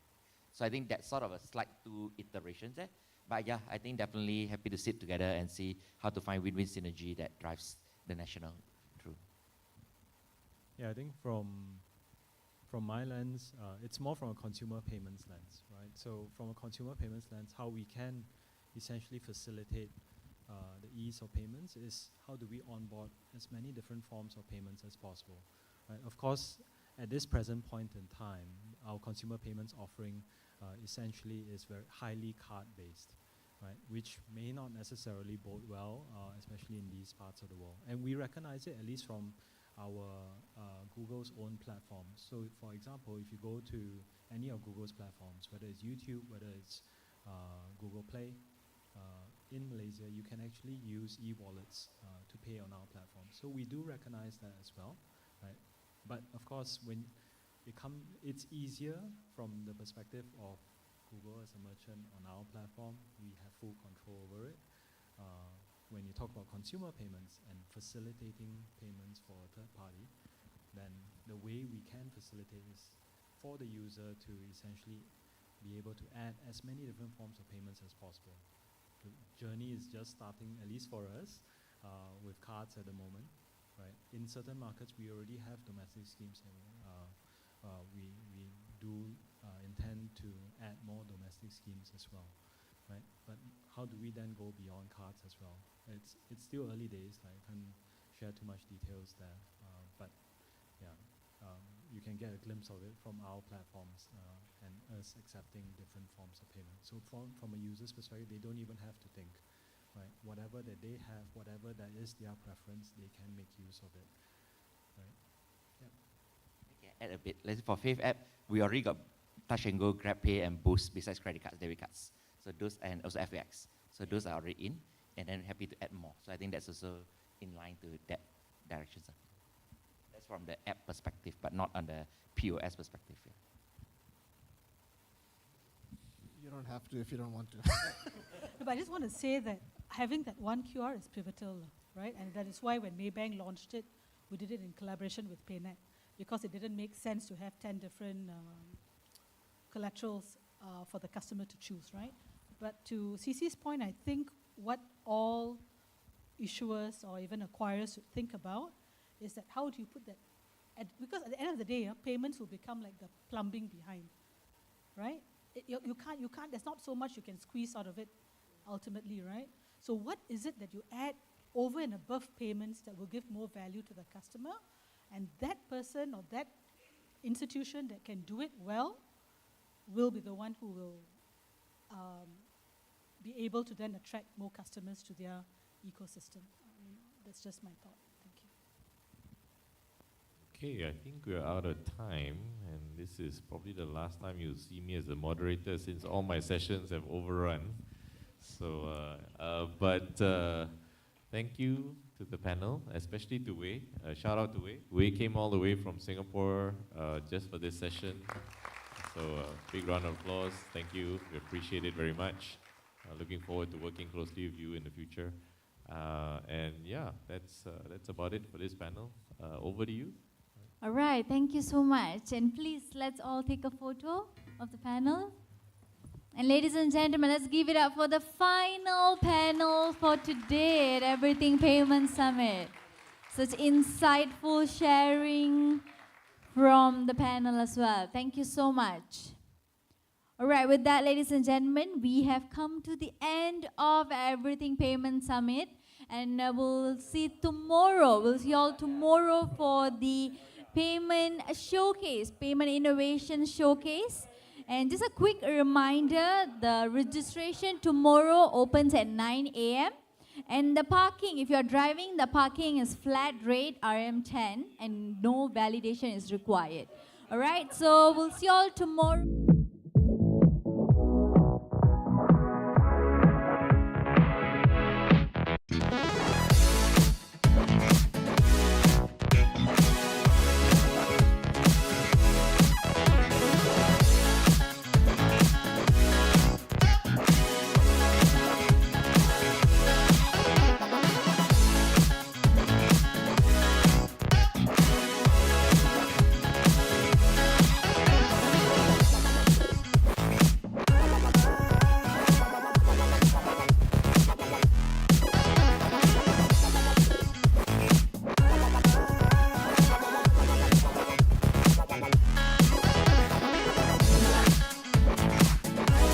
So I think that's sort of a slight 2 iterations there. But yeah, I think definitely happy to sit together and see how to find win-win synergy that drives the national through. Yeah, I think from my lens, it's more from a consumer payments lens, right? So from a consumer payments lens, how we can essentially facilitate the ease of payments is how do we onboard as many different forms of payments as possible. Right? Of course, at this present point in time, our consumer payments offering essentially is very highly card-based, right? Which may not necessarily bode well, especially in these parts of the world. And we recognize it at least from our Google's own platforms. So for example, if you go to any of Google's platforms, whether it's YouTube, whether it's Google Play, in Malaysia, you can actually use e-wallets to pay on our platform. So we do recognize that as well, right? But of course, when it's easier from the perspective of Google as a merchant on our platform. We have full control over it. When you talk about consumer payments and facilitating payments for a third party, then the way we can facilitate is for the user to essentially be able to add as many different forms of payments as possible. The journey is just starting, at least for us, with cards at the moment, right? In certain markets, we already have domestic schemes, and we do intend to add more domestic schemes as well, right? But how do we then go beyond cards as well? It's still early days. I can't share too much details there, but yeah, you can get a glimpse of it from our platforms and us accepting different forms of payment. So from a user's perspective, they don't even have to think, right? Whatever that they have, whatever that is their preference, they can make use of it, right? Yep. Okay, add a bit. Let's for Fave app, we already got Touch and Go, Grab Pay, and Boost besides credit cards, debit cards. So those, and also FX. So those are already in, and then happy to add more. So I think that's also in line to that direction. That's from the app perspective, but not on the POS perspective. Yeah. You don't have to if you don't want to. But I just want to say that having that one QR is pivotal, right? And that is why when Maybank launched it, we did it in collaboration with PayNet, because it didn't make sense to have 10 different collaterals for the customer to choose, right? But to CC's point, I think what all issuers or even acquirers should think about is that how do you put that, because at the end of the day, payments will become like the plumbing behind, right? You can't, there's not so much you can squeeze out of it ultimately, right? So what is it that you add over and above payments that will give more value to the customer? And that person or that institution that can do it well will be the one who will be able to then attract more customers to their ecosystem. That's just my thought. Thank you. Okay, I think we're out of time, and this is probably the last time you'll see me as a moderator since all my sessions have overrun. So, thank you to the panel, especially to Wei. Shout out to Wei. Wei came all the way from Singapore just for this session. So, big round of applause. Thank you. We appreciate it very much. Looking forward to working closely with you in the future. And yeah, that's about it for this panel. Over to you. All right, thank you so much. And please, let's all take a photo of the panel. And ladies and gentlemen, let's give it up for the final panel for today at Everything Payment Summit. Such insightful sharing from the panel as well. Thank you so much. All right, with that, ladies and gentlemen, we have come to the end of Everything Payment Summit. And we'll see tomorrow. We'll see you all tomorrow for the Payment Showcase, Payment Innovation Showcase. And just a quick reminder, the registration tomorrow opens at 9 a.m. And the parking, if you're driving, the parking is flat rate RM10 and no validation is required. All right, so we'll see you all tomorrow.